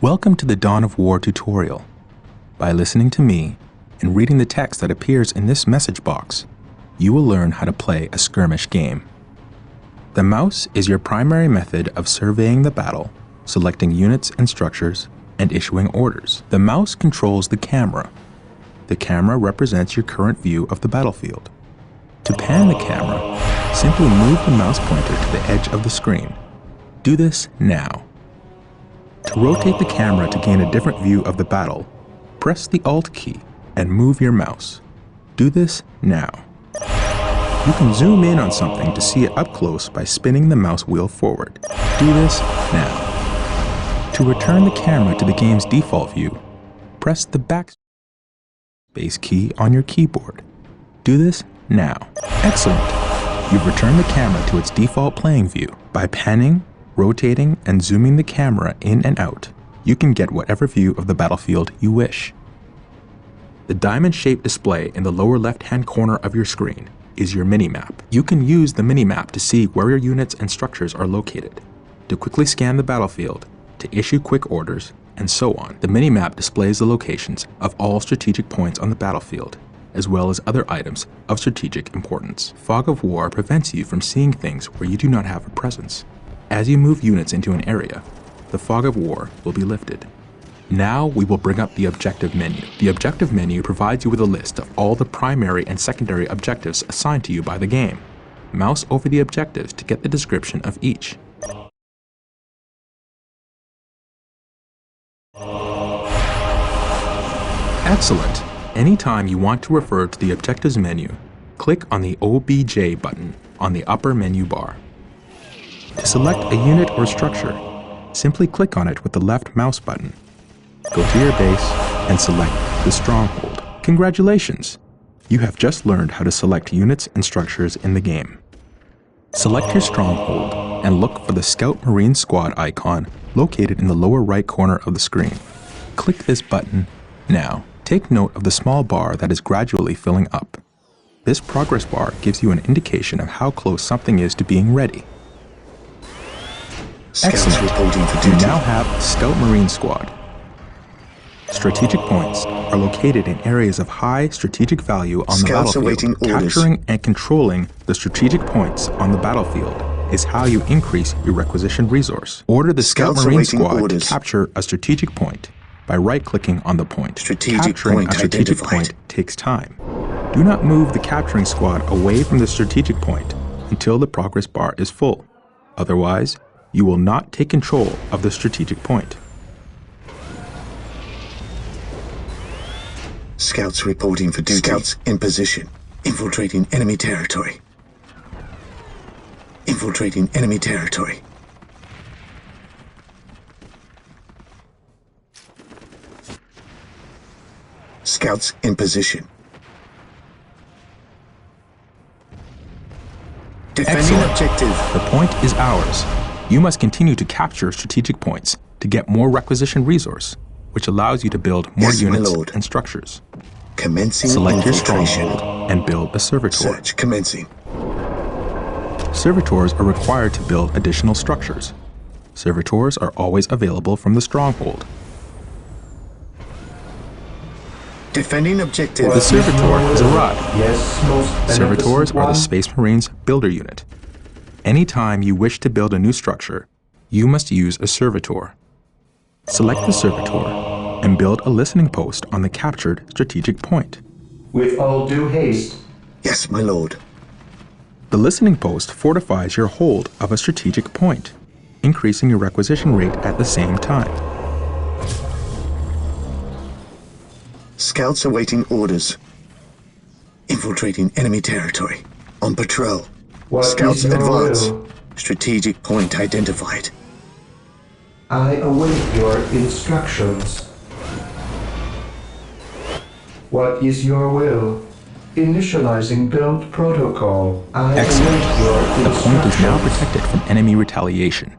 Welcome to the Dawn of War tutorial. By listening to me and reading the text that appears in this message box, you will learn how to play a skirmish game. The mouse is your primary method of surveying the battle, selecting units and structures, and issuing orders. The mouse controls the camera. The camera represents your current view of the battlefield. To pan the camera, simply move the mouse pointer to the edge of the screen. Do this now. To rotate the camera to gain a different view of the battle, press the Alt key and move your mouse. Do this now. You can zoom in on something to see it up close by spinning the mouse wheel forward. Do this now. To return the camera to the game's default view, press the backspace key on your keyboard. Do this now. Excellent! You've returned the camera to its default playing view. By panning, rotating, and zooming the camera in and out, you can get whatever view of the battlefield you wish. The diamond-shaped display in the lower left-hand corner of your screen is your minimap. You can use the minimap to see where your units and structures are located, to quickly scan the battlefield, to issue quick orders, and so on. The minimap displays the locations of all strategic points on the battlefield, as well as other items of strategic importance. Fog of War prevents you from seeing things where you do not have a presence. As you move units into an area, the Fog of War will be lifted. Now we will bring up the objective menu. The objective menu provides you with a list of all the primary and secondary objectives assigned to you by the game. Mouse over the objectives to get the description of each. Excellent! Anytime you want to refer to the objectives menu, click on the OBJ button on the upper menu bar. To select a unit or structure, simply click on it with the left mouse button. Go to your base and select the Stronghold. Congratulations! You have just learned how to select units and structures in the game. Select your Stronghold and look for the Scout Marine Squad icon located in the lower right corner of the screen. Click this button now. Take note of the small bar that is gradually filling up. This progress bar gives you an indication of how close something is to being ready. Excellent. Reporting for duty. You now have Scout Marine Squad. Strategic points are located in areas of high strategic value on the battlefield. Capturing and controlling the strategic points on the battlefield is how you increase your requisition resource. Order the Scout Marine Squad to capture a strategic point by right-clicking on the point. Capturing a strategic point takes time. Do not move the capturing squad away from the strategic point until the progress bar is full. Otherwise, you will not take control of the strategic point. Scouts reporting for duty. Scouts in position. Infiltrating enemy territory. Infiltrating enemy territory. Scouts in position. Defending objective. The point is ours. You must continue to capture strategic points to get more requisition resource, which allows you to build more units and structures. Commencing Select your infiltration. Stronghold and build a servitor. Search commencing. Servitors are required to build additional structures. Servitors are always available from the Stronghold. Defending objective. The Servitor is a rod. Yes, Servitors are the Space Marines builder unit. Anytime you wish to build a new structure, you must use a servitor. Select the servitor and build a listening post on the captured strategic point. With all due haste. Yes, my lord. The listening post fortifies your hold of a strategic point, increasing your requisition rate at the same time. Scouts awaiting orders. Infiltrating enemy territory. On patrol. Scouts advance. Strategic point identified. I await your instructions. What is your will? Initializing build protocol. I Excellent. await your The instructions. point is now protected from enemy retaliation.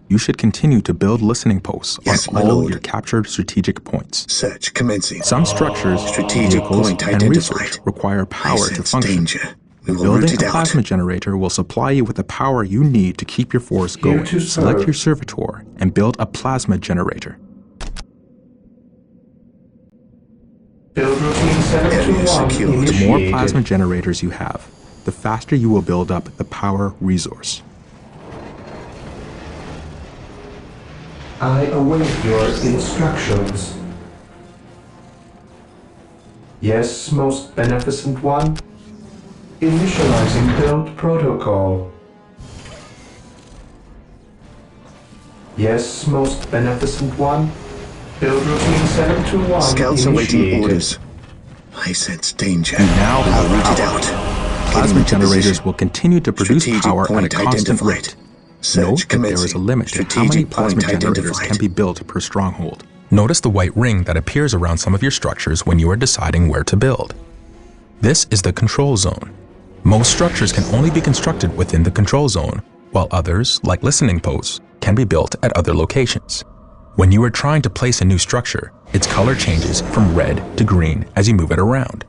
You should continue to build listening posts on all your captured strategic points. Search commencing. Some structures, Strategic vehicles, point and identified. research require power to sense function. danger. We will root Building it a out. plasma generator will supply you with the power you need to keep your force Here going. to Select serve. your servitor and build a plasma generator. Build routine Area 721 secured. initiated. The more plasma generators you have, the faster you will build up the power resource. I await your instructions. Yes, most beneficent one. Initializing build protocol. Yes, most beneficent one. Build routine 721 Scouts awaiting initiated. orders. I sense danger. You now have Root it power. out. Getting Plasma into generators position. will continue to produce Strategic power at a point constant identified. rate. Search Note that there is a commencing. limit to how many Strategic plasma point generators identified. can be built per stronghold. Notice the white ring that appears around some of your structures when you are deciding where to build. This is the control zone. Most structures can only be constructed within the control zone, while others, like listening posts, can be built at other locations. When you are trying to place a new structure, its color changes from red to green as you move it around.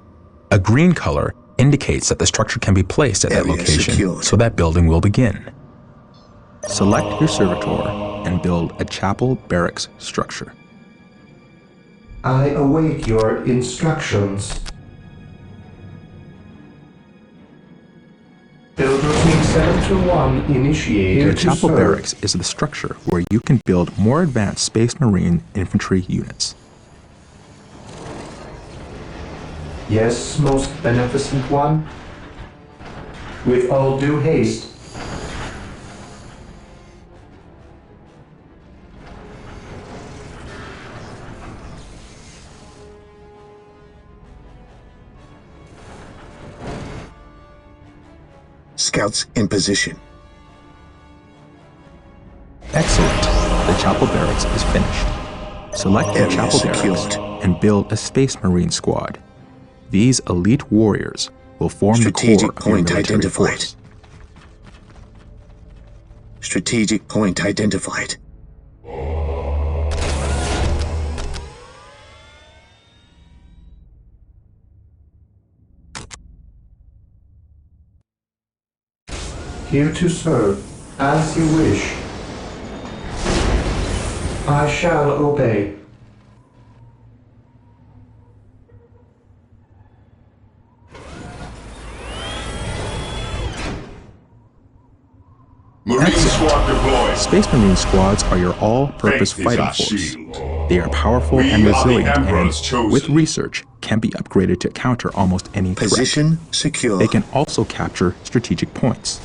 A green color indicates that the structure can be placed at that Area location, secured. so that building will begin. Select your servitor and build a chapel barracks structure. I await your instructions. Build routine 721 initiated. The to chapel serve. barracks is the structure where you can build more advanced Space Marine infantry units. Yes, most beneficent one. With all due haste. Scouts in position. Excellent. The chapel barracks is finished. Select your Area chapel secured. barracks and build a Space Marine squad. These elite warriors will form the Strategic core of your point military identified. force. Strategic point identified. Here to serve, as you wish. I shall obey. Marine squad deployed. Space Marine squads are your all-purpose Faith is fighting our force. shield. They are powerful We and are the resilient Emperor's and, chosen. with research, can be upgraded to counter almost any threat. Position secure. They can also capture strategic points.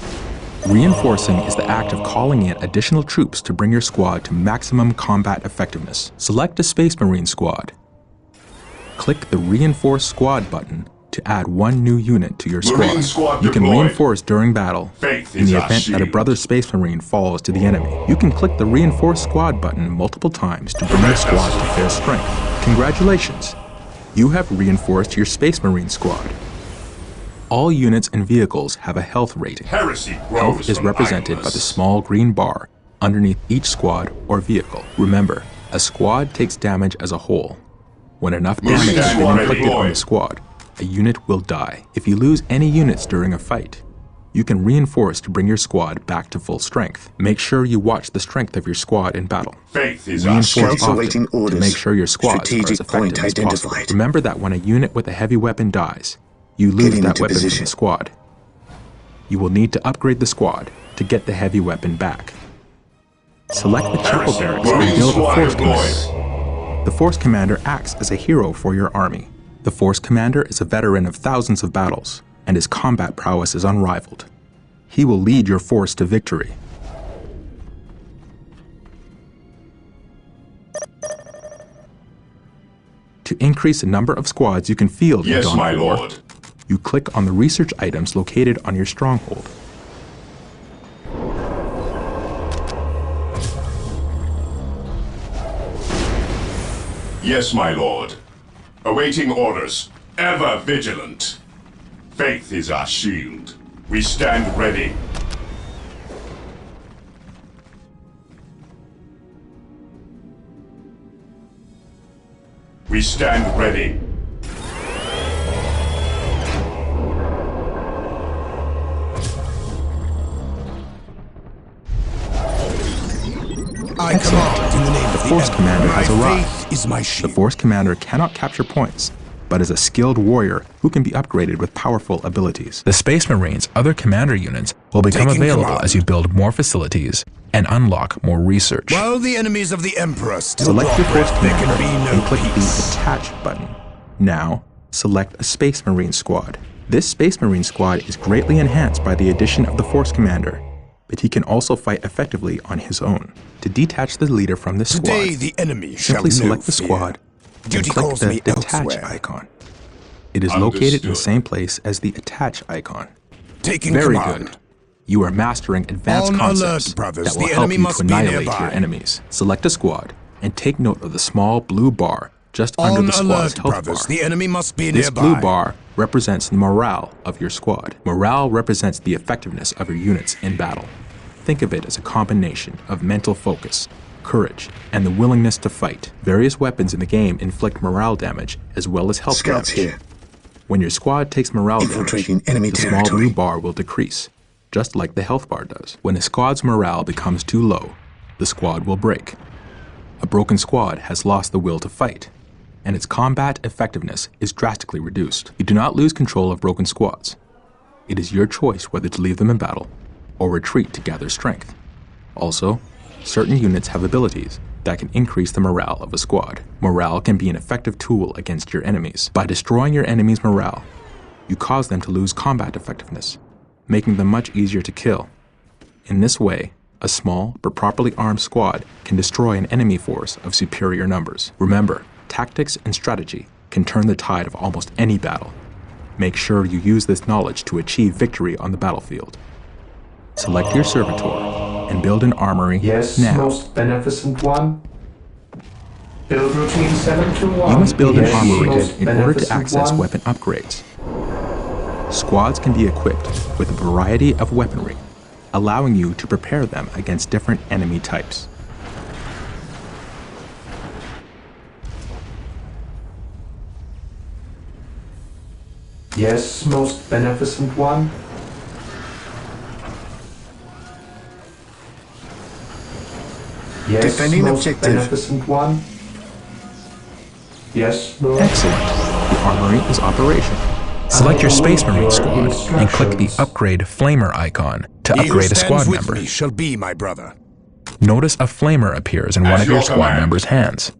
Reinforcing is the act of calling in additional troops to bring your squad to maximum combat effectiveness. Select a Space Marine squad. Click the Reinforce Squad button to add one new unit to your Marine squad. squad You can deployed. reinforce during battle. Faith In is the our event that a shield. brother Space Marine falls to the enemy, you can click the Reinforce Squad button multiple times to bring your squad to full strength. Congratulations! You have reinforced your Space Marine squad. All units and vehicles have a health rating. Heresy grows Health is from represented by the idleness. small green bar underneath each squad or vehicle. Remember, a squad takes damage as a whole. When enough Marine damage has been squad inflicted on deployed. the squad, a unit will die. If you lose any units during a fight, you can reinforce to bring your squad back to full strength. Make sure you watch the strength of your squad in battle. Faith is our Reinforce shield. Scouts often awaiting to orders. make sure your squads are as Strategic point effective as possible. identified. Remember that when a unit with a heavy weapon dies, you lose Getting that into weapon from position. the squad. You will need to upgrade the squad to get the heavy weapon back. Select the chapel Heresy. barracks and Marine build a squad force deployed. commander. The force commander acts as a hero for your army. The force commander is a veteran of thousands of battles, and his combat prowess is unrivaled. He will lead your force to victory. To increase the number of squads you can field in Yes, Dawn my of War, lord. you click on the research items located on your stronghold. Yes, my lord. Awaiting orders. Ever vigilant. Faith is our shield. We stand ready. We stand ready. I command in the name The of force Emperor. commander has My arrived. faith is my The shield. force commander cannot capture points, but as a skilled warrior who can be upgraded with powerful abilities. The Space Marines' other commander units will become available as you build more facilities and unlock more research. While the enemies of the Emperor still Select draw your force breath, there commander can be no and click peace. the Attach button. Now, select a Space Marine squad. This Space Marine squad is greatly enhanced by the addition of the Force Commander, but he can also fight effectively on his own. To detach the leader from this squad, Today the enemy shall simply know select the fear. squad and Duty click calls the me Detach elsewhere. icon. It is located in the Understood. same place as the Attach icon. Taking Very command. good. You are mastering advanced On concepts alert, brothers. that will The help enemy you must to be annihilate nearby. your enemies. Select a squad and take note of the small blue bar just under On the squad's alert, health brothers. bar. The enemy must be This nearby. blue bar represents the morale of your squad. Morale represents the effectiveness of your units in battle. Think of it as a combination of mental focus, courage, and the willingness to fight. Various weapons in the game inflict morale damage as well as health Scouts damage. here. When your squad takes morale damage, Infiltrating enemy the small territory. blue bar will decrease, just like the health bar does. When a squad's morale becomes too low, the squad will break. A broken squad has lost the will to fight, and its combat effectiveness is drastically reduced. You do not lose control of broken squads. It is your choice whether to leave them in battle or retreat to gather strength. Also, certain units have abilities that can increase the morale of a squad. Morale can be an effective tool against your enemies. By destroying your enemy's morale, you cause them to lose combat effectiveness, making them much easier to kill. In this way, a small but properly armed squad can destroy an enemy force of superior numbers. Remember, tactics and strategy can turn the tide of almost any battle. Make sure you use this knowledge to achieve victory on the battlefield. Select your servitor and build an armory Yes, now. most beneficent one. Build routine 721. You must build an Yes, armory most in order to beneficent access one. weapon upgrades. Squads can be equipped with a variety of weaponry, allowing you to prepare them against different enemy types. Yes, most beneficent one. Yes, Defending most objective. beneficent one. Yes, Lord. Excellent. The armory is operational. Select your Space Marine squad and click the Upgrade Flamer icon to He who upgrade a stands squad with member. me shall be my brother. Notice a flamer appears in one of your your squad command. members' hands.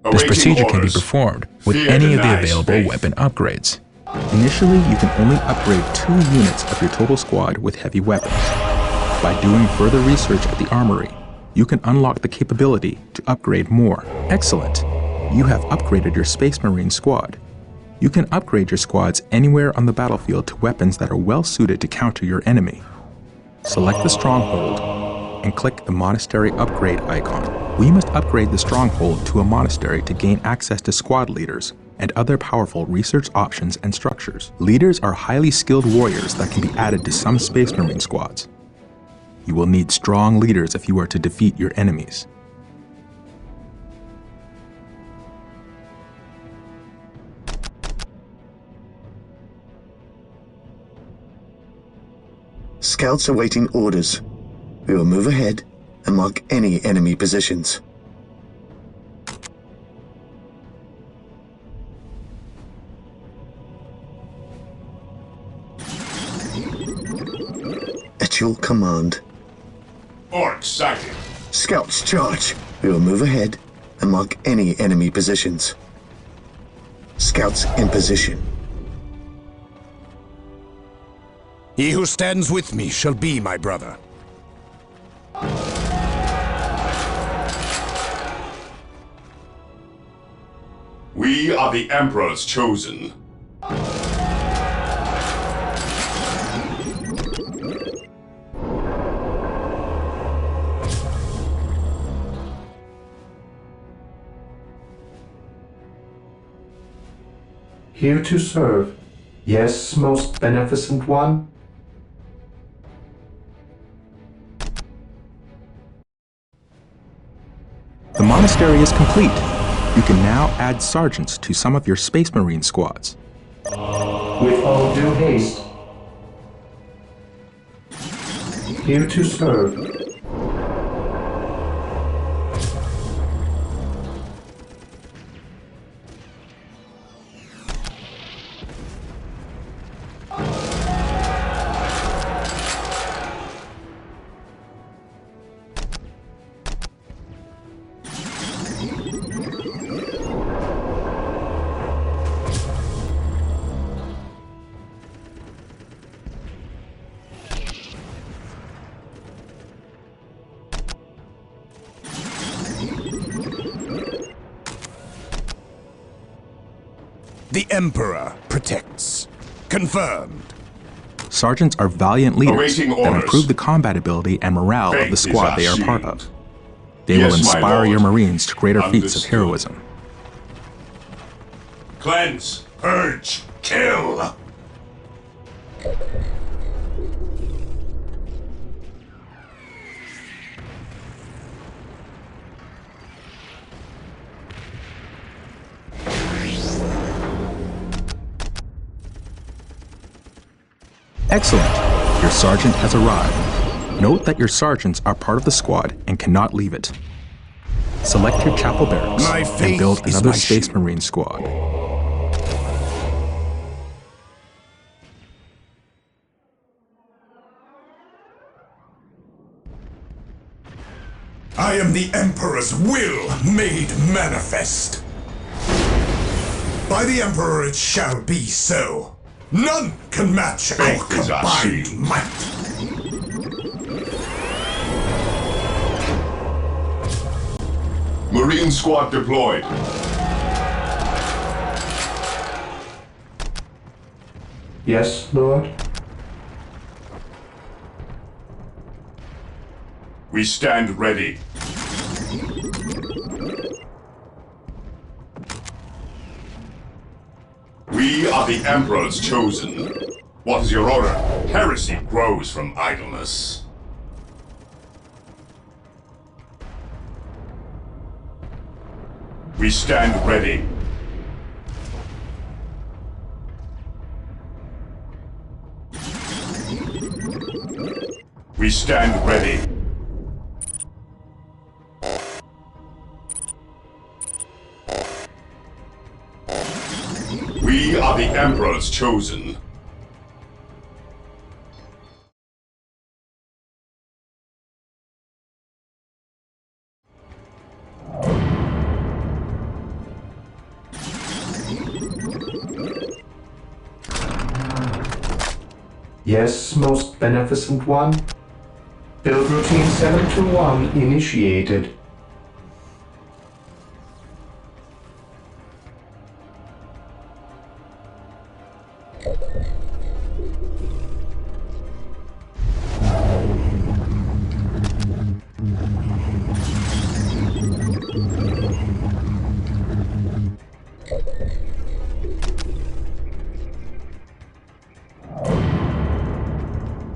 This Awaiting procedure can be orders. performed with Fear any of the denies available faith. weapon upgrades. Initially, you can only upgrade 2 units of your total squad with heavy weapons. By doing further research at the armory, you can unlock the capability to upgrade more. Excellent! You have upgraded your Space Marine squad. You can upgrade your squads anywhere on the battlefield to weapons that are well suited to counter your enemy. Select the Stronghold and click the Monastery Upgrade icon. We must upgrade the Stronghold to a monastery to gain access to squad leaders and other powerful research options and structures. Leaders are highly skilled warriors that can be added to some Space Marine squads. You will need strong leaders if you are to defeat your enemies. Scouts awaiting orders. We will move ahead and mark any enemy positions. At your command. Orc sighted. Scouts charge. We will move ahead and mark any enemy positions. Scouts in position. He who stands with me shall be my brother. We are the Emperor's chosen. Here to serve. Yes, most beneficent one. The monastery is complete. You can now add sergeants to some of your Space Marine squads. With all due haste. Here to serve. The Emperor protects. Confirmed. Sergeants are valiant leaders Awaiting that orders. improve the combatability and morale of the Faith is squad our they are part shield. of. They Yes, will my inspire lord. your Marines to greater feats of Understood. heroism. Cleanse, purge, kill! Excellent! Your sergeant has arrived. Note that your sergeants are part of the squad and cannot leave it. Select your chapel barracks My and faith build is another my Space shield. Marine squad. I am the Emperor's will made manifest. By the Emperor it shall be so. None can match our Faith is our combined shield. might. Marine squad deployed. Yes, Lord? We stand ready. We are the Emperor's chosen. What is your order? Heresy grows from idleness. We stand ready. We stand ready. We are the Emperor's chosen. Yes, most beneficent one? Build routine 721 initiated.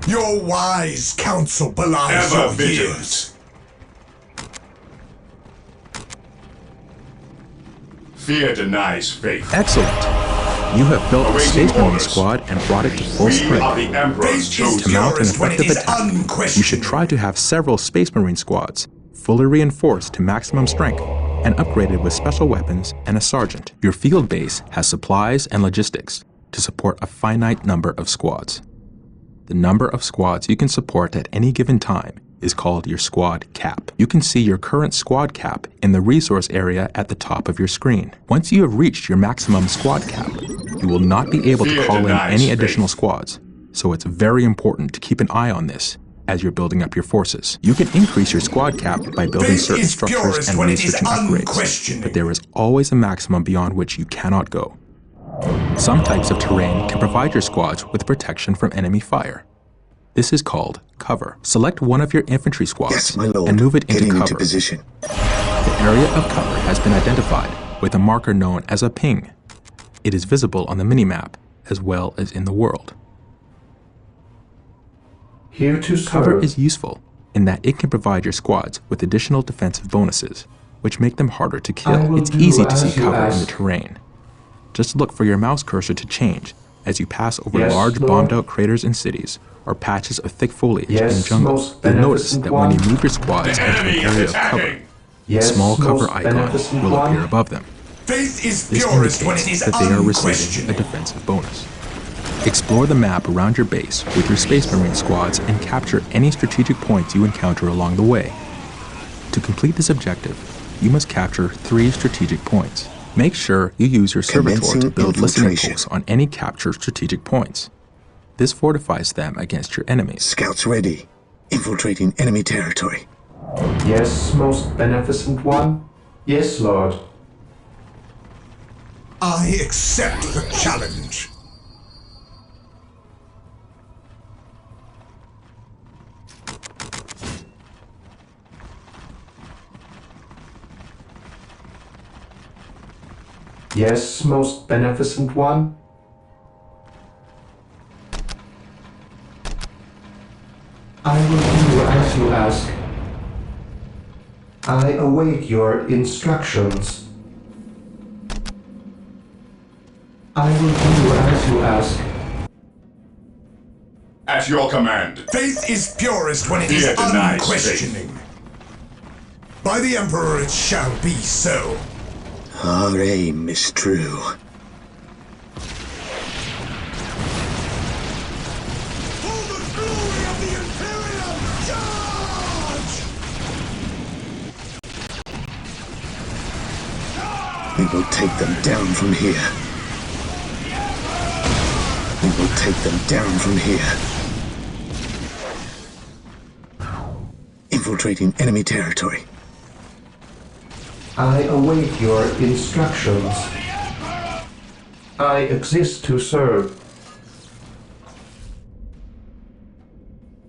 Your wise counsel belies Ever your vigilant. years. Fear denies faith. Excellent! You have built a Awaiting Space Marine orders. squad and brought it to full We strength. are the Emperor's Faith is To chosen. mount an purest when it effective is attack, you unquestioned. should try to have several Space Marine squads, fully reinforced to maximum strength, and upgraded with special weapons and a sergeant. Your field base has supplies and logistics to support a finite number of squads. The number of squads you can support at any given time is called your squad cap. You can see your current squad cap in the resource area at the top of your screen. Once you have reached your maximum squad cap, you will not be able to Fear call in denies any faith. additional squads, so it's very important to keep an eye on this as you're building up your forces. You can increase your squad cap by building Faith certain is structures purest and when it is researching upgrades, unquestioning. but there is always a maximum beyond which you cannot go. Some types of terrain can provide your squads with protection from enemy fire. This is called cover. Select one of your infantry squads Yes, my lord. and move it into Getting cover. into position. The area of cover has been identified with a marker known as a ping. It is visible on the minimap as well as in the world. Here to Cover serve. is useful in that it can provide your squads with additional defensive bonuses, which make them harder to I kill. will It's do easy to as see you cover in the ask. terrain. Just look for your mouse cursor to change as you pass over Yes, large Lord. bombed-out craters in cities or patches of thick foliage Yes, in jungle. most You'll notice beneficent that when you one. move your squads The into an enemy area is of cover, attacking. a Yes, small cover most icon beneficent will one. appear above them. Faith is This purest when it indicates is that they are receiving a unquestioning. defensive bonus. Explore the map around your base with your Space Marine squads and capture any strategic points you encounter along the way. To complete this objective, you must capture 3 strategic points. Make sure you use your servitor to Commencing build listening infiltration. posts on any captured strategic points. This fortifies them against your enemies. Scouts ready. Infiltrating enemy territory. Yes, most beneficent one? Yes, Lord. I accept the challenge. Yes, most beneficent one? I will do as you ask. I await your instructions. I will do as you ask. At your command. Faith is purest when it is Fear denies unquestioning. By the Emperor it shall be so. Our aim is true. For the glory of the Imperium, charge! We will take them down from here. We will take them down from here. Infiltrating enemy territory. I await your instructions. I exist to serve.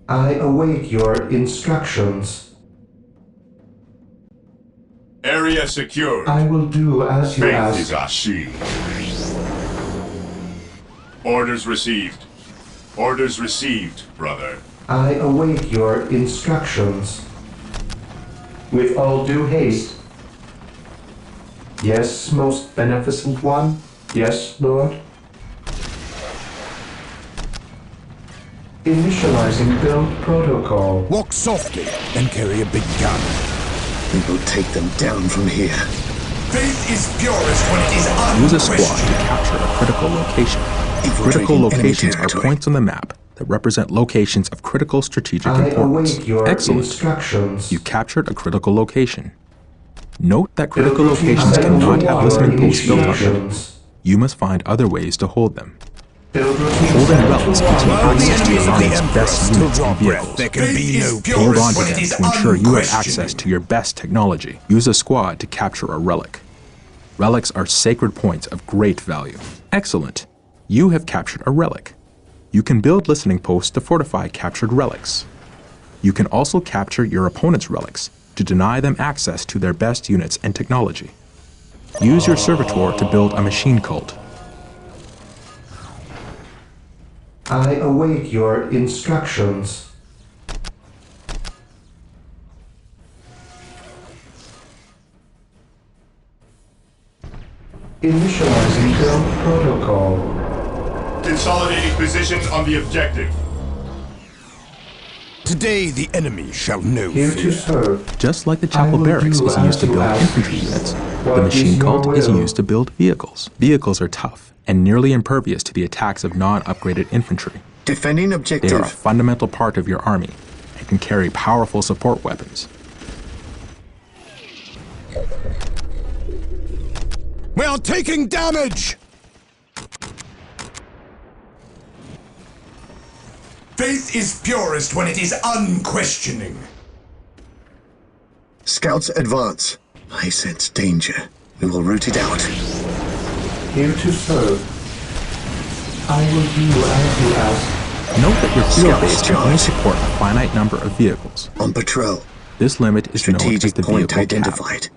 I await your instructions. Area secured. I will do as you Faith is ask. our shield. Orders received. Orders received, brother. I await your instructions. With all due haste. Yes, most beneficent one? Yes, Lord? Initializing build protocol. Walk softly and carry a big gun. We will take them down from here. Faith is purest when it is Use a squad to unquestioning. capture a critical location. Infiltrating Critical enemy locations are territory. points on the map that represent locations of critical strategic I importance. await your Excellent. instructions. You captured a critical location. Note that critical Build routine. locations I cannot await have your listening posts built on them. instructions. You must find other ways to hold them. Build routine. Holding relics gives you While the access to enemies your of the army's Emperor best still units draw and breath, vehicles. there can be no Hold purest on to when it them is to ensure you have access unquestioning. to your best technology. Use a squad to capture a relic. Relics are sacred points of great value. Excellent. You have captured a relic. You can build listening posts to fortify captured relics. You can also capture your opponent's relics to deny them access to their best units and technology. Use your servitor to build a machine cult. I await your instructions. Initializing build protocol. Consolidating position on the objective. Today the enemy shall know Here to fear. serve. Just like the I chapel will barracks do is used to as you build ask. infantry units, What the is machine your cult is will? used to build vehicles. Vehicles are tough and nearly impervious to the attacks of non-upgraded infantry. Defending They objective. are a fundamental part of your army and can carry powerful support weapons. We are taking damage! Faith is purest when it is unquestioning. Scouts advance. I sense danger. We will root it out. Here to serve. I will do as you ask. Note that your field Scouts base can only charge. support a finite number of vehicles. On patrol. This limit is known as Strategic the point vehicle cap. identified.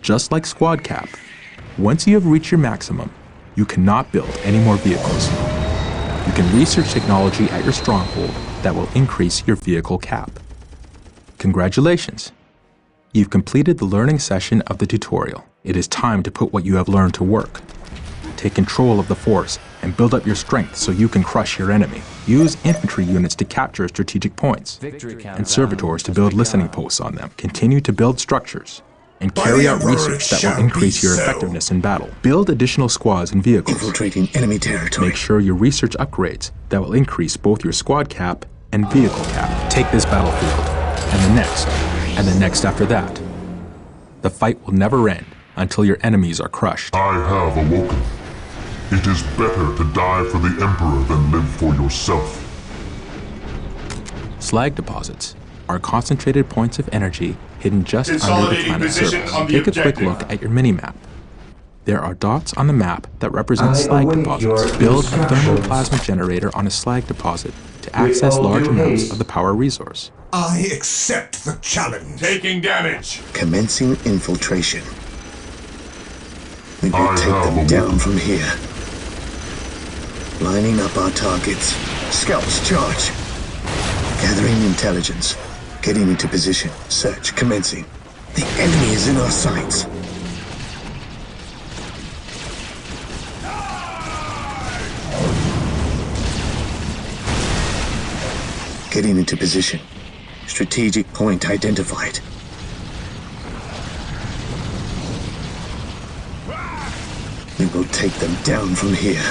Just like squad cap, once you have reached your maximum, you cannot build any more vehicles. You can research technology at your stronghold that will increase your vehicle cap. Congratulations! You've completed the learning session of the tutorial. It is time to put what you have learned to work. Take control of the force and build up your strength so you can crush your enemy. Use infantry units to capture strategic points and servitors to build listening posts on them. Continue to build structures and By carry the out Emperor research that shall will increase be your so. effectiveness in battle. Build additional squads and vehicles. Infiltrating enemy territory. Make sure you research upgrades that will increase both your squad cap and vehicle cap. Take this battlefield, and the next after that. The fight will never end until your enemies are crushed. I have awoken. It is better to die for the Emperor than live for yourself. Slag deposits are concentrated points of energy hidden just under the Consolidating planet's position surface. on the Take a quick objective. look at your minimap. There are dots on the map that represent I slag await deposits. your Build a instructions. thermoplasma generator on a slag deposit to access all large due amounts haste. of the power resource. I accept the challenge. Taking damage. Commencing infiltration. We will I take have them a down weapon. from here. Lining up our targets. Scouts charge. Gathering intelligence. Getting into position. Search commencing. The enemy is in our sights. Getting into position. Strategic point identified. We will take them down from here.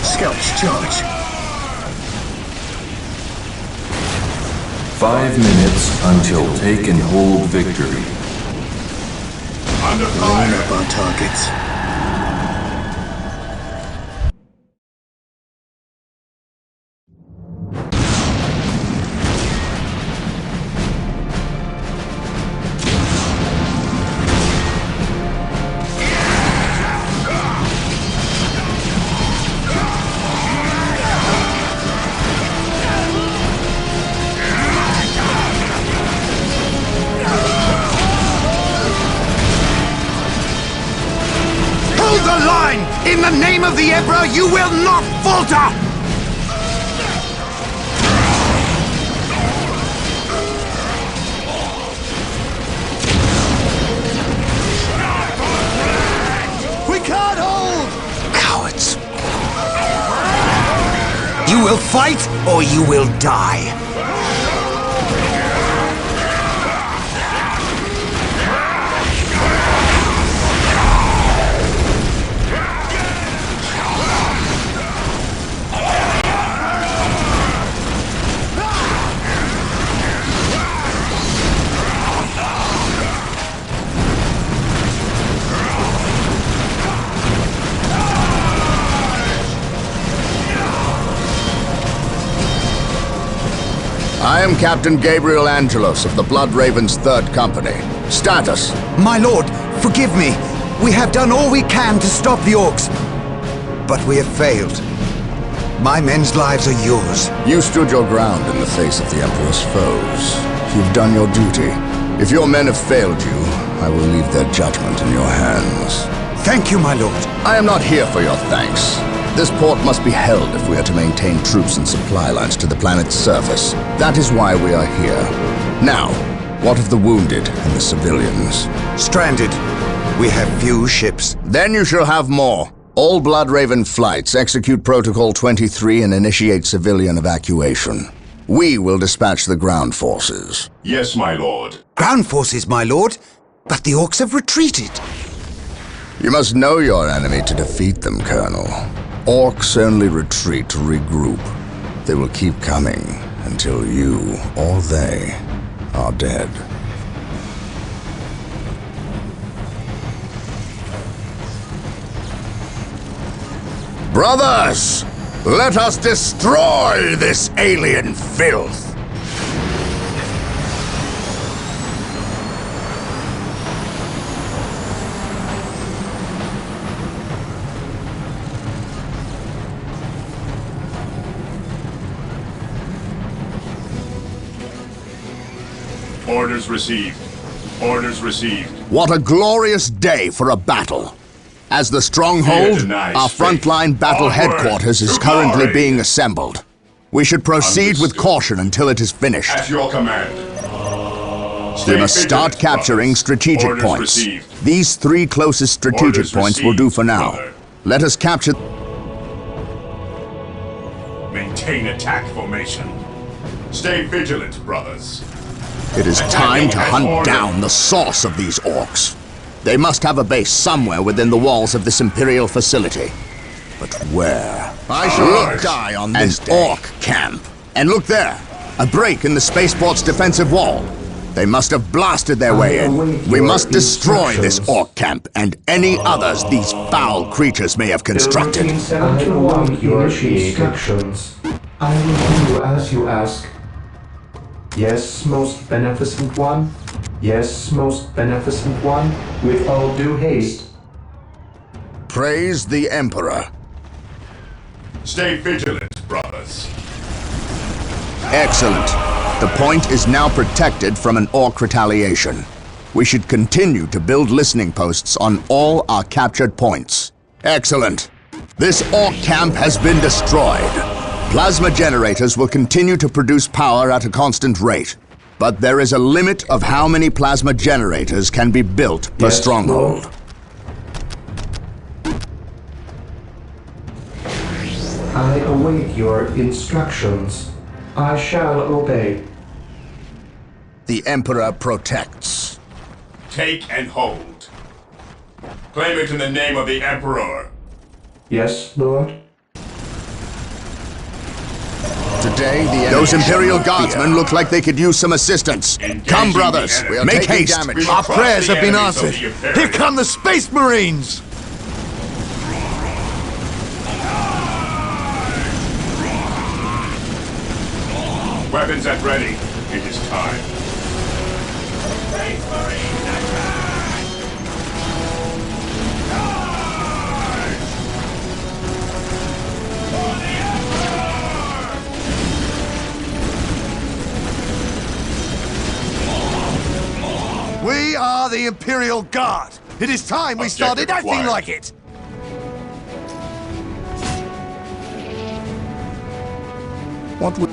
Scouts charge. 5 minutes until take and hold victory. Under Lining fire. up our targets. Hold the line! In the name of the Emperor, you will not falter! We can't hold! Cowards. You will fight, or you will die. I am Captain Gabriel Angelos of the Blood Raven's 3rd Company. Status. My lord, forgive me. We have done all we can to stop the orcs. But we have failed. My men's lives are yours. You stood your ground in the face of the Emperor's foes. You've done your duty. If your men have failed you, I will leave their judgment in your hands. Thank you, my lord. I am not here for your thanks. This port must be held if we are to maintain troops and supply lines to the planet's surface. That is why we are here. Now, what of the wounded and the civilians? Stranded. We have few ships. Then you shall have more. All Blood Raven flights execute Protocol 23 and initiate civilian evacuation. We will dispatch the ground forces. Yes, my lord. Ground forces, my lord. But the orcs have retreated. You must know your enemy to defeat them, Colonel. Orcs only retreat to regroup. They will keep coming until you or they are dead. Brothers, let us destroy this alien filth! Orders received. Orders received. What a glorious day for a battle! As the Fear Stronghold, denies our faith. frontline battle Onward headquarters is to currently glory. being assembled. We should proceed with Understood. caution until it is finished. At your command. We Stay must start vigilant, capturing brothers. strategic Orders points. received. These 3 closest strategic Orders points will do received, for now. brother. Let us capture... Maintain attack formation. Stay vigilant, brothers. It is time to Attacking hunt as ordered. down the source of these orcs. They must have a base somewhere within the walls of this Imperial facility. But where? I shall die on this day. An orc camp. And look there! A break in the spaceport's defensive wall. They must have blasted their way in. We must destroy this orc camp and any others these foul creatures may have constructed. I await your instructions. I will do as you ask. Yes, most beneficent one. Yes, most beneficent one. With all due haste. Praise the Emperor. Stay vigilant, brothers. Excellent. The point is now protected from an orc retaliation. We should continue to build listening posts on all our captured points. Excellent. This orc camp has been destroyed. Plasma generators will continue to produce power at a constant rate. But there is a limit of how many plasma generators can be built per stronghold. I await your instructions. I shall obey. The Emperor protects. Take and hold. Claim it in the name of the Emperor. Yes, Lord. Today, those Imperial Guardsmen look like they could use some assistance. Come, brothers, make haste. Damage. Our prayers have been answered. Here come the Space Marines! Weapons at ready. It is time. Space Marines attack! For the Emperor! We are the Imperial Guard. It is time we started acting like it. What would...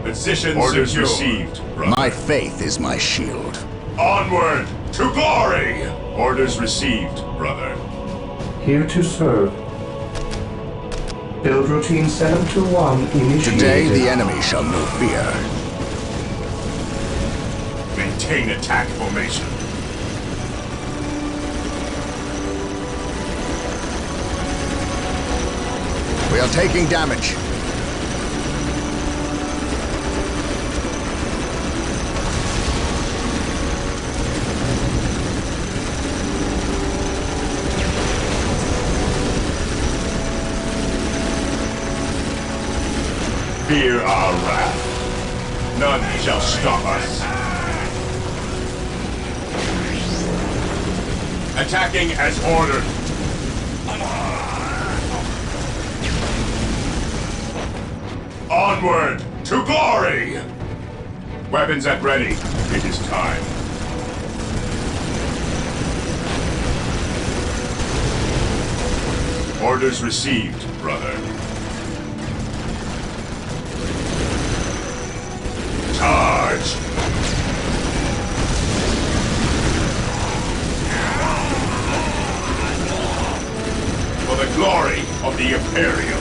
Position orders received, brother. My faith is my shield. Onward to glory! Orders received, brother. Here to serve. Build routine 721 initiated. Today the enemy shall know fear. Maintain attack formation. We are taking damage. Fear our wrath. None shall stop us. Attacking as ordered. Onward to glory! Weapons at ready. It is time. Orders received, brother. Charge! For the glory of the Imperium.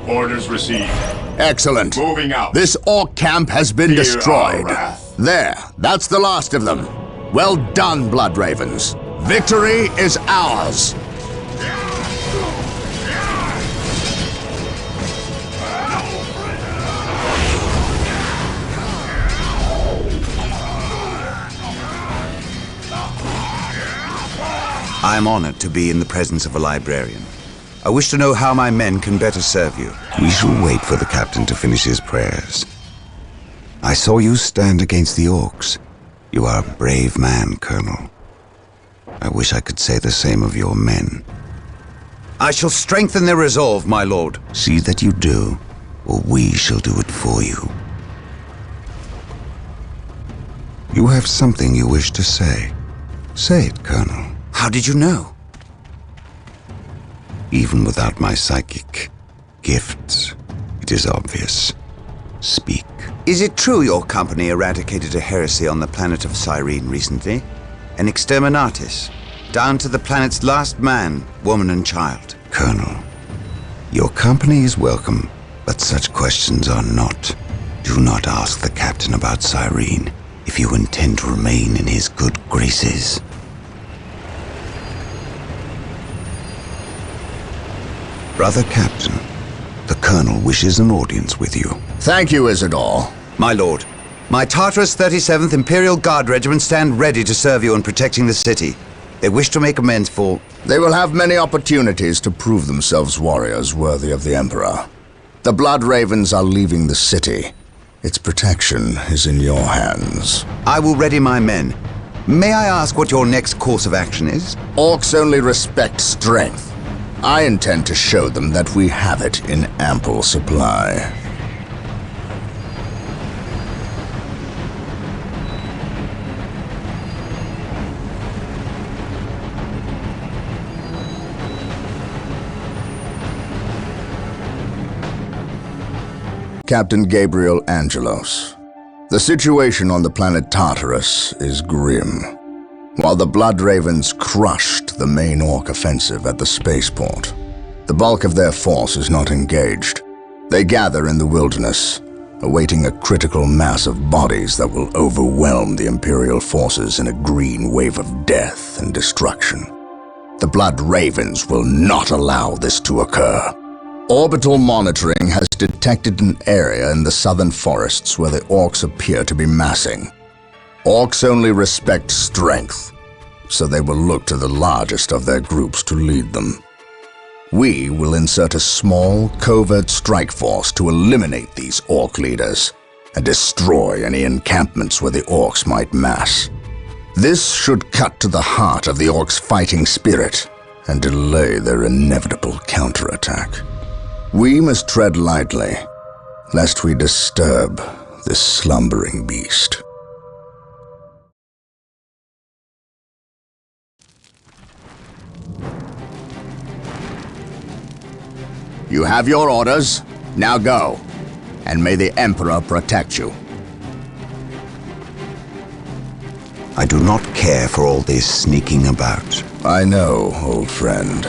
Orders received. Excellent. Moving out. This orc camp has been Fear destroyed. our wrath. There, that's the last of them. Well done, Blood Ravens. Victory is ours. I am honored to be in the presence of a librarian. I wish to know how my men can better serve you. We shall wait for the captain to finish his prayers. I saw you stand against the orcs. You are a brave man, Colonel. I wish I could say the same of your men. I shall strengthen their resolve, my lord. See that you do, or we shall do it for you. You have something you wish to say. Say it, Colonel. How did you know? Even without my psychic gifts, it is obvious. Speak. Is it true your company eradicated a heresy on the planet of Cyrene recently? An exterminatus, down to the planet's last man, woman and child? Colonel, your company is welcome, but such questions are not. Do not ask the captain about Cyrene if you intend to remain in his good graces. Brother Captain, the Colonel wishes an audience with you. Thank you, Isidore. My lord, my Tartarus 37th Imperial Guard Regiment stand ready to serve you in protecting the city. They wish to make amends for... They will have many opportunities to prove themselves warriors worthy of the Emperor. The Blood Ravens are leaving the city. Its protection is in your hands. I will ready my men. May I ask what your next course of action is? Orcs only respect strength. I intend to show them that we have it in ample supply. Captain Gabriel Angelos. The situation on the planet Tartarus is grim. While the Blood Ravens crushed the main Orc offensive at the spaceport, the bulk of their force is not engaged. They gather in the wilderness, awaiting a critical mass of bodies that will overwhelm the Imperial forces in a green wave of death and destruction. The Blood Ravens will not allow this to occur. Orbital monitoring has detected an area in the southern forests where the Orcs appear to be massing. Orcs only respect strength, so they will look to the largest of their groups to lead them. We will insert a small, covert strike force to eliminate these Orc leaders and destroy any encampments where the Orcs might mass. This should cut to the heart of the Orcs' fighting spirit and delay their inevitable counterattack. We must tread lightly, lest we disturb this slumbering beast. You have your orders. Now go, and may the Emperor protect you. I do not care for all this sneaking about. I know, old friend.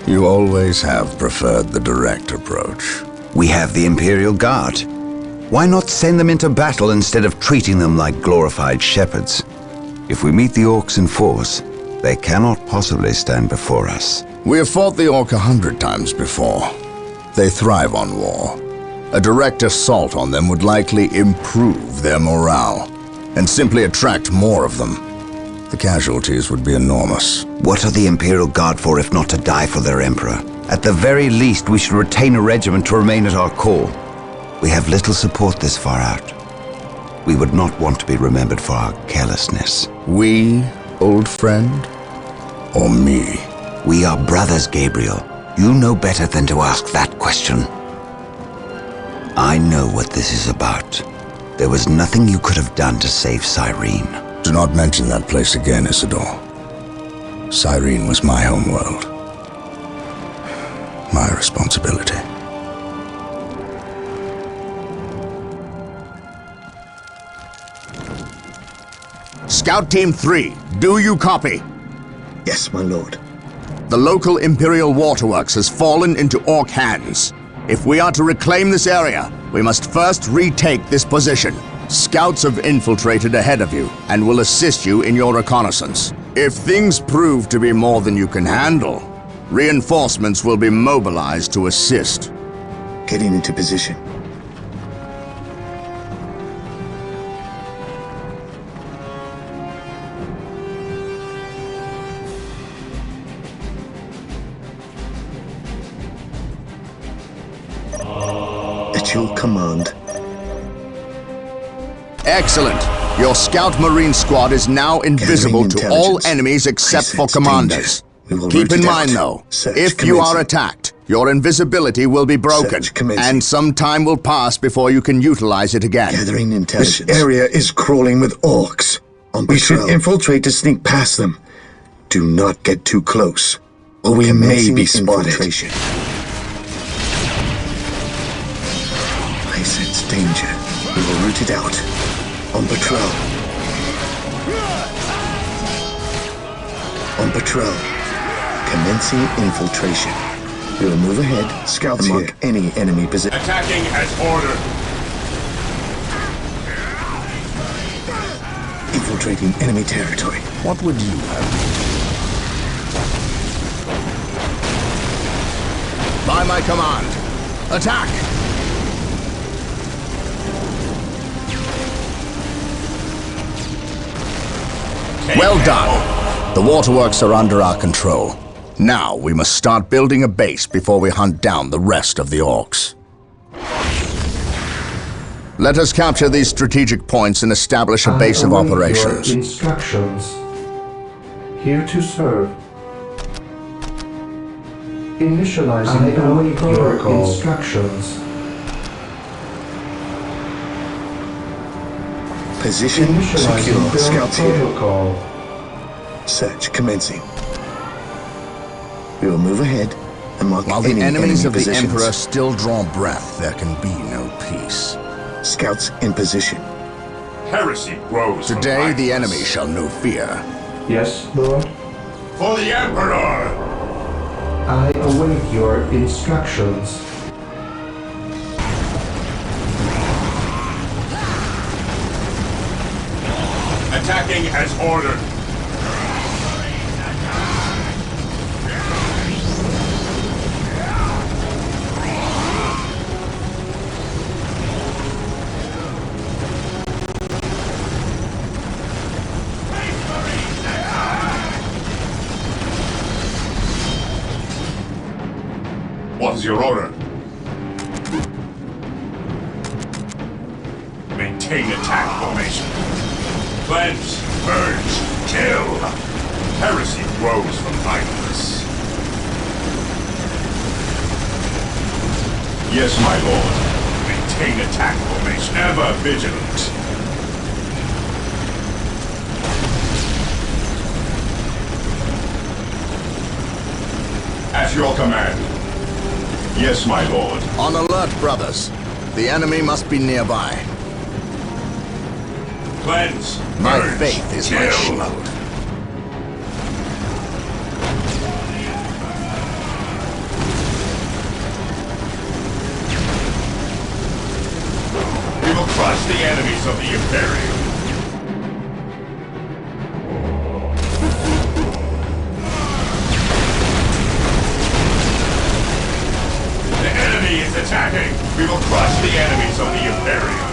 You always have preferred the direct approach. We have the Imperial Guard. Why not send them into battle instead of treating them like glorified shepherds? If we meet the Orcs in force, they cannot possibly stand before us. We have fought the Orc 100 times before. They thrive on war. A direct assault on them would likely improve their morale, and simply attract more of them. The casualties would be enormous. What are the Imperial Guard for if not to die for their Emperor? At the very least, we should retain a regiment to remain at our core. We have little support this far out. We would not want to be remembered for our carelessness. We, old friend? Or me? We are brothers, Gabriel. You know better than to ask that question. I know what this is about. There was nothing you could have done to save Cyrene. Do not mention that place again, Isidore. Cyrene was my homeworld. My responsibility. Scout Team 3, do you copy? Yes, my lord. The local Imperial waterworks has fallen into Orc hands. If we are to reclaim this area, we must first retake this position. Scouts have infiltrated ahead of you and will assist you in your reconnaissance. If things prove to be more than you can handle, reinforcements will be mobilized to assist. Getting into position. At your command. Excellent. Your Scout Marine squad is now invisible to all enemies except for commanders. Keep in mind, though, if you are attacked, your invisibility will be broken, and some time will pass before you can utilize it again. Gathering intelligence. This area is crawling with orcs. We should infiltrate to sneak past them. Do not get too close, or we may be spotted. I sense danger. We will root it out. On patrol. On patrol. Commencing infiltration. We will move ahead, scouts and mark any enemy position. Attacking as ordered. Infiltrating enemy territory. What would you have? By my command, attack! Well done. The waterworks are under our control. Now we must start building a base before we hunt down the rest of the orcs. Let us capture these strategic points and establish a base of operations. Your instructions. Here to serve. Initializing the protocol. Instructions. Position secure. Scouts protocol. here. Search commencing. We will move ahead and mark While any the enemies of the positions. Emperor still draw breath, there can be no peace. Scouts in position. Heresy grows. Today the enemy shall know fear. Yes, Lord? For the Emperor! I await your instructions. Attacking as ordered. What is your order? Maintain attack formation. Cleanse, purge, kill. Heresy grows from idleness. Yes, my lord. Maintain attack formation. Ever vigilant. At your command. Yes, my lord. On alert, brothers. The enemy must be nearby. Cleanse, My purge, faith is kill. my shield. We will crush the enemies of the Imperium. The enemy is attacking. We will crush the enemies of the Imperium.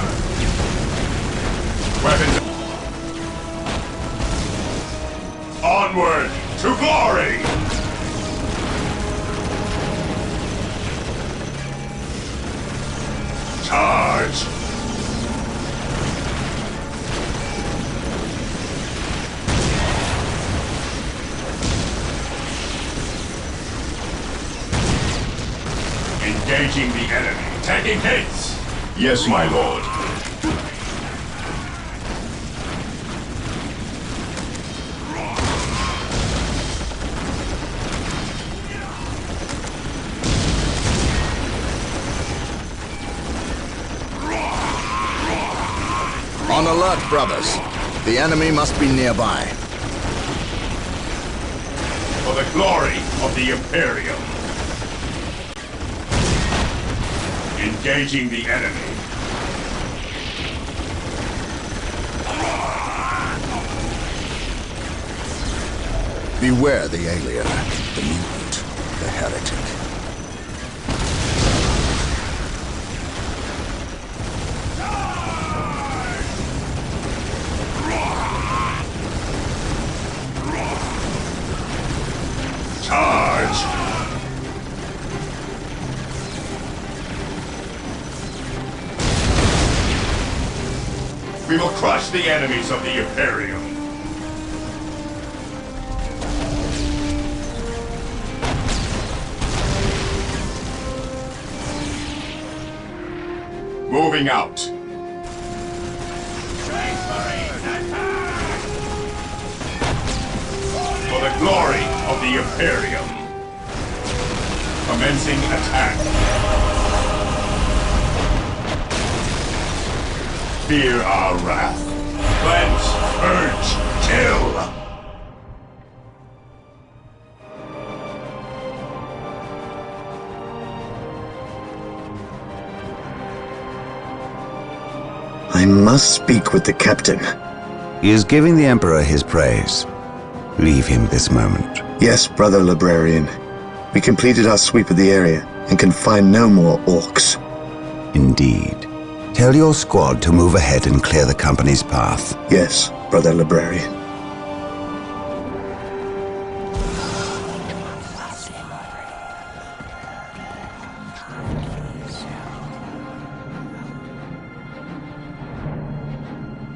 Weapons. Onward to glory! Charge! Engaging the enemy. Taking hits! Yes, my lord. On alert, brothers. The enemy must be nearby. For the glory of the Imperium. Engaging the enemy. Beware the alien, the mutant, the heretic. We will crush the enemies of the Imperium. Moving out. For the glory of the Imperium. Commencing attack. Fear our wrath. Cleanse, purge, kill. I must speak with the captain. He is giving the Emperor his praise. Leave him this moment. Yes, brother librarian. We completed our sweep of the area and can find no more orcs. Indeed. Tell your squad to move ahead and clear the company's path. Yes, brother librarian.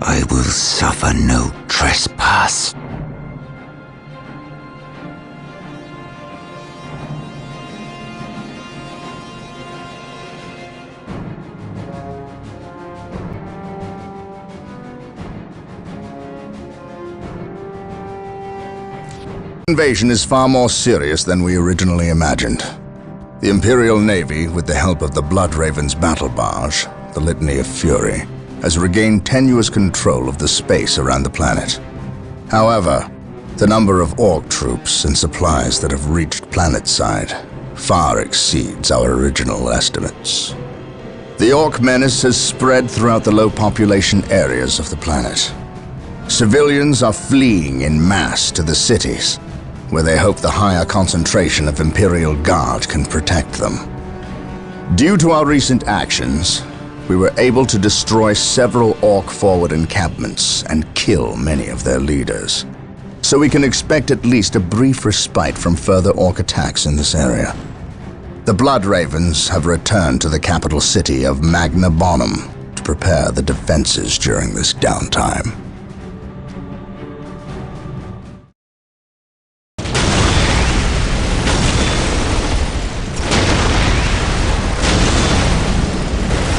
I will suffer no trespass. Invasion is far more serious than we originally imagined. The Imperial Navy, with the help of the Blood Raven's battle barge, the Litany of Fury, has regained tenuous control of the space around the planet. However, the number of Orc troops and supplies that have reached planetside far exceeds our original estimates. The Orc menace has spread throughout the low-population areas of the planet. Civilians are fleeing en masse to the cities, where they hope the higher concentration of Imperial Guard can protect them. Due to our recent actions, we were able to destroy several Orc forward encampments and kill many of their leaders. So we can expect at least a brief respite from further Orc attacks in this area. The Blood Ravens have returned to the capital city of Magna Bonum to prepare the defenses during this downtime.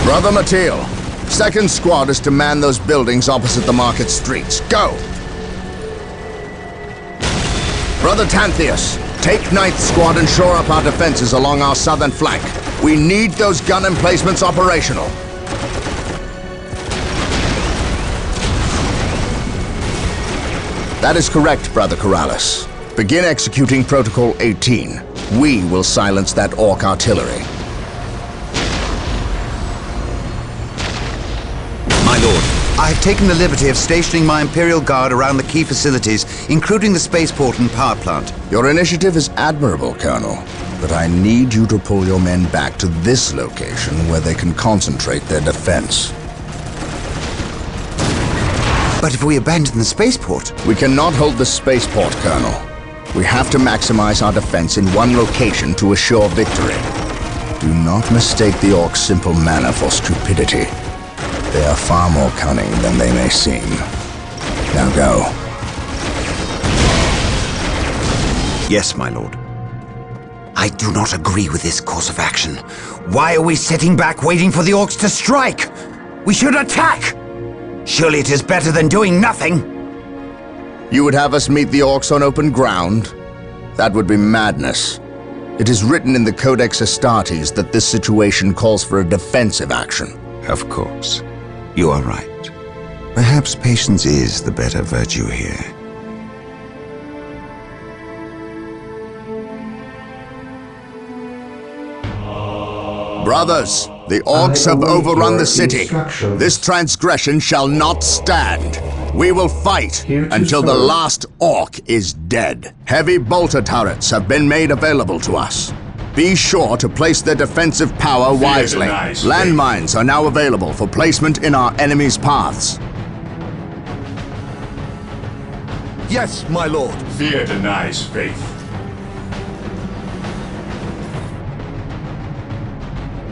Brother Mateel, 2nd Squad is to man those buildings opposite the market streets. Go! Brother Tantheus, take 9th Squad and shore up our defenses along our southern flank. We need those gun emplacements operational. That is correct, Brother Corrales. Begin executing Protocol 18. We will silence that Orc artillery. My lord, I have taken the liberty of stationing my Imperial Guard around the key facilities, including the spaceport and power plant. Your initiative is admirable, Colonel, but I need you to pull your men back to this location where they can concentrate their defense. But if we abandon the spaceport... We cannot hold the spaceport, Colonel. We have to maximize our defense in one location to assure victory. Do not mistake the Orcs' simple manner for stupidity. They are far more cunning than they may seem. Now go. Yes, my lord. I do not agree with this course of action. Why are we sitting back waiting for the Orcs to strike? We should attack! Surely it is better than doing nothing. You would have us meet the Orcs on open ground? That would be madness. It is written in the Codex Astartes that this situation calls for a defensive action. Of course. You are right. Perhaps patience is the better virtue here. Brothers, the Orcs have overrun the city. This transgression shall not stand. We will fight until the last Orc is dead. Heavy bolter turrets have been made available to us. Be sure to place their defensive power wisely. Landmines are now available for placement in our enemies' paths. Yes, my lord. Fear denies faith.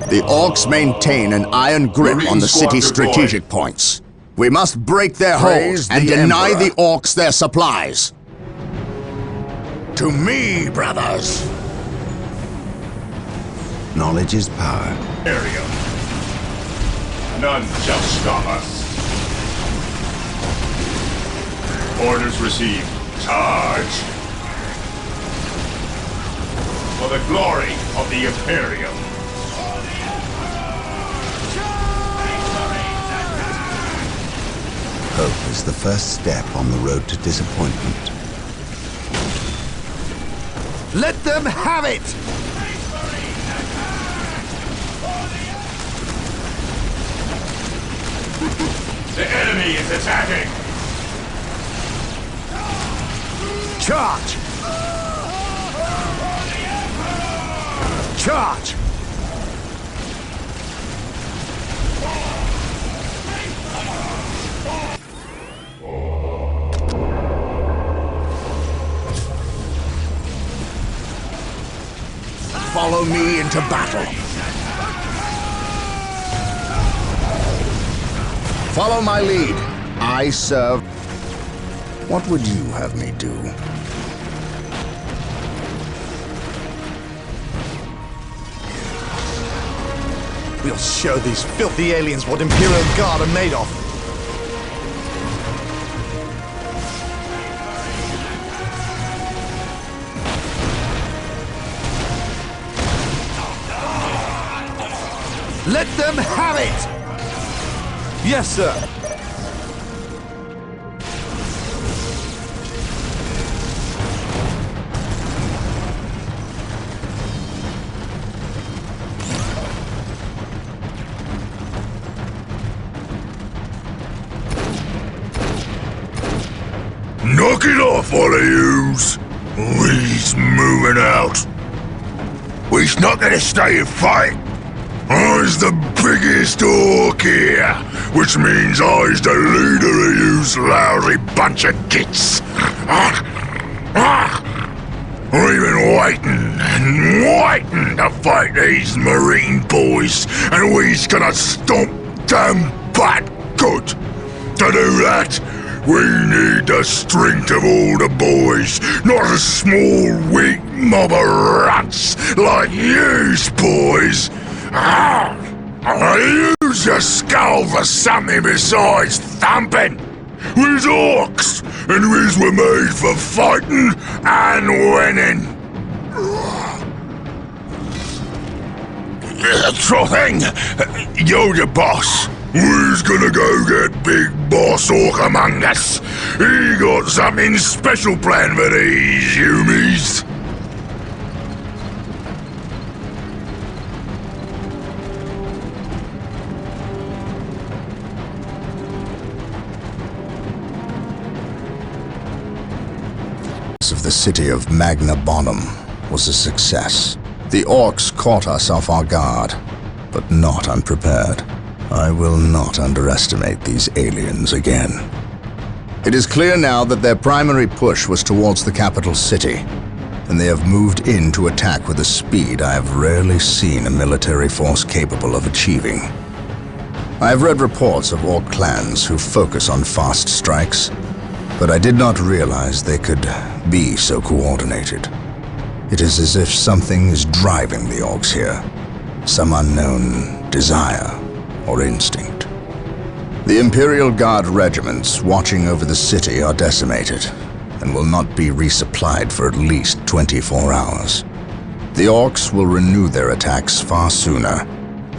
The Orcs maintain an iron grip on the city's strategic points. We must break their hold and deny the orcs their supplies. To me, brothers. Knowledge is power. Area. None shall stop us. Orders received. Charge. For the glory of the Imperium. Hope is the first step on the road to disappointment. Let them have it! The enemy is attacking! Charge! Charge! Follow me into battle. Follow my lead. I serve. What would you have me do? We'll show these filthy aliens what Imperial Guard are made of. Let them have it! Yes, sir. Knock it off, all of yous! We's moving out. We's not gonna stay and fight. I's the biggest orc here, which means I's the leader of yous lousy bunch of gits. We've been waiting and waiting to fight these Marine boys, and we's gonna stomp them butt good. To do that, we need the strength of all the boys, not a small, weak mob of runts like yous boys. I use your skull for something besides thumping. We's orcs, and we's were made for fighting and winning. Sure thing. You're the boss. We's gonna go get Big Boss Orc among us. He got something special planned for these humies. Of the city of Magna Bonum was a success. The orcs caught us off our guard, but not unprepared. I will not underestimate these aliens again. It is clear now that their primary push was towards the capital city, and they have moved in to attack with a speed I have rarely seen a military force capable of achieving. I have read reports of orc clans who focus on fast strikes, but I did not realize they could be so coordinated. It is as if something is driving the orcs here, some unknown desire or instinct. The Imperial Guard regiments watching over the city are decimated and will not be resupplied for at least 24 hours. The orcs will renew their attacks far sooner.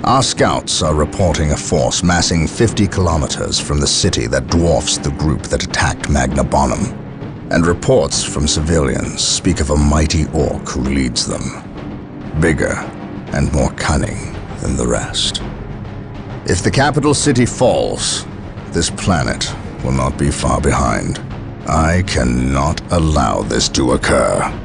Our scouts are reporting a force massing 50 kilometers from the city that dwarfs the group that attacked Magna Bonum, and reports from civilians speak of a mighty orc who leads them, bigger and more cunning than the rest. If the capital city falls, this planet will not be far behind. I cannot allow this to occur.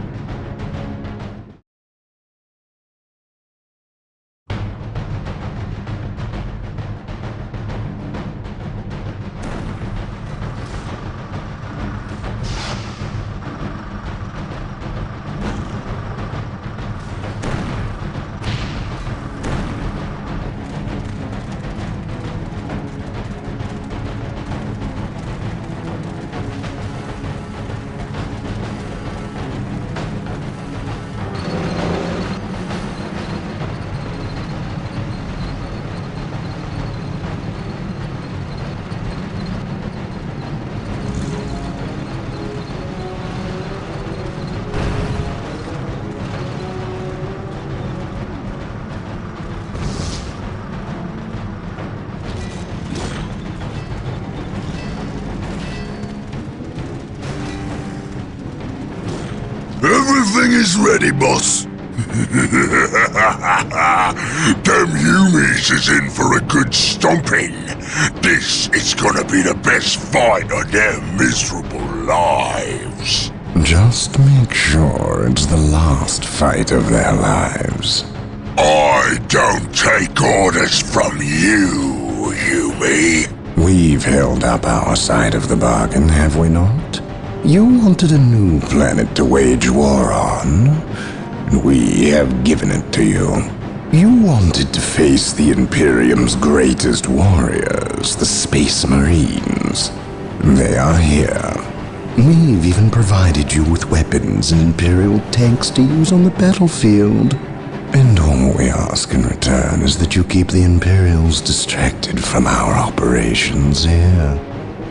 ready, boss. Them Humies is in for a good stomping. This is gonna be the best fight of their miserable lives. Just make sure it's the last fight of their lives. I don't take orders from you, Humie. We've held up our side of the bargain, have we not? You wanted a new planet to wage war on, and we have given it to you. You wanted to face the Imperium's greatest warriors, the Space Marines. They are here. We've even provided you with weapons and Imperial tanks to use on the battlefield. And all we ask in return is that you keep the Imperials distracted from our operations here.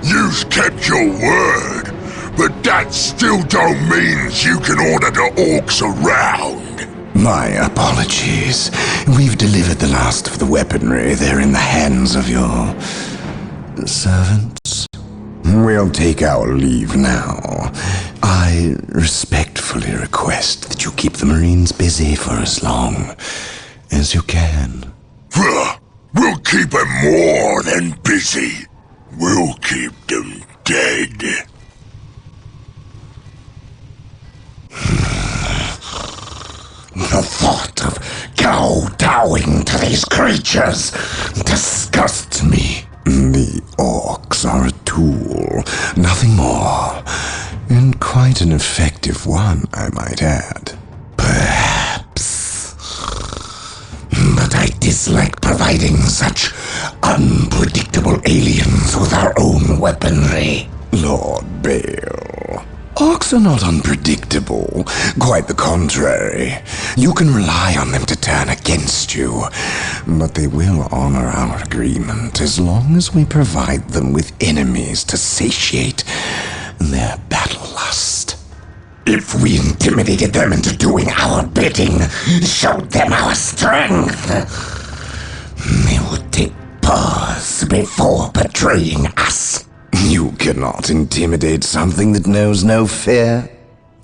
You've kept your word, but that still don't mean you can order the orcs around. My apologies. We've delivered the last of the weaponry. They're in the hands of your servants. We'll take our leave now. I respectfully request that you keep the Marines busy for as long as you can. We'll keep them more than busy. We'll keep them dead. The thought of kowtowing to these creatures disgusts me. The orcs are a tool, nothing more. And quite an effective one, I might add. Perhaps. But I dislike providing such unpredictable aliens with our own weaponry. Lord Bale, orcs are not unpredictable. Quite the contrary. You can rely on them to turn against you. But they will honor our agreement as long as we provide them with enemies to satiate their battle lust. If we intimidated them into doing our bidding, showed them our strength, they would take pause before betraying us. You cannot intimidate something that knows no fear.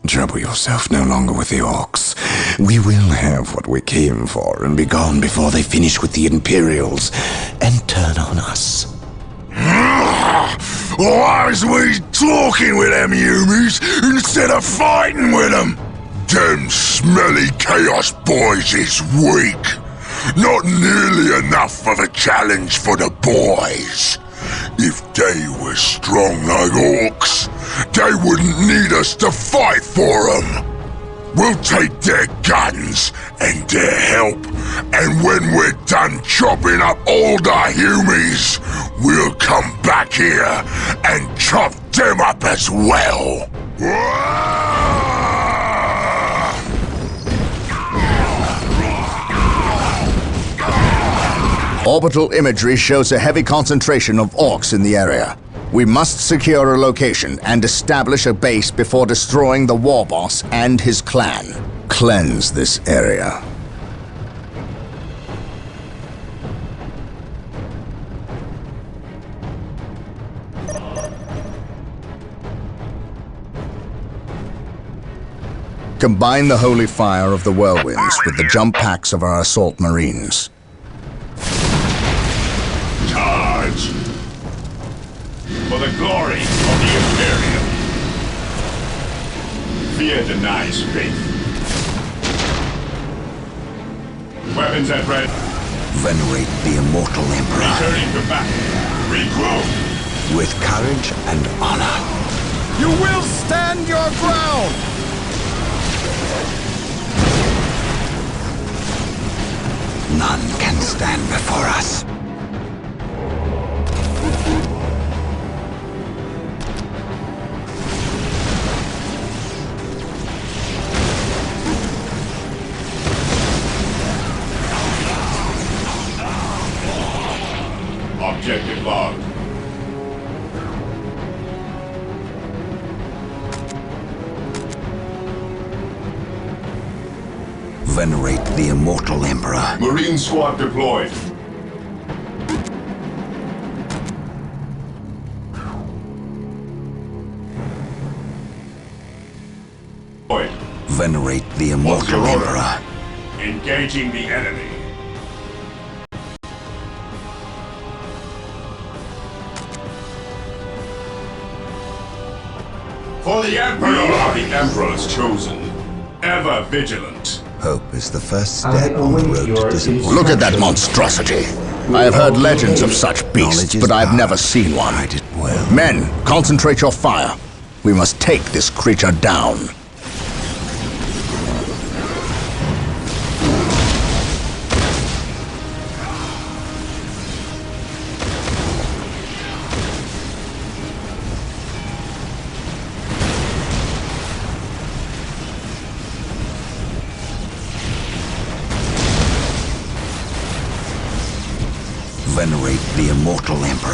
Trouble yourself no longer with the orcs. We will have what we came for and be gone before they finish with the Imperials and turn on us. Why is we talking with them Humies instead of fighting with them? Them smelly Chaos boys is weak. Not nearly enough of a challenge for the boys. If they were strong like orcs, they wouldn't need us to fight for them. We'll take their guns and their help, and when we're done chopping up all the Humies, we'll come back here and chop them up as well. Orbital imagery shows a heavy concentration of orcs in the area. We must secure a location and establish a base before destroying the war boss and his clan. Cleanse this area. Combine the holy fire of the whirlwinds with the jump packs of our assault marines. Charge! For the glory of the Imperium. Fear denies faith. Weapons at red. Venerate the immortal Emperor. Returning to battle. Regroup. With courage and honor. You will stand your ground! None can stand before us. Objective log. Venerate the immortal Emperor. Marine squad deployed. Venerate the What's your immortal order? Emperor. Engaging the enemy. For the Emperor! We are the Emperor's chosen. Ever vigilant. Hope is the first step on the road to disappointment. Look at that monstrosity. I have heard legends of such beasts, but I've never seen one. Men, concentrate your fire. We must take this creature down. Venerate the immortal Emperor.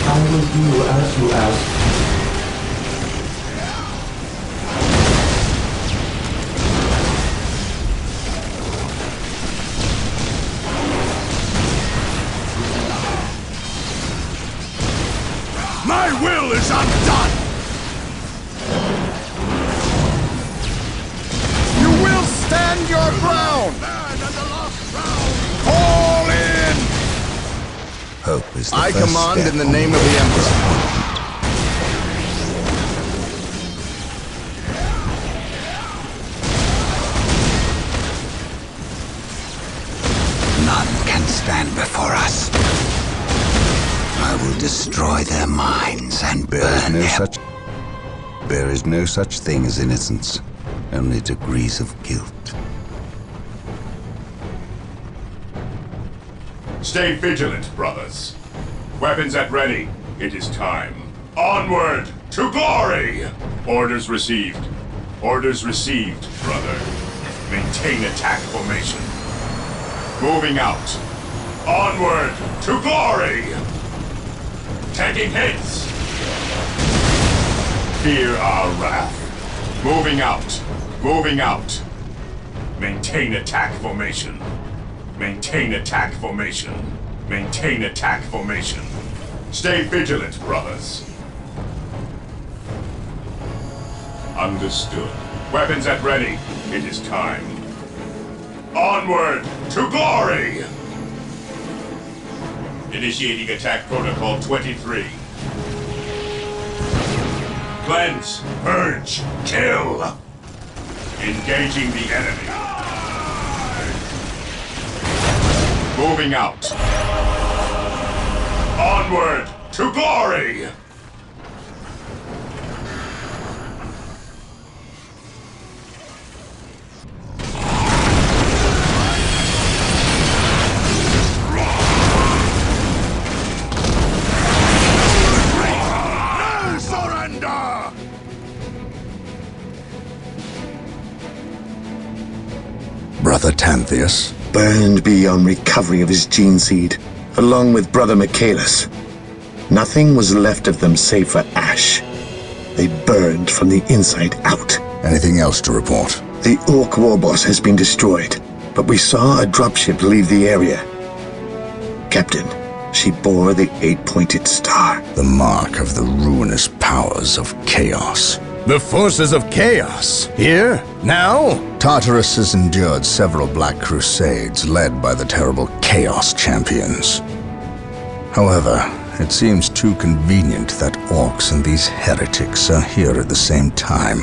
I will do as you ask. My will is undone! You will stand your ground! Fall in! Hope is the I first command step in the on name the of road the to Emperor. disappointment. None can stand before us. I will destroy their minds and burn them. There is no such thing as innocence, only degrees of guilt. Stay vigilant, brothers. Weapons at ready. It is time. Onward to glory! Orders received. Orders received, brother. Maintain attack formation. Moving out. Onward to glory! Taking hits! Fear our wrath. Moving out. Moving out. Maintain attack formation. Maintain attack formation. Maintain attack formation. Stay vigilant, brothers. Understood. Weapons at ready. It is time. Onward to glory! Initiating attack protocol 23. Cleanse, purge, kill! Engaging the enemy. Moving out. Onward to glory! No surrender! Brother Tantheus. Burned beyond recovery of his gene seed, along with Brother Michaelis. Nothing was left of them save for ash. They burned from the inside out. Anything else to report? The Orc war boss has been destroyed, but we saw a dropship leave the area. Captain, she bore the 8-pointed star. The mark of the ruinous powers of chaos. The forces of chaos? Here? Now? Tartarus has endured several Black Crusades led by the terrible Chaos Champions. However, it seems too convenient that orcs and these heretics are here at the same time.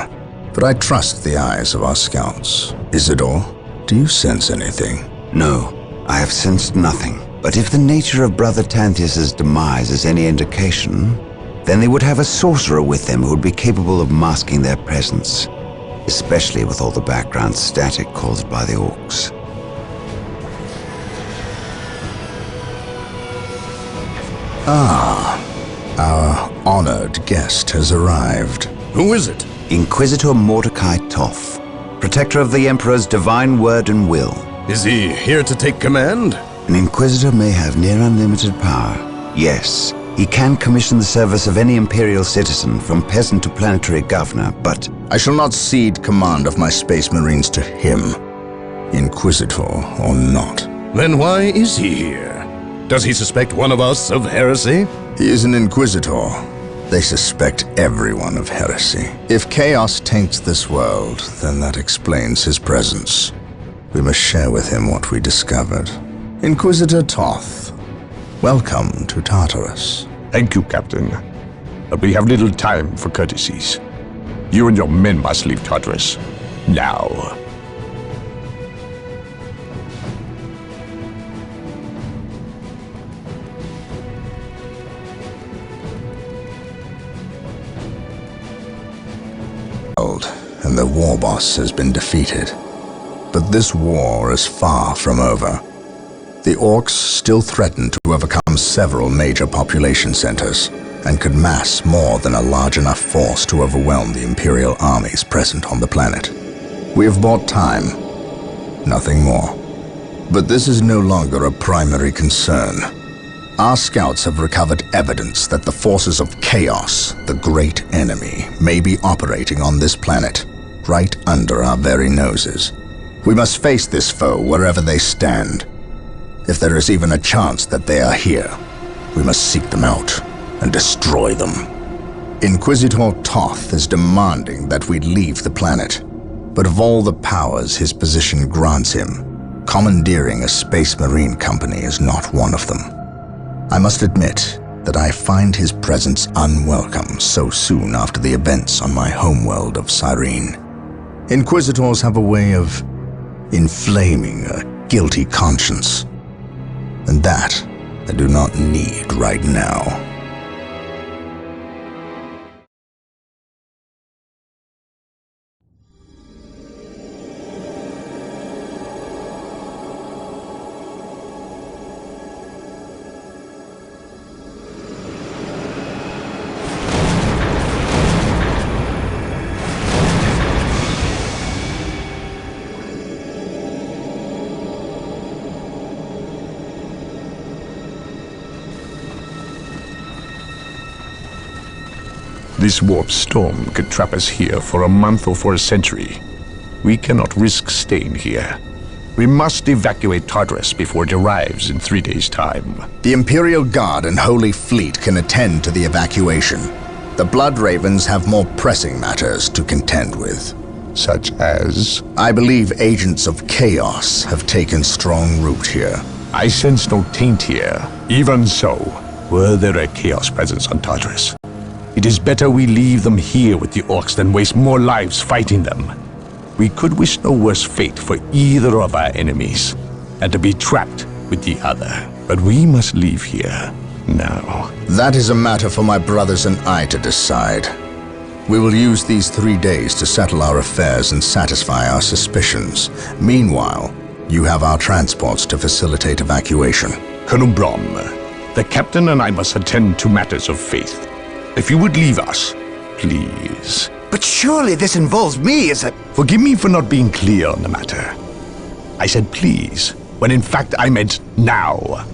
But I trust the eyes of our scouts. Isidore, do you sense anything? No, I have sensed nothing. But if the nature of Brother Tantheus' demise is any indication, then they would have a sorcerer with them who would be capable of masking their presence, especially with all the background static caused by the orcs. Our honored guest has arrived. Who is it? Inquisitor Mordecai Toth, protector of the Emperor's divine word and will. Is he here to take command? An Inquisitor may have near unlimited power. Yes, he can commission the service of any Imperial citizen, from peasant to planetary governor, but I shall not cede command of my Space Marines to him, Inquisitor or not. Then why is he here? Does he suspect one of us of heresy? He is an Inquisitor. They suspect everyone of heresy. If chaos taints this world, then that explains his presence. We must share with him what we discovered. Inquisitor Toth, welcome to Tartarus. Thank you, Captain. But we have little time for courtesies. You and your men must leave Tartarus. Now. And the war boss has been defeated. But this war is far from over. The orcs still threaten to overcome several major population centers, and could mass more than a large enough force to overwhelm the Imperial armies present on the planet. We have bought time, nothing more. But this is no longer a primary concern. Our scouts have recovered evidence that the forces of chaos, the great enemy, may be operating on this planet, right under our very noses. We must face this foe wherever they stand. If there is even a chance that they are here, we must seek them out and destroy them. Inquisitor Toth is demanding that we leave the planet, but of all the powers his position grants him, commandeering a Space Marine company is not one of them. I must admit that I find his presence unwelcome so soon after the events on my homeworld of Cyrene. Inquisitors have a way of inflaming a guilty conscience, and that I do not need right now. This warp storm could trap us here for a month or for a century. We cannot risk staying here. We must evacuate Tartarus before it arrives in 3 days' time. The Imperial Guard and Holy Fleet can attend to the evacuation. The Blood Ravens have more pressing matters to contend with. Such as? I believe agents of chaos have taken strong root here. I sense no taint here. Even so, were there a chaos presence on Tartarus? It is better we leave them here with the orcs than waste more lives fighting them. We could wish no worse fate for either of our enemies, and to be trapped with the other. But we must leave here now. That is a matter for my brothers and I to decide. We will use these 3 days to settle our affairs and satisfy our suspicions. Meanwhile, you have our transports to facilitate evacuation. Colonel Brom, the captain and I must attend to matters of faith. If you would leave us, please. But surely this involves me as a... Forgive me for not being clear on the matter. I said please, when in fact I meant now.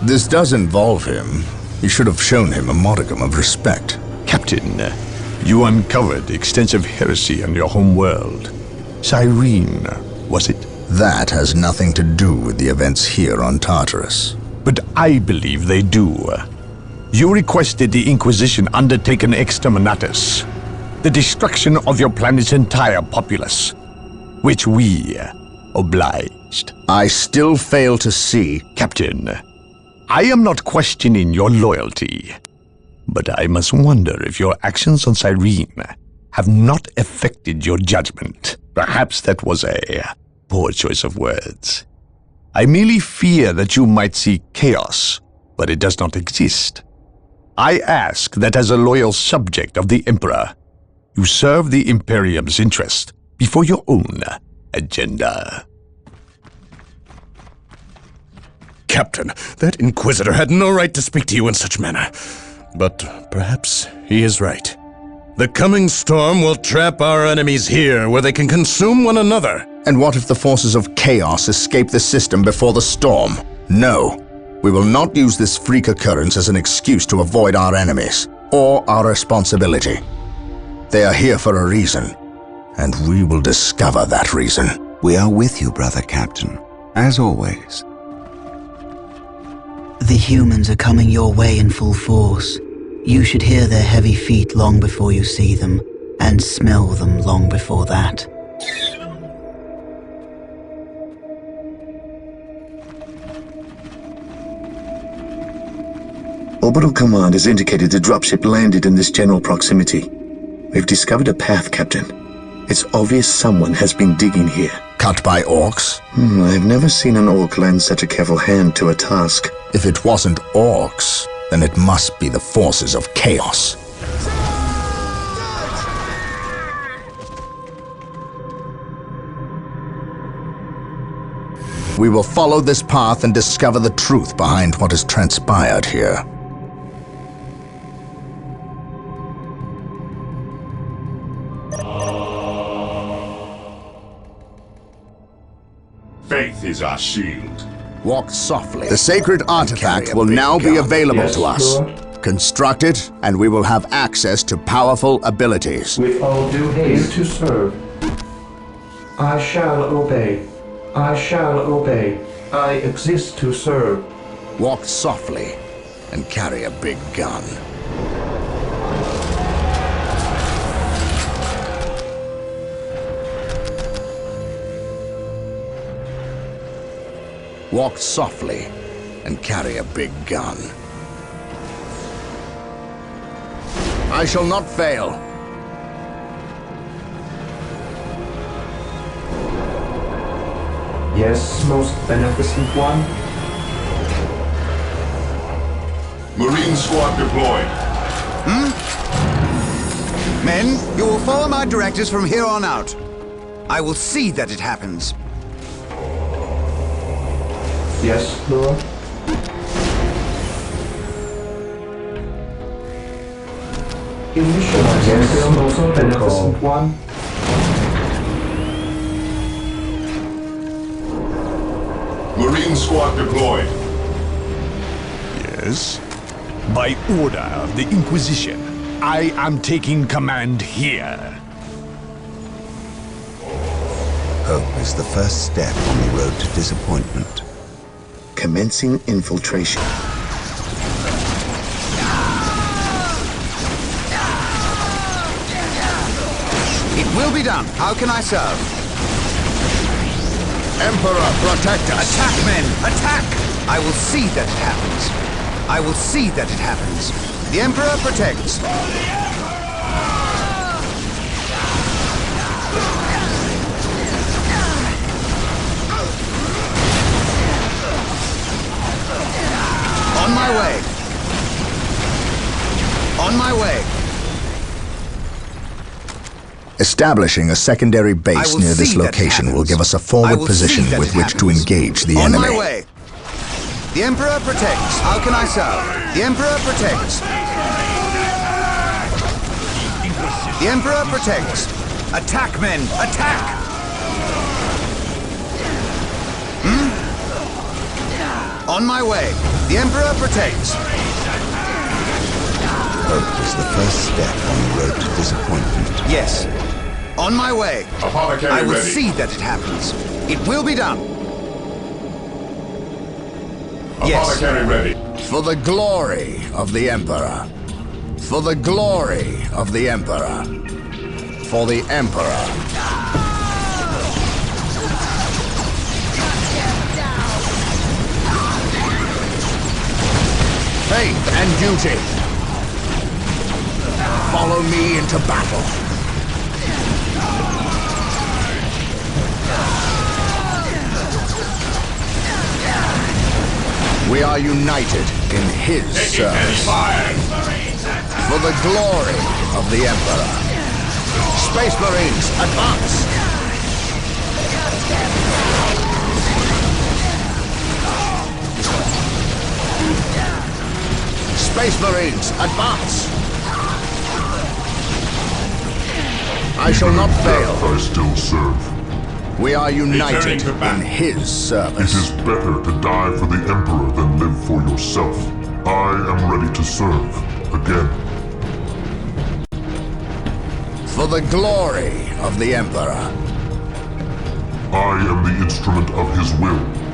This does involve him. You should have shown him a modicum of respect. Captain, you uncovered extensive heresy on your home world. Cyrene, was it? That has nothing to do with the events here on Tartarus. But I believe they do. You requested the Inquisition undertake an exterminatus, the destruction of your planet's entire populace, which we obliged. I still fail to see... Captain, I am not questioning your loyalty, but I must wonder if your actions on Cyrene have not affected your judgment. Perhaps that was a poor choice of words. I merely fear that you might see chaos, but it does not exist. I ask that as a loyal subject of the Emperor, you serve the Imperium's interest before your own agenda. Captain, that Inquisitor had no right to speak to you in such manner. But perhaps he is right. The coming storm will trap our enemies here where they can consume one another. And what if the forces of chaos escape the system before the storm? No. We will not use this freak occurrence as an excuse to avoid our enemies, or our responsibility. They are here for a reason, and we will discover that reason. We are with you, brother Captain, as always. The humans are coming your way in full force. You should hear their heavy feet long before you see them, and smell them long before that. Orbital Command has indicated the dropship landed in this general proximity. We've discovered a path, Captain. It's obvious someone has been digging here. Cut by orcs? I've never seen an orc lend such a careful hand to a task. If it wasn't orcs, then it must be the forces of chaos. We will follow this path and discover the truth behind what has transpired here. Faith is our shield. Walk softly. The sacred artifact will now be available to us. Construct it, and we will have access to powerful abilities. With all due haste to serve. I shall obey. I shall obey. I exist to serve. Walk softly and carry a big gun. Walk softly and carry a big gun. I shall not fail. Yes, most beneficent one. Marine squad deployed. Men, you will follow my directives from here on out. I will see that it happens. Yes, Lord. Initialize yes, most beneficent one. Marine squad deployed. Yes? By order of the Inquisition, I am taking command here. Hope is the first step on the road to disappointment. Commencing infiltration. It will be done. How can I serve? Emperor, protect us! Attack, men! Attack! I will see that it happens. I will see that it happens. The Emperor protects. On my way. On my way. Establishing a secondary base near this location will give us a forward position with which to engage the enemy. On my way. The Emperor protects. How can I serve? The Emperor protects. The Emperor protects. Attack, men! Attack! On my way. The Emperor protects. Hope is the first step on the road to disappointment. Yes. On my way. Apothecary I will ready. see that it happens. It will be done. Yes. Apothecary ready. For the glory of the Emperor. For the glory of the Emperor. For the Emperor. Faith and duty. Follow me into battle. We are united in his service. For the glory of the Emperor. Space Marines, advance! Space Marines, advance! I shall not fail. I still serve. We are united Returning to in battle. his service. It is better to die for the Emperor than live for yourself. I am ready to serve again. For the glory of the Emperor. I am the instrument of his will.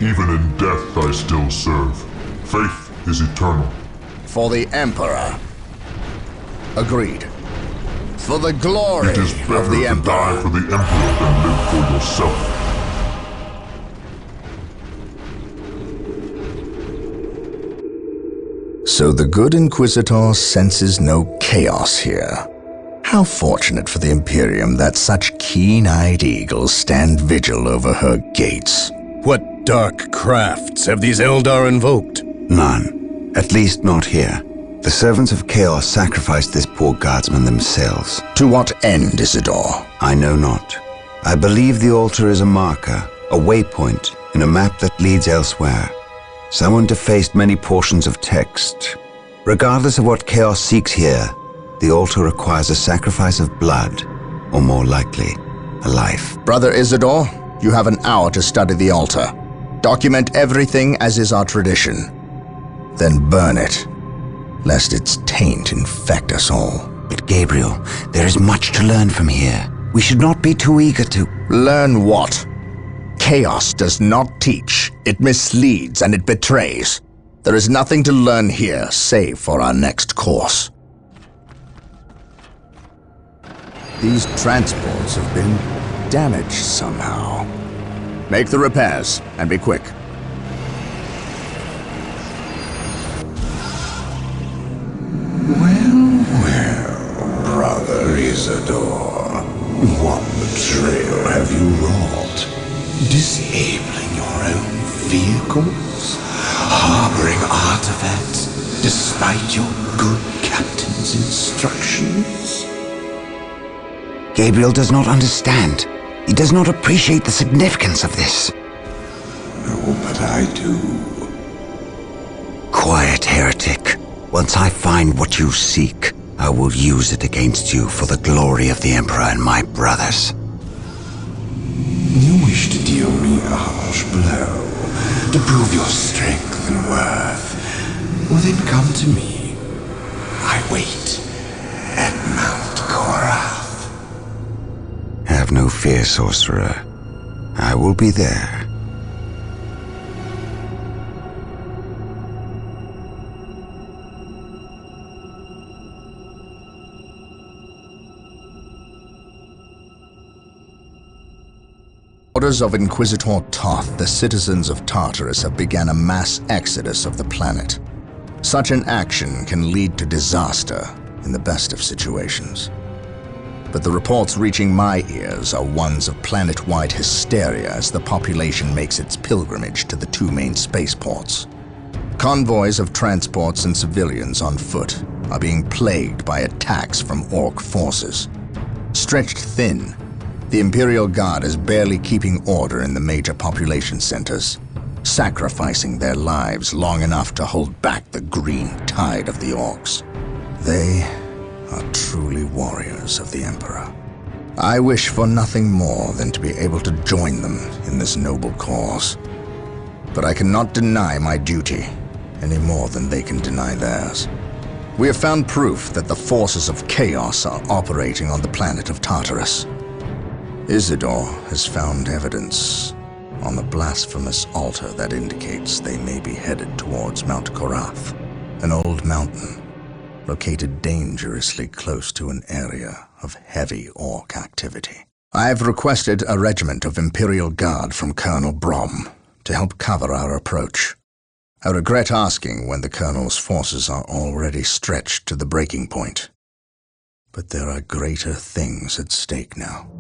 Even in death I still serve. Faith is eternal. For the Emperor. Agreed. For the glory It is better of the to Emperor. die for the Emperor than live for yourself. So the good Inquisitor senses no chaos here. How fortunate for the Imperium that such keen-eyed eagles stand vigil over her gates. What dark crafts have these Eldar invoked? None. At least not here. The servants of Chaos sacrificed this poor guardsman themselves. To what end, Isidore? I know not. I believe the altar is a marker, a waypoint, in a map that leads elsewhere. Someone defaced many portions of text. Regardless of what Chaos seeks here, the altar requires a sacrifice of blood, or more likely, a life. Brother Isidore, you have an hour to study the altar. Document everything as is our tradition. Then burn it, lest its taint infect us all. But Gabriel, there is much to learn from here. We should not be too eager to... Learn what? Chaos does not teach. It misleads and it betrays. There is nothing to learn here save for our next course. These transports have been damaged somehow. Make the repairs and be quick. Well, Brother Isidore, what betrayal have you wrought? Disabling your own vehicles? Harboring artifacts despite your good captain's instructions? Gabriel does not understand. He does not appreciate the significance of this. Oh, but I do. Quiet, heretic. Once I find what you seek, I will use it against you for the glory of the Emperor and my brothers. You wish to deal me a harsh blow, to prove your strength and worth. Well, then come to me. I wait at Mount Korath. Have no fear, sorcerer. I will be there. Orders of Inquisitor Toth, the citizens of Tartarus have begun a mass exodus of the planet. Such an action can lead to disaster in the best of situations. But the reports reaching my ears are ones of planet-wide hysteria as the population makes its pilgrimage to the two main spaceports. Convoys of transports and civilians on foot are being plagued by attacks from Orc forces. Stretched thin, the Imperial Guard is barely keeping order in the major population centers, sacrificing their lives long enough to hold back the green tide of the Orcs. They are truly warriors of the Emperor. I wish for nothing more than to be able to join them in this noble cause. But I cannot deny my duty any more than they can deny theirs. We have found proof that the forces of chaos are operating on the planet of Tartarus. Isidore has found evidence on the blasphemous altar that indicates they may be headed towards Mount Korath, an old mountain located dangerously close to an area of heavy Orc activity. I have requested a regiment of Imperial Guard from Colonel Brom to help cover our approach. I regret asking when the Colonel's forces are already stretched to the breaking point. But there are greater things at stake now.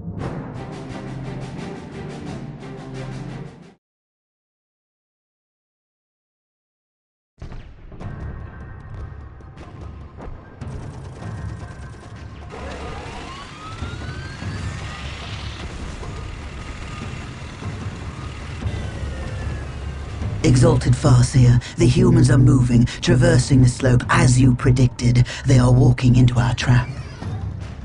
Exalted Farseer, the humans are moving, traversing the slope as you predicted. They are walking into our trap.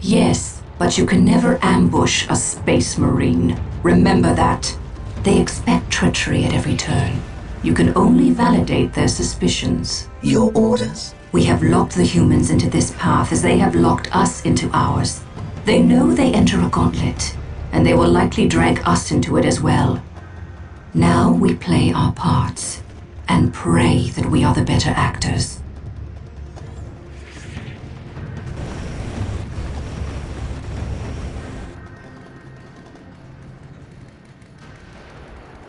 Yes, but you can never ambush a Space Marine. Remember that. They expect treachery at every turn. You can only validate their suspicions. Your orders? We have locked the humans into this path as they have locked us into ours. They know they enter a gauntlet, and they will likely drag us into it as well. Now we play our parts, and pray that we are the better actors.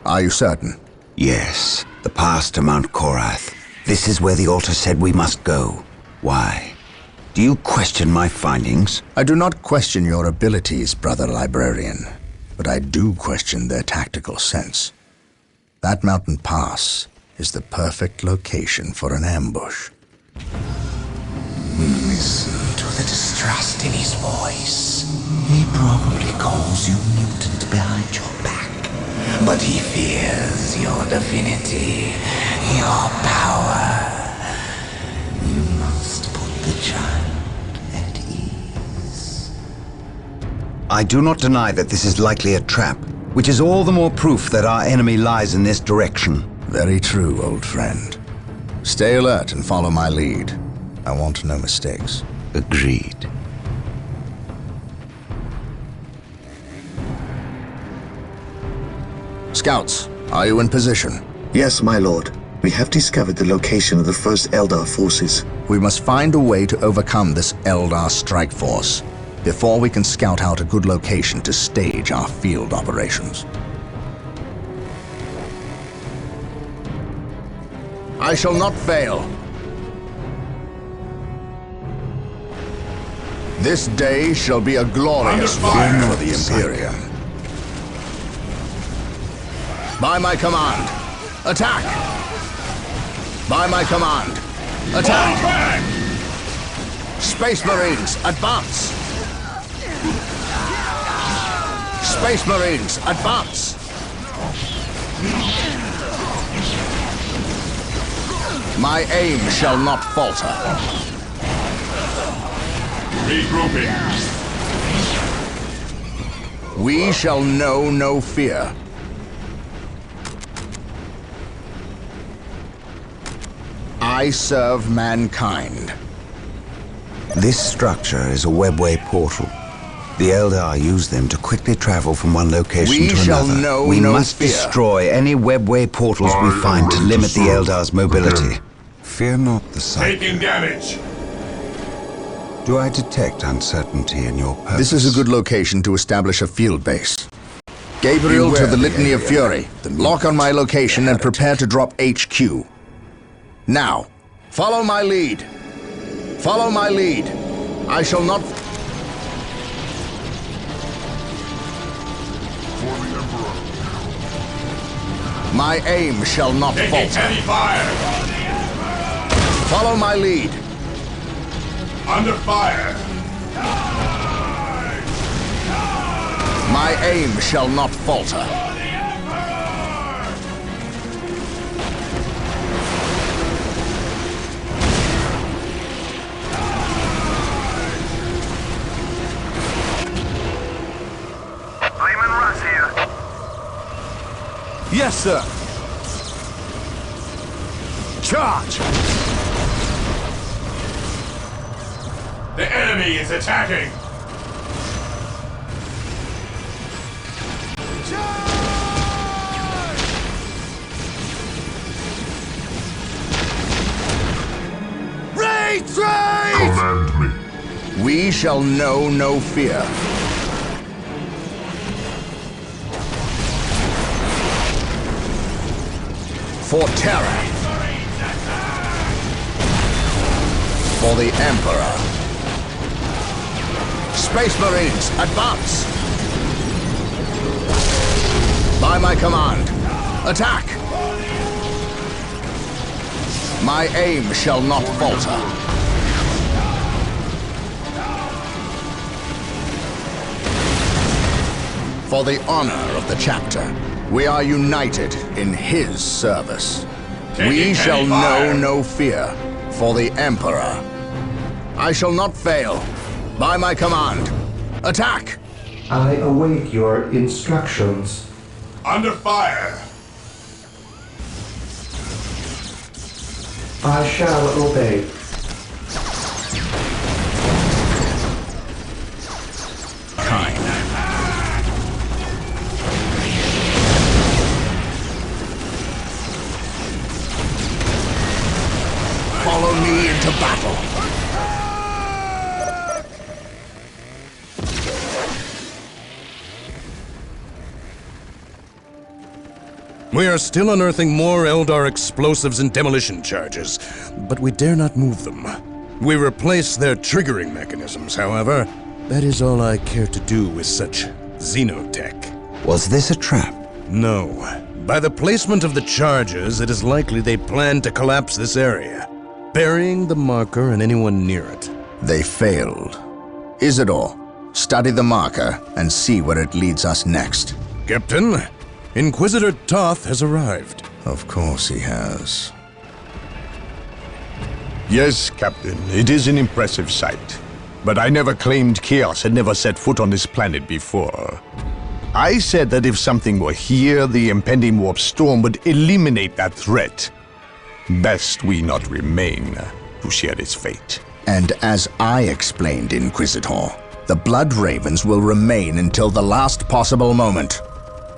Are you certain? Yes, the path to Mount Korath. This is where the altar said we must go. Why? Do you question my findings? I do not question your abilities, Brother Librarian, but I do question their tactical sense. That mountain pass is the perfect location for an ambush. Listen to the distrust in his voice. He probably calls you mutant behind your back, but he fears your divinity, your power. You must put the child at ease. I do not deny that this is likely a trap, which is all the more proof that our enemy lies in this direction. Very true, old friend. Stay alert and follow my lead. I want no mistakes. Agreed. Scouts, are you in position? Yes, my lord. We have discovered the location of the first Eldar forces. We must find a way to overcome this Eldar strike force before we can scout out a good location to stage our field operations. I shall not fail. This day shall be a glorious one for the Imperium. By my command, attack! By my command, attack! Space Marines, advance! Space Marines, advance! My aim shall not falter. Regrouping. We shall know no fear. I serve mankind. This structure is a webway portal. The Eldar use them to quickly travel from one location to another. We must destroy any webway portals we find to limit the Eldar's mobility. Fear not the sight. Taking damage. Do I detect uncertainty in your purpose? This is a good location to establish a field base. Gabriel to the Litany of Fury. Lock on my location and prepare to drop HQ. Now, follow my lead. Follow my lead. I shall not... My aim shall not falter. Heavy fire. Follow my lead. Under fire. My aim shall not falter. Yes, sir. Charge! The enemy is attacking. Retreat! Command me. We shall know no fear. For terror. For the Emperor. Space Marines, advance! By my command, attack! My aim shall not falter. For the honor of the chapter, we are united in his service. We shall know no fear for the Emperor. I shall not fail. By my command, attack! I await your instructions. Under fire! I shall obey. Follow me into battle. We are still unearthing more Eldar explosives and demolition charges, but we dare not move them. We replace their triggering mechanisms, however. That is all I care to do with such xenotech. Was this a trap? No. By the placement of the charges, it is likely they plan to collapse this area, burying the marker and anyone near it. They failed. Isidore, study the marker and see where it leads us next. Captain, Inquisitor Toth has arrived. Of course he has. Yes, Captain, it is an impressive sight. But I never claimed Chaos had never set foot on this planet before. I said that if something were here, the impending warp storm would eliminate that threat. Best we not remain to share its fate. And as I explained, Inquisitor, the Blood Ravens will remain until the last possible moment.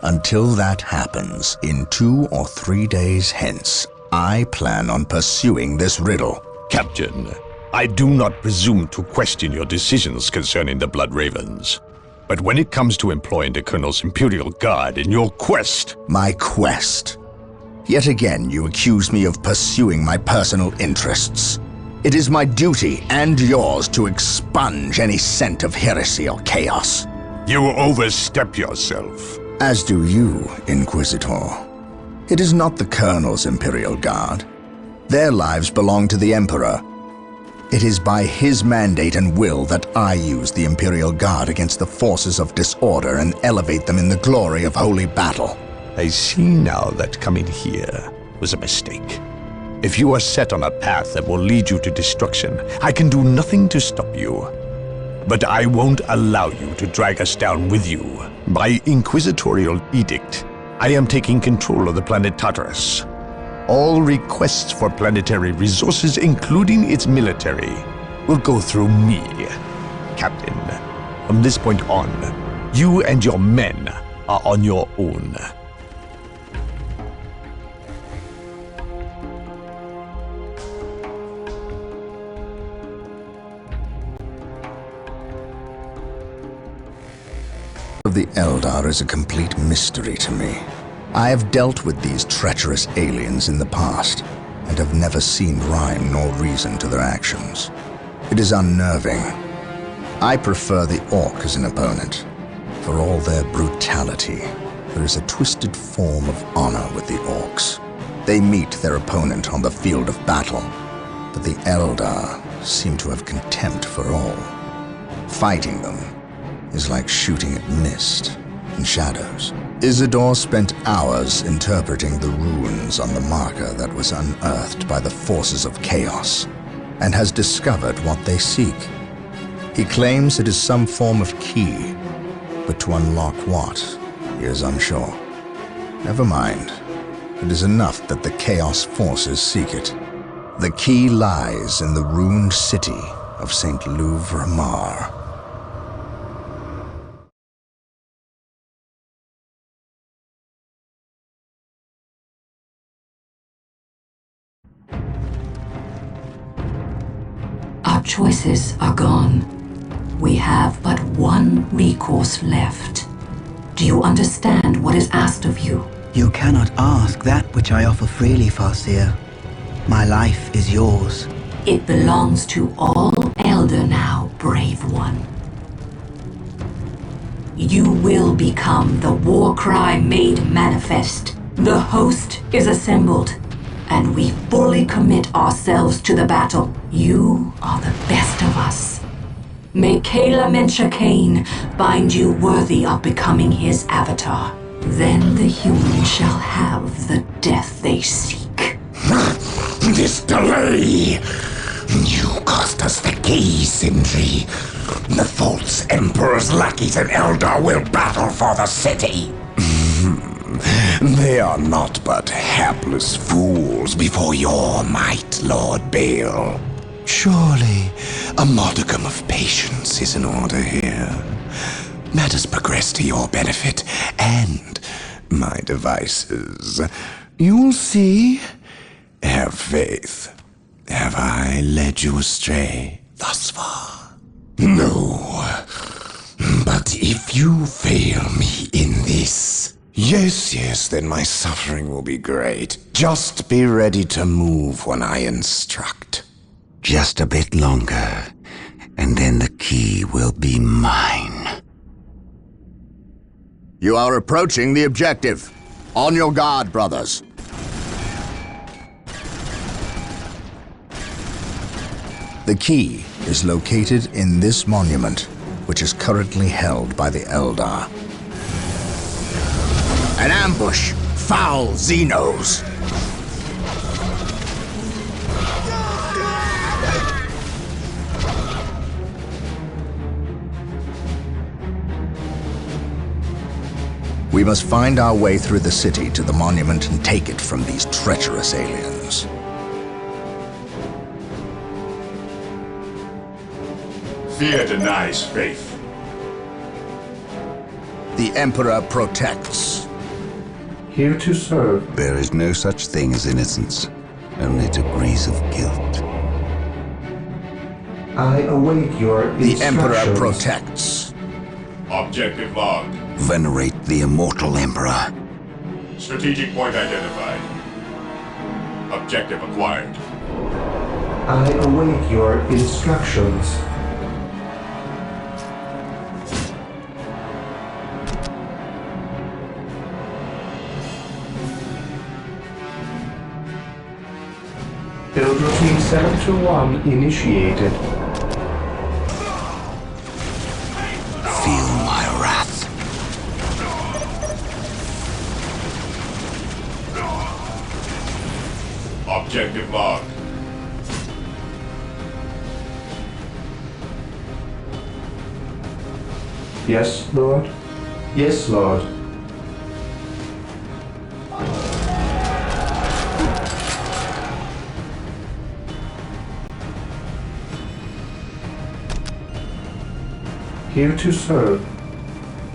Until that happens, in 2 or 3 days hence, I plan on pursuing this riddle. Captain, I do not presume to question your decisions concerning the Blood Ravens. But when it comes to employing the Colonel's Imperial Guard in your quest... My quest? Yet again you accuse me of pursuing my personal interests. It is my duty and yours to expunge any scent of heresy or chaos. You overstep yourself. As do you, Inquisitor. It is not the Colonel's Imperial Guard. Their lives belong to the Emperor. It is by his mandate and will that I use the Imperial Guard against the forces of disorder and elevate them in the glory of holy battle. I see now that coming here was a mistake. If you are set on a path that will lead you to destruction, I can do nothing to stop you. But I won't allow you to drag us down with you. By inquisitorial edict, I am taking control of the planet Tartarus. All requests for planetary resources, including its military, will go through me, Captain. From this point on, you and your men are on your own. Of the Eldar is a complete mystery to me. I have dealt with these treacherous aliens in the past, and have never seen rhyme nor reason to their actions. It is unnerving. I prefer the Orc as an opponent. For all their brutality, there is a twisted form of honor with the Orcs. They meet their opponent on the field of battle, but the Eldar seem to have contempt for all. Fighting them is like shooting at mist and shadows. Isidore spent hours interpreting the runes on the marker that was unearthed by the forces of chaos, and has discovered what they seek. He claims it is some form of key, but to unlock what, he is unsure. Never mind. It is enough that the chaos forces seek it. The key lies in the ruined city of St. Louvre-Mar. Our choices are gone. We have but one recourse left. Do you understand what is asked of you? You cannot ask that which I offer freely, Farseer. My life is yours. It belongs to all Elder now, brave one. You will become the war cry made manifest. The host is assembled, and we fully commit ourselves to the battle. You are the best of us. May Kayla Mencha-Kane find you worthy of becoming his avatar. Then the humans shall have the death they seek. This delay! You cost us the key, Sindri. The false Emperor's lackeys and Eldar will battle for the city. They are not but hapless fools before your might, Lord Bale. Surely, a modicum of patience is in order here. Let us progress to your benefit and my devices. You'll see. Have faith. Have I led you astray thus far? No. But if you fail me in this... Yes, then my suffering will be great. Just be ready to move when I instruct. Just a bit longer, and then the key will be mine. You are approaching the objective. On your guard, brothers. The key is located in this monument, which is currently held by the Eldar. An ambush! Foul Xenos! We must find our way through the city to the monument and take it from these treacherous aliens. Fear denies faith. The Emperor protects. Here to serve. There is no such thing as innocence, only degrees of guilt. I await your instructions. The Emperor protects. Objective logged. Venerate the immortal Emperor. Strategic point identified. Objective acquired. I await your instructions. Build routine 721 initiated. Feel my wrath. Objective logged. Yes, Lord? Yes, Lord. Here to serve.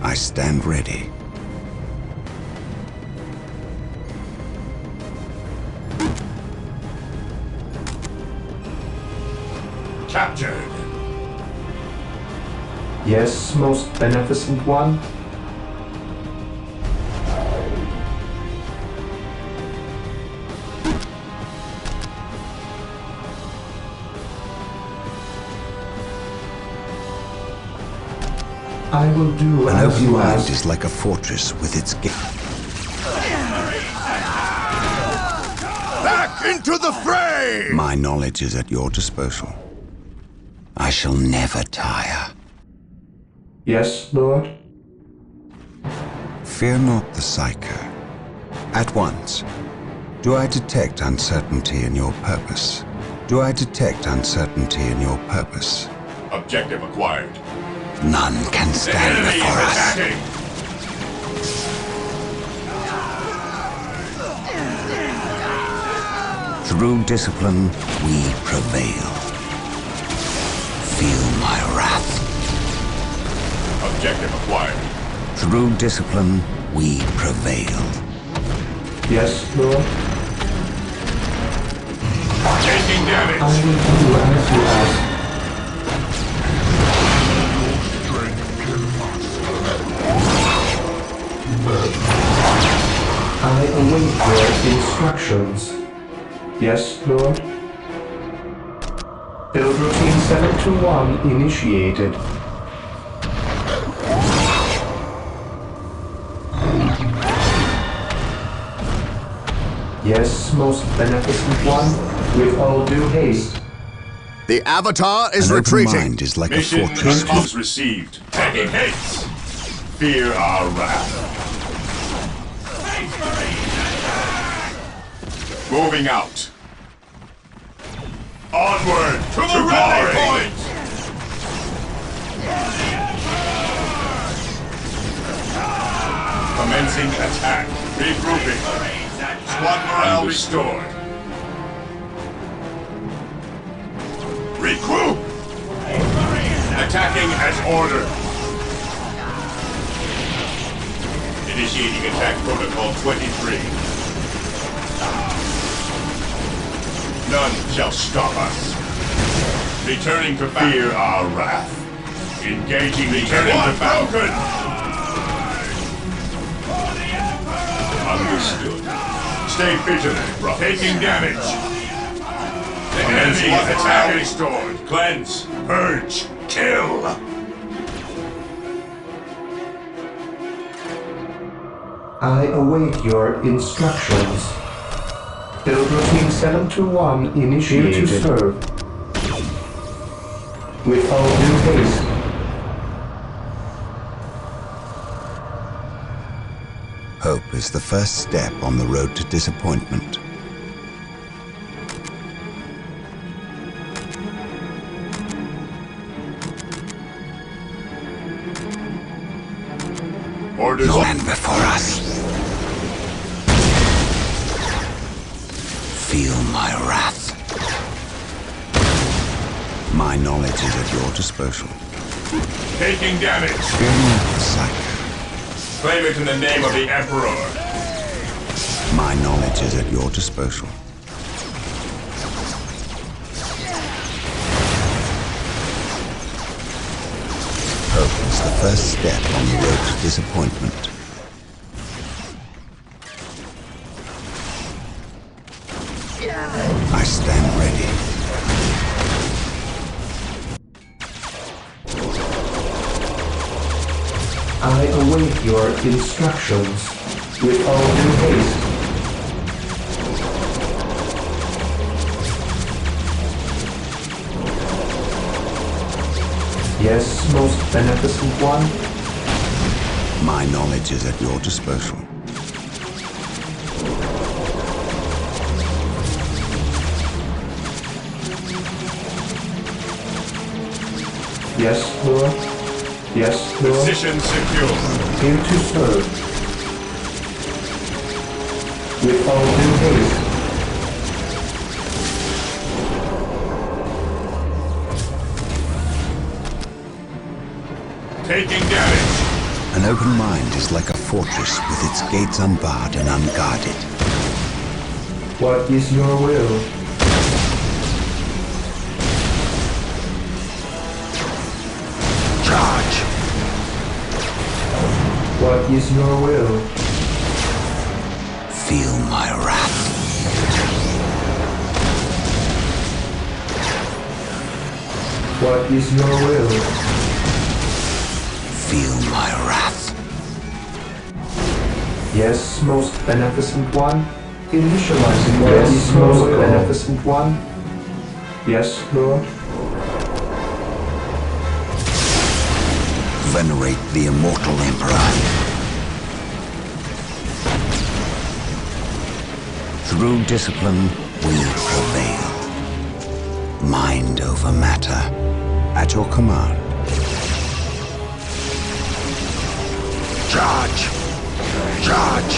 I stand ready. Captured. Yes, most beneficent one. I will do An as open you mind ask. is like a fortress with its gate. Back into the fray! My knowledge is at your disposal. I shall never tire. Yes, Lord? Fear not the Psyker. At once, do I detect uncertainty in your purpose? Do I detect uncertainty in your purpose? Objective acquired. None can stand before us. Through discipline, we prevail. Feel my wrath. Objective acquired. Through discipline, we prevail. Yes, Lord? Taking damage. I will do as you ask. I await your instructions. Yes, Lord? Build routine 721 initiated. Yes, most beneficent one, with all due haste. The Avatar is An retreating. open mind is like Mission a fortress. response received. Taking hits. Fear our wrath. Moving out. Onward to the rally point. Commencing attack. Regrouping. Squad morale restored. Regroup! Attacking as ordered. Initiating attack protocol 23. None shall stop us. Returning to fear our wrath. Engaging returning to battle. Understood. Stay vigilant, bro. Taking damage. The enemy attack restored. Cleanse. Purge. Kill. I await your instructions. Build routine 721 initiated. Here to serve. With all due haste. Hope is the first step on the road to disappointment. Orders. Land before us. Feel my wrath. My knowledge is at your disposal. Taking damage. Claim it in the name of the Emperor. My knowledge is at your disposal. Hope is the first step on the road to disappointment. I stand ready. I await your instructions with all due haste. Yes, most beneficent one. My knowledge is at your disposal. Yes, Lord. Yes, Lord. Position secure. Here to serve. With all due haste. Taking damage. An open mind is like a fortress with its gates unbarred and unguarded. What is your will? Charge! What is your will? Feel my wrath. What is your will? Feel my wrath. Yes, most beneficent one. Initializing what is most beneficent one. Yes, Lord. Venerate the immortal Emperor. Through discipline, we prevail. Mind over matter, at your command. Charge! Charge!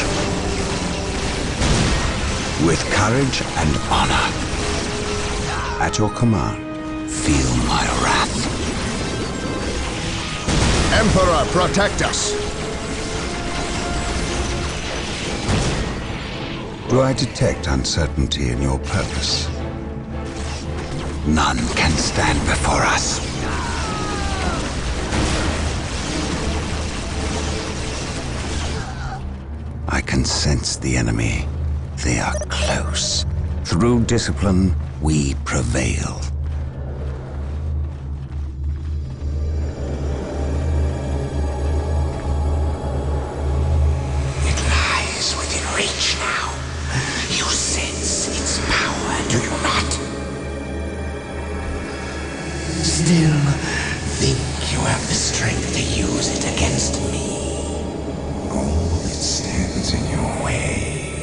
With courage and honor. At your command, feel my wrath. Emperor, protect us! Do I detect uncertainty in your purpose? None can stand before us. I can sense the enemy. They are close. Through discipline, we prevail. It lies within reach now. You sense its power, do you not? still think you have the strength to use it against me? All that stands in your way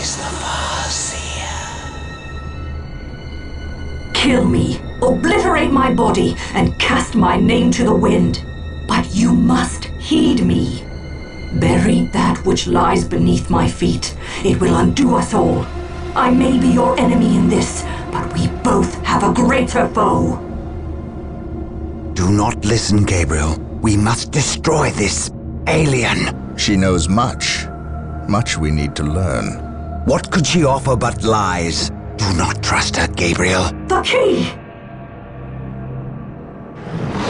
is the Farseer. Kill me, obliterate my body, and cast my name to the wind. But you must heed me. Bury that which lies beneath my feet. It will undo us all. I may be your enemy in this, but we both have a greater foe. Do not listen, Gabriel. We must destroy this alien. She knows much. Much we need to learn. What could she offer but lies? Do not trust her, Gabriel. The key!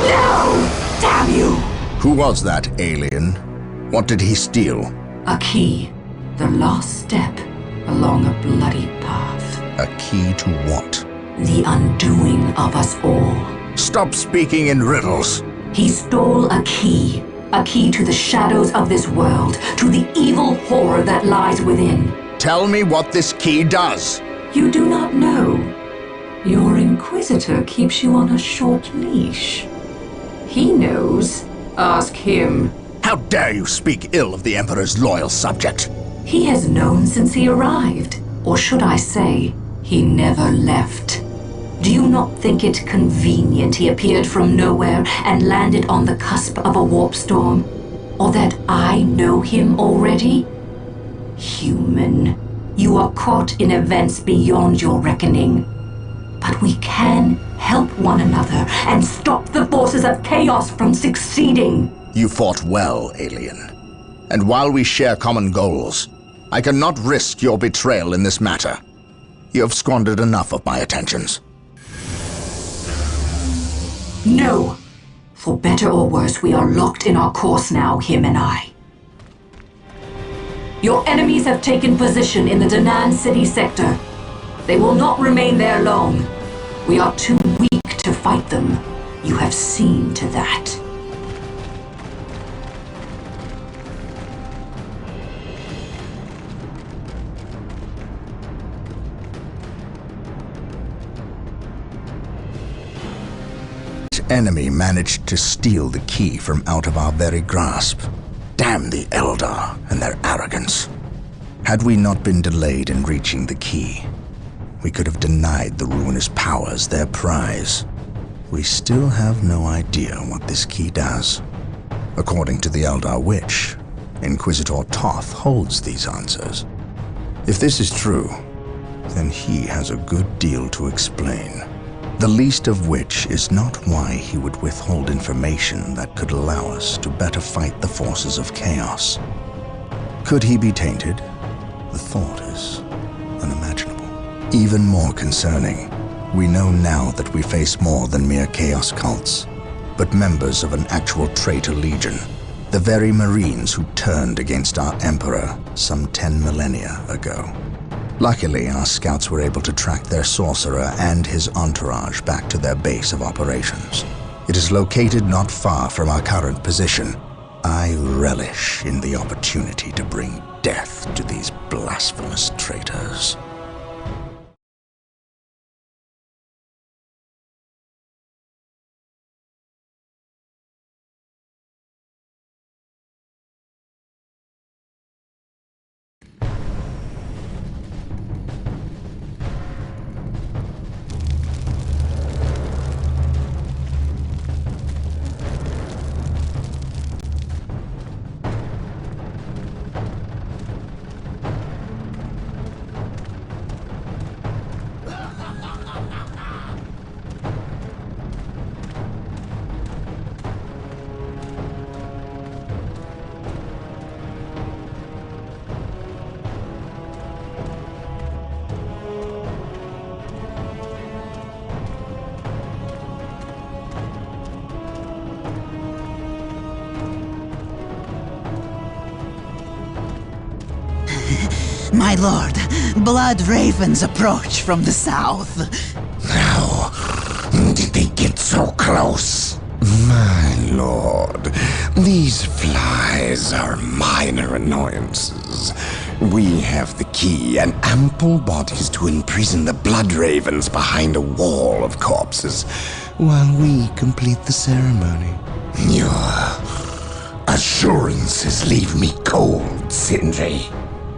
No! Damn you! Who was that alien? What did he steal? A key. The last step along a bloody path. A key to what? The undoing of us all. Stop speaking in riddles. He stole a key. A key to the shadows of this world, to the evil horror that lies within. Tell me what this key does. You do not know. Your Inquisitor keeps you on a short leash. He knows. Ask him. How dare you speak ill of the Emperor's loyal subject? He has known since he arrived. Or should I say, he never left. Do you not think it convenient he appeared from nowhere and landed on the cusp of a warp storm? Or that I know him already? Human, you are caught in events beyond your reckoning. But we can help one another and stop the forces of chaos from succeeding. You fought well, alien. And while we share common goals, I cannot risk your betrayal in this matter. You have squandered enough of my attentions. No! For better or worse, we are locked in our course now, him and I. Your enemies have taken position in the Danan City sector. They will not remain there long. We are too weak to fight them. You have seen to that. Enemy managed to steal the key from out of our very grasp. Damn the Eldar and their arrogance. Had we not been delayed in reaching the key, we could have denied the ruinous powers their prize. We still have no idea what this key does. According to the Eldar Witch, Inquisitor Toth holds these answers. If this is true, then he has a good deal to explain. The least of which is not why he would withhold information that could allow us to better fight the forces of chaos. Could he be tainted? The thought is unimaginable. Even more concerning, we know now that we face more than mere chaos cults, but members of an actual traitor legion, the very Marines who turned against our Emperor some 10 millennia ago. Luckily, our scouts were able to track their sorcerer and his entourage back to their base of operations. It is located not far from our current position. I relish in the opportunity to bring death to these blasphemous traitors. My lord, blood ravens approach from the south. How did they get so close? My lord, these flies are minor annoyances. We have the key and ample bodies to imprison the blood ravens behind a wall of corpses. while we complete the ceremony. Your assurances leave me cold, Sindri.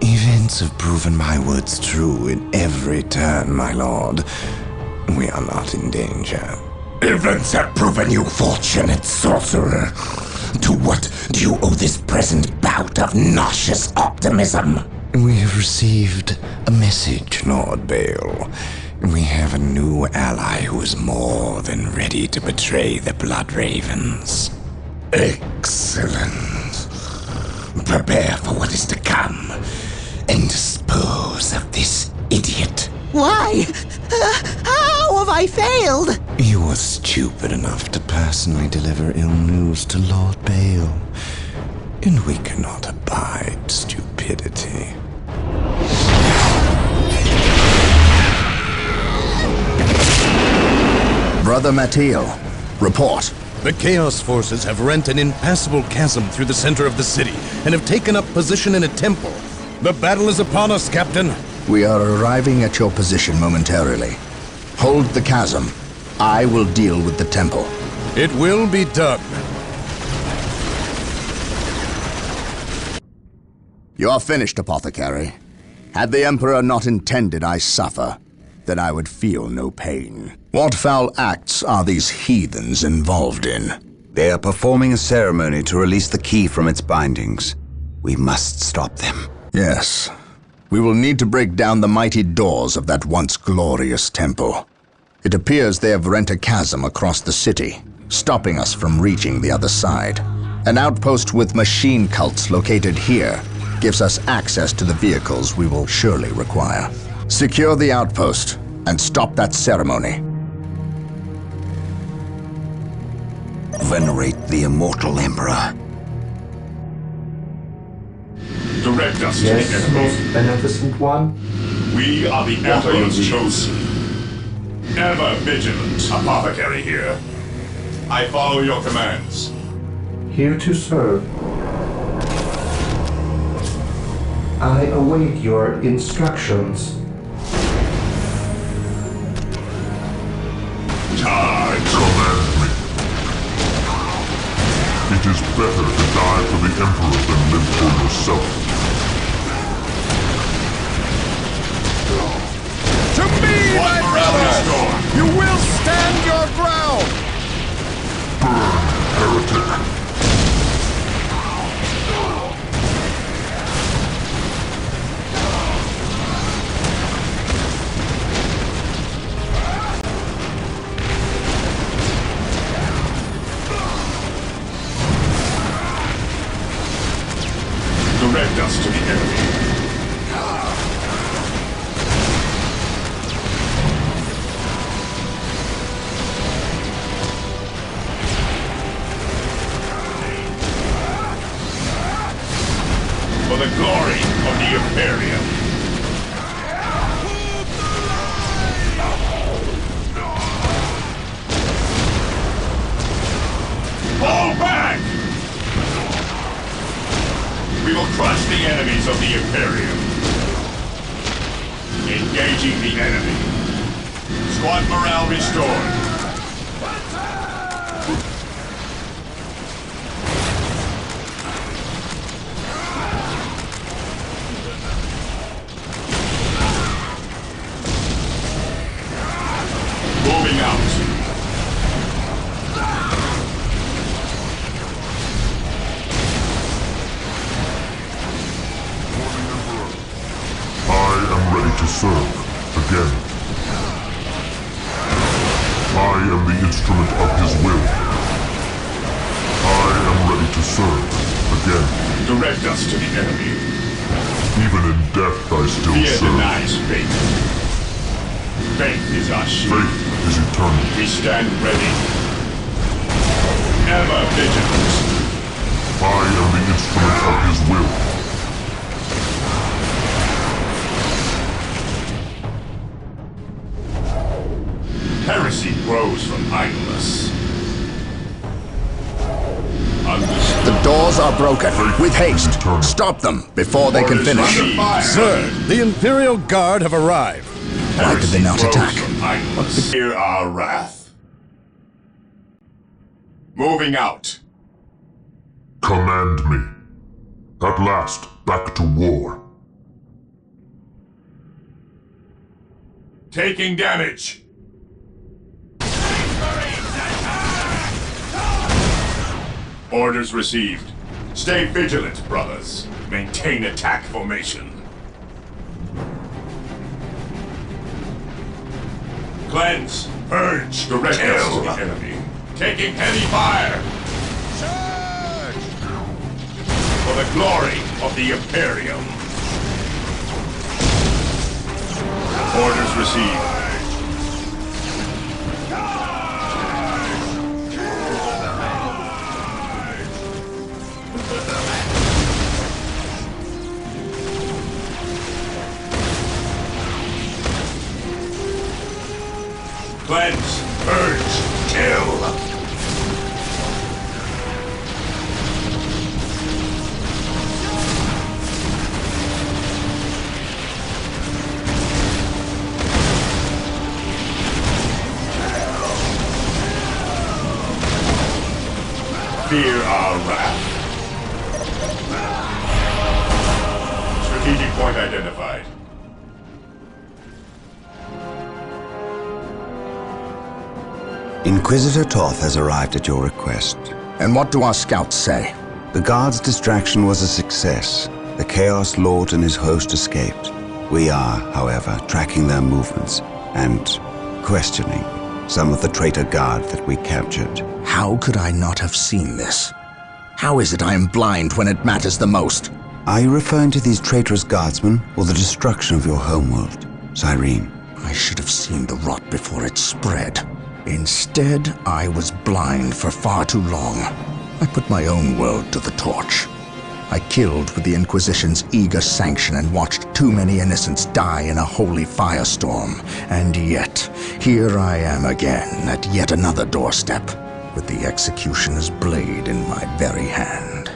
Events have proven my words true in every turn, my lord. We are not in danger. Events have proven you fortunate, sorcerer. To what do you owe this present bout of nauseous optimism? We have received a message, Lord Bale. We have a new ally who is more than ready to betray the Blood Ravens. Excellent. Prepare for what is to come, and dispose of this idiot. Why? How have I failed? You were stupid enough to personally deliver ill news to Lord Bale, and we cannot abide stupidity. Brother Mateo, report. The Chaos Forces have rent an impassable chasm through the center of the city and have taken up position in a temple. The battle is upon us, Captain. We are arriving at your position momentarily. Hold the chasm. I will deal with the temple. It will be done. You are finished, Apothecary. Had the Emperor not intended I suffer, then I would feel no pain. What foul acts are these heathens involved in? They are performing a ceremony to release the key from its bindings. We must stop them. Yes. We will need to break down the mighty doors of that once glorious temple. It appears they have rent a chasm across the city, stopping us from reaching the other side. An outpost with machine cults located here gives us access to the vehicles we will surely require. Secure the outpost and stop that ceremony. Venerate the immortal Emperor. Direct us yes, to the enemy. Most beneficent one. We are the Emperor's chosen. Ever vigilant, Apothecary here. I follow your commands. Here to serve. I await your instructions. Charge! Command me. It is better to die for the Emperor than live for yourself. To me, my brother! You will stand your ground! Burn, heretic! Direct us to the enemy. For the glory of the Imperium. Fall back! We will crush the enemies of the Imperium. Engaging the enemy. Squad morale restored. Moving out. To serve again. I am the instrument of his will. I am ready to serve again. Direct us to the enemy. Even in death I still Fear serve. denies faith. Faith is our shield. Faith is eternal. We stand ready. Ever vigilant. I am the instrument of his will. Heresy grows from idleness. Understood. The doors are broken. With haste. Stop them before they can finish. Sir, the Imperial Guard have arrived. Why did they not attack? Hear our wrath. Moving out. Command me. At last, back to war. Taking damage. Orders received. Stay vigilant, brothers. Maintain attack formation. Cleanse. Purge. Direct us to the enemy. Taking heavy fire. Surge! For the glory of the Imperium. Orders received. Cleanse, purge, kill! Fear our wrath. Strategic point identified. Inquisitor Toth has arrived at your request. And what do our scouts say? The guard's distraction was a success. The Chaos Lord and his host escaped. We are, however, tracking their movements and questioning some of the traitor guard that we captured. How could I not have seen this? How is it I am blind when it matters the most? Are you referring to these traitorous guardsmen or the destruction of your homeworld, Cyrene? I should have seen the rot before it spread. Instead, I was blind for far too long. I put my own world to the torch. I killed with the Inquisition's eager sanction and watched too many innocents die in a holy firestorm. And yet, here I am again at yet another doorstep, with the executioner's blade in my very hand.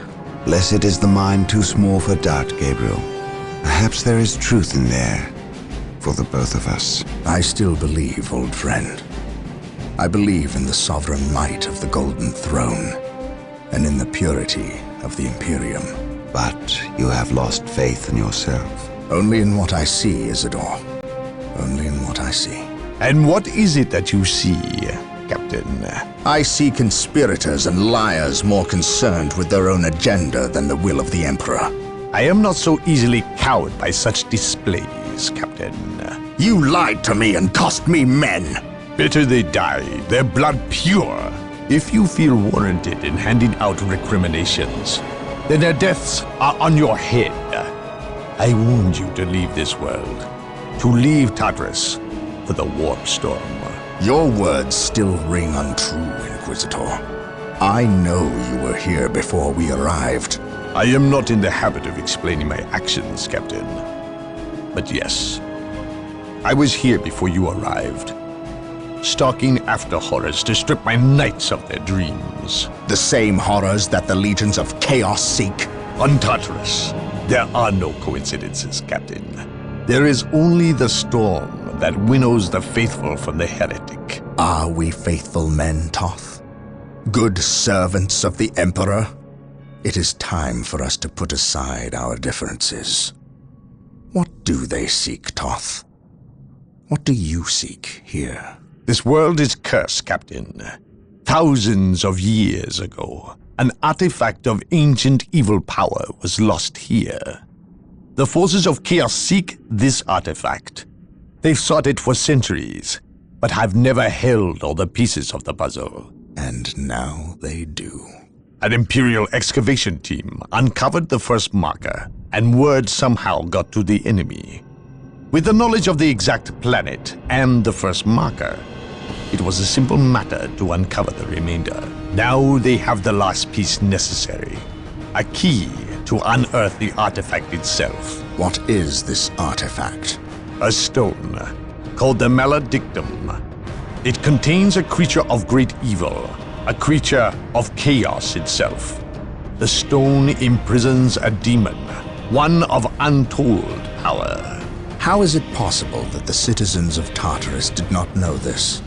Blessed is the mind too small for doubt, Gabriel. Perhaps there is truth in there, for the both of us. I still believe, old friend. I believe in the sovereign might of the Golden Throne, and in the purity of the Imperium. But you have lost faith in yourself. Only in what I see, Isidore. Only in what I see. And what is it that you see, Captain? I see conspirators and liars more concerned with their own agenda than the will of the Emperor. I am not so easily cowed by such displays, Captain. You lied to me and cost me men! Better they die, their blood pure. If you feel warranted in handing out recriminations, then their deaths are on your head. I warned you to leave this world, to leave Tartarus for the Warp Storm. Your words still ring untrue, Inquisitor. I know you were here before we arrived. I am not in the habit of explaining my actions, Captain. But yes, I was here before you arrived, stalking after horrors to strip my knights of their dreams. The same horrors that the legions of chaos seek? On Tartarus, there are no coincidences, Captain. There is only the storm that winnows the faithful from the heretic. Are we faithful men, Toth? Good servants of the Emperor? It is time for us to put aside our differences. What do they seek, Toth? What do you seek here? This world is cursed, Captain. Thousands of years ago, an artifact of ancient evil power was lost here. The forces of chaos seek this artifact. They've sought it for centuries, but have never held all the pieces of the puzzle. And now they do. An Imperial excavation team uncovered the first marker, and word somehow got to the enemy. With the knowledge of the exact planet and the first marker, it was a simple matter to uncover the remainder. Now they have the last piece necessary, a key to unearth the artifact itself. What is this artifact? A stone, called the Maledictum. It contains a creature of great evil, a creature of chaos itself. The stone imprisons a demon, one of untold power. How is it possible that the citizens of Tartarus did not know this?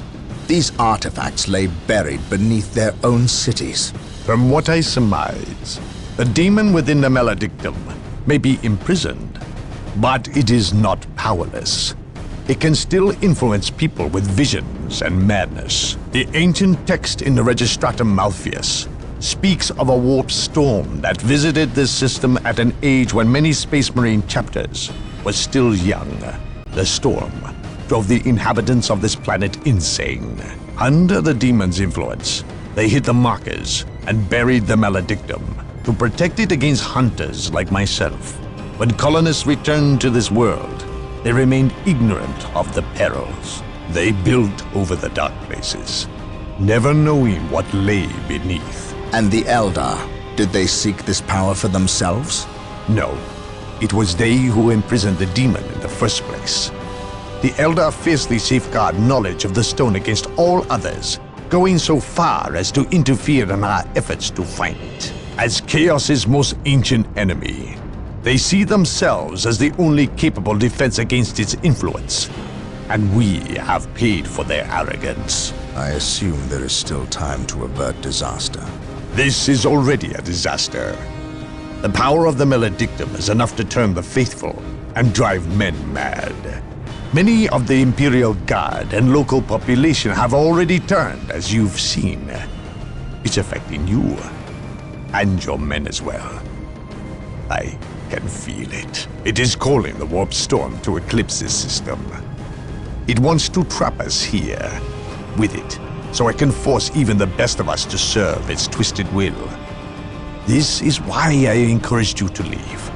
These artifacts lay buried beneath their own cities. From what I surmise, the demon within the maledictum may be imprisoned, but it is not powerless. It can still influence people with visions and madness. The ancient text in the Registratum Malpheus speaks of a warp storm that visited this system at an age when many Space Marine chapters were still young. The storm drove the inhabitants of this planet insane. Under the demon's influence, they hit the markers and buried the maledictum to protect it against hunters like myself. When colonists returned to this world, they remained ignorant of the perils. They built over the dark places, never knowing what lay beneath. And the Eldar, did they seek this power for themselves? No. It was they who imprisoned the demon in the first place. The Eldar fiercely safeguard knowledge of the stone against all others, going so far as to interfere in our efforts to find it. As Chaos's most ancient enemy, they see themselves as the only capable defense against its influence. And we have paid for their arrogance. I assume there is still time to avert disaster. This is already a disaster. The power of the maledictum is enough to turn the faithful and drive men mad. Many of the Imperial Guard and local population have already turned, as you've seen. It's affecting you, and your men as well. I can feel it. It is calling the warp storm to eclipse this system. It wants to trap us here with it, so it can force even the best of us to serve its twisted will. This is why I encouraged you to leave.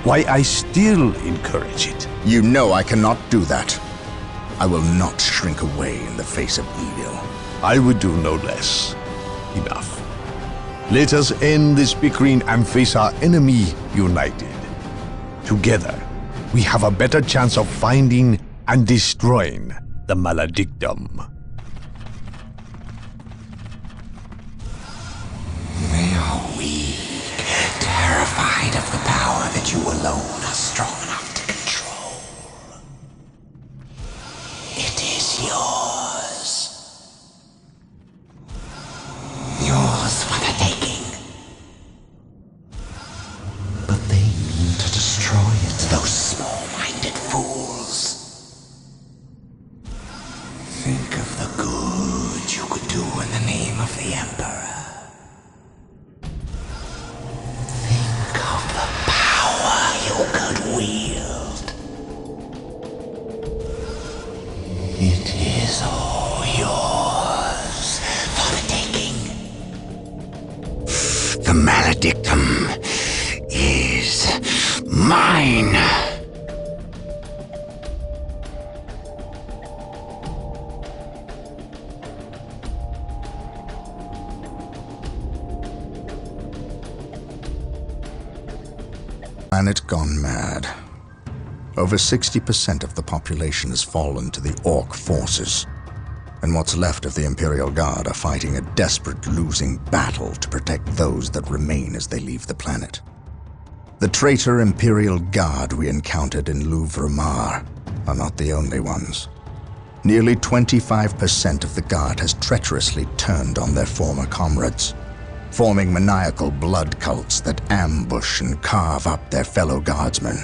Why I still encourage it. You know I cannot do that. I will not shrink away in the face of evil. I would do no less. Enough. Let us end this bickering and face our enemy united. Together, we have a better chance of finding and destroying the maledictum. They are weak, terrified of the power that you alone are strong enough to control. It is yours. Yours for the taking. But they mean to destroy it, those small-minded fools. Think of the good you could do in the name of the Emperor. Could wield. It is all yours for the taking. The maledictum is mine. Planet gone mad. Over 60% of the population has fallen to the Orc forces, and what's left of the Imperial Guard are fighting a desperate losing battle to protect those that remain as they leave the planet. The traitor Imperial Guard we encountered in Louvre-Mar are not the only ones. Nearly 25% of the Guard has treacherously turned on their former comrades, forming maniacal blood cults that ambush and carve up their fellow guardsmen.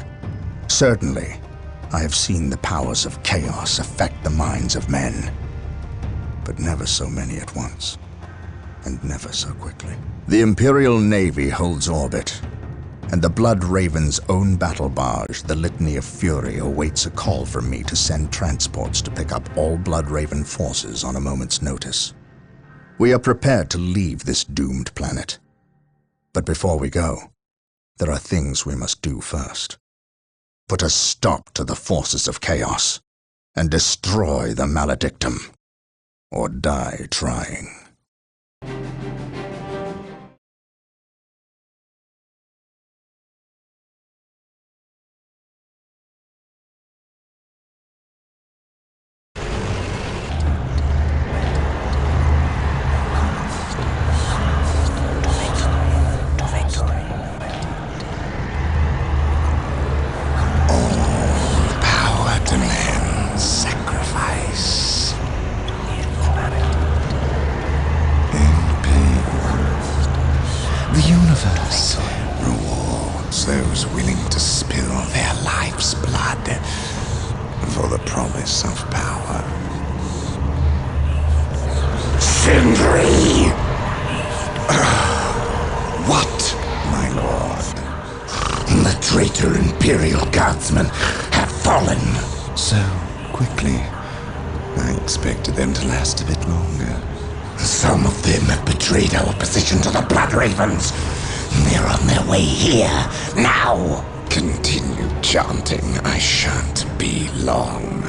Certainly, I have seen the powers of chaos affect the minds of men, but never so many at once, and never so quickly. The Imperial Navy holds orbit, and the Blood Raven's own battle barge, the Litany of Fury, awaits a call from me to send transports to pick up all Blood Raven forces on a moment's notice. We are prepared to leave this doomed planet. But before we go, there are things we must do first. Put a stop to the forces of chaos, and destroy the maledictum, or die trying. promise of power. Sindri! What, my lord? The traitor Imperial Guardsmen have fallen. So quickly. I expected them to last a bit longer. Some of them have betrayed our position to the Blood Ravens. They're on their way here, now! Continue chanting. I shan't be long.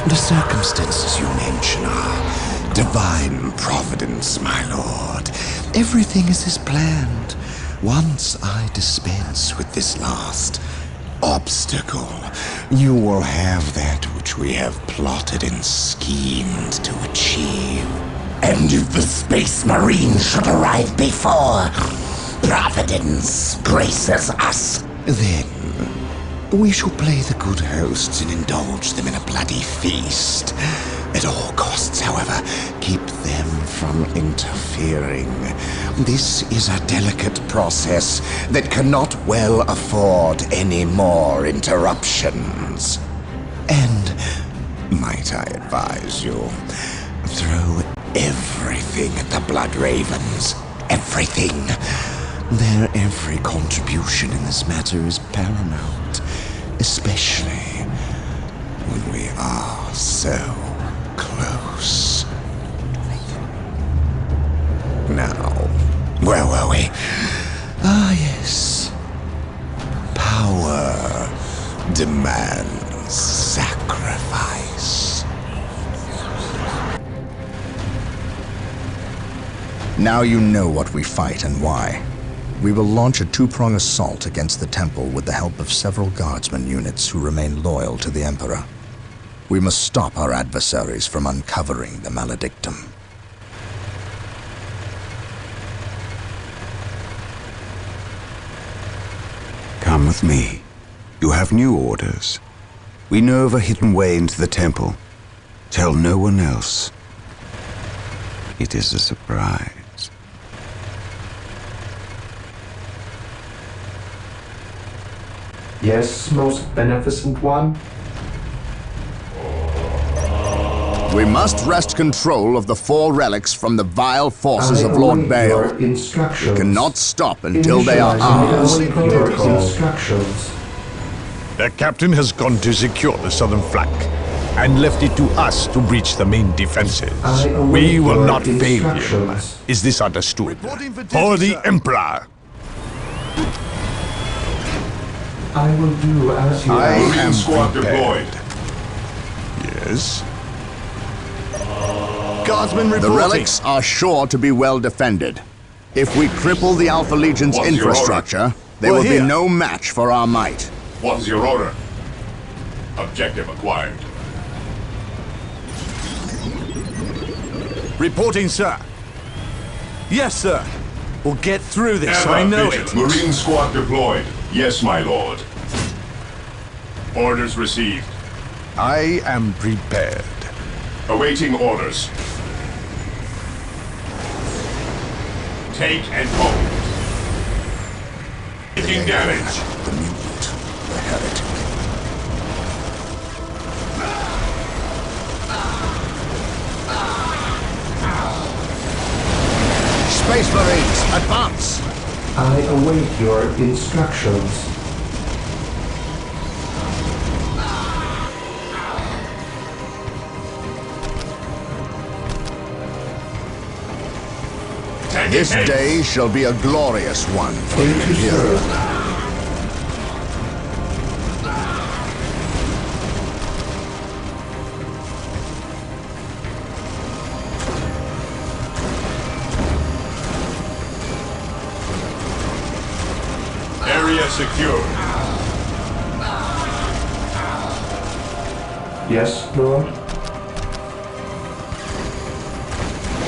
The circumstances you mention are divine providence, my lord. Everything is as planned. Once I dispense with this last obstacle, you will have that which we have plotted and schemed to achieve. And if the Space Marines should arrive before Providence graces us, then we shall play the good hosts and indulge them in a bloody feast. At all costs, however, keep them from interfering. This is a delicate process that cannot well afford any more interruptions. And, might I advise you, throw everything at the Blood Ravens. Everything. Their every contribution in this matter is paramount, especially when we are so close. Now, where were we? Ah, yes. Power demands sacrifice. Now you know what we fight and why. We will launch a two-prong assault against the temple with the help of several guardsman units who remain loyal to the Emperor. We must stop our adversaries from uncovering the maledictum. Come with me. You have new orders. We know of a hidden way into the temple. Tell no one else. It is a surprise. Yes, most beneficent one? We must wrest control of the 4 relics from the vile forces of Lord Baal. We cannot stop until they are ours. The captain has gone to secure the southern flank and left it to us to breach the main defenses. We will not fail him. Is this understood? For the Emperor! I will do as you ask. am Squad prepared. deployed. Yes? Guardsmen reporting. The relics are sure to be well defended. If we cripple the Alpha Legion's What's your infrastructure, they will be no match for our might. What is your order? Objective acquired. Reporting, sir. Yes, sir. We'll get through this, I know it. Marine squad deployed. Yes, my lord. Orders received. I am prepared. Awaiting orders. Take and hold. Taking damage. The mutant, the heretic. Space Marines, advance! I await your instructions. This day shall be a glorious one for the Imperial. Area secure. Yes, Lord?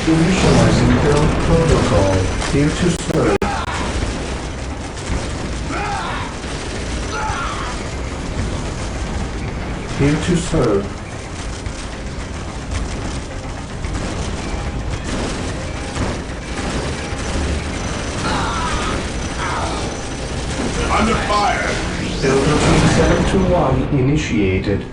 Initializing build protocol. Here to serve. Here to serve. Under fire. Builder 721 initiated.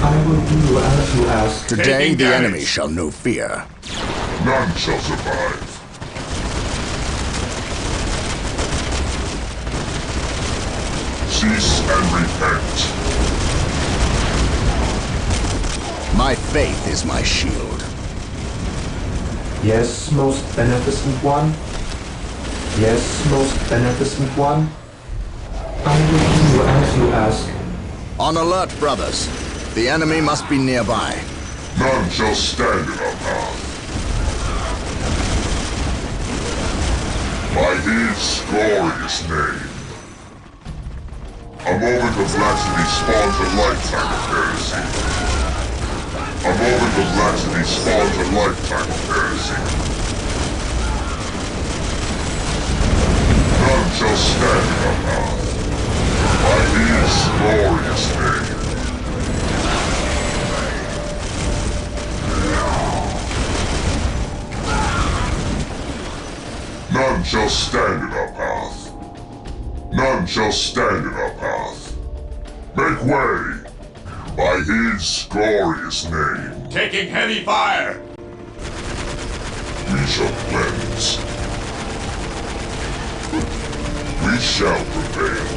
I will do as you ask. Today the enemy shall know fear. None shall survive. Cease and repent. My faith is my shield. Yes, most beneficent one. Yes, most beneficent one. I will do as you ask. On alert, brothers. The enemy must be nearby. None shall stand in our path. By his glorious name. A moment of laxity spawns a lifetime of heresy. A moment of laxity spawns a lifetime of heresy. None shall stand in our path. By his glorious name. None shall stand in our path. None shall stand in our path. Make way by his glorious name. Taking heavy fire. We shall cleanse. We shall prevail.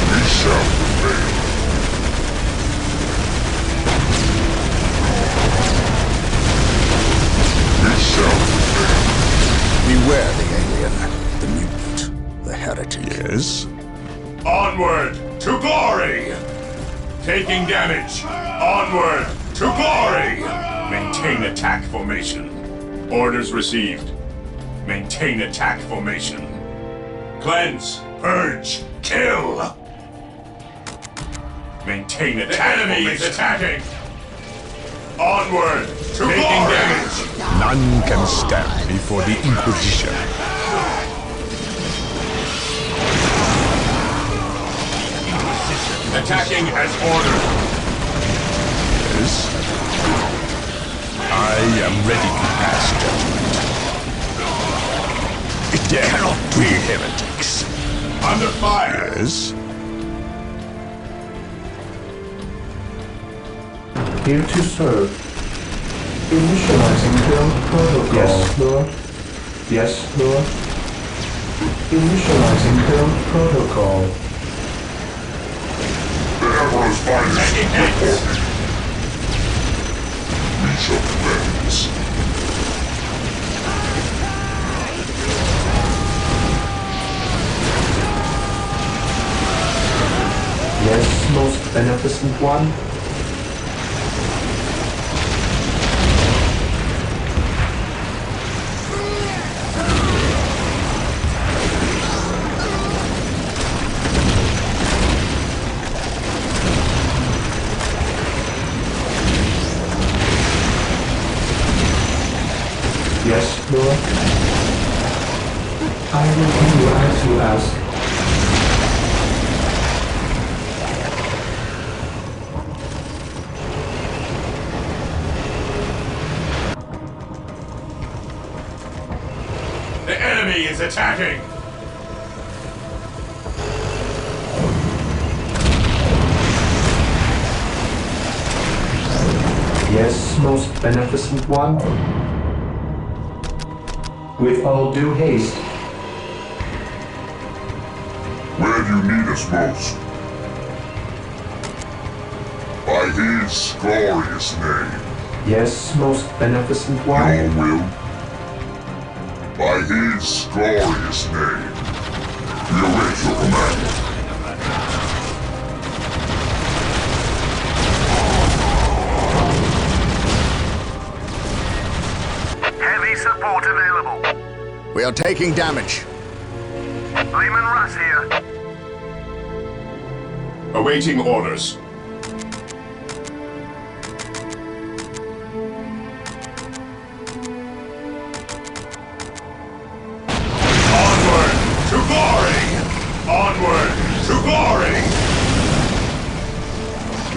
We shall prevail. Beware the alien, the mutant, the heretic. Yes? Onward to glory! Taking damage. Onward to glory! Maintain attack formation. Orders received. Maintain attack formation. Cleanse, purge, kill! Maintain attack formation. The enemy is attacking! Onward to taking glory! Damage! None can stand before the Inquisition. Attacking as ordered. Yes? I am ready to pass judgment. It cannot be heretics. Under fire. Yes? Here to serve. Initializing build protocol. Yes, Lord. Yes, Lord. Initializing build protocol. The Emperor's finest reported. We shall cleanse. Yes, most beneficent one. Yes, Lord. I will do as you ask. The enemy is attacking! Yes, most beneficent one. With all due haste. Where do you need us most? By his glorious name. Yes, most beneficent one. Your will. By his glorious name. We await your command. Heavy support available. We are taking damage. Lehman Russ here. Awaiting orders.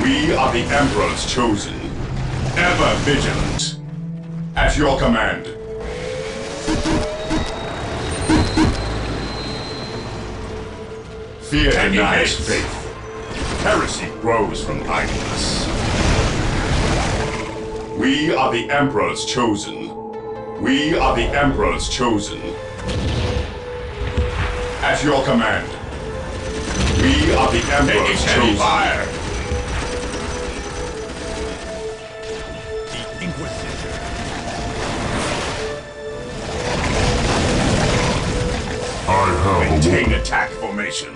We are the Emperor's chosen, ever vigilant. At your command. Fear denies faith. Heresy grows from idleness. We are the Emperor's chosen. We are the Emperor's chosen. At your command. We are the Emperor's chosen. Fire. The Inquisition. I have maintain attack formation.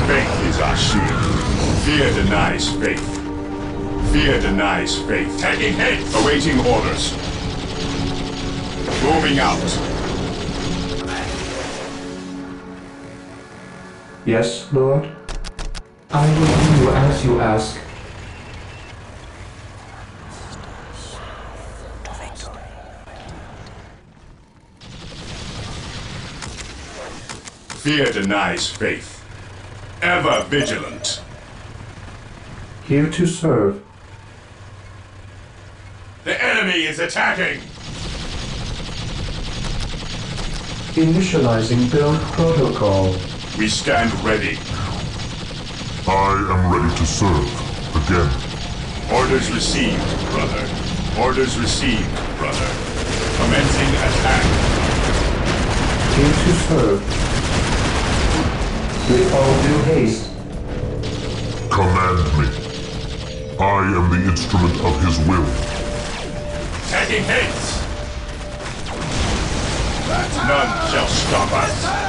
Faith is our shield. Fear denies faith. Fear denies faith. Taking hits. Awaiting orders. Moving out. Yes, Lord? I will do as you ask. Fear denies faith. Ever vigilant. Here to serve. The enemy is attacking! Initializing build protocol. We stand ready. I am ready to serve. Again. Orders received, brother. Orders received, brother. Commencing attack. Here to serve. With all due haste. Command me. I am the instrument of his will. Taking hits! None shall stop us.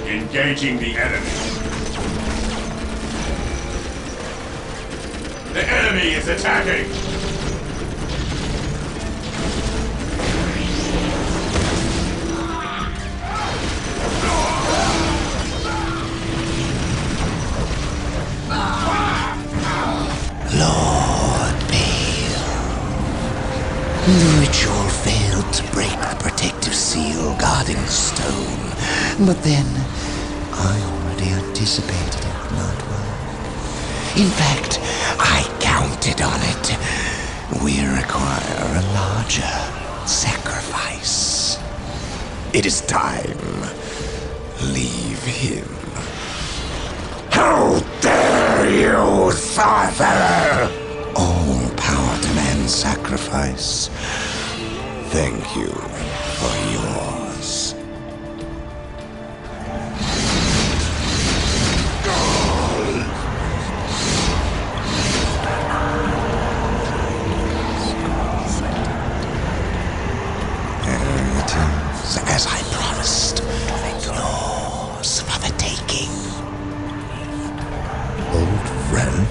Engaging the enemy. The enemy is attacking! Lord Bale. The ritual failed to break the protective seal guarding the stone, but then I already anticipated it, not well. In fact, I counted on it. We require a larger sacrifice. It is time. Leave him. How dare you, sorcerer! All power to man's sacrifice. Thank you for yours. As I promised, yours for the taking. Old friend?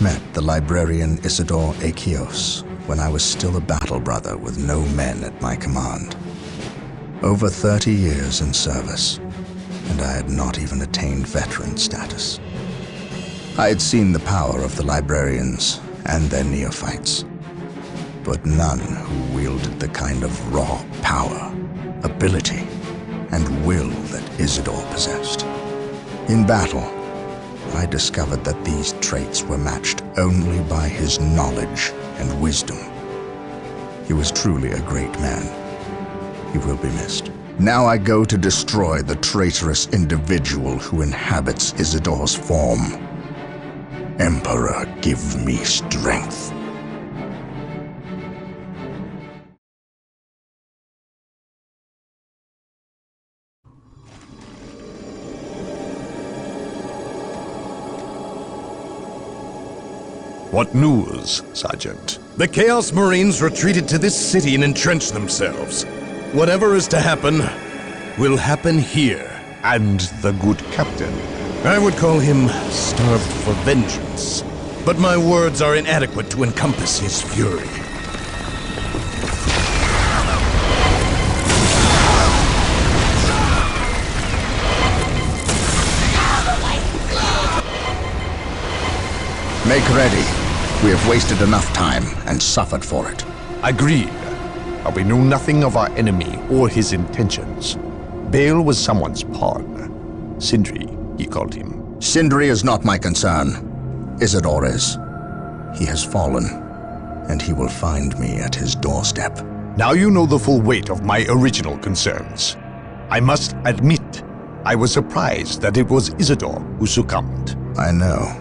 Met the librarian Isidore Achios when I was still a battle brother with no men at my command. Over 30 years in service, and I had not even attained veteran status. I had seen the power of the librarians and their neophytes, but none who wielded the kind of raw power, ability, and will that Isidore possessed. In battle, I discovered that these traits were matched only by his knowledge and wisdom. He was truly a great man. He will be missed. Now I go to destroy the traitorous individual who inhabits Isidore's form. Emperor, give me strength. What news, Sergeant? The Chaos Marines retreated to this city and entrenched themselves. Whatever is to happen, will happen here. And the good captain? I would call him starved for vengeance. But my words are inadequate to encompass his fury. Make ready. We have wasted enough time and suffered for it. Agreed. But we knew nothing of our enemy or his intentions. Bale was someone's pawn. Sindri, he called him. Sindri is not my concern. Isidore is. He has fallen, and he will find me at his doorstep. Now you know the full weight of my original concerns. I must admit, I was surprised that it was Isidore who succumbed. I know.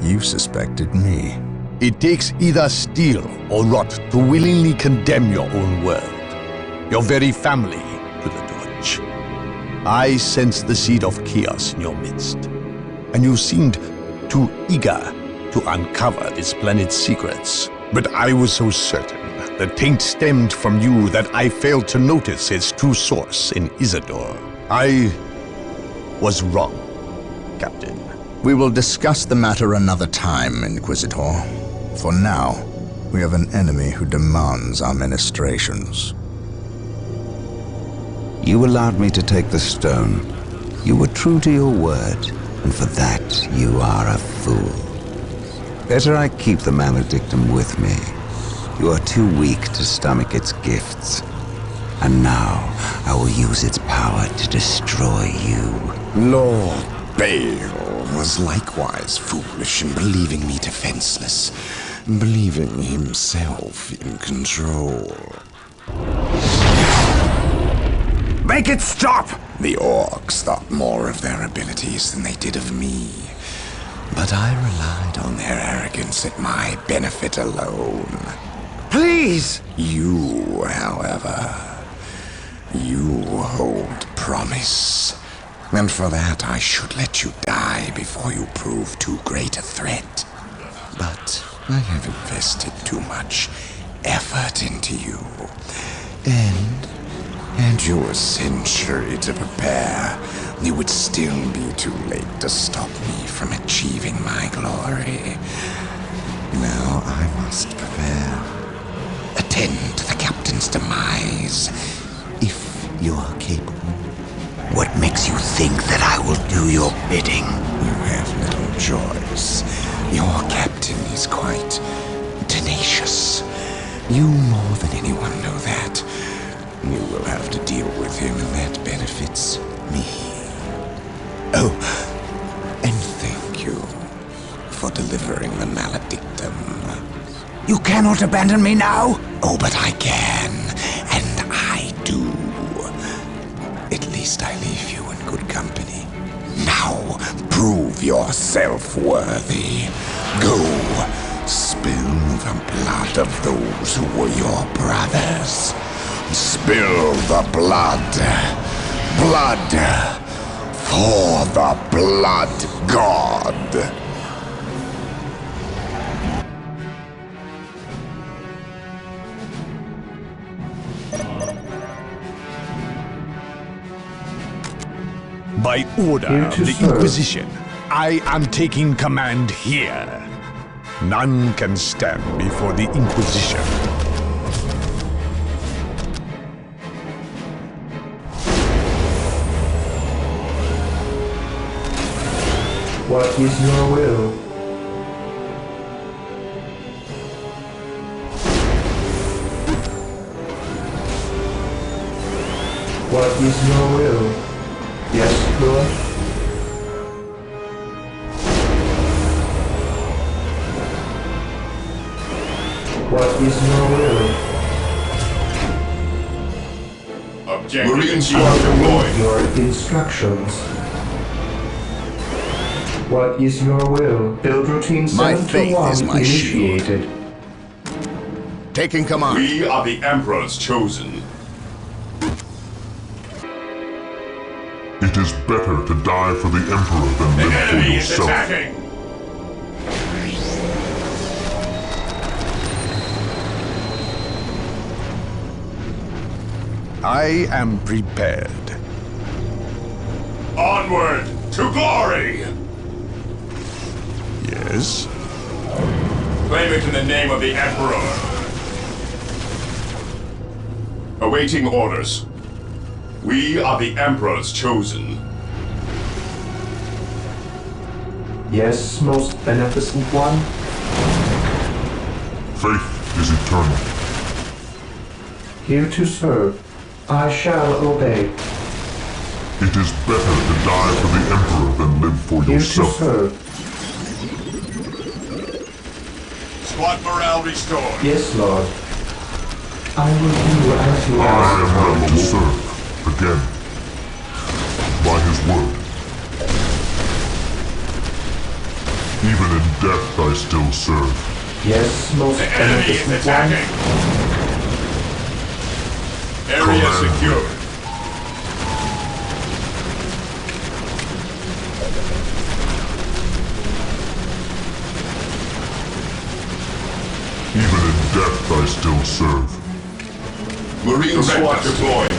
You suspected me. It takes either steel or rot to willingly condemn your own world, your very family, to the torch. I sensed the seed of chaos in your midst, and you seemed too eager to uncover this planet's secrets. But I was so certain the taint stemmed from you that I failed to notice its true source in Isidore. I was wrong, Captain. We will discuss the matter another time, Inquisitor. For now, we have an enemy who demands our ministrations. You allowed me to take the stone. You were true to your word, and for that you are a fool. Better I keep the maledictum with me. You are too weak to stomach its gifts. And now, I will use its power to destroy you. Lord Bale was likewise foolish in believing me defenseless, believing himself in control. Make it stop! The orcs thought more of their abilities than they did of me. But I relied on their arrogance at my benefit alone. Please! You, however, you hold promise. And for that, I should let you die before you prove too great a threat. But I have invested too much effort into you. And had you a century to prepare, it would still be too late to stop me from achieving my glory. Now I must prepare. Attend to the captain's demise, if you are capable. What makes you think that I will do your bidding? You have little choice. Your captain is quite tenacious. You more than anyone know that. You will have to deal with him, and that benefits me. Oh, and thank you for delivering the maledictum. You cannot abandon me now? Oh, but I can, and I do. At least I leave you in good company. Now, prove yourself worthy. Go, spill the blood of those who were your brothers. Spill the blood. Blood for the Blood God. By order of the Inquisition, I am taking command here. None can stand before the Inquisition. What is your will? What is your will? Yes, Lord? What is your will? Objective Marines achieved deployed. your instructions. What is your will? Build routine 7 My to faith 1 is my initiated. Taking command. We are the Emperor's chosen. It is better to die for the Emperor than live for Enemy is yourself. attacking! I am prepared. Onward to glory! Yes? Claim it in the name of the Emperor. Awaiting orders. We are the Emperor's chosen. Yes, most beneficent one? Faith is eternal. Here to serve. I shall obey. It is better to die for the Emperor than live for Here yourself. to serve. Squad morale restored. Yes, Lord. I will do as you I ask. am ready to serve. Again. By his word. Even in death I still serve. Yes, most The enemy is beneficent attacking. Area secured. Even in death I still serve. Marine squad deployed.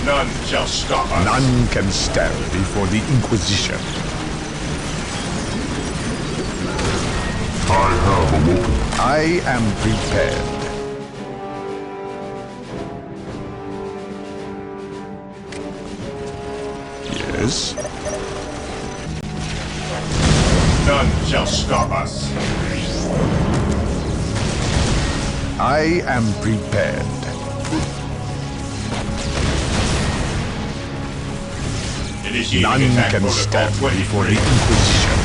None shall stop us. None can stand before the Inquisition. I have awoken. I am prepared. Yes? None shall stop us. I am prepared. Initiating None attack can protocol stand 23. before the Inquisition.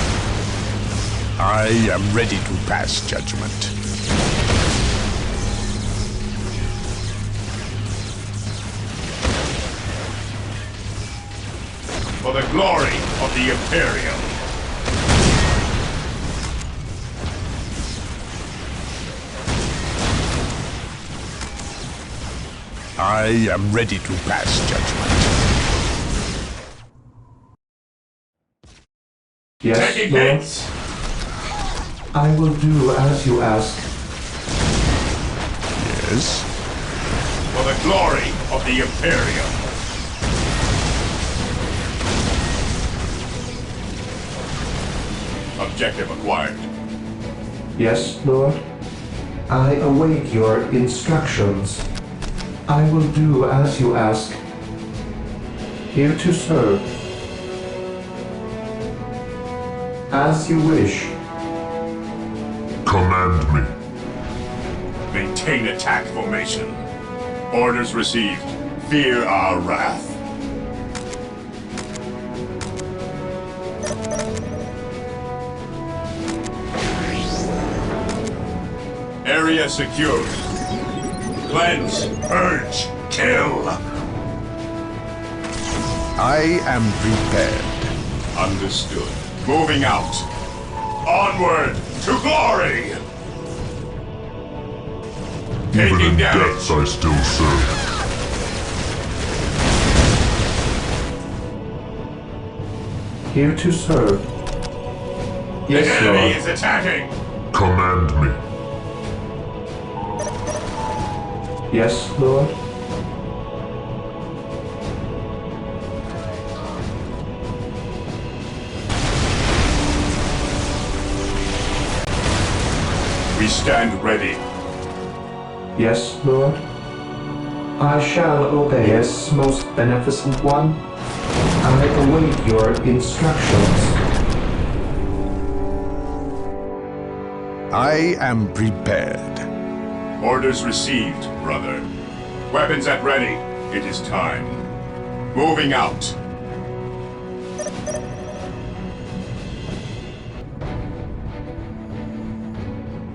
I am ready to pass judgment. For the glory of the Imperium. I am ready to pass judgment. Yes, Taking Lord. hits. I will do as you ask. Yes? For the glory of the Imperium. Objective acquired. Yes, Lord. I await your instructions. I will do as you ask. Here to serve. As you wish. Command me. Maintain attack formation. Orders received. Fear our wrath. Area secured. Cleanse, purge, kill. I am prepared. Understood. Moving out. Onward to glory. Even Taking in damage. death I still serve. Here to serve. The Yes, enemy Lord. is attacking. Command me. Yes, Lord. We stand ready. Yes, Lord. I shall obey. Yes, most beneficent one. I await your instructions. I am prepared. Orders received, brother. Weapons at ready. It is time. Moving out.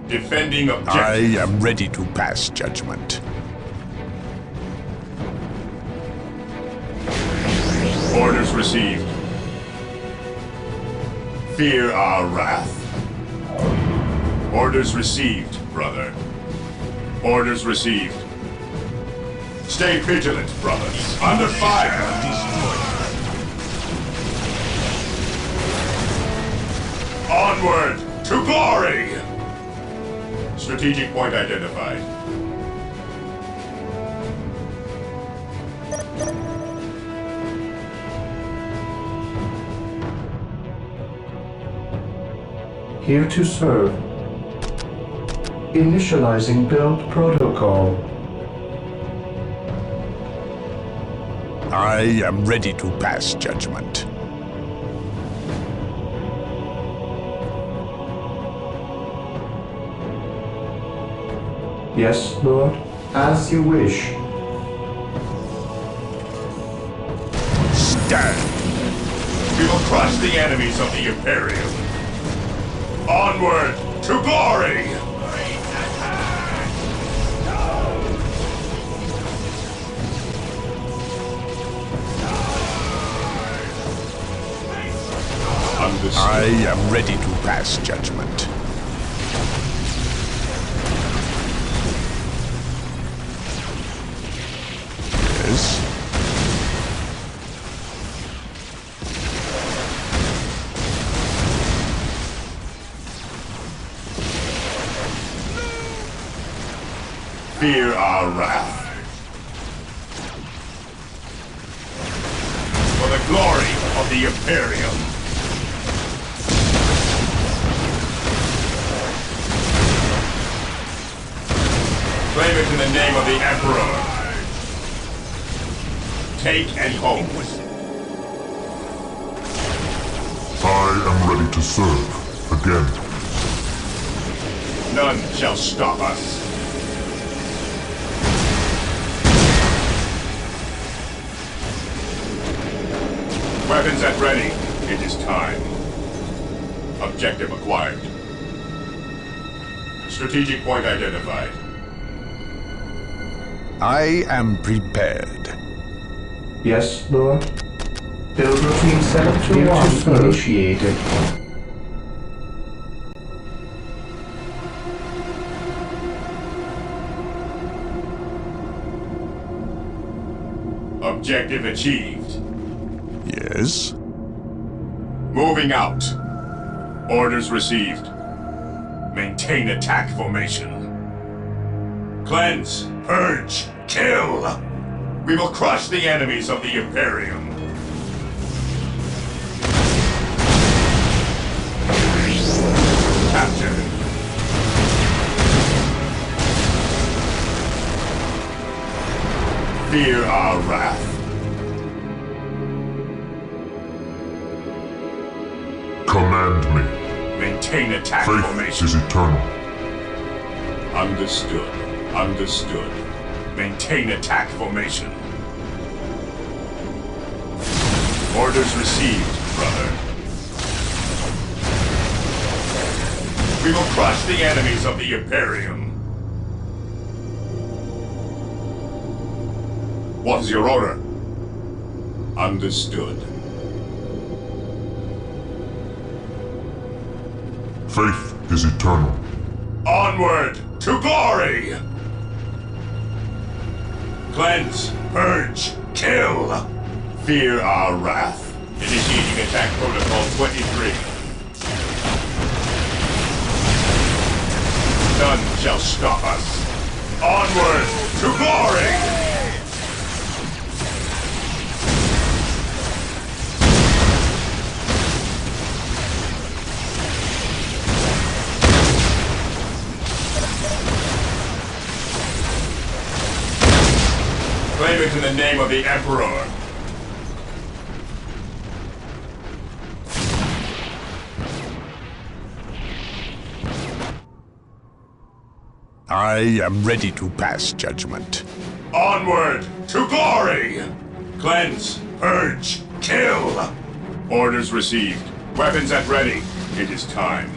Defending I objective. am ready to pass judgment. Orders received. Fear our wrath. Orders received, brother. Orders received. Stay vigilant, brothers. Under fire. Onward to glory. Strategic point identified. Here to serve. Initializing build protocol. I am ready to pass judgment. Yes, Lord. As you wish. Stand! We will crush the enemies of the Imperium. Onward to glory! I am ready to pass judgment. Yes? Fear our wrath. For the glory of the Imperium. Claim it in the name of the Emperor. Take and hold. I am ready to serve. Again. None shall stop us. Weapons at ready. It is time. Objective acquired. Strategic point identified. I am prepared. Yes, Lord. Build routine 721 initiated. Objective achieved. Yes? Moving out. Orders received. Maintain attack formation. Cleanse, purge, kill! We will crush the enemies of the Imperium. Capture. Fear our wrath. Command me. Maintain attack Faith formation. is eternal. Understood. Understood. Maintain attack formation. Orders received, brother. We will crush the enemies of the Imperium. What is your order? Understood. Faith is eternal. Onward to glory! Cleanse, purge, kill! Fear our wrath. Initiating attack protocol 23. None shall stop us. Onward to glory! Claim it in the name of the Emperor. I am ready to pass judgment. Onward to glory! Cleanse, purge, kill! Orders received. Weapons at ready. It is time.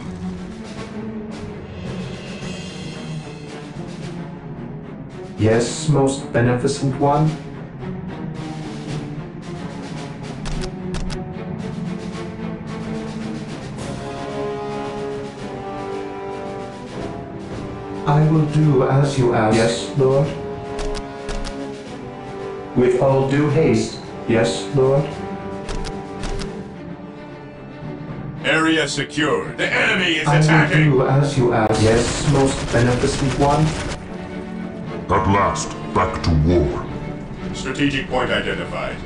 Yes, most beneficent one. I will do as you ask. Yes, Lord. With all due haste. Yes, Lord. Area secure. The enemy is attacking. I will do as you ask. Yes, most beneficent one. At last, back to war. Strategic point identified.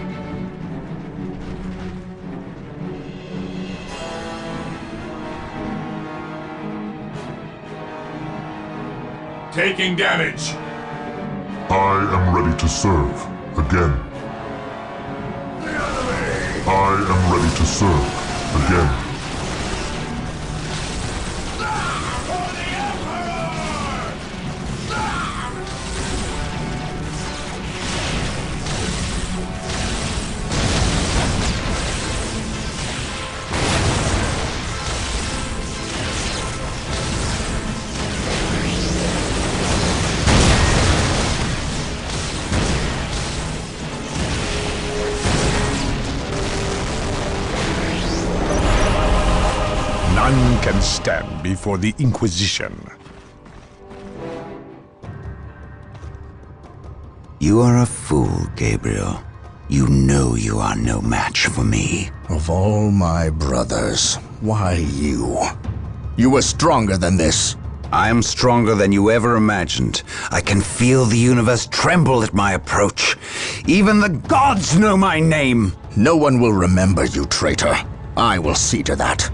taking damage. I am ready to serve. Again. I am ready to serve. Again. None can stand before the Inquisition. You are a fool, Gabriel. You know you are no match for me. Of all my brothers, why you? You were stronger than this. I am stronger than you ever imagined. I can feel the universe tremble at my approach. Even the gods know my name. No one will remember you, traitor. I will see to that.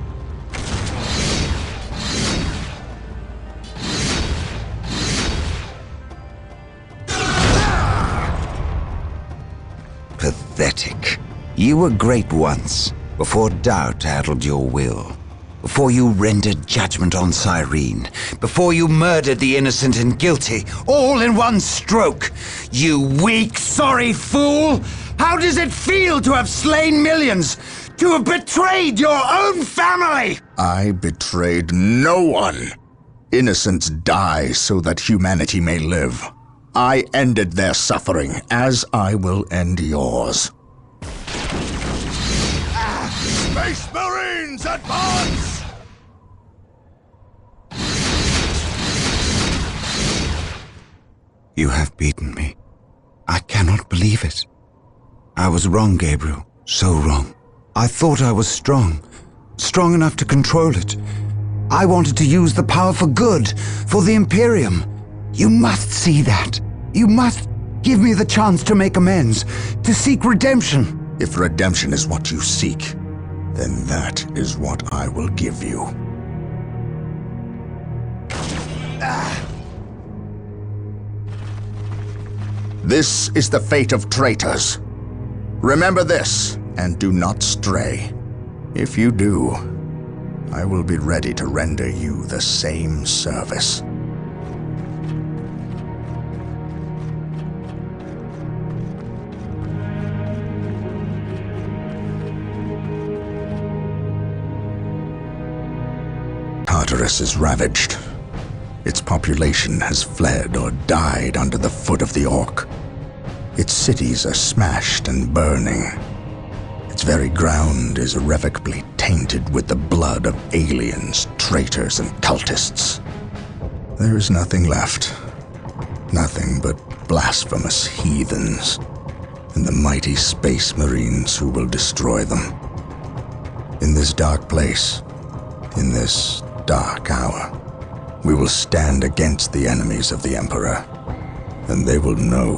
Pathetic. You were great once, before doubt addled your will. Before you rendered judgment on Cyrene. Before you murdered the innocent and guilty, all in one stroke. You weak, sorry fool! How does it feel to have slain millions? To have betrayed your own family? I betrayed no one. Innocents die so that humanity may live. I ended their suffering, as I will end yours. Space Marines, advance! You have beaten me. I cannot believe it. I was wrong, Gabriel. So wrong. I thought I was strong. Strong enough to control it. I wanted to use the power for good, for the Imperium. You must see that. You must give me the chance to make amends, to seek redemption. If redemption is what you seek, then that is what I will give you. This is the fate of traitors. Remember this, and do not stray. If you do, I will be ready to render you the same service. Tartarus is ravaged. Its population has fled or died under the foot of the Orc. Its cities are smashed and burning. Its very ground is irrevocably tainted with the blood of aliens, traitors, and cultists. There is nothing left. Nothing but blasphemous heathens and the mighty Space Marines who will destroy them. In this dark place, in this dark hour, we will stand against the enemies of the Emperor, and they will know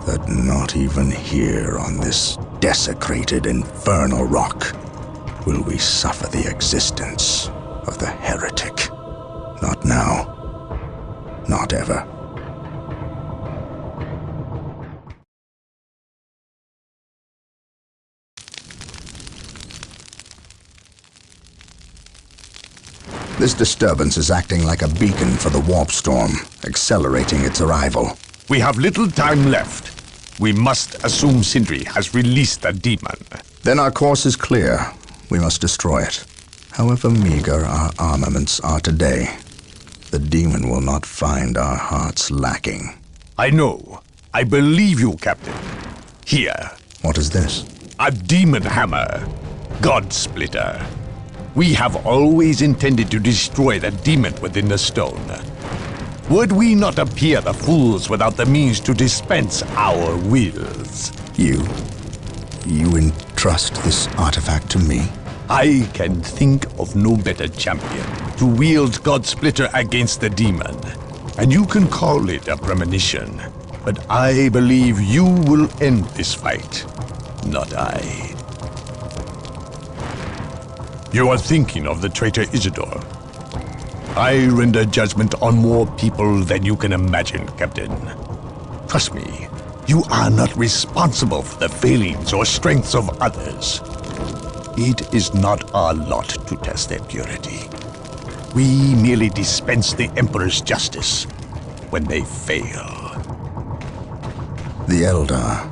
that not even here on this desecrated infernal rock will we suffer the existence of the heretic. Not now, not ever. This disturbance is acting like a beacon for the warp storm, accelerating its arrival. We have little time left. We must assume Sindri has released the demon. Then our course is clear. We must destroy it. However meager our armaments are today, the demon will not find our hearts lacking. I know. I believe you, Captain. Here. What is this? A demon hammer. God Splitter. We have always intended to destroy the demon within the stone. Would we not appear the fools without the means to dispense our wills? You entrust this artifact to me? I can think of no better champion to wield God Splitter against the demon. And you can call it a premonition. But I believe you will end this fight, not I. You are thinking of the traitor Isidore. I render judgment on more people than you can imagine, Captain. Trust me, you are not responsible for the failings or strengths of others. It is not our lot to test their purity. We merely dispense the Emperor's justice when they fail. The Eldar,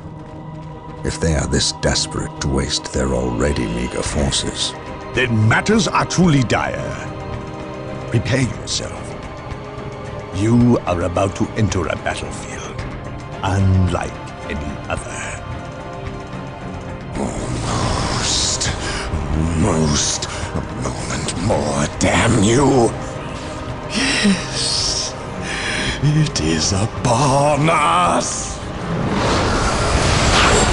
if they are this desperate to waste their already meager forces, then matters are truly dire. Prepare yourself. You are about to enter a battlefield, unlike any other. Almost a moment more, damn you! Yes, it is upon us!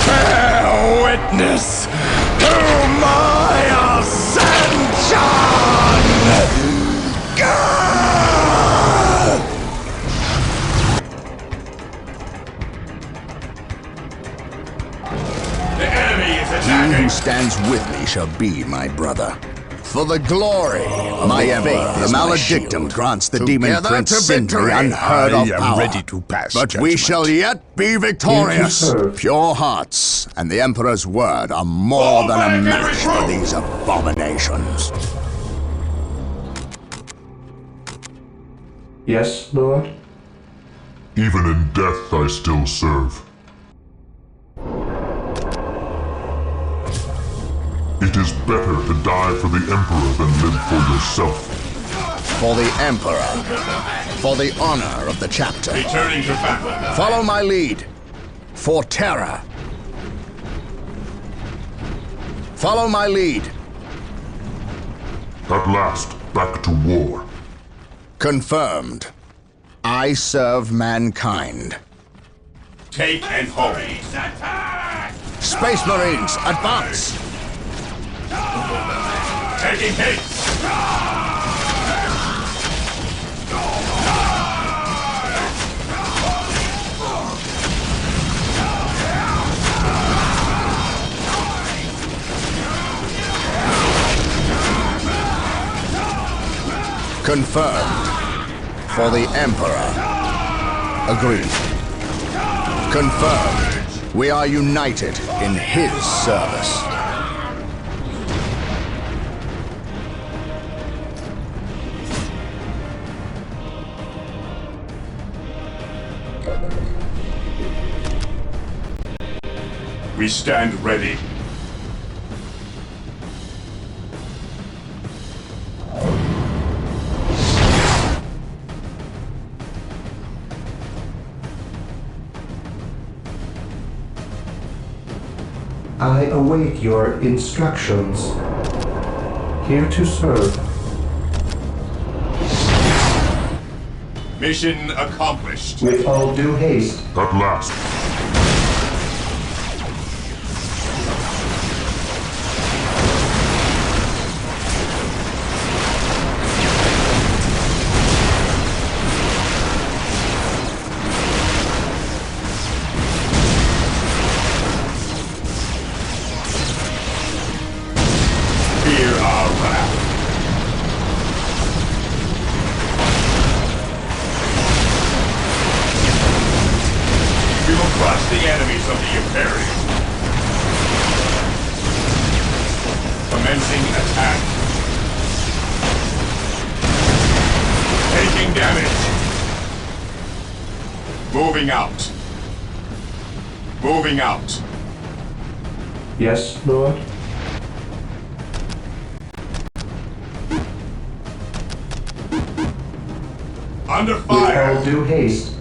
Bear witness to my ascension! He who stands with me shall be my brother. For the glory of my faith, the maledictum grants the demon prince Sindri unheard of power. I am ready to pass But judgment. we shall yet be victorious. Pure hearts and the Emperor's word are more than a match for these abominations. Yes, Lord? Even in death I still serve. It is better to die for the Emperor than live for yourself. For the Emperor. For the honor of the chapter. Returning to battle. Follow my lead. For terror. Follow my lead. At last, back to war. Confirmed. I serve mankind. Take and hold. Space Marines, advance! Taking hits! Confirmed. For the Emperor. Agreed. Confirmed. We are united in his service. We stand ready. I await your instructions. Here to serve. Mission accomplished. With all due haste. At last. Moving out. Moving out. Yes, Lord? Under fire. With all due haste.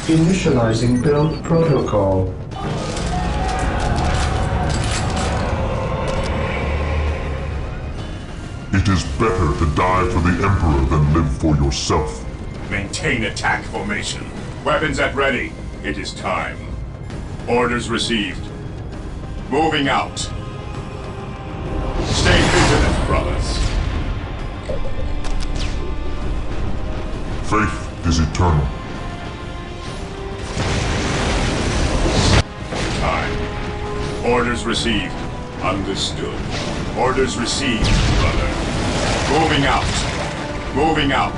Initializing build protocol. It is better to die for the Emperor than live for yourself. Maintain attack formation. Weapons at ready. It is time. Orders received. Moving out. Stay vigilant, brothers. Faith is eternal. Time. Orders received. Understood. Orders received, brother. Moving out. Moving out.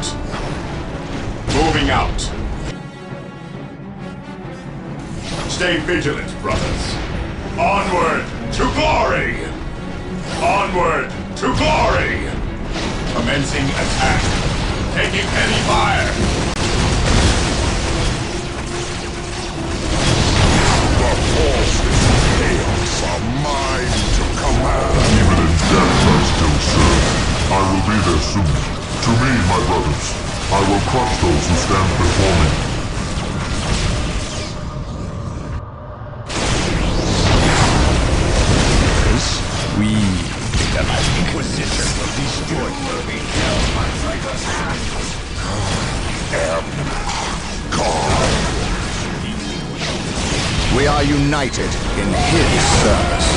Moving out. Stay vigilant, brothers. Onward to glory! Onward to glory! Commencing attack. Taking heavy fire. The forces of chaos are mine to command. Even in death I still serve. I will be there soon. To me, my brothers, I will crush those who stand before me. We, the Inquisition, will destroy moving hell, my traitors. We are united in his service.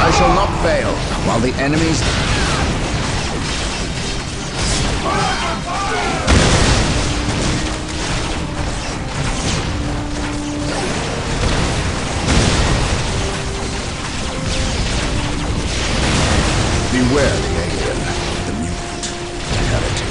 I shall not fail while the enemies... Beware the alien, the mutant, the heretic.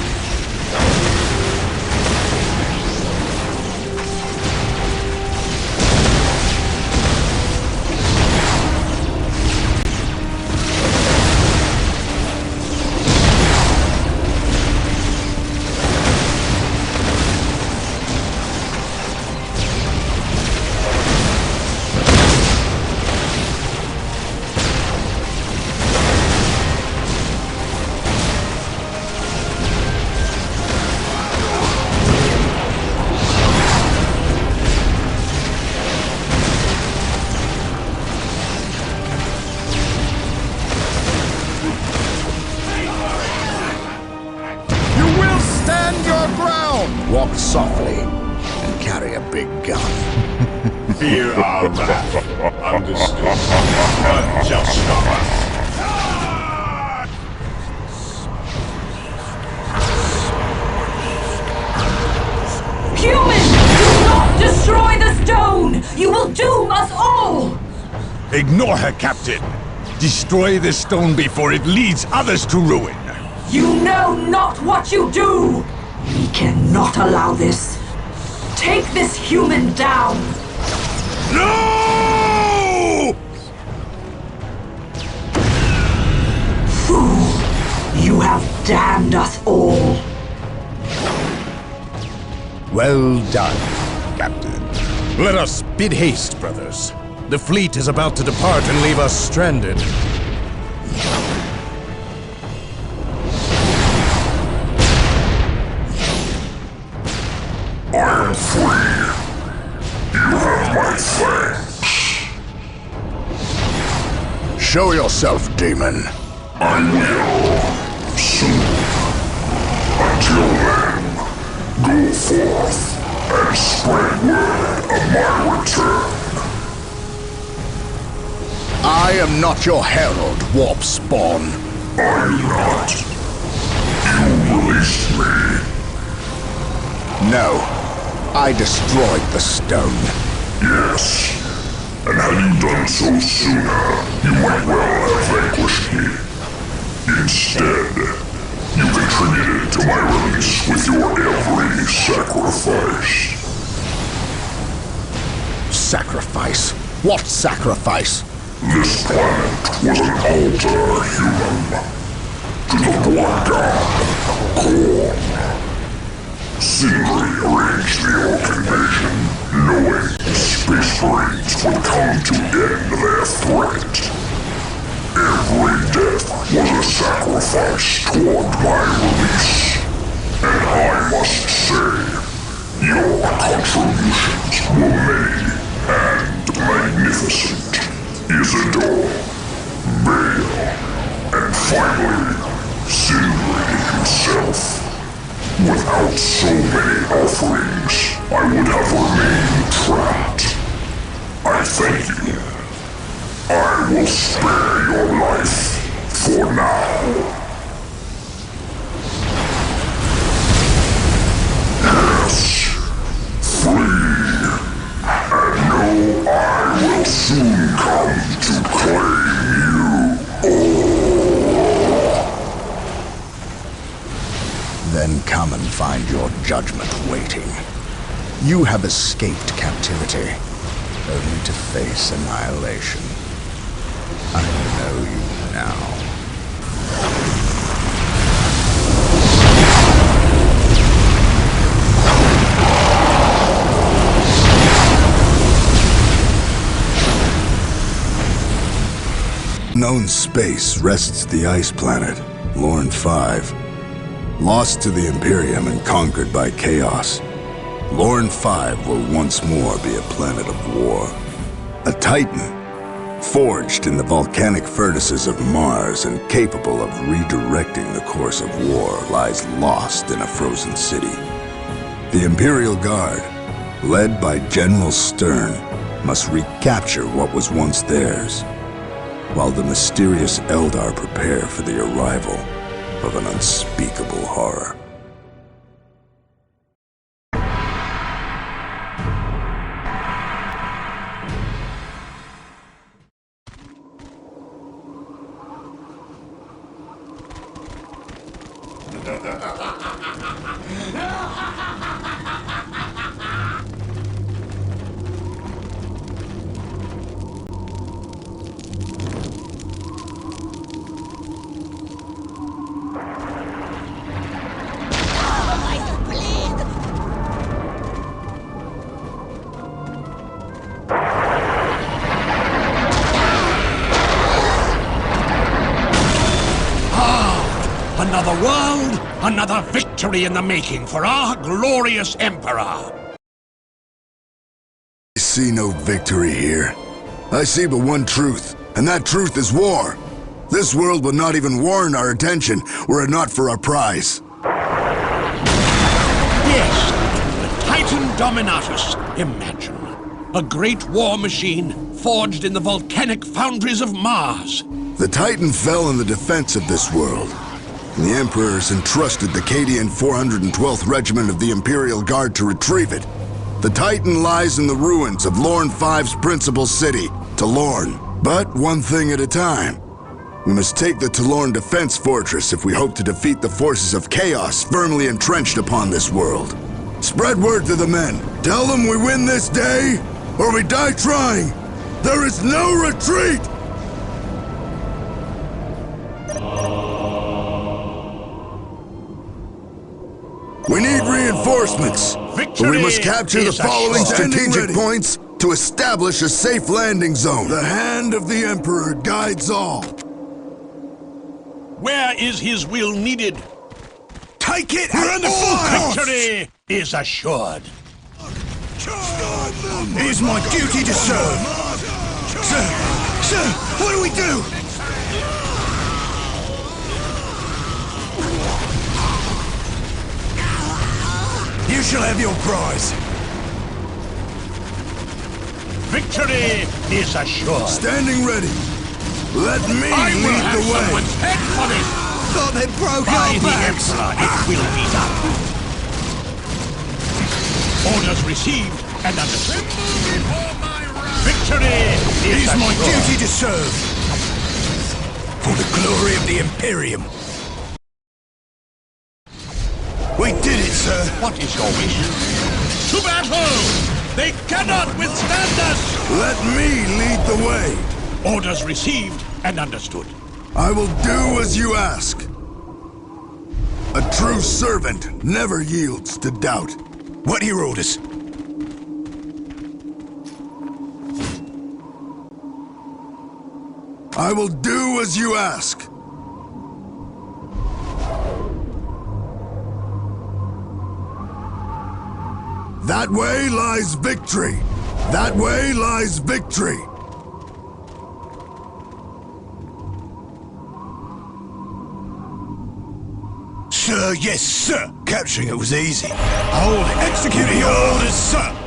Walk softly and carry a big gun. Fear our wrath. Understood. But just of us. Humans! Do not destroy the stone! You will doom us all! Ignore her, Captain. Destroy the stone before it leads others to ruin. You know not what you do! We cannot allow this. Take this human down! No! Fool! You have damned us all. Well done, Captain. Let us bid haste, brothers. The fleet is about to depart and leave us stranded. I am free. You have my thanks. Show yourself, demon. I will. Soon. Until then, go forth and spread word of my return. I am not your herald, warp spawn. I'm not. You released me. No. I destroyed the stone. Yes. And had you done so sooner, you might well have vanquished me. Instead, you contributed to my release with your every sacrifice. Sacrifice? What sacrifice? This planet was an altar, human. To the blood god, Corn. Sindri arranged the Orc invasion, knowing Space Marines would come to end their threat. Every death was a sacrifice toward my release. And I must say, your contributions were many and magnificent. Isidore, Bale, and finally, Sindri himself. Without so many offerings, I would have remained trapped. I thank you. I will spare your life for now. Yes, free. And know I will soon come to claim you all. Then come. come and find your judgment waiting. You have escaped captivity, only to face annihilation. I know you now. Known space rests the ice planet, Lorn 5. Lost to the Imperium and conquered by chaos, Lorn 5 will once more be a planet of war. A Titan, forged in the volcanic furnaces of Mars and capable of redirecting the course of war, lies lost in a frozen city. The Imperial Guard, led by General Stern, must recapture what was once theirs, while the mysterious Eldar prepare for the arrival of an unspeakable horror. Another world, another victory in the making for our glorious Emperor. I see no victory here. I see but one truth, and that truth is war. This world would not even warrant our attention were it not for our prize. Yes, the Titan Dominatus. Imagine. A great war machine forged in the volcanic foundries of Mars. The Titan fell in the defense of this world. The Emperors entrusted the Cadian 412th Regiment of the Imperial Guard to retrieve it. The Titan lies in the ruins of Lorn 5's principal city, Talorn. But one thing at a time. We must take the Talorn Defense Fortress if we hope to defeat the forces of chaos firmly entrenched upon this world. Spread word to the men. Tell them we win this day, or we die trying. There is no retreat! We need reinforcements. Victory but we must capture the following strategic points to establish a safe landing zone. The hand of the Emperor guides all. Where is his will needed? Take it! We're under fire! Victory is assured. It is my duty to serve. Sir, what do we do? You shall have your prize. Victory is assured. Standing ready. Let me lead the way. Someone's head for this. Thought they broke By our the backs. Emperor, it will be done. Orders received and understood. Victory It is is my assured. duty to serve. For the glory of the Imperium. We did it, sir. What is your wish? To battle! They cannot withstand us! Let me lead the way. Orders received and understood. I will do as you ask. A true servant never yields to doubt. What are your orders? I will do as you ask. That way lies victory. That way lies victory. Sir, yes, sir. Capturing it was easy. Hold it. Executing your orders, sir.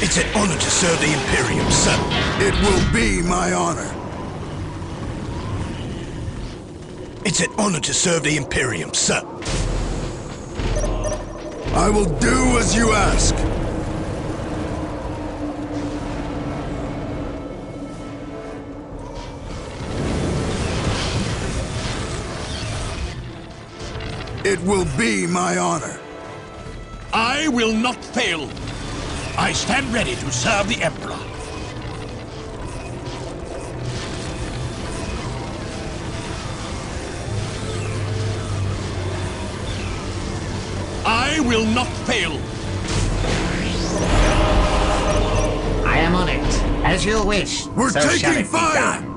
It's an honor to serve the Imperium, sir. It will be my honor. It's an honor to serve the Imperium, sir. I will do as you ask. It will be my honor. I will not fail. I stand ready to serve the Emperor. I will not fail. I am on it. As you wish. We're so shall taking it be fire! done.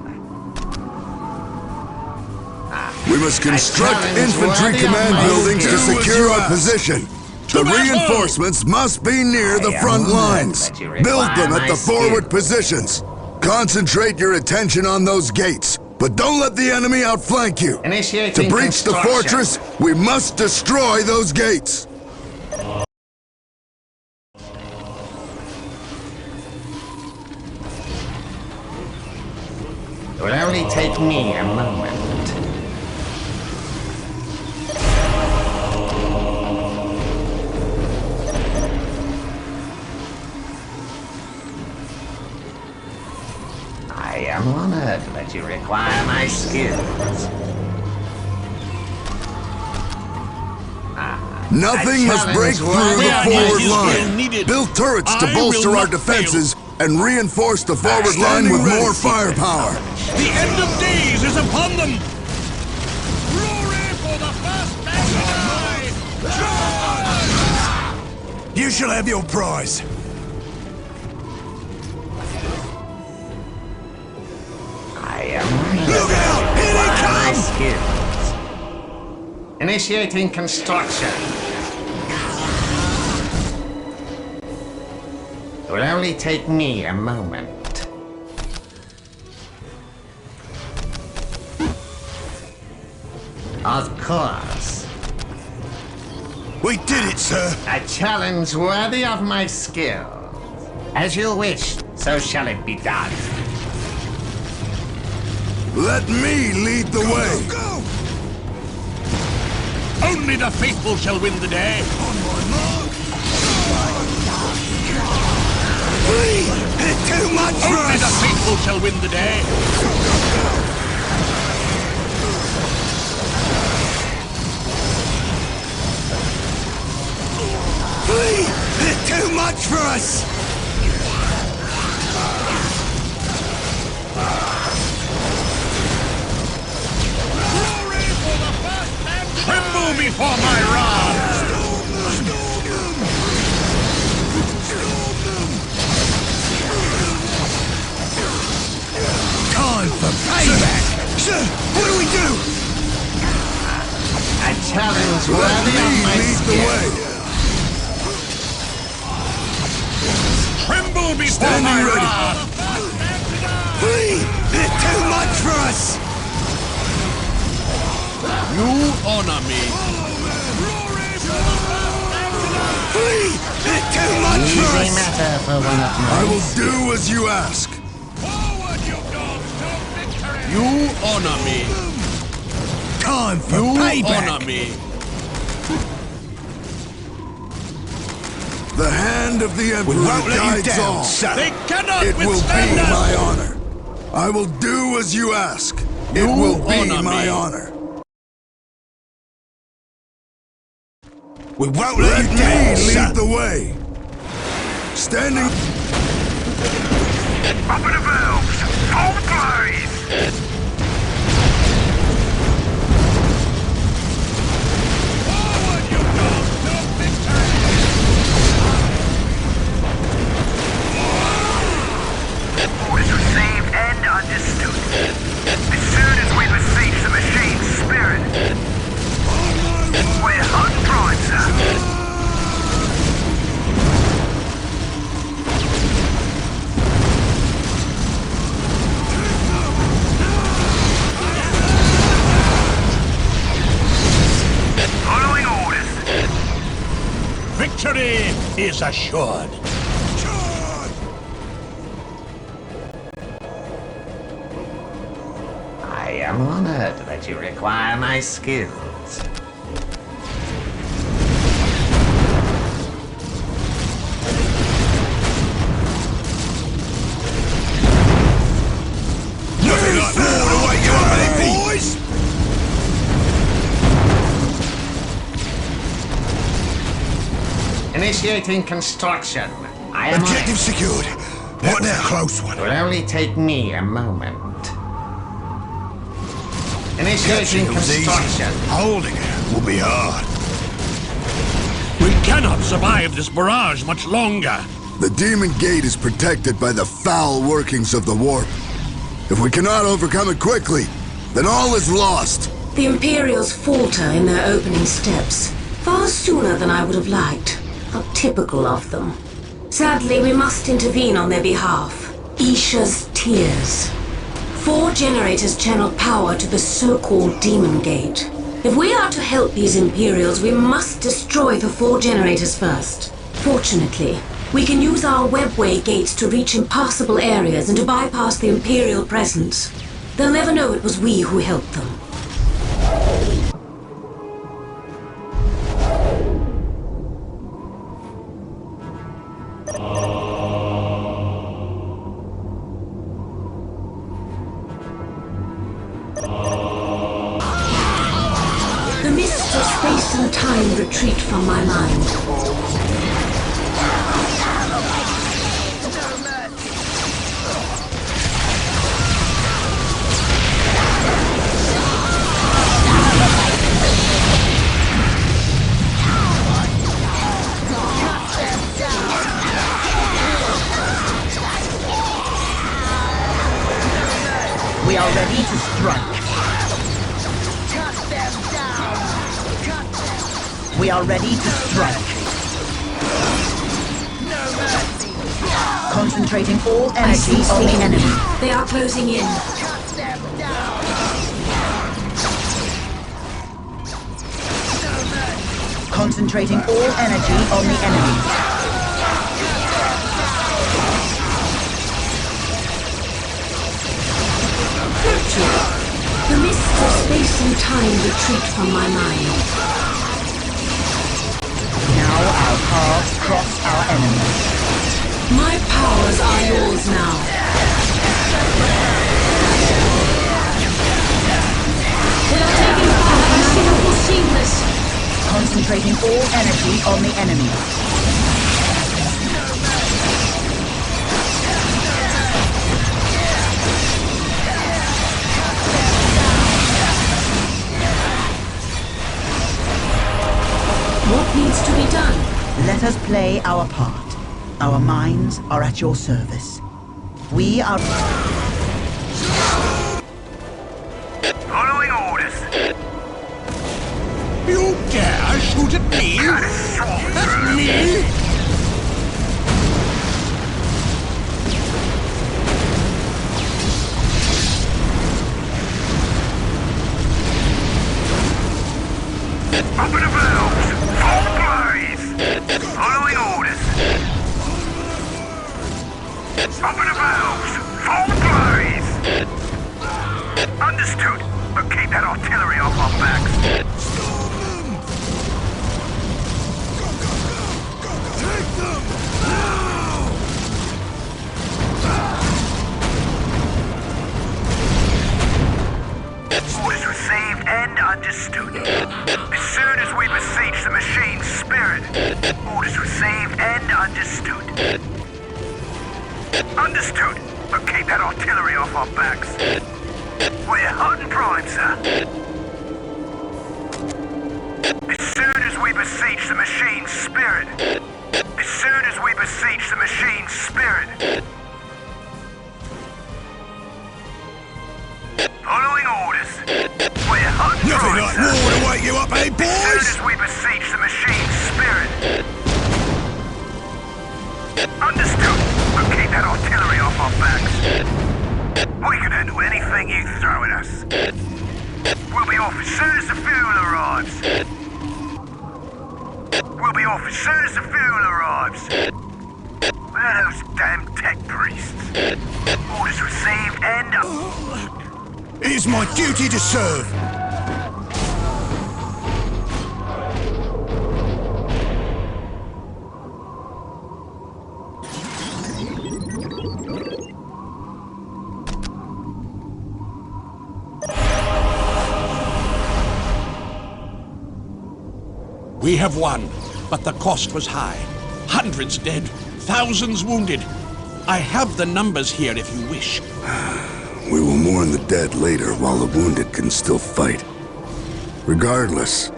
We must construct infantry command buildings to secure our position. The reinforcements must be near the front lines. Build them at the forward positions. Concentrate your attention on those gates, but don't let the enemy outflank you. To breach the fortress, we must destroy those gates. It will only take me a moment. I am honored that you require my skills. Nothing must break through the forward line. Build turrets to bolster our defenses and reinforce the forward line with more firepower. The end of days is upon them! Glory for the first man to die! You shall have your prize. I am look out! Here they come! Skills. Initiating construction. It will only take me a moment. Of course. We did it, sir. A challenge worthy of my skill. As you wish, so shall it be done. Let me lead the way. Go! Only the faithful shall win the day. On my mark. Too much for us. Only the faithful shall win the day. Too much for us. Tremble before my rod! Time for payback! Sir, what do we do? A challenge worthy of my skill. Tremble before Standing my ready. rod! They're too much for us! You honor me. They're too much for us! Easy matter for one of my I will do as you ask. Forward, you dogs, to victory! You honor me. Time for You payback! honor me. The hand of the Emperor guides all. They cannot It will withstand be us. my honor. I will do as you ask. It will be honor my me. honor. We won't let you down, lead the way. Standing. Up in the valves! Full blaze! Forward, you dogs, to victory! Orders received and understood. As soon as we receive the machine's spirit, we're on prime, sir. Following orders. Victory is assured. I am honored that you require my skills. Nothing like war to wake you up, boys! Initiating construction. I am Objective secured. What now? Close one. It will only take me a moment. Initiating construction. Holding it will be hard. We cannot survive this barrage much longer. The Demon Gate is protected by the foul workings of the warp. If we cannot overcome it quickly, then all is lost. The Imperials falter in their opening steps, far sooner than I would have liked. How typical of them. Sadly, we must intervene on their behalf. Isha's tears. 4 generators channel power to the so-called Demon Gate. If we are to help these Imperials, we must destroy the 4 generators first. Fortunately, we can use our webway gates to reach impassable areas and to bypass the Imperial presence. They'll never know it was we who helped them. The mists of space and time retreat from my mind. We are ready to strike. We are ready to strike. Concentrating all energy on the enemy. They are closing in. Concentrating all energy on the enemy. The mists of space and time retreat from my mind. Now our paths cross our enemy. My powers are yours now. They are taking fire and I have foreseen this. Concentrating all energy on the enemy. What needs to be done? Let us play our part. Our minds are at your service. We are... Following orders. You dare shoot at me? That's me? Open the valves! Full blaze! Following orders. Open the valves! Full blaze! Understood, but keep that artillery off our backs. Take them! Now! Orders received and understood. As soon as we besiege the machine's spirit. Orders received and understood. Understood, but keep that artillery off our backs. We're hot and primed, sir. As soon as we besiege the machine's spirit. As soon as we besiege the machine's spirit. Following orders. We're hot and Nothing primed, like sir. war to wake you up, eh, boys? As soon as we besiege the machine's spirit. Understood, but keep that artillery off our backs. We can handle anything you throw at us. We'll be off as soon as the fuel arrives. We'll be off as soon as the fuel arrives. Where are those damn tech priests? Orders received and... It is my duty to serve. We have won. but the cost was high. Hundreds dead, thousands wounded. I have the numbers here if you wish. We will mourn the dead later while the wounded can still fight. Regardless,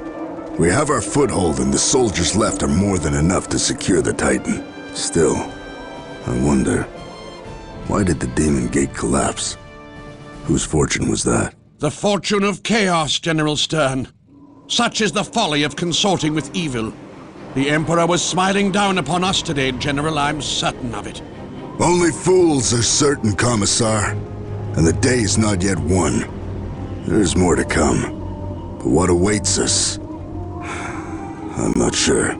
we have our foothold and the soldiers left are more than enough to secure the Titan. Still, I wonder, why did the Demon Gate collapse? Whose fortune was that? The fortune of chaos, General Stern. Such is the folly of consorting with evil. The Emperor was smiling down upon us today, General. I'm certain of it. Only fools are certain, Commissar. And the day is not yet won. There's more to come. But what awaits us? I'm not sure.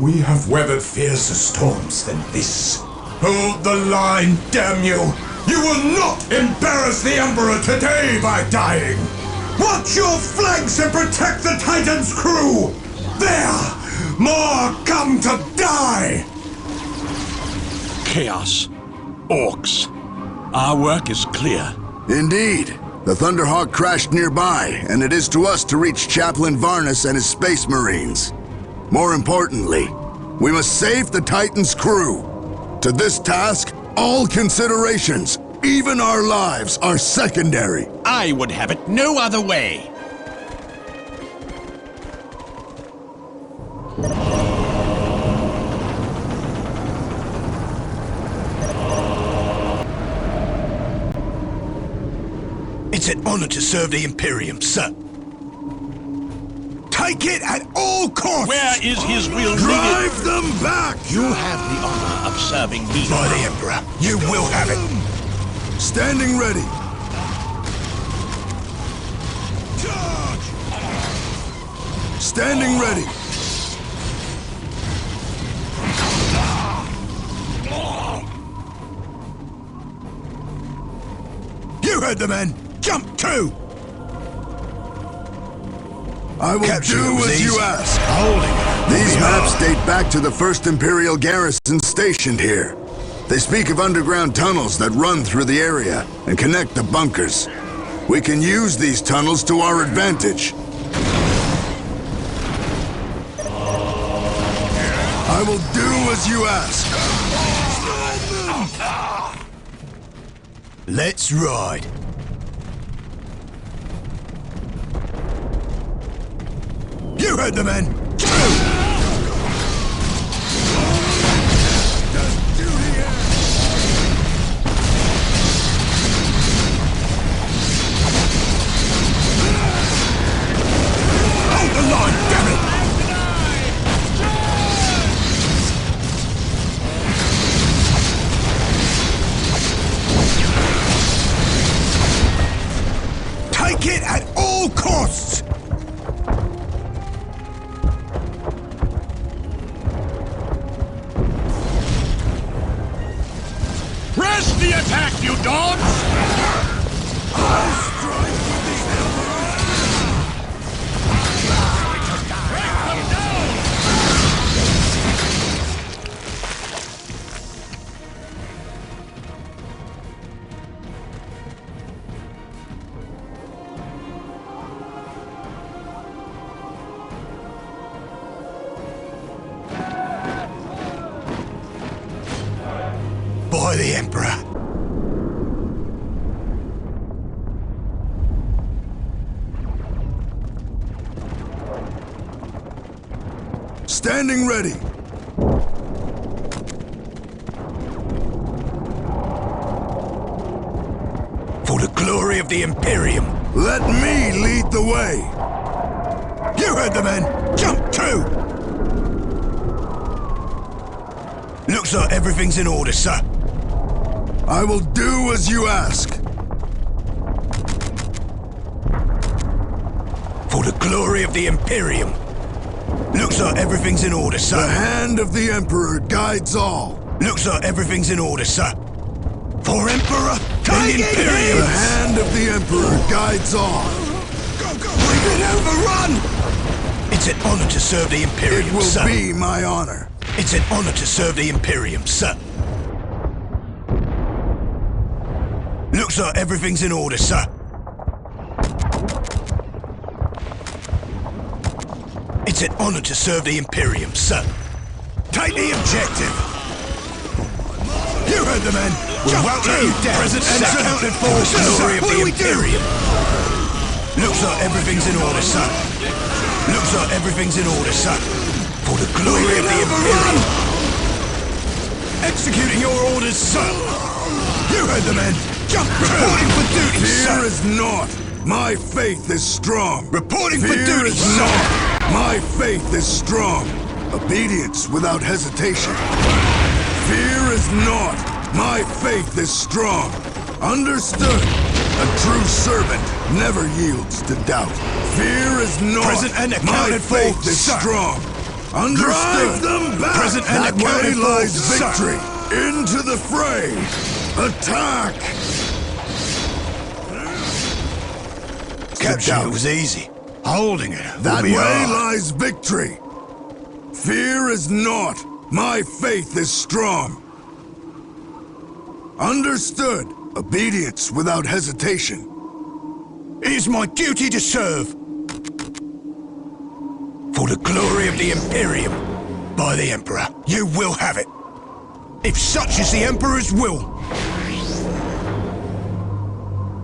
We have weathered fiercer storms than this. Hold the line, damn you! You will not embarrass the Emperor today by dying! Watch your flanks and protect the Titan's crew! There! More come to die! Chaos. Orcs. Our work is clear. Indeed. The Thunderhawk crashed nearby, and it is to us to reach Chaplain Varnus and his Space Marines. More importantly, we must save the Titan's crew. To this task, all considerations, even our lives, are secondary. I would have it no other way. It's an honor to serve the Imperium, sir. Take it at all costs! Where is his will needed? Drive them back! You have the honor of serving me. By the Emperor, you will have it. Standing ready. Charge! Standing ready. You heard the men. Jump too! I will do as you ask. Holding. These maps date back to the first Imperial garrison stationed here. They speak of underground tunnels that run through the area and connect the bunkers. We can use these tunnels to our advantage. I will do as you ask. Let's ride. You heard the men! Hold the line, damn it! Take it at all costs! Press the attack, you dogs! I'll strike with the Emperor! Break them down! By the Emperor. standing ready. For the glory of the Imperium. Let me lead the way. You heard the men. Jump to! Looks like everything's in order, sir. I will do as you ask. For the glory of the Imperium. Looks like everything's in order, sir. The hand of the Emperor guides all. Looks like everything's in order, sir. For Emperor, the Imperium. The hand of the Emperor guides all. We've been overrun! It's an honor to serve the Imperium, It will sir. be my honor. It's an honor to serve the Imperium, sir. Looks like everything's in order, sir. It's an honor to serve the Imperium, sir. Take the objective. You heard the men. We won't let you down. Present and accounted for. Glory of the Imperium. Looks like everything's in order, sir. Looks like everything's in order, sir. For the glory of the Imperium. Executing your orders, sir. You heard the men. Jump. Reporting for duty, sir. Fear is naught. My faith is strong. Reporting for Fear duty, is sir. naught. My faith is strong. Obedience without hesitation. Fear is naught. My faith is strong. Understood. A true servant never yields to doubt. Fear is naught. Present and My accounted for, faith is sir. strong. Understood. Drive them back. Present and that way accounted for, lies sir. victory. Into the fray. Attack. Capturing it was easy. Holding it. That will be way hard. lies victory. Fear is naught. My faith is strong. Understood. Obedience without hesitation. It is my duty to serve. For the glory of the Imperium. By the Emperor, you will have it. If such is the Emperor's will.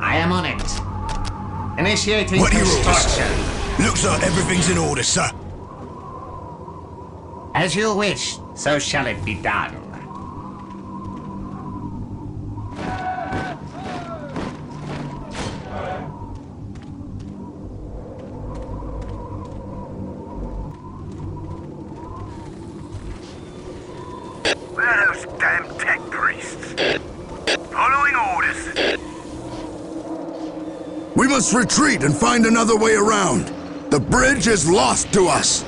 I am on it. Initiating What are your construction. orders? Looks like everything's in order, sir. As you wish, so shall it be done. Where are those damn tech priests? Following orders. We must retreat and find another way around. The bridge is lost to us.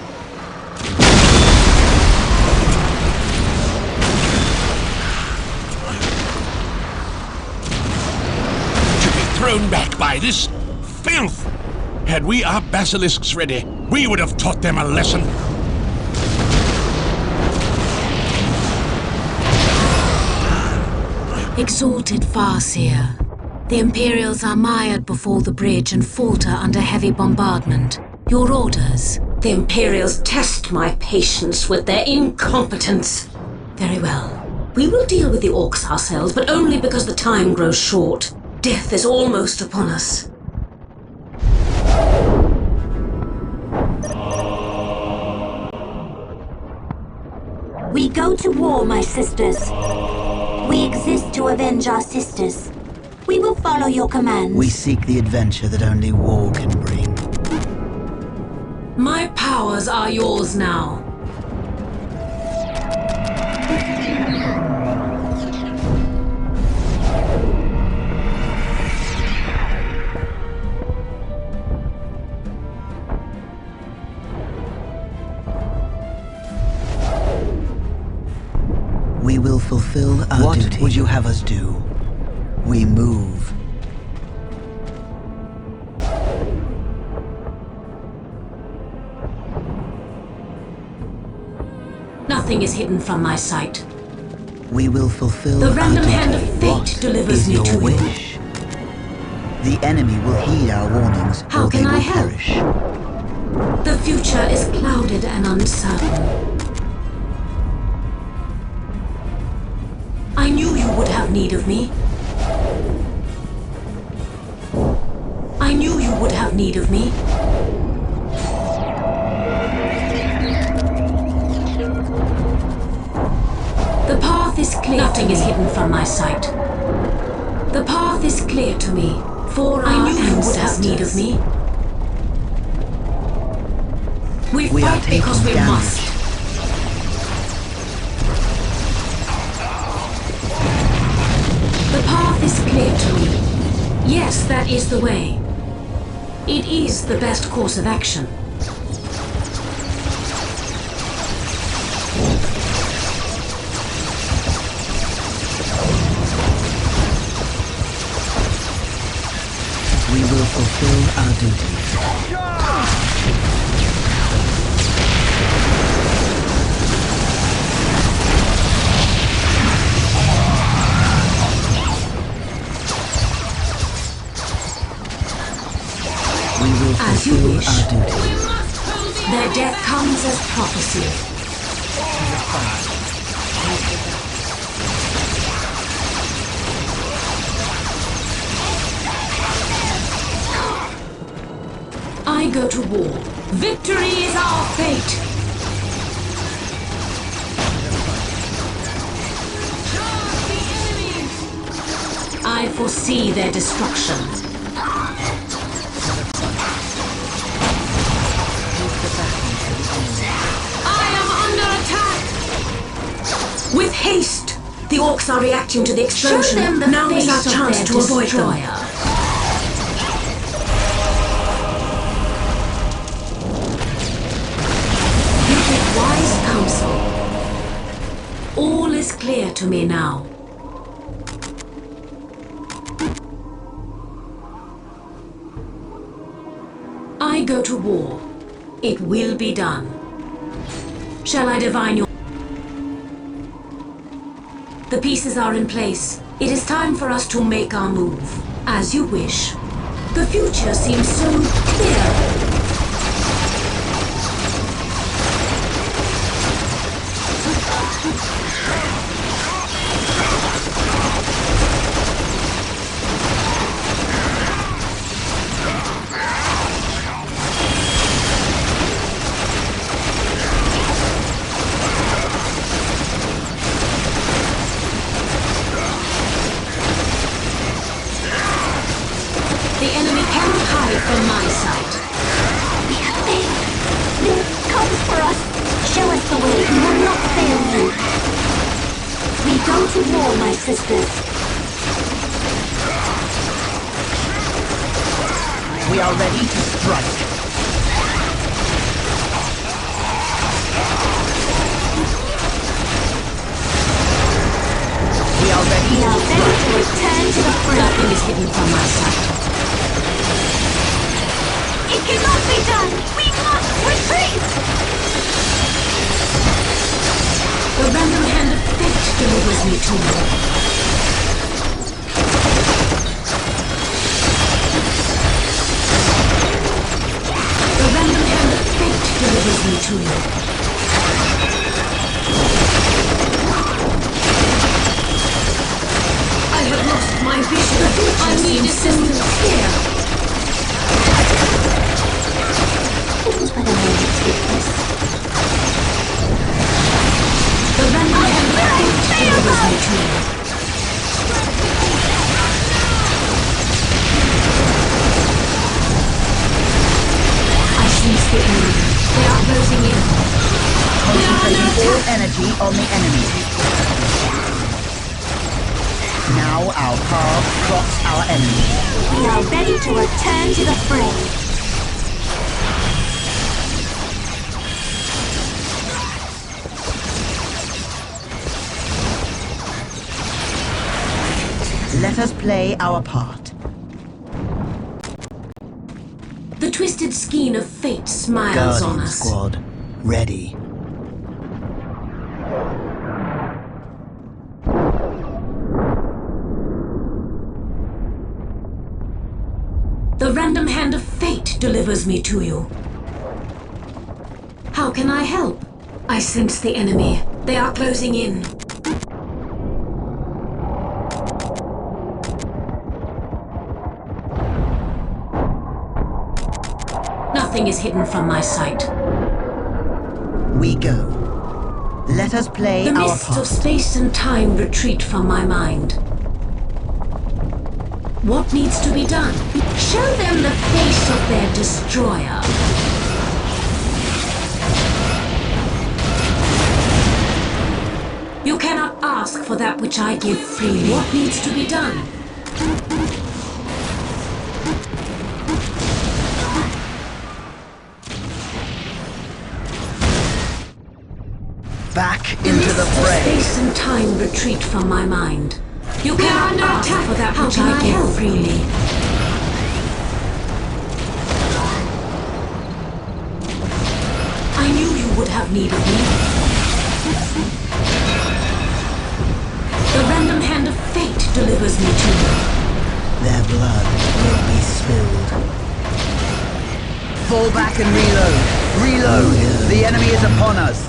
To be thrown back by this filth! Had we our basilisks ready, we would have taught them a lesson. Exalted Farseer. The Imperials are mired before the bridge and falter under heavy bombardment. Your orders? The Imperials test my patience with their incompetence. Very well. We will deal with the orcs ourselves, but only because the time grows short. Death is almost upon us. We go to war, my sisters. We exist to avenge our sisters. We will follow your commands. We seek the adventure that only war can bring. My powers are yours now. We will fulfill our duty. What would you have us do? We move. Nothing is hidden from my sight. We will fulfill The our random duty. hand of fate What delivers is me your to you. wish? The enemy will heed our warnings, How or they can I will help? perish. The future is clouded and uncertain. I knew you would have need of me. I knew you would have need of me. is clear. Nothing is hidden from my sight. The path is clear to me. For I knew you would have need of me. We fight because we must. The path is clear to me. Yes, that is the way. It is the best course of action. We will fulfill our duty. We will as you fulfill wish. our duty. Their death comes as prophecy. I go to war. Victory is our fate. I foresee their destruction. I am under attack! With haste! The orcs are reacting to the explosion. Now is our chance to avoid them. Wise counsel. All is clear to me now. I go to war. It will be done. Shall I divine your... The pieces are in place. It is time for us to make our move. As you wish. The future seems so clear. The enemy cannot hide from my sight. They come for us. Show us the way. We will not fail you. We go to war, my sisters. We are ready to strike. We are ready to return to the front. Nothing is hidden from my sight. It cannot be done! We must retreat! The random hand of fate delivers me to you. The random hand of fate delivers me to you. I have lost my vision. I need assistance here. The random hand of fate delivers me to you. I sense the enemy. They are closing in. Concentrating all energy on the enemy. Now our path cross our enemy. We are ready to return to the fray. Let us play our part. The twisted skein of fate smiles on Guardian us. Squad, ready. The random hand of fate delivers me to you. How can I help? I sense the enemy. They are closing in. Nothing is hidden from my sight. We go. Let us play The our mists part. of space and time retreat from my mind. What needs to be done? Show them the face of their destroyer. You cannot ask for that which I give freely. What needs to be done? Back into the fray. Space and time retreat from my mind. You cannot ask for that which I give freely. I knew you would have need of me. The random hand of fate delivers me to you. Their blood will be spilled. Fall back and reload. Reload! The enemy is upon us.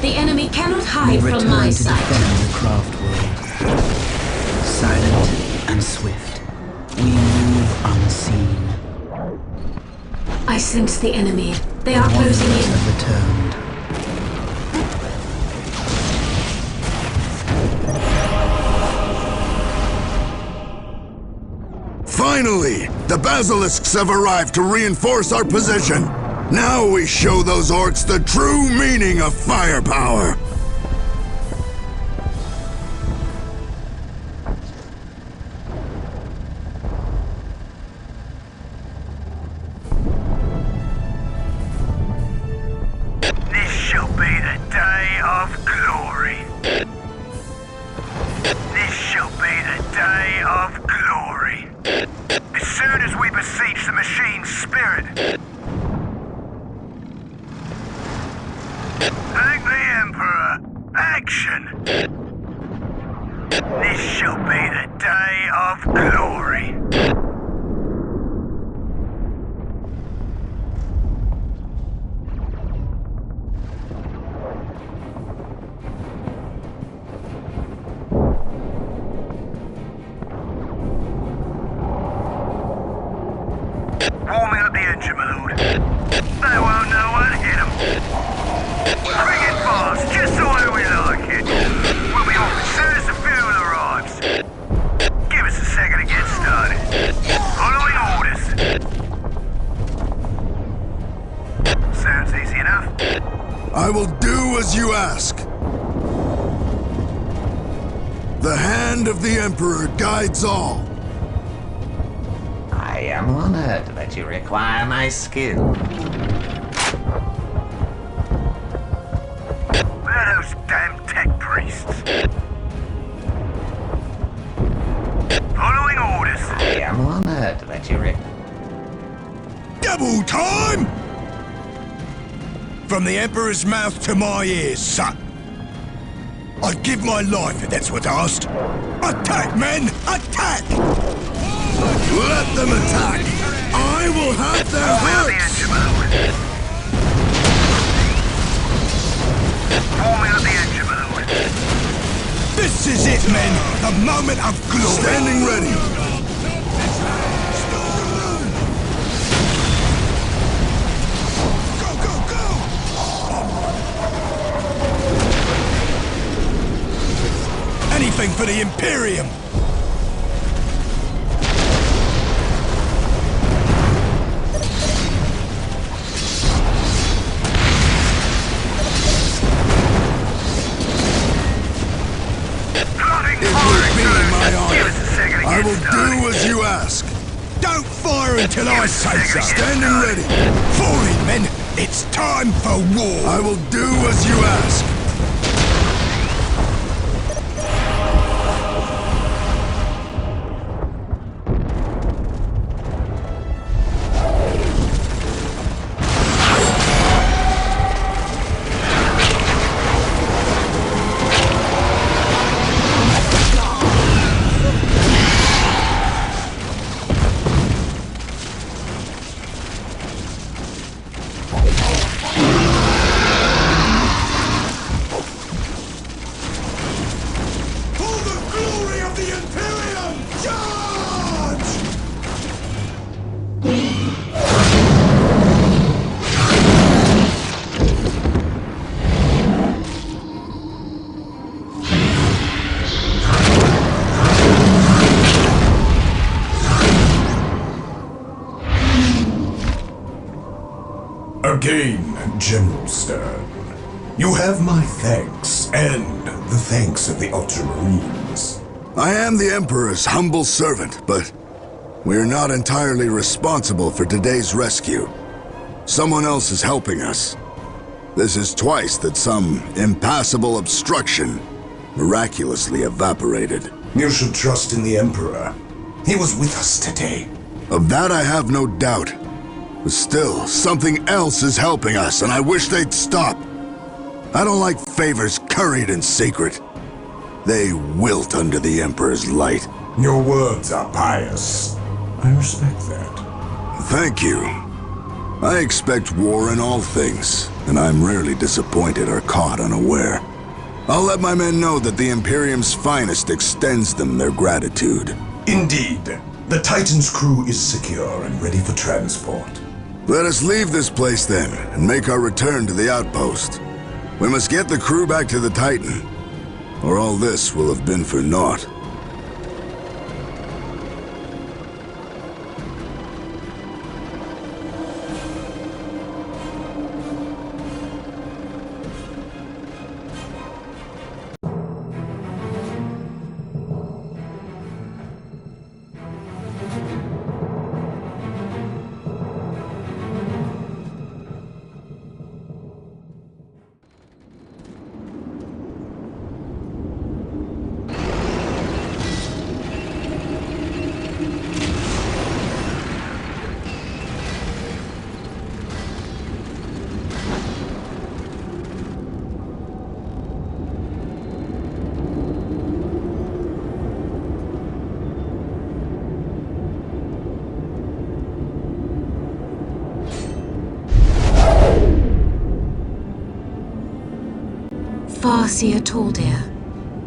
The enemy cannot hide We from my return to sight. defend the craft world. Silent and swift, we move unseen. I sense the enemy. They are closing in. Have returned. Finally! The basilisks have arrived to reinforce our position. Now we show those orcs the true meaning of firepower. This shall be the day of glory. This shall be the day of glory. As soon as we beseech the machine's spirit, thank the Emperor. Action! This shall be the day of glory. Warming up the engine, my lord. They won't know what hit them. Bring it fast, just the way we like it. We'll be off as soon as the fuel arrives. Give us a second to get started. Following orders. Sounds easy enough. I will do as you ask. The hand of the Emperor guides all. I am honored that you require my skill. Where are those damn tech priests? Following orders. I am honored that you Double time! From the Emperor's mouth to my ears, son. I'd give my life if that's what's asked. Attack, men! Attack! Let them attack! I will have their hearts! Warming up the engine, my lord. This is it, men! The moment of glory! Standing ready! Go, go, go! Anything for the Imperium! I will do as you ask. Don't fire until I say so. Standing ready. Fall in, men. It's time for war. I will do as you ask. Again, General Stern. You have my thanks, and the thanks of the Ultramarines. I am the Emperor's humble servant, but we're not entirely responsible for today's rescue. Someone else is helping us. This is twice that some impassable obstruction miraculously evaporated. You should trust in the Emperor. He was with us today. Of that I have no doubt. But still, something else is helping us, and I wish they'd stop. I don't like favors curried in secret. They wilt under the Emperor's light. Your words are pious. I respect that. Thank you. I expect war in all things, and I'm rarely disappointed or caught unaware. I'll let my men know that the Imperium's finest extends them their gratitude. Indeed. The Titan's crew is secure and ready for transport. Let us leave this place then, and make our return to the outpost. We must get the crew back to the Titan, or all this will have been for naught. Farseer Talldeer,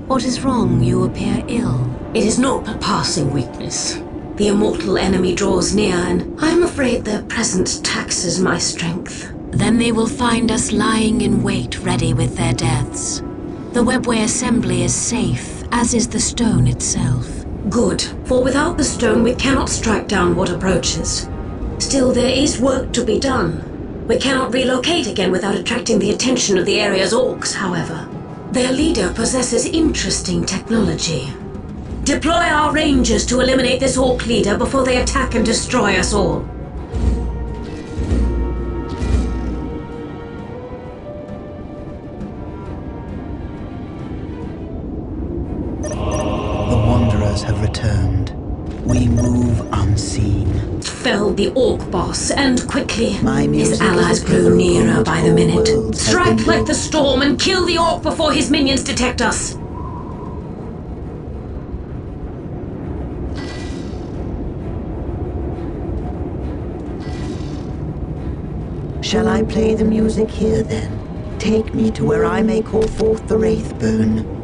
what is wrong? You appear ill. It is not but passing weakness. The immortal enemy draws near, and I am afraid their presence taxes my strength. Then they will find us lying in wait, ready with their deaths. The webway assembly is safe, as is the stone itself. Good, for without the stone we cannot strike down what approaches. Still, there is work to be done. We cannot relocate again without attracting the attention of the area's orcs, however. Their leader possesses interesting technology. Deploy our rangers to eliminate this orc leader before they attack and destroy us all. The Wanderers have returned. We move unseen. Fell the orc boss, and quickly. My his allies grew nearer by the minute. Strike like the storm and kill the orc before his minions detect us. Shall I play the music here then? Take me to where I may call forth the Wraithburn.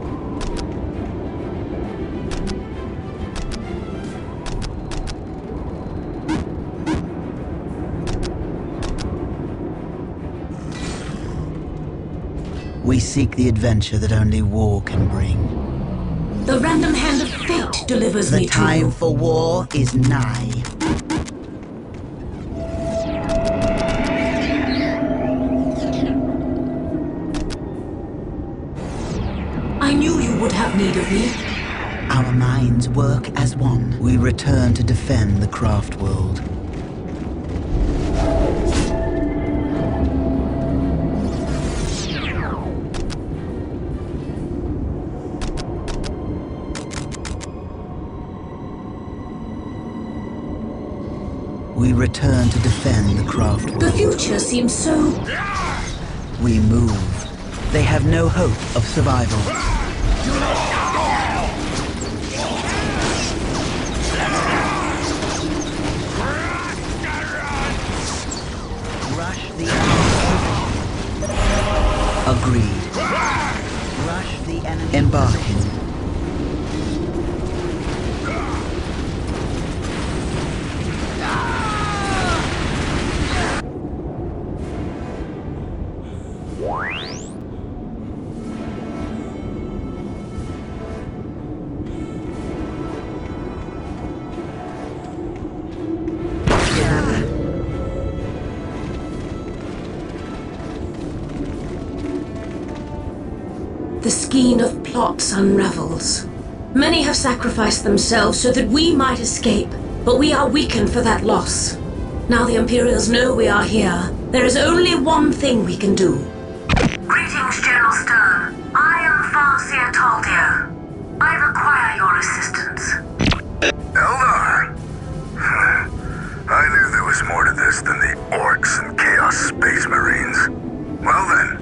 We seek the adventure that only war can bring. The random hand of fate delivers me to you. The time for war is nigh. I knew you would have need of me. Our minds work as one. We return to defend the craft world. We return to defend the craft world. The future seems so... We move. They have no hope of survival. Rush the enemy. Agreed. Rush the enemy. Embarking. skein of plots unravels. Many have sacrificed themselves so that we might escape, but we are weakened for that loss. Now the Imperials know we are here. There is only one thing we can do. Greetings, General Stern. I am Farseer Taldir. I require your assistance. Eldar? I knew there was more to this than the orcs and Chaos Space Marines. Well then,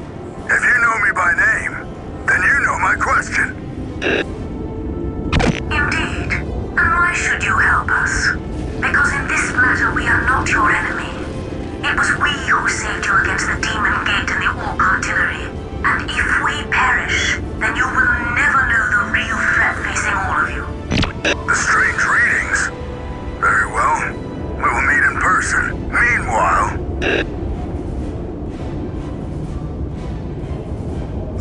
if you know me by name, then you know my question. Indeed. And why should you help us? Because in this matter we are not your enemy. It was we who saved you against the Demon Gate and the Orc Artillery. And if we perish, then you will never know the real threat facing all of you. The strange readings? Very well. We will meet in person. Meanwhile...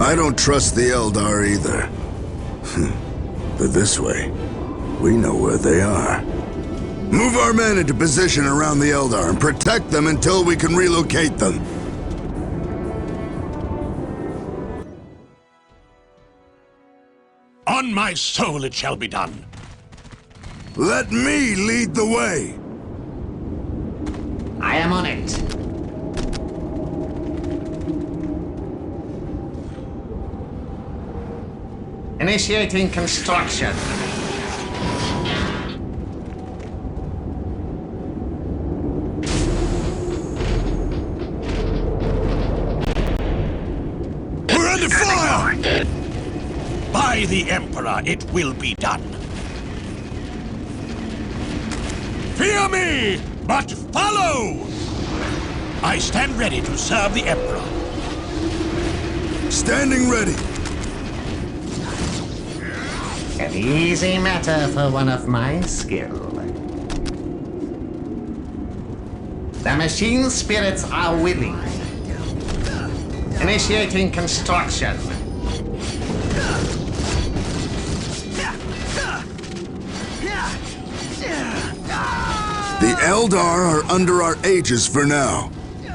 I don't trust the Eldar either. But this way, we know where they are. Move our men into position around the Eldar and protect them until we can relocate them. On my soul it shall be done. Let me lead the way. I am on it. Initiating construction. We're under fire! By the Emperor, it will be done. Fear me, but follow! I stand ready to serve the Emperor. Standing ready. An easy matter for one of my skill. The machine spirits are willing. Initiating construction. The Eldar are under our aegis for now,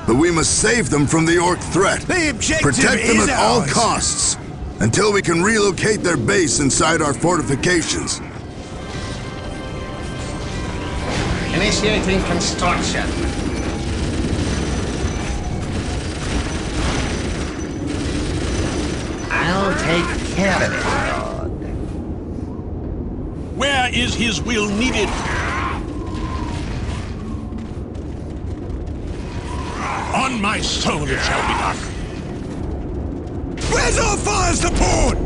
but we must save them from the Orc threat. The objective Protect them is at all ours. costs, until we can relocate their base inside our fortifications. Initiating construction. I'll take care of it, Lord. Where is his will needed? On my soul it shall be done. Where's our fire support?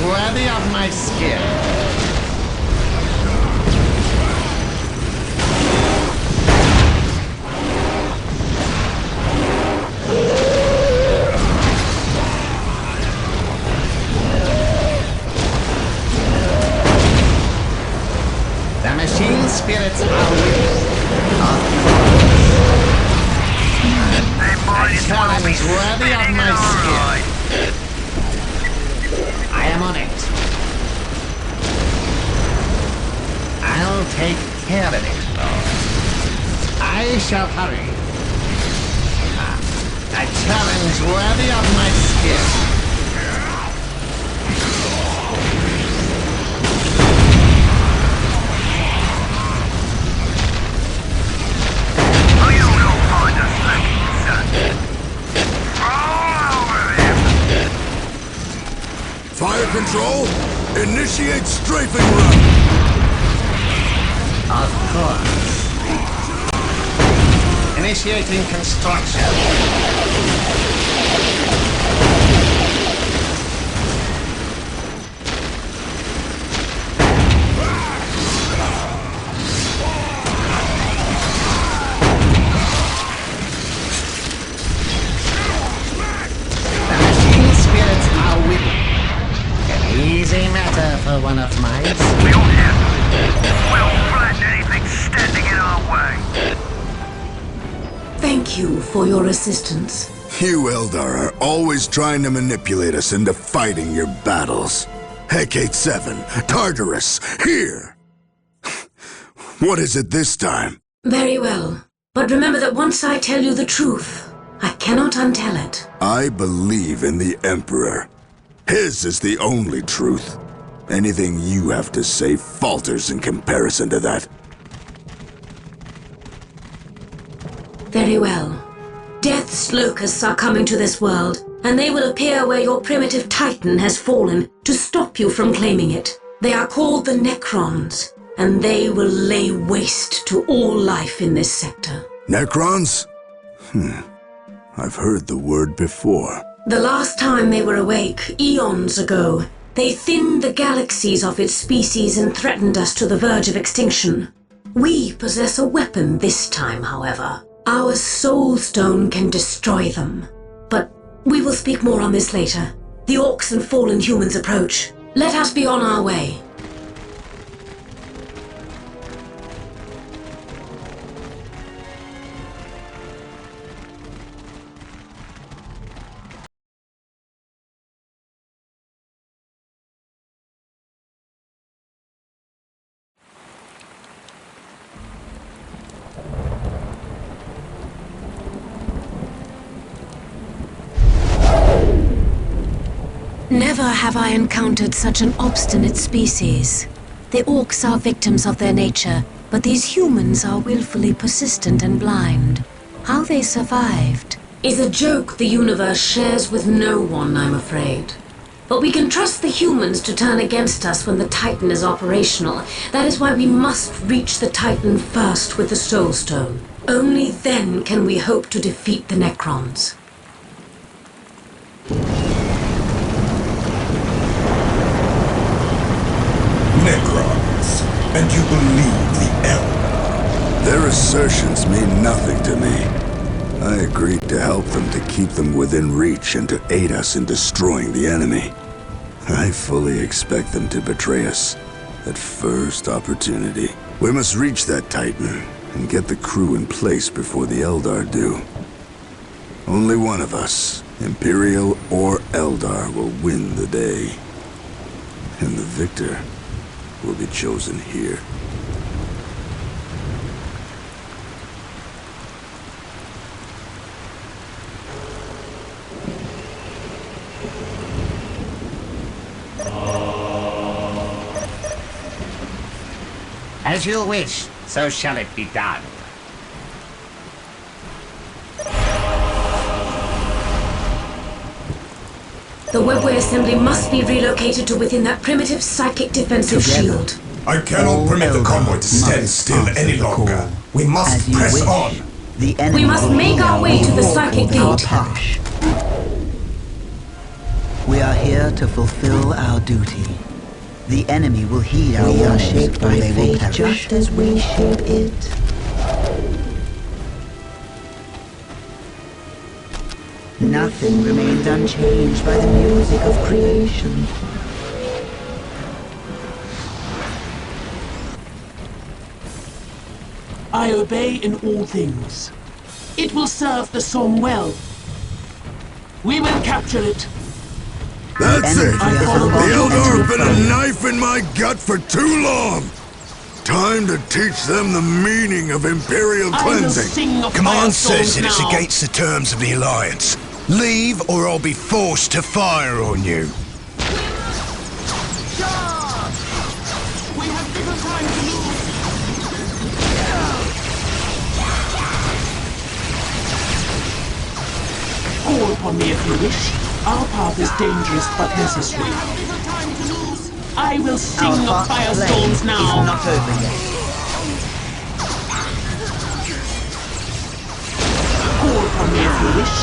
Worthy of my skill. The machine spirits are willing. A challenge worthy of my skill. I am on it. I'll take care of it, Lord. I shall hurry. A challenge worthy of my skill. You'll go find us, son. Roll over them. Fire control, initiate strafing run. Of course. Initiating construction. Easy matter for one of mine. We all have. We'll flatten anything standing in our way. Thank you for your assistance. You Eldar are always trying to manipulate us into fighting your battles. Hecate 7, Tartarus, here! What is it this time? Very well. But remember that once I tell you the truth, I cannot untell it. I believe in the Emperor. His is the only truth. Anything you have to say falters in comparison to that. Very well. Death's locusts are coming to this world, and they will appear where your primitive titan has fallen to stop you from claiming it. They are called the Necrons, and they will lay waste to all life in this sector. Necrons? I've heard the word before. The last time they were awake, eons ago, they thinned the galaxies of its species and threatened us to the verge of extinction. We possess a weapon this time, however. Our Soulstone can destroy them. But we will speak more on this later. The orcs and fallen humans approach. Let us be on our way. Never have I encountered such an obstinate species. The orcs are victims of their nature, but these humans are willfully persistent and blind. How they survived is a joke the universe shares with no one, I'm afraid. But we can trust the humans to turn against us when the Titan is operational. That is why we must reach the Titan first with the Soulstone. Only then can we hope to defeat the Necrons. Necrons, and you believe the Elder? Their assertions mean nothing to me. I agreed to help them to keep them within reach and to aid us in destroying the enemy. I fully expect them to betray us at first opportunity. We must reach that Titan and get the crew in place before the Eldar do. Only one of us, Imperial or Eldar, will win the day. And the victor will be chosen here. As you wish, so shall it be done. The webway assembly must be relocated to within that primitive psychic defensive shield. I cannot permit the convoy to stand still any longer. We must press on. We must make our way to the psychic gate. We are here to fulfill our duty. The enemy will heed our warnings. We are shaped by fate just as we shape it. Nothing remains unchanged by the music of creation. I obey in all things. It will serve the Somme well. We will capture it. That's it! The Eldar have been a knife in my gut for too long! Time to teach them the meaning of Imperial cleansing. Command says that it's against the terms of the Alliance. Leave or I'll be forced to fire on you. We have little time to lose. Call upon me if you wish. Our path is dangerous but necessary. I will sing of firestorms now. Not over yet. you wish.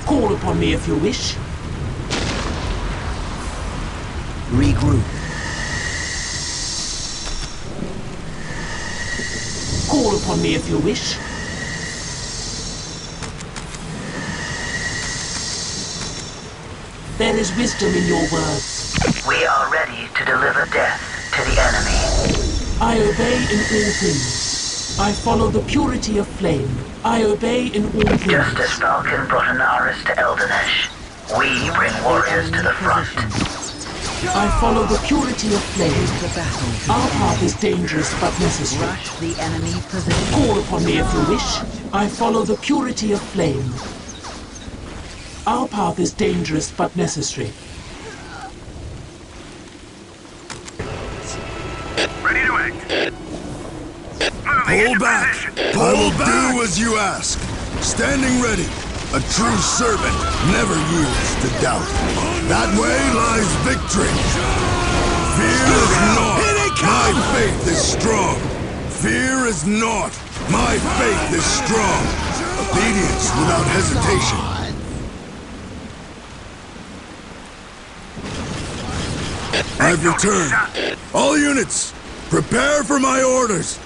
Call upon me if you wish. Regroup. Call upon me if you wish. There is wisdom in your words. We are ready to deliver death to the enemy. I obey in all things. I follow the purity of flame. I obey in all things. Just as Funkin brought Anaris to Eldenesh, we bring warriors to the front. I follow the purity of flame. Our path is dangerous but necessary. Rush the enemy position. Call upon me if you wish. I follow the purity of flame. Our path is dangerous but necessary. Ready to act. Pull back! Pull back! Do as you ask! Standing ready! A true servant never yields to doubt. That way lies victory! Fear is naught! My faith is strong! Fear is naught! My faith is strong! Obedience without hesitation! I've returned. All units, prepare for my orders.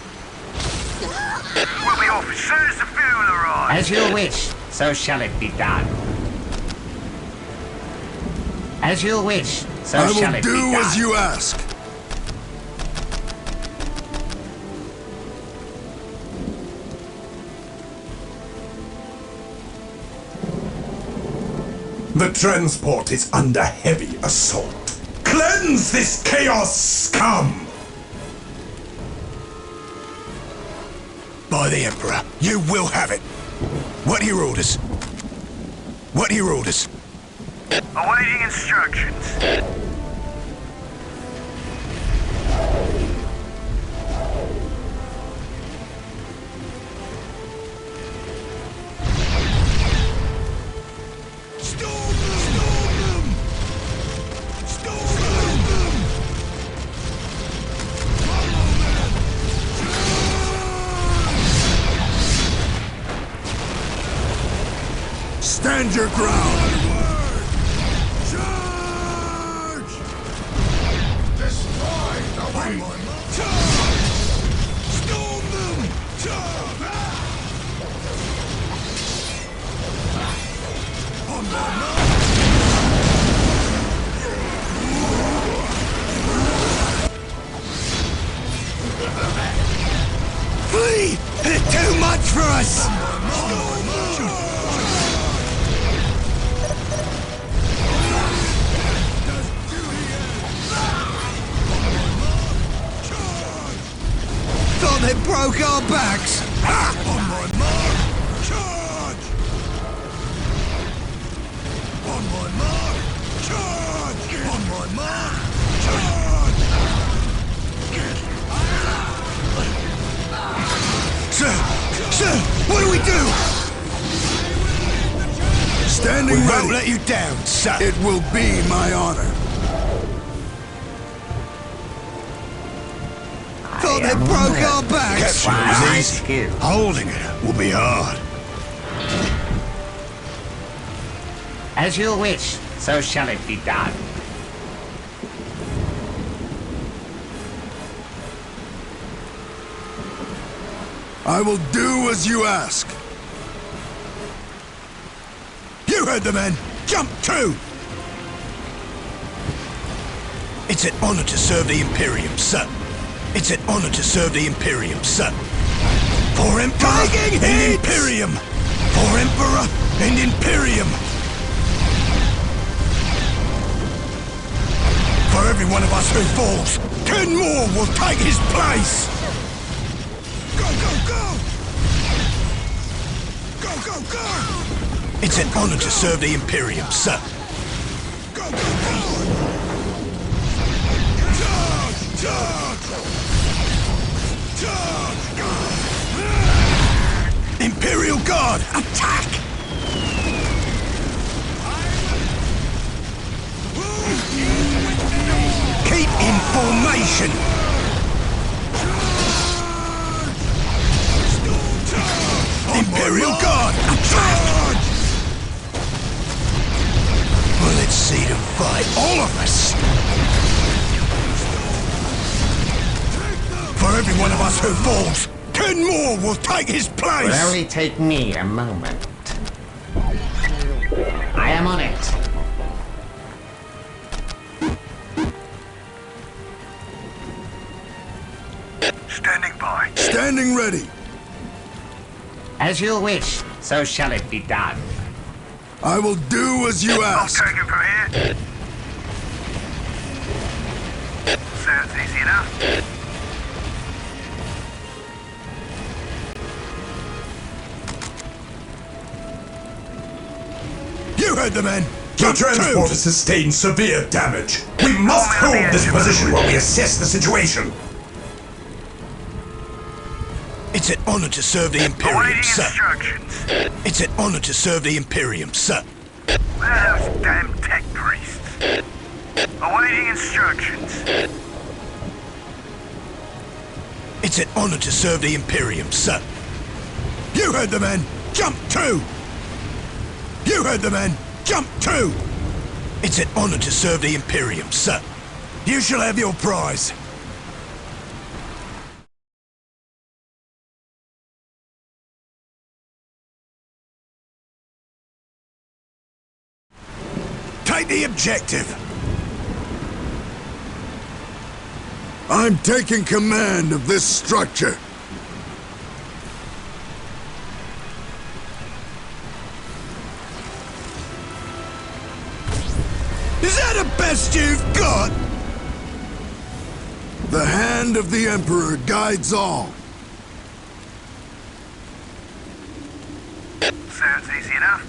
We'll be off as soon as the fuel arrives. As you wish, so shall it be done. As you wish, so shall it be done. I will do as you ask. The transport is under heavy assault. Cleanse this chaos scum! By the Emperor, you will have it. What are your orders? What are your orders? Awaiting instructions. Stand your ground! Charge! Destroy the way! Storm them! On the march! Flee! They're too much for us! Thought they broke our backs! Ha! On my mark! Charge! On my mark! Charge! On my mark! Charge! Sir, what do we do? Standing we ready. Won't let you down, sir. It will be my honor. Thought they broke our backs. Wow. Easy. Holding it will be hard. As you wish, so shall it be done. I will do as you ask. You heard the men. Jump to! It's an honor to serve the Imperium, sir. It's an honor to serve the Imperium, sir. For Emperor and Imperium! For Emperor and Imperium! For every one of us who falls, 10 more will take his place! Go, go, go! Go, go, go! It's an honor to serve the Imperium, sir. Go, go, go! Charge! Charge! Charge! Imperial Guard, attack! Keep in formation! Imperial Guard! see them fight, all of us! For every one of us who falls, 10 more will take his place! It will only take me a moment. I am on it. Standing by. Standing ready. As you wish, so shall it be done. I will do as you ask. I'll take it from here. Sounds easy enough. You heard the men! The transporter sustained severe damage. We must hold this position while we assess the situation. It's an honor to serve the Imperium, sir. It's an honor to serve the Imperium, sir. Where are those damn tech priests? Awaiting instructions. It's an honor to serve the Imperium, sir. You heard the men! Jump 2! You heard the men! Jump 2! It's an honor to serve the Imperium, sir. You shall have your prize. Take the objective. I'm taking command of this structure. Is that the best you've got? The hand of the Emperor guides all. Sounds easy enough.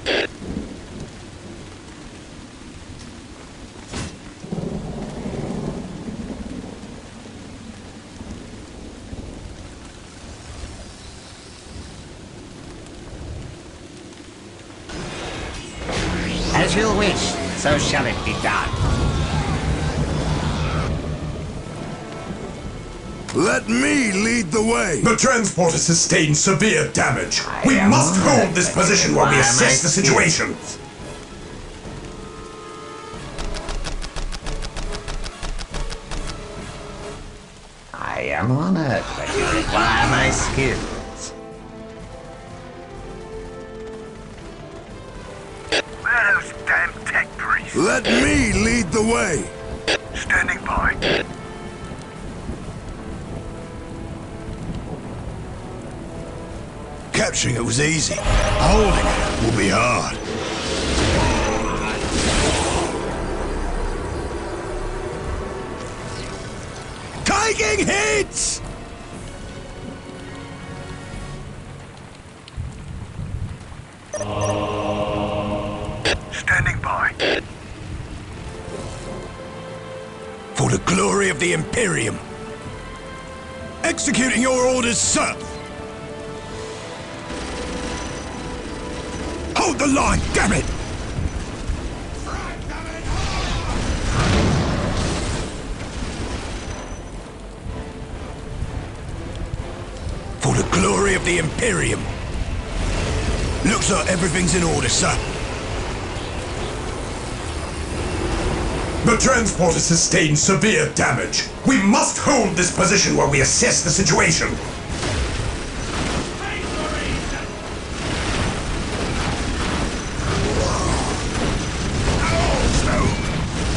As you wish, so shall it be done. Let me lead the way. The transporter sustained severe damage. We must hold this position while we assess the situation. I am honored that you require my skills. Where are those damn tech priests? Let me lead the way. Standing by. Capturing it was easy. Holding it will be hard. Taking hits! Standing by. For the glory of the Imperium. Executing your orders, sir. Hold the line, damn it! For the glory of the Imperium. Looks like everything's in order, sir. The transporter sustained severe damage. We must hold this position while we assess the situation.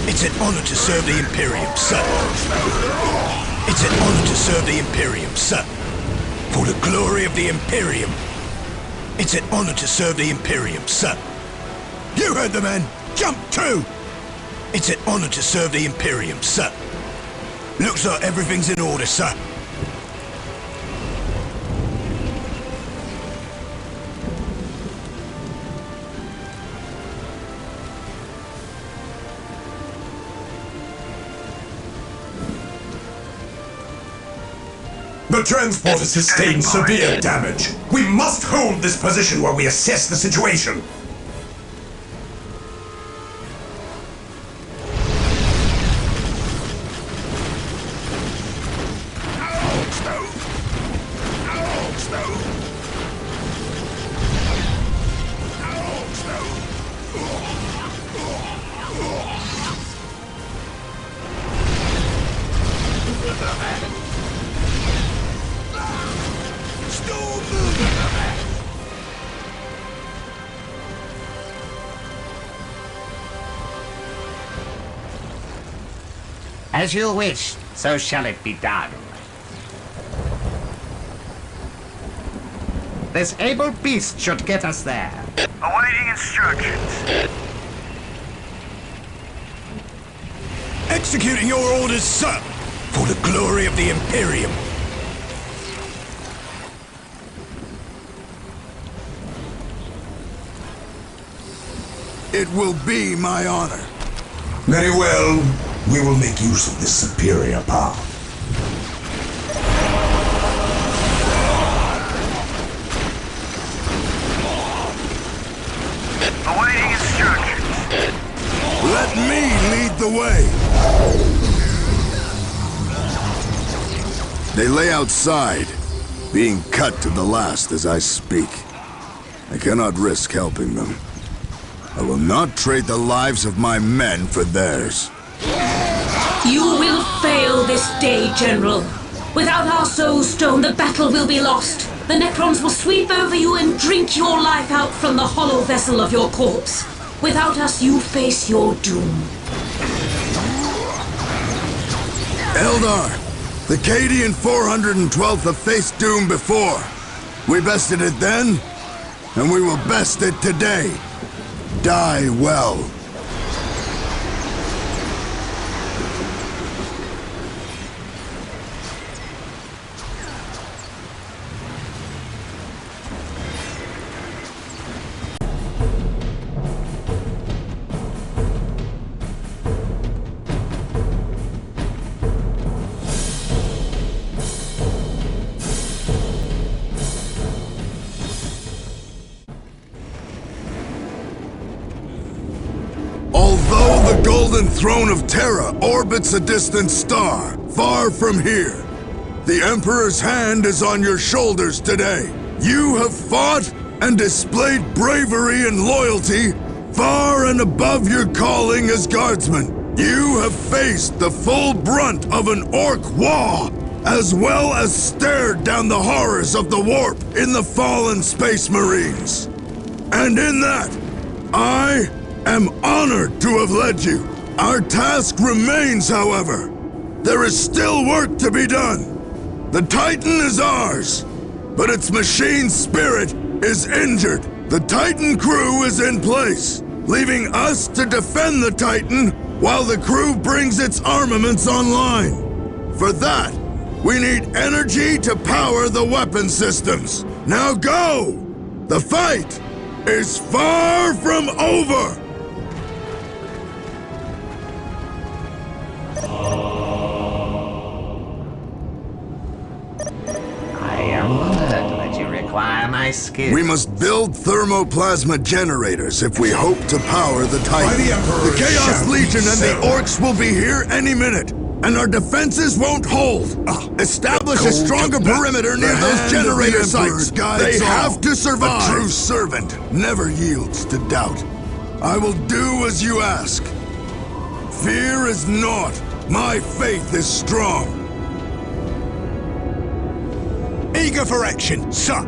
It's an honor to serve the Imperium, sir. It's an honor to serve the Imperium, sir. For the glory of the Imperium. It's an honor to serve the Imperium, sir. You heard the men! Jump 2! It's an honor to serve the Imperium, sir. Looks like everything's in order, sir. The transporter sustained severe damage. We must hold this position while we assess the situation. As you wish, so shall it be done. This able beast should get us there. Awaiting instructions. Executing your orders, sir, for the glory of the Imperium. It will be my honor. Very well. We will make use of this superior power. Awaiting instructions. Let me lead the way. They lay outside, being cut to the last as I speak. I cannot risk helping them. I will not trade the lives of my men for theirs. You will fail this day, General. Without our Soulstorm, the battle will be lost. The Necrons will sweep over you and drink your life out from the hollow vessel of your corpse. Without us, you face your doom. Eldar, the Cadian 412th have faced doom before. We bested it then, and we will best it today. Die well. Although the golden throne of Terra orbits a distant star, far from here, the Emperor's hand is on your shoulders today. You have fought and displayed bravery and loyalty far and above your calling as guardsmen. You have faced the full brunt of an orc war, as well as stared down the horrors of the warp in the fallen Space Marines. And in that, I am honored to have led you. Our task remains, however. There is still work to be done. The Titan is ours, but its machine spirit is injured. The Titan crew is in place, leaving us to defend the Titan while the crew brings its armaments online. For that, we need energy to power the weapon systems. Now go! The fight is far from over! I am honored that you require my skill. We must build thermoplasma generators if we hope to power the Titan. The Chaos Legion and the Orcs will be here any minute, and our defenses won't hold. Establish a stronger perimeter near those generator sites. They have to survive. A true servant never yields to doubt. I will do as you ask. Fear is naught. My faith is strong. Eager for action, sir.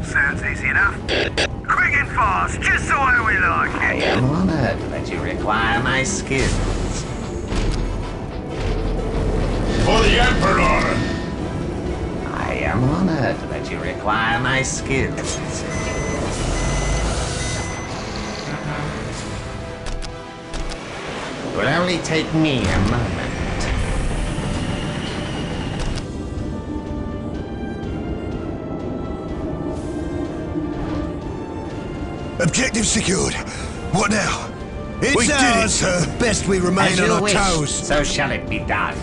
Sounds easy enough. Quick and fast, just the way we like it. I am honored that you require my skills. For the Emperor! I am honored that you require my skills. It will only take me a moment. Objective secured. What now? It's we ours, did it, sir. Best we remain As on you our wish, toes. so shall it be done.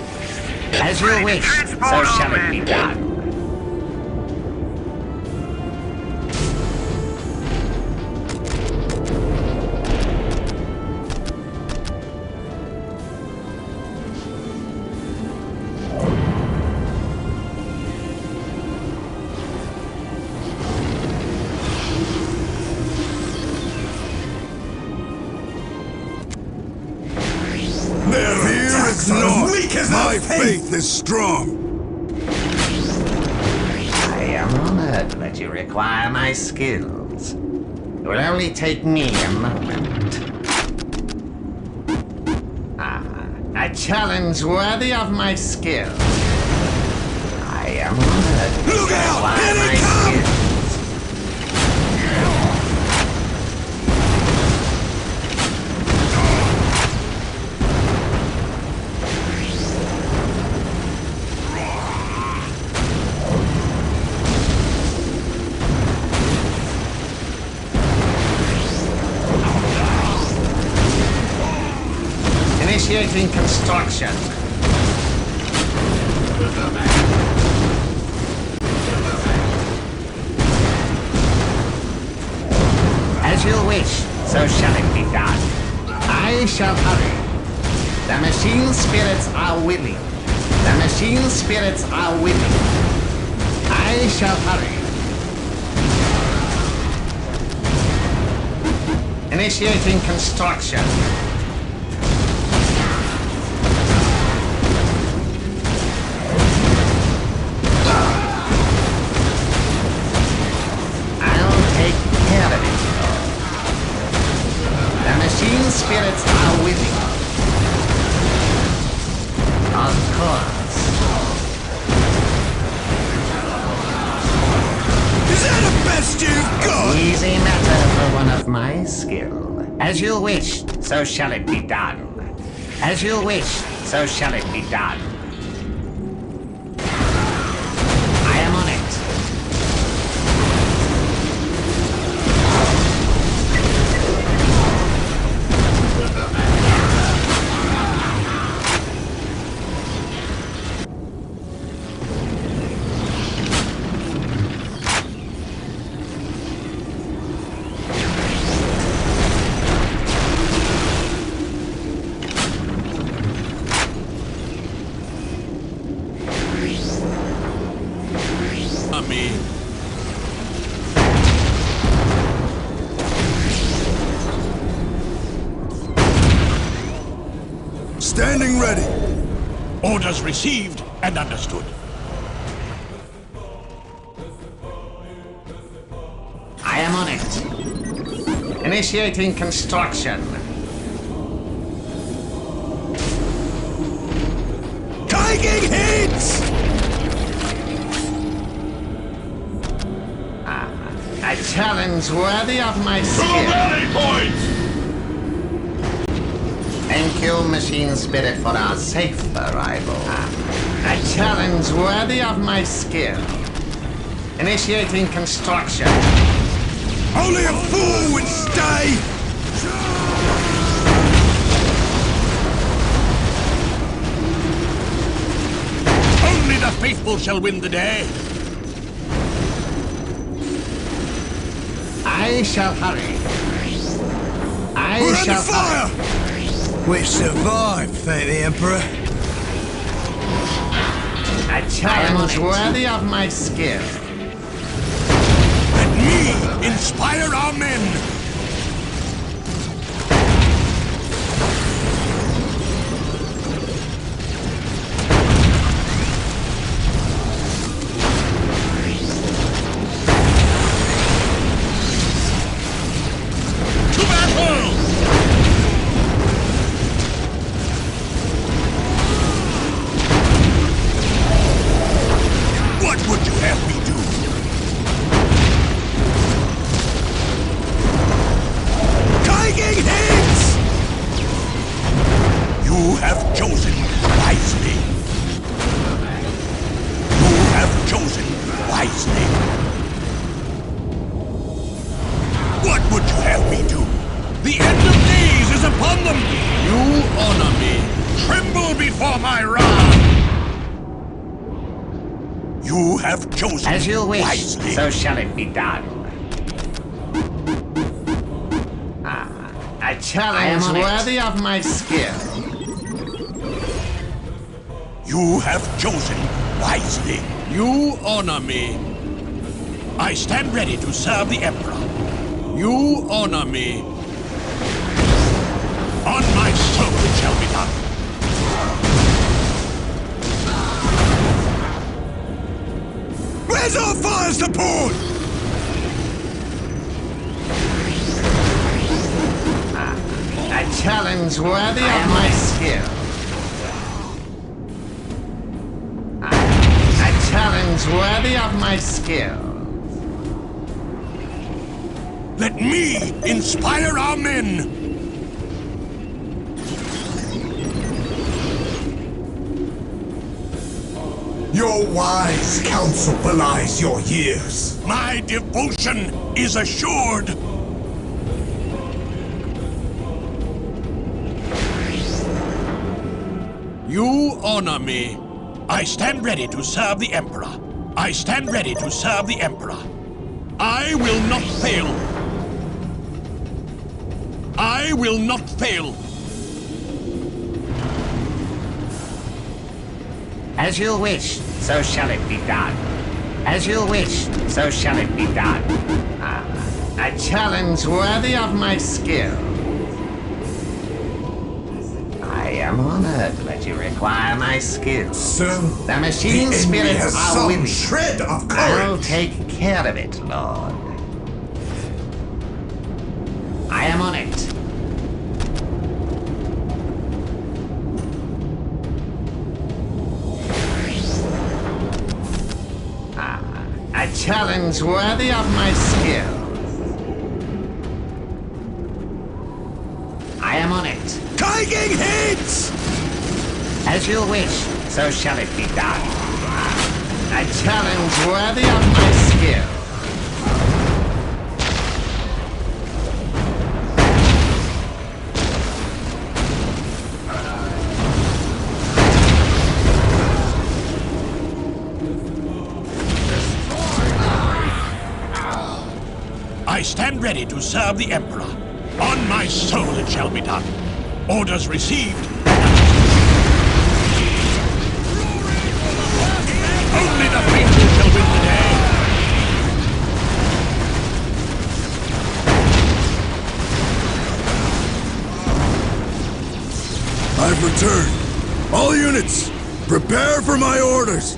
As you wish, so shall it be done. Fear is naught. My faith is strong. I am honored that you require my skills. It will only take me a moment. A challenge worthy of my skill. I am honored. Look out! Here they come! Initiating construction. As you wish, so shall it be done. I shall hurry. The machine spirits are willing. The machine spirits are willing. I shall hurry. Initiating construction. Spirits are willing. Of course. Is that the best you've got? Easy matter for one of my skill. As you wish, so shall it be done. As you wish, so shall it be done. I am on it. Standing ready. Orders received and understood. I am on it. Initiating construction. Taking hits! A challenge worthy of my skill. To the rally point! Thank you, Machine Spirit, for our safe arrival. A challenge worthy of my skill. Initiating construction. Only a fool would stay! Only the faithful shall win the day. I shall hurry. We're under fire! Hurry. We've survived, thank the Emperor. A challenge worthy of my skill. Let me inspire our men. As you wish, wisely. So shall it be done. A challenge worthy of my skill. You have chosen wisely. You honor me. I stand ready to serve the Emperor. You honor me. On my soul it shall be done. Where's our fire support? A challenge worthy of my skill. worthy of my skill. Let me inspire our men! Your wise counsel belies your years. My devotion is assured. You honor me. I stand ready to serve the Emperor. I stand ready to serve the Emperor. I will not fail. I will not fail. As you wish, so shall it be done. As you wish, so shall it be done. A challenge worthy of my skill. I am honored that you require my skill. So, the machine spirits are with me. Shred of courage. I'll take care of it, Lord. I am on it. A challenge worthy of my skill. I am on it. Taking hits! As you wish, so shall it be done. A challenge worthy of my skill. I stand ready to serve the Emperor. On my soul it shall be done. Orders received. Only the faithful shall win the day. I've returned. All units, prepare for my orders.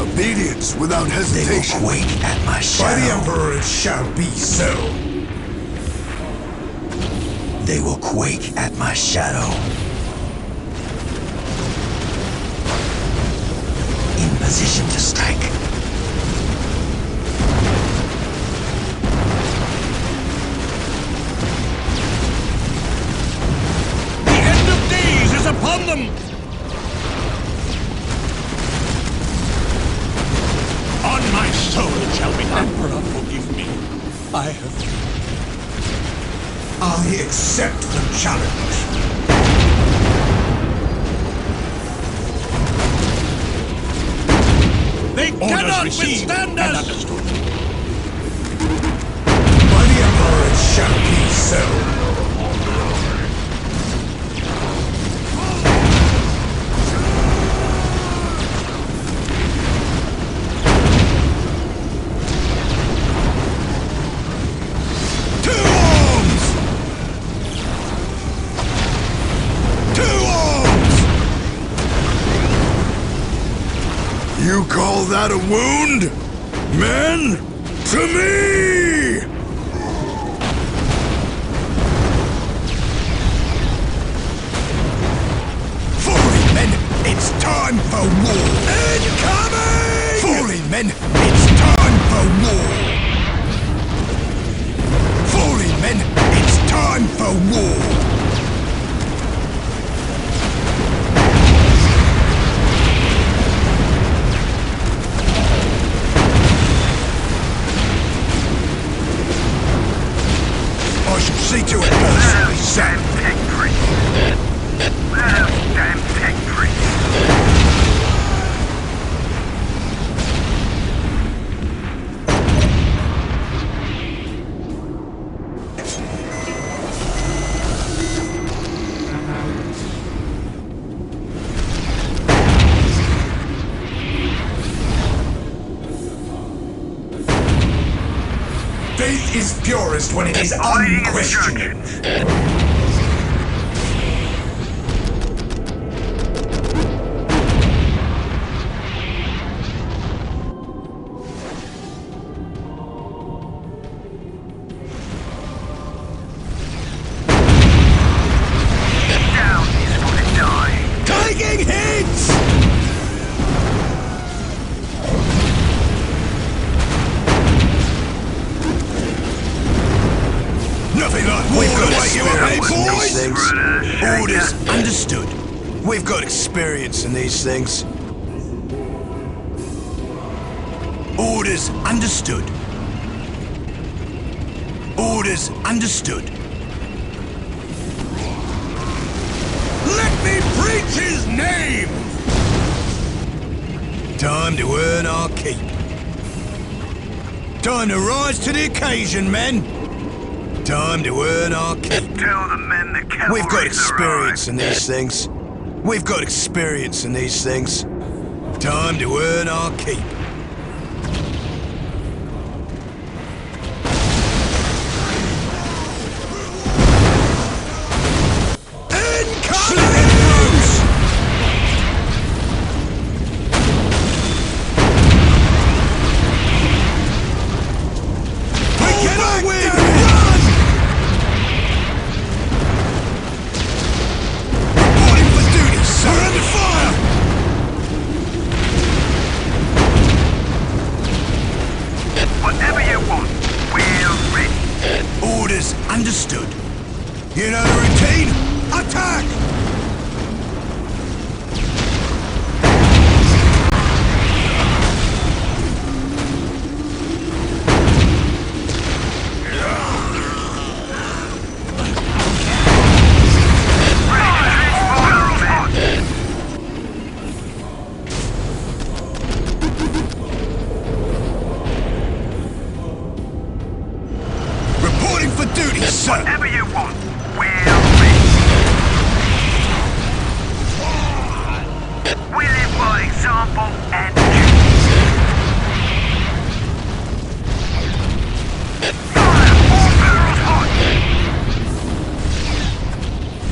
Obedience without hesitation. They will quake at my shadow. By the Emperor it shall be so. They will quake at my shadow. In position to strike. The end of days is upon them! On my soul it shall be done. Emperor, forgive me. I accept the challenge. They cannot withstand us! Understood. By the Emperor it shall be so. You call that a wound? Men, to me! Falling men, it's time for war! Incoming! Falling men, it's time for war! Falling men, it's time for war! See to it personally, son. Tech priests. Those damn tech priests. Faith is purest when it is unquestioning. Down is for the dying. Taking hits! Nothing like war to wake you up, eh, boys? Orders understood. We've got experience in these things. Orders understood. Orders understood. Let me preach his name! Time to earn our keep. Time to rise to the occasion, men. Time to earn our keep. Tell the men the cavalry. We've got experience in these things. We've got experience in these things. Time to earn our keep. Understood. You know the routine? Attack! Whatever you want, we'll we live by example and fire! All barrels hot!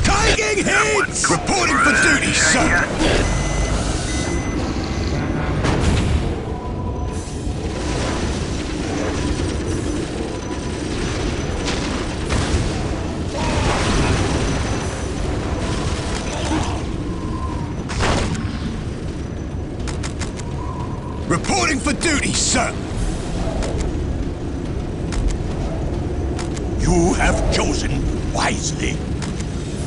Taking hits! Reporting for duty, sir! Reporting for duty, sir! You have chosen wisely.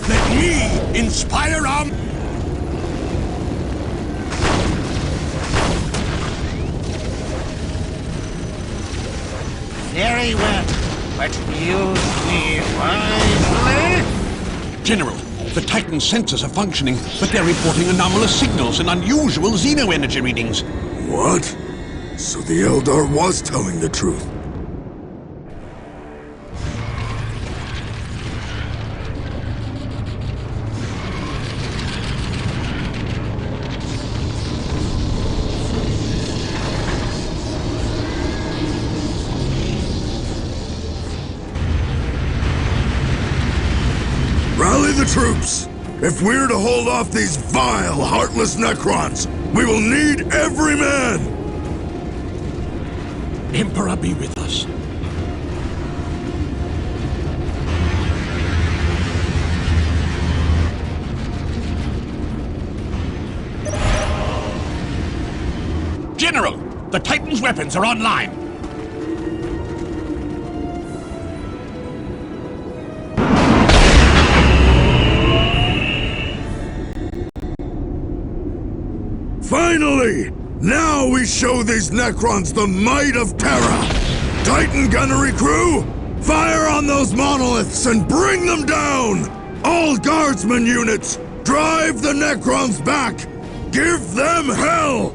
Let me inspire our... Very well, but use me wisely. General, the Titan sensors are functioning, but they're reporting anomalous signals and unusual xeno-energy readings. What? So the Eldar was telling the truth. Rally the troops! If we're to hold off these vile, heartless Necrons, we will need every man! Emperor be with us. General, the Titan's weapons are online. Finally! Now we show these Necrons the might of Terra! Titan gunnery crew, fire on those monoliths and bring them down! All guardsman units, drive the Necrons back! Give them hell!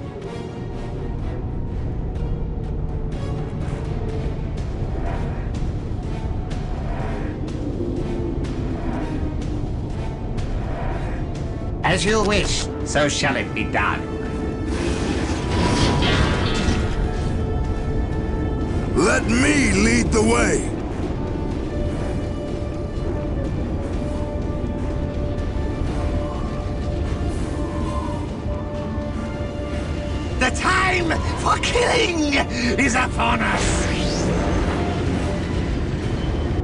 As you wish, so shall it be done. Let me lead the way! The time for killing is upon us!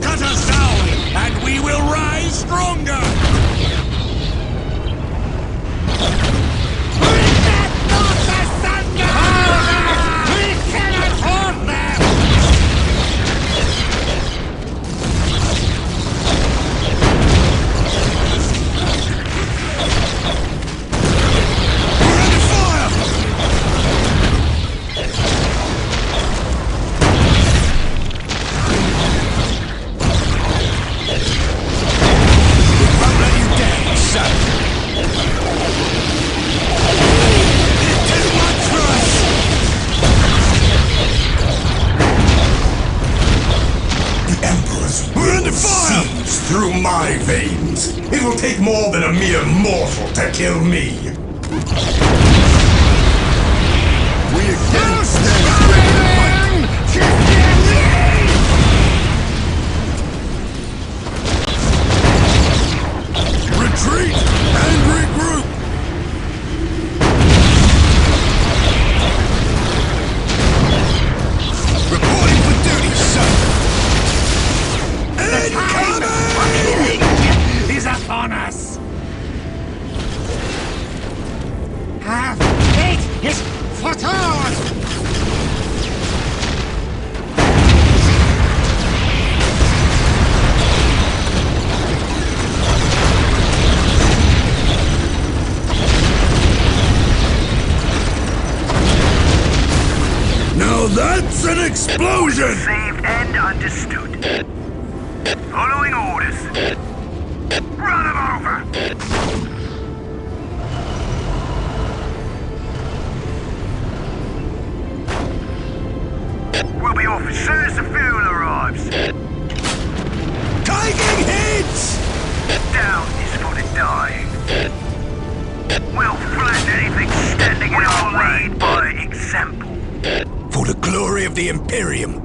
Cut us down, and we will rise stronger! through my veins. It will take more than a mere mortal to kill me. We again stand ready to fight. Retreat and regroup. Reporting for duty, sir. Incoming! Is upon us. Have faith is foretold. Now that's an explosion! Received and understood. Following orders. Run them over! We'll be off as soon as the fuel arrives. Taking hits! Down is for the dying. We'll flatten anything standing in our way by example. For the glory of the Imperium.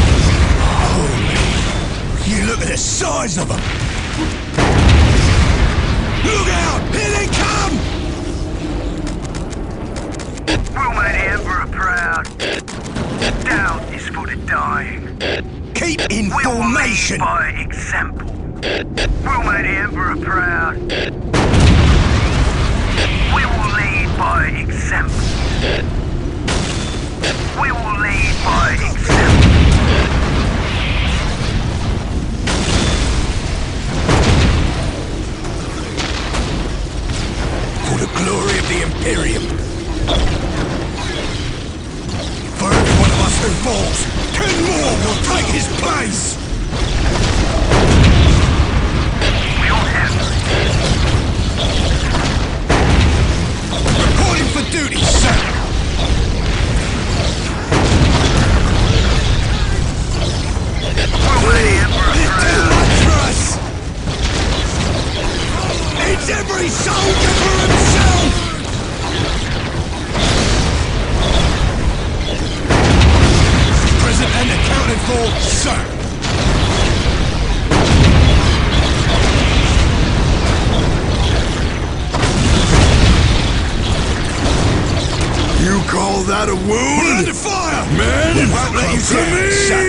Holy, you look at the size of them. Look out! Here they come! We'll make the Emperor proud. Down is for the dying. Keep in formation! By example. We'll make the Emperor proud. We will lead by example. We will lead by example. For the glory of the Imperium. For every one of us who falls, 10 more will take his place! We all have Reporting for duty, sir! It's too much for us! It's every soldier for himself! Present and accounted for, sir! You call that a wound? We're under fire! Men, We won't let you to down, me! sir.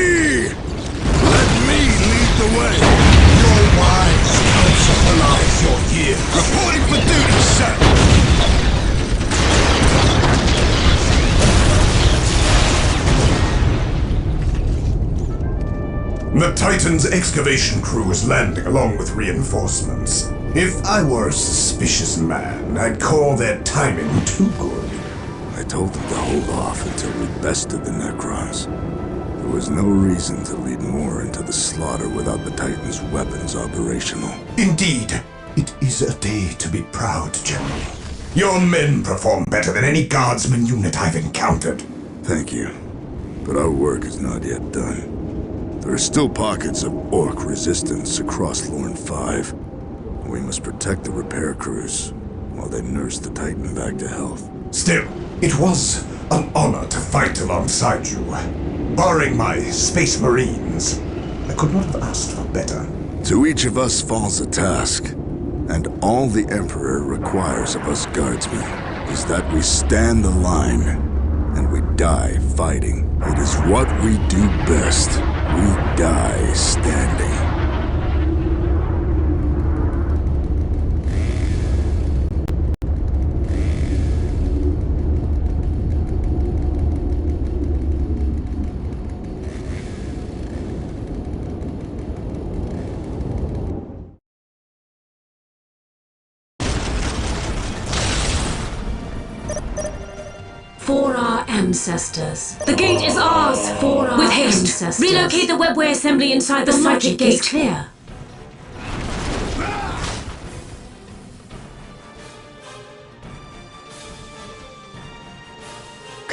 Let me lead the way! Your wise counsel belies your years. Reporting for duty, sir! The Titan's excavation crew is landing along with reinforcements. If I were a suspicious man, I'd call their timing too good. I told them to hold off until we bested the Necrons. There was no reason to lead more into the slaughter without the Titan's weapons operational. Indeed, it is a day to be proud, General. Your men perform better than any guardsman unit I've encountered. Thank you, but our work is not yet done. There are still pockets of orc resistance across Lorne 5. We must protect the repair crews while they nurse the Titan back to health. Still, it was an honor to fight alongside you. Barring my space marines, I could not have asked for better. To each of us falls a task, and all the Emperor requires of us guardsmen is that we stand the line, and we die fighting. It is what we do best. We die standing. For our ancestors. The gate is ours for our ancestors. Relocate the webway assembly inside the magic gate. Clear.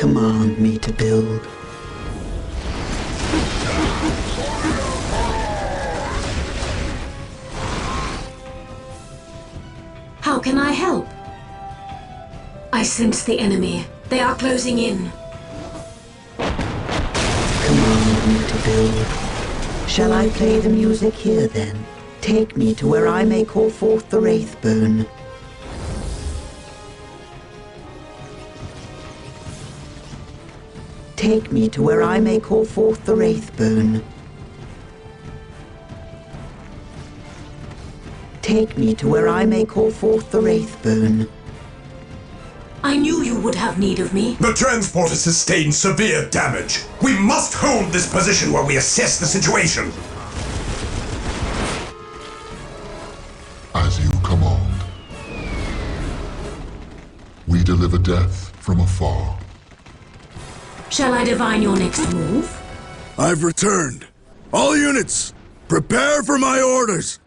Command me to build. How can I help? I sense the enemy. They are closing in. Command me to build. Shall I play the music here then? Take me to where I may call forth the Wraithbone. Take me to where I may call forth the Wraithbone. Take me to where I may call forth the Wraithbone. I knew you would have need of me. The transport has sustained severe damage. We must hold this position while we assess the situation. As you command. We deliver death from afar. Shall I divine your next move? I've returned. All units, prepare for my orders.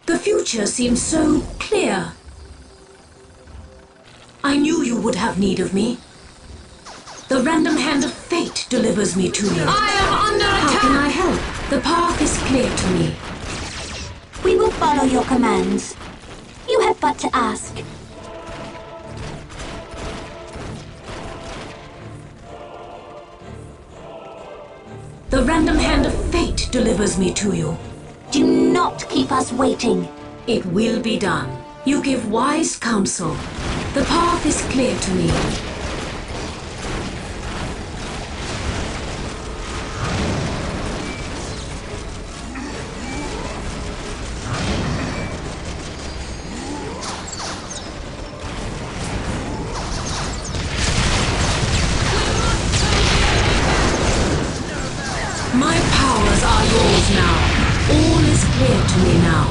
The future seems so clear. I knew you would have need of me. The random hand of fate delivers me to you. I am under attack! How can I help? The path is clear to me. We will follow your commands. You have but to ask. The random hand of fate delivers me to you. Do not keep us waiting. It will be done. You give wise counsel. The path is clear to me. My powers are yours now. All is clear to me now.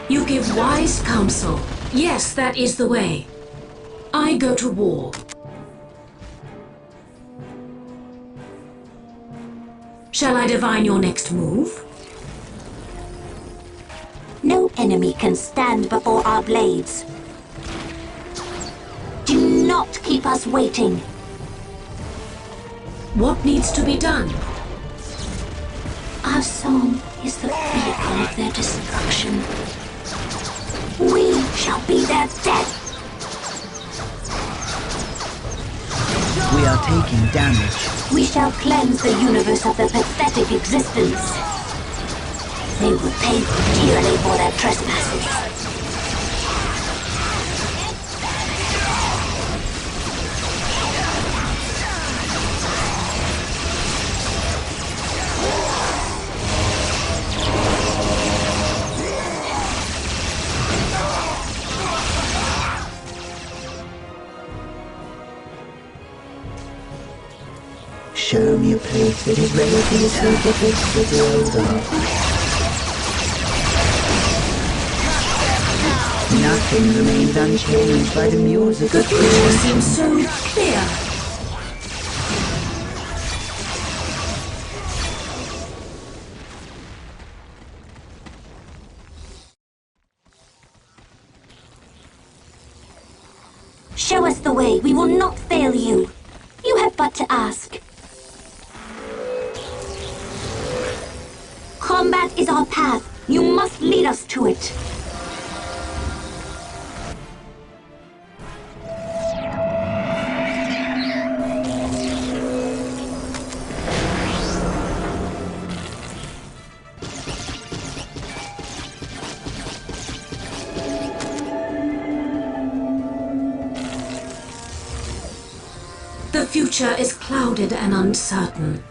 You give wise counsel. Yes, that is the way. I go to war. Shall I divine your next move? No enemy can stand before our blades. Do not keep us waiting. What needs to be done? Our song is the vehicle of their destruction. We shall be their death. We are taking damage. We shall cleanse the universe of their pathetic existence. They will pay dearly for their trespasses. Show me a place that is ready to receive the gifts of the Elder. Nothing remains unchanged by the music The of future creation. seems so clear. Show us the way. We will not fail you. You have but to ask. Combat is our path. You must lead us to it. The future is clouded and uncertain.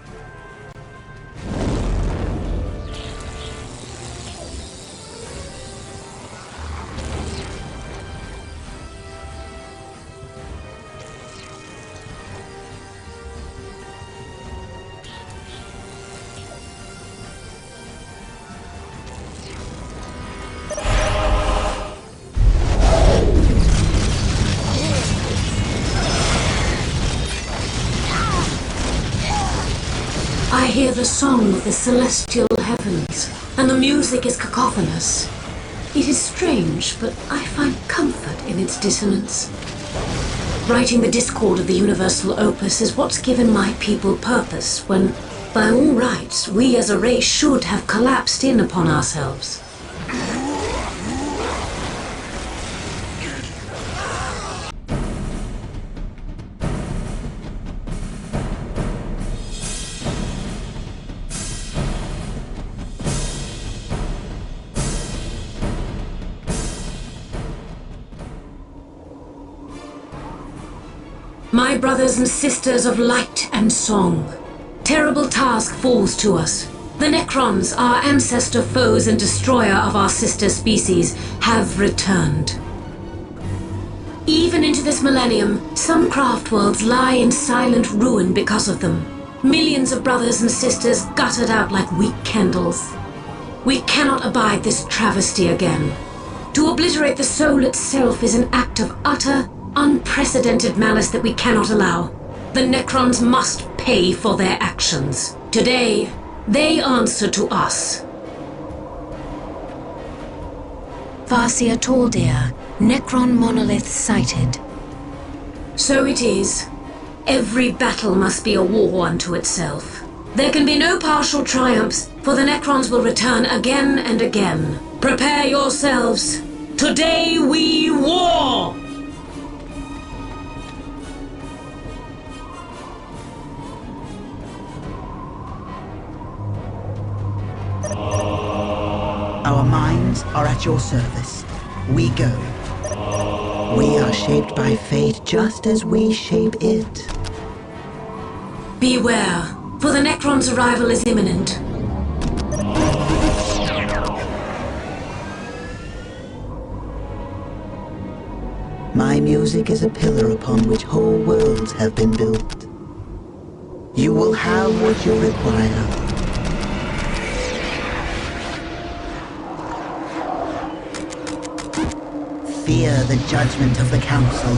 I hear the song of the celestial heavens, and the music is cacophonous. It is strange, but I find comfort in its dissonance. Writing the discord of the universal opus is what's given my people purpose when, by all rights, we as a race should have collapsed in upon ourselves. My brothers and sisters of light and song, terrible task falls to us. The Necrons, our ancestor foes and destroyer of our sister species, have returned. Even into this millennium, some craft worlds lie in silent ruin because of them. Millions of brothers and sisters guttered out like weak candles. We cannot abide this travesty again. To obliterate the soul itself is an act of utter, unprecedented malice that we cannot allow. The Necrons must pay for their actions. Today, they answer to us. Farsia Toldir, Necron monolith sighted. So it is. Every battle must be a war unto itself. There can be no partial triumphs, for the Necrons will return again and again. Prepare yourselves. Today we war! Our minds are at your service. We go. We are shaped by fate just as we shape it. Beware, for the Necron's arrival is imminent. My music is a pillar upon which whole worlds have been built. You will have what you require. Fear the judgment of the Council.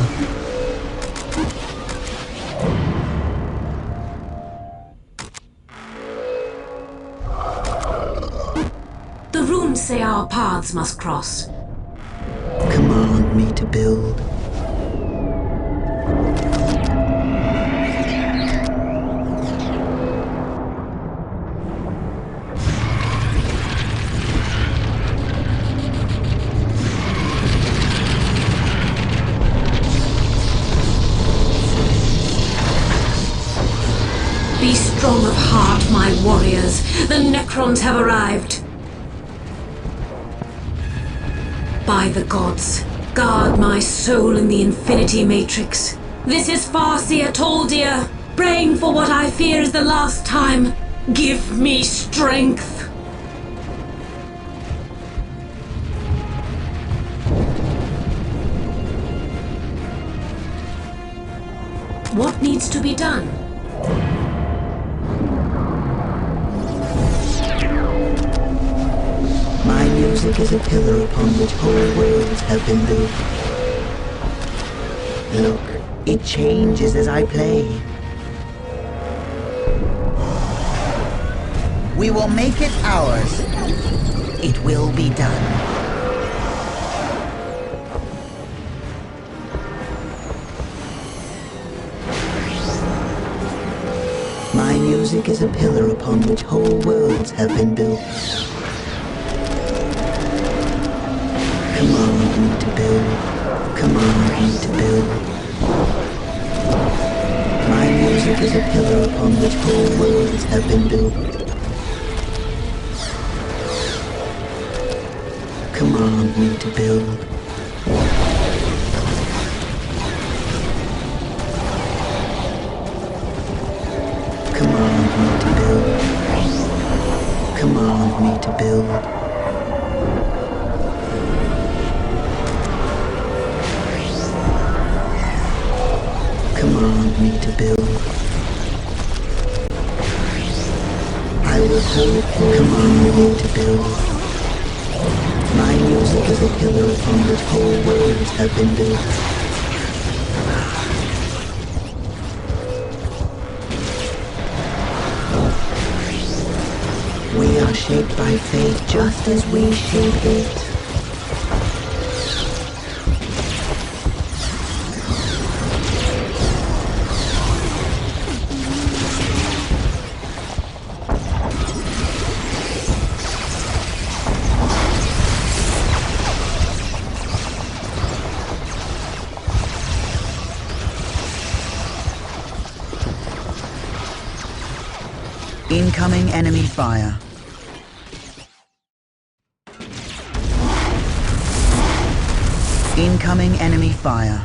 The runes say our paths must cross. Command me to build. Be strong of heart, my warriors. The Necrons have arrived. By the gods, guard my soul in the Infinity Matrix. This is Farsia Toldir, praying for what I fear is the last time. Give me strength. What needs to be done? My music is a pillar upon which whole worlds have been built. Look, it changes as I play. We will make it ours. It will be done. My music is a pillar upon which whole worlds have been built. Command me to build. Command me to build. My music is a pillar upon which whole worlds have been built. Command me to build. Command me to build. Command me to build. Command me to build. I will hold. Command me to build. My music is a pillar upon which whole worlds have been built. We are shaped by fate just as we shape it. Incoming enemy fire. Incoming enemy fire.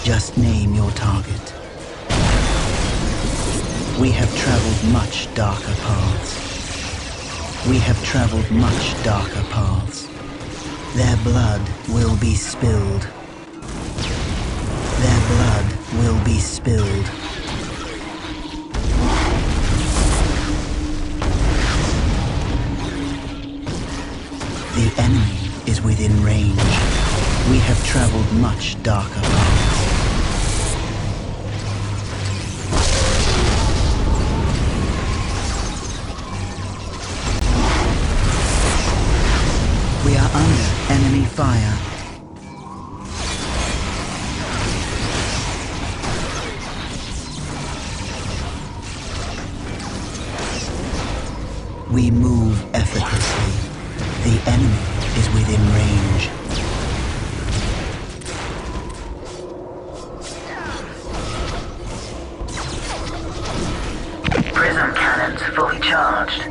Just name your target. We have traveled much darker paths. We have traveled much darker paths. Their blood will be spilled. Their blood will be spilled. The enemy is within range. We have traveled much darker paths. We are under enemy fire. We move effortlessly. The enemy is within range. Prism cannons fully charged.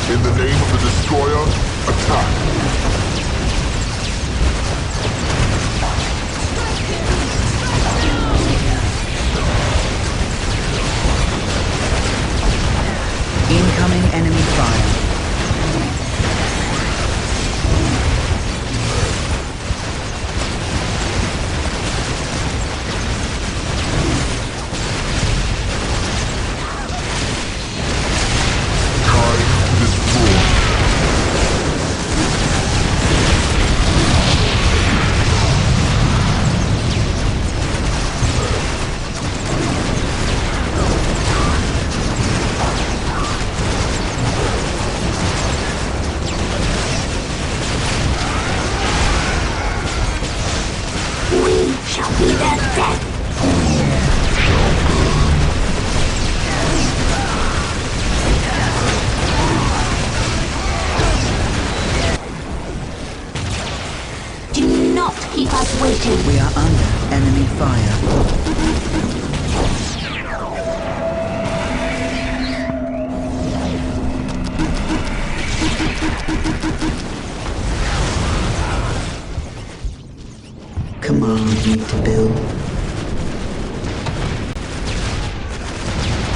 In the name of the Destroyer, attack! Incoming enemy fire. We are under enemy fire. Command me to build.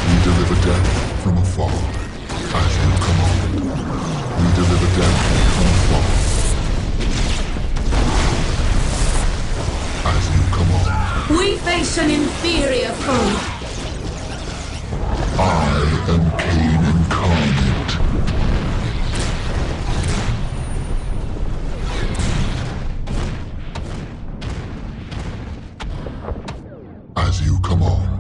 We deliver death from afar, as you command. We deliver death from afar. We face an inferior foe. I am Cain incarnate. As you command.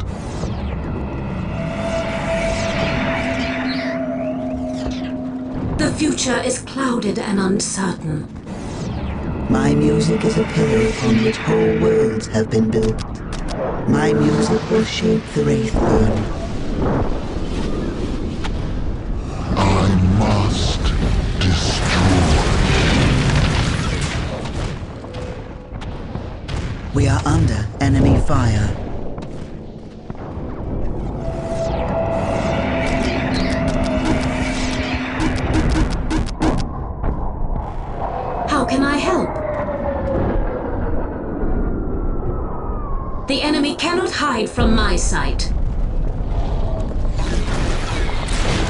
The future is clouded and uncertain. My music is a pillar upon which whole worlds have been built. My music will shape the Wraithburn. I must destroy. We are under enemy fire. How can I help? The enemy cannot hide from my sight.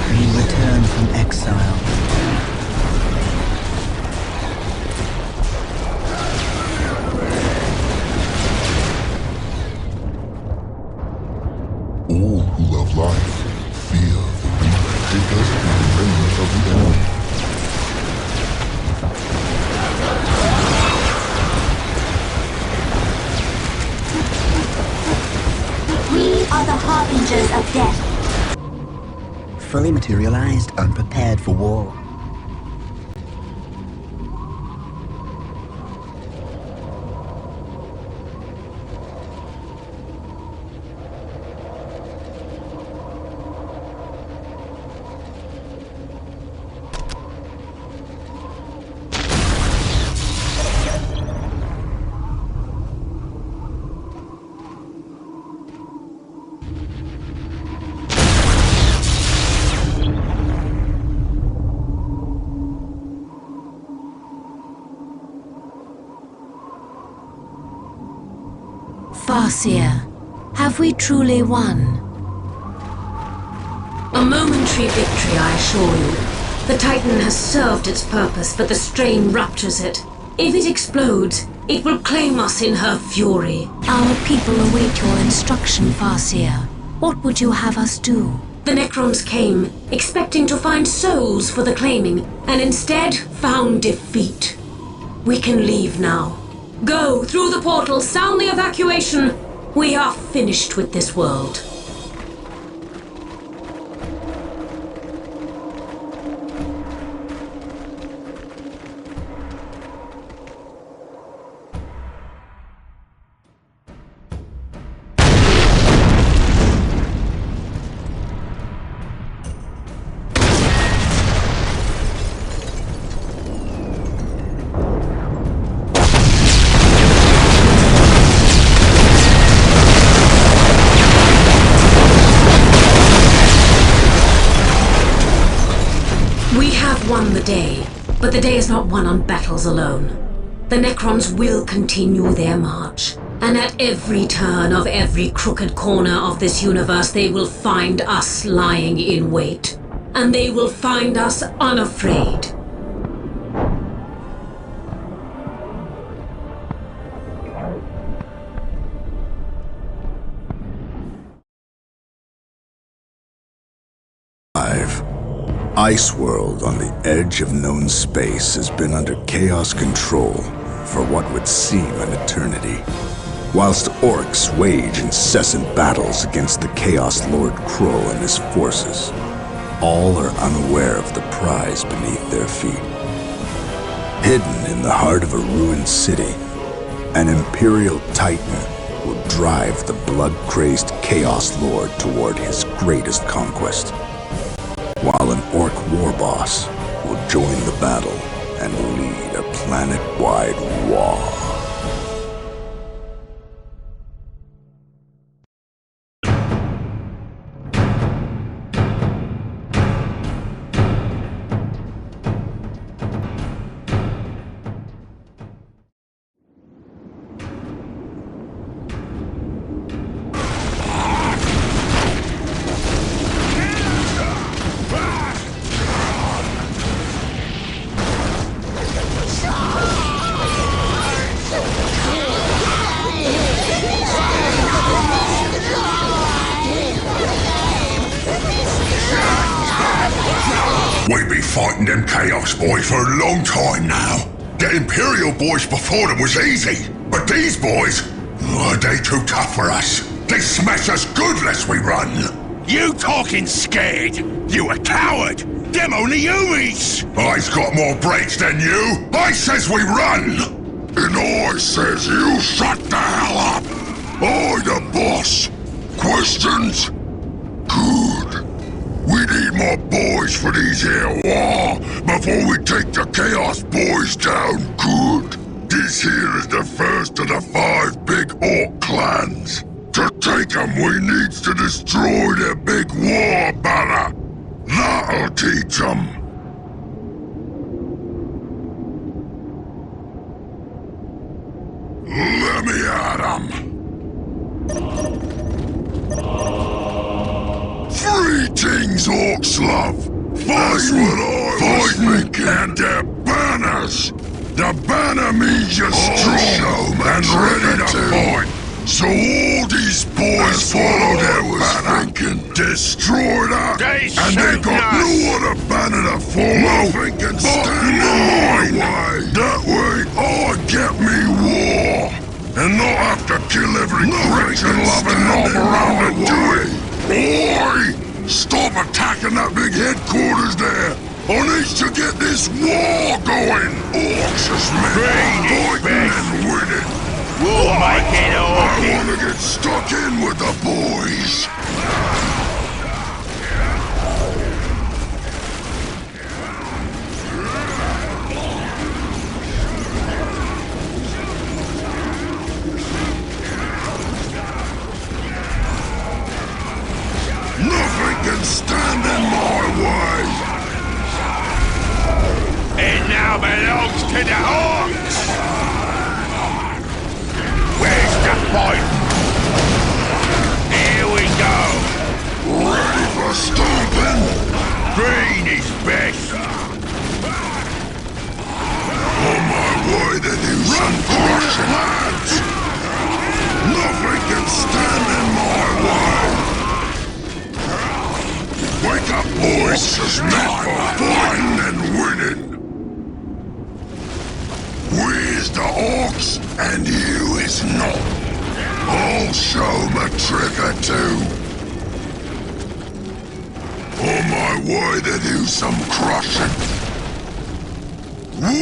We return from exile. All who love life seekers and bringers of the enemy. We are the harbingers of death. Fully materialized, unprepared for war. Farseer, have we truly won? A momentary victory, I assure you. The Titan has served its purpose, but the strain ruptures it. If it explodes, it will claim us in her fury. Our people await your instruction, Farseer. What would you have us do? The Necrons came, expecting to find souls for the claiming, and instead found defeat. We can leave now. Go through the portal, sound the evacuation. We are finished with this world. Won the day, but the day is not won on battles alone. The Necrons will continue their march, and at every turn of every crooked corner of this universe they will find us lying in wait, and they will find us unafraid. Ice World on the edge of known space has been under Chaos control for what would seem an eternity. Whilst orcs wage incessant battles against the Chaos Lord Crow and his forces, all are unaware of the prize beneath their feet. Hidden in the heart of a ruined city, an Imperial Titan will drive the blood-crazed Chaos Lord toward his greatest conquest, while an orc war boss will join the battle and lead a planet-wide war. We be fighting them Chaos boys for a long time now. The Imperial boys before them was easy, but these boys, they too tough for us. They smash us good lest we run. You talking scared? You a coward. Them only humies. I's got more brains than you. I says we run. And I says you shut the hell up. I the boss. Questions? Good. We need more boys for these here war before we take the Chaos boys down good. This here is the first of the 5 big orc clans. To take them, we needs to destroy their big war banner. That'll teach them. Let me at them. Three things orcs love. That's what I think. And their banners. The banner means you're strong and ready to fight. So all these boys followed their banner, destroyed her, and they got no other banner to follow. Nothing can stand in my way. That way I get me war, and not have to kill every Christian-loving knob around to do it. Boy, stop attacking that big headquarters there. I need to get this war going. Orcs is meant fighting and winning. We'll make it all. I want to get stuck in with the boys. Nothing can stand in my way. It now belongs to the Orcs. Where's the fight? Here we go. Ready for stomping? Green is best. On my way to do some crushing hands. Nothing can stand in my way. Wake up, boys. It's meant for fighting and winning. We is the Orcs, and you is not. I'll show 'em a trick or two. On my way to do some crushing. War!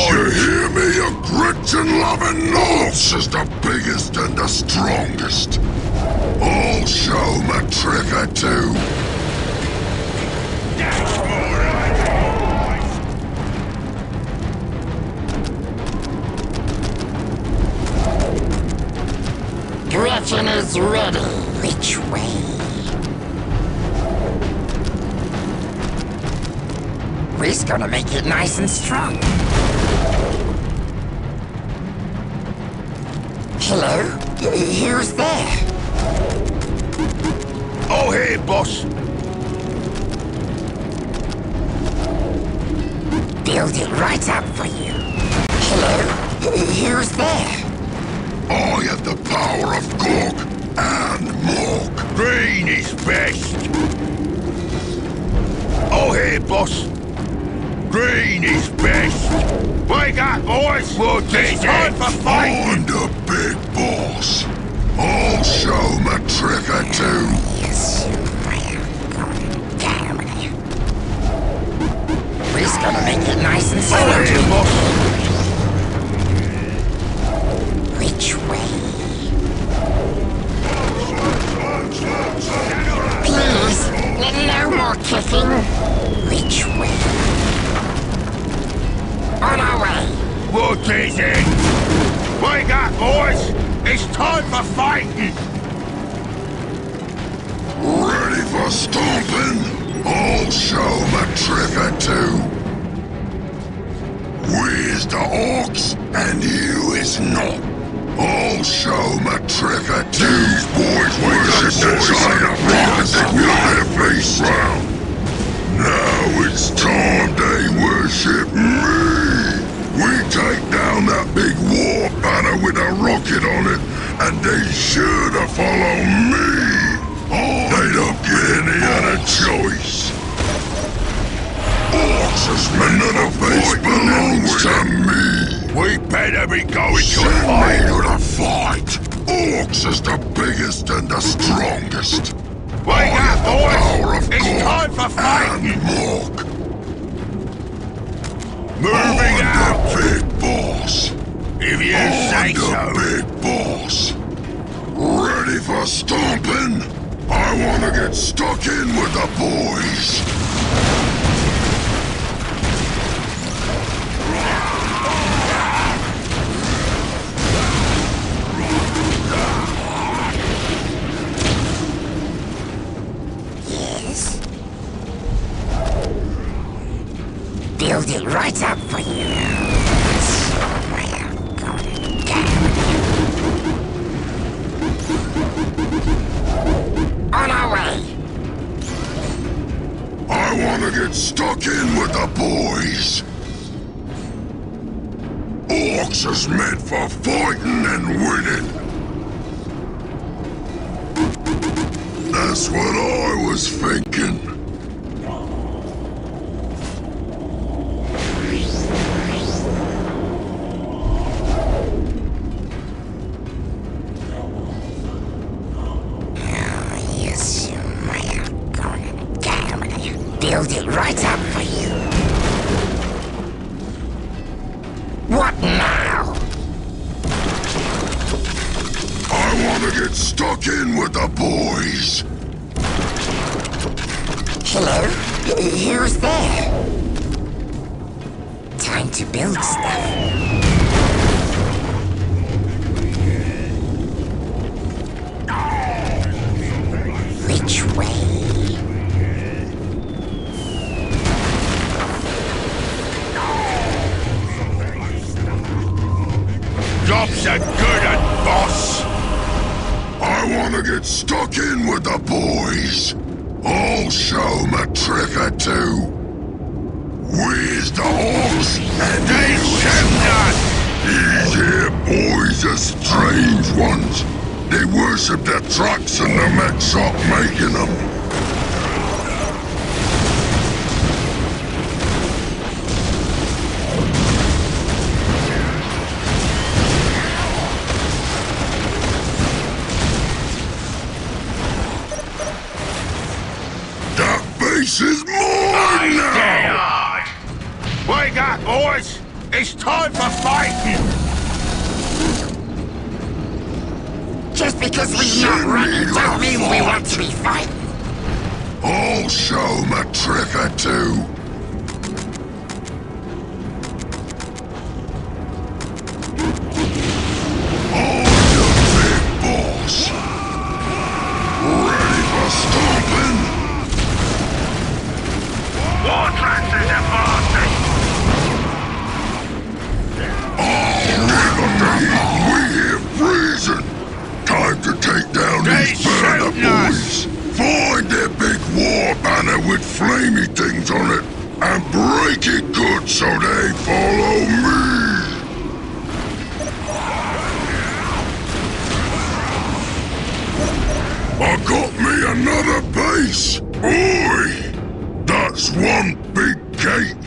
You hear me? A Gretchen-loving Norse is the biggest and the strongest. I'll show 'em a trick or two. Gretchen is ready. Which way? We're gonna make it nice and strong. Hello? Who's there? Oh, hey, boss. Build it right up for you. Hello? Who's there? I have the power of Gork and Mork. Green is best. Oh, hey, boss. Green is best. Wake up, boys. It's time for fighting. I'm the big boss. I'll show 'em a trick or two. Yes, I am going down. We're just gonna make it nice and slow. Oh, hey, boss. Which way? Please, no more kicking. Which way? On our way. What is it? Wake up, boys. It's time for fighting. Ready for stomping? I'll show 'em a trick or two. We is the Orcs, and you is not. I'll show 'em a trick or two. These boys worship the giant of rock and they will their face round. Now it's time they worship me. We take down that big war banner with a rocket on it, and they sure to follow me. They don't get any other choice. Orcs is another face belongs to me. We better be going to a Send me fight. to the fight. Orcs is the biggest and the strongest. Wake up, boys. Power of It's God time for fighting. and Mork. Moving I'm out. the big boss. If you say I'm so. the big boss. Ready for stomping? I want to get stuck in with the boys. Build it right up for you. On our way. I wanna get stuck in with the boys. Orcs is meant for fighting and winning. That's what I was thinking. Build it right up for you. What now? I wanna get stuck in with the boys. Hello? Who's there? Time to build stuff. Which way? Job's a good un, boss. I wanna get stuck in with the boys. I'll show 'em a trick or two. Where's the orcs? And they not. These here boys are strange ones. They worship the trucks and the mech shop making them. This is mine now! Wake up, boys! It's time for fighting! Just because we're not running don't mean we want to be fighting. I'll show 'em a trick or two. I'm the big boss. Ready for stomping? War tracks is advancing! We here freezing! Time to take down these burner boys! Find their big war banner with flamey things on it and break it good so they follow me! I got me another base! Oi! That's one big cake!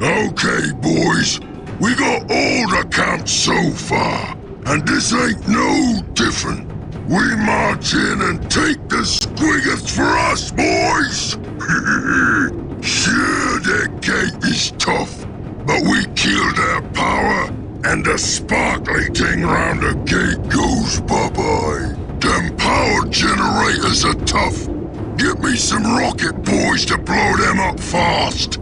Okay, boys, we got all the camps so far, and this ain't no different. We march in and take the squiggers for us, boys! Sure, their gate is tough, but we kill their power, and the sparkly thing round the gate goes bye-bye. Them power generators are tough. Get me some rocket boys to blow them up fast.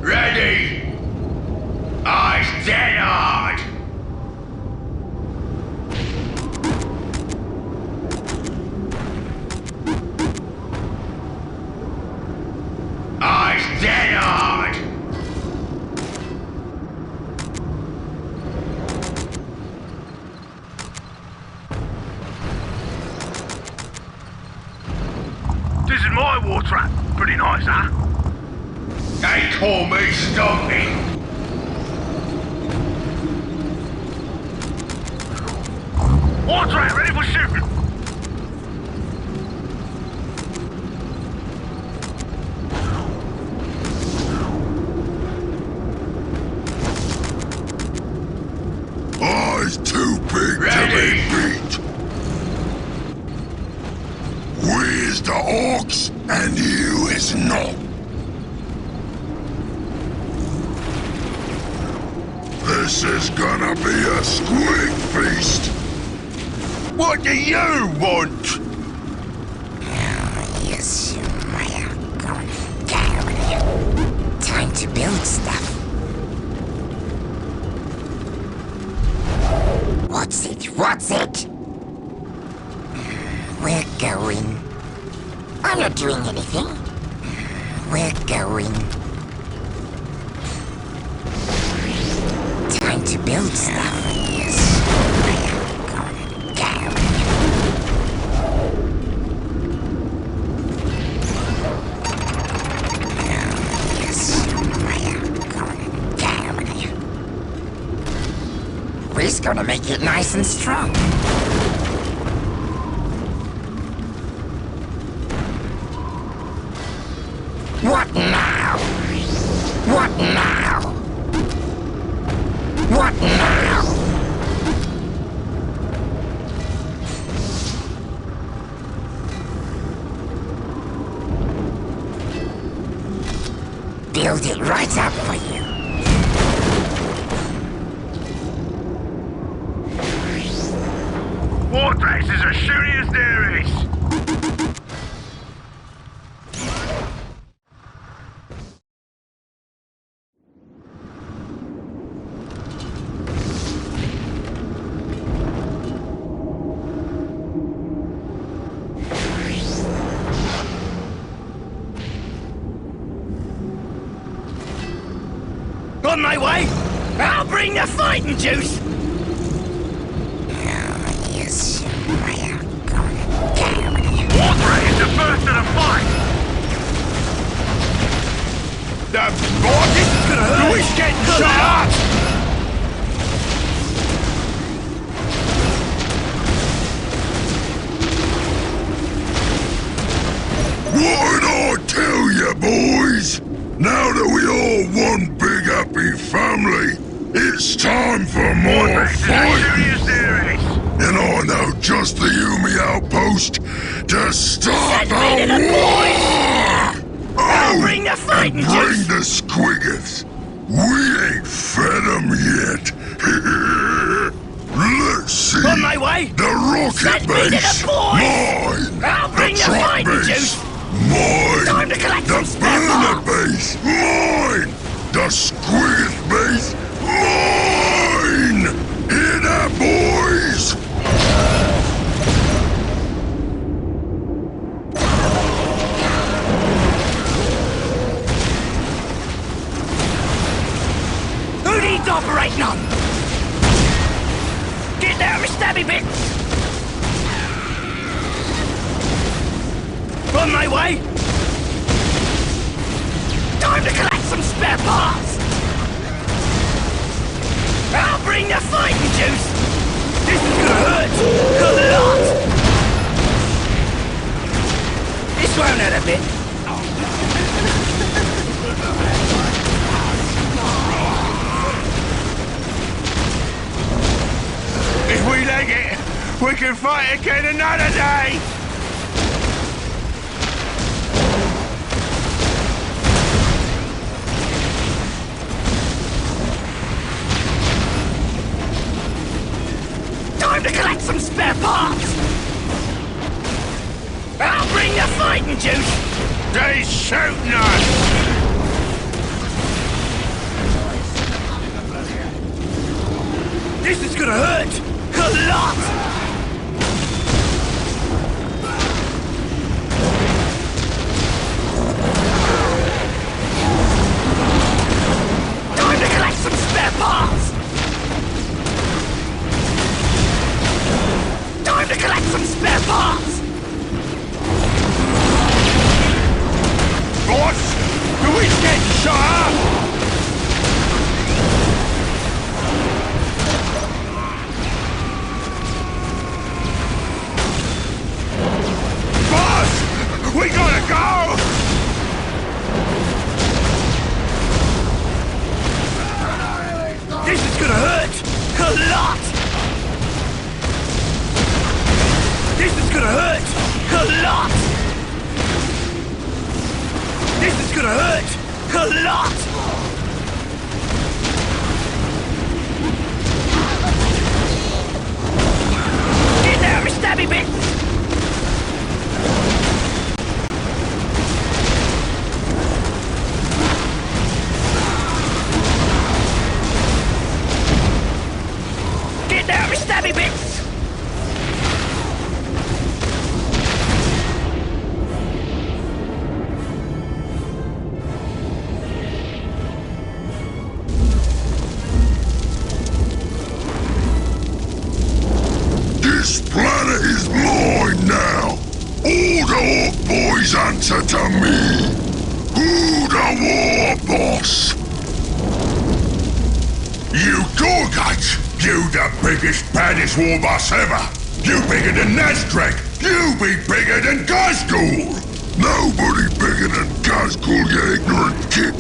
Ready! Eyes dead hard! Eyes dead hard! This is my war trap. Pretty nice, huh? They call me Stomping. War trap, ready for shooting. Eyes too big to be beat. Where's the orcs and you is not? This is gonna be a squig feast. What do you want? Yes, time to build stuff. not doing anything. We're going. Time to build stuff. Yes. We're gonna make it nice and strong. What now? What now? What now? Build it right up for you. Vortex is as shooty as there is. On my way! I'll bring the fighting juice! Warthog is the first of the fight! The Vortex? Gonna He's getting shot! What did I tell you, boys? Now that we all one big happy family, it's time for more fighting! And I know just the Yumi outpost to start the war! I'll bring the fighting and bring juice! the squiggers! We ain't fed them yet! Let's see! On my way! The rocket Send me to the base! boys! Mine! I'll bring the truck fighting base! juice! Mine! Time to collect The some spare burner parts! base! Mine! The squiggers base! Mine! Hear that, boys? Who needs operating on? Get there, my stabby bits! On my way! Time to collect some spare parts! I'll bring the fighting juice! This is gonna hurt! A lot! This won't hurt a bit. If we leg it, we can fight again another day! Time to collect some spare parts! I'll bring the fighting juice! They shooting us! This is gonna hurt! A lot! Time to collect some spare parts! Time to collect some spare parts! Boss, who is getting shot up? Boss, we gotta go! This is gonna hurt! A lot! This is gonna hurt! A lot! This is gonna hurt! A lot! Get there, my stabby bits! Get there, my stabby bits! orc boys answer to me. Who the war boss? You Gorgut! You the biggest, baddest war boss ever! You bigger than Nazdrag! You be bigger than Gazgul! Nobody bigger than Gazgul, you ignorant kid!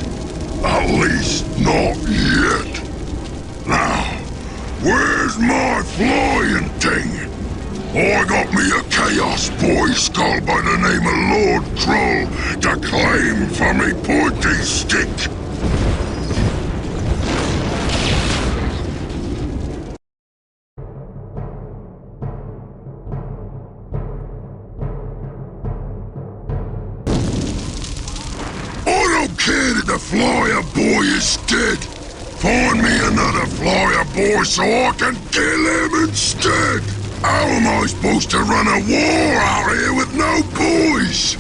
At least not yet. Now, where's my flying thing? I got me a Chaos Boy skull by the name of Lord Troll to claim for me pointy stick! The flyer boy is dead. Find me another flyer boy so I can kill him instead. How am I supposed to run a war out here with no boys?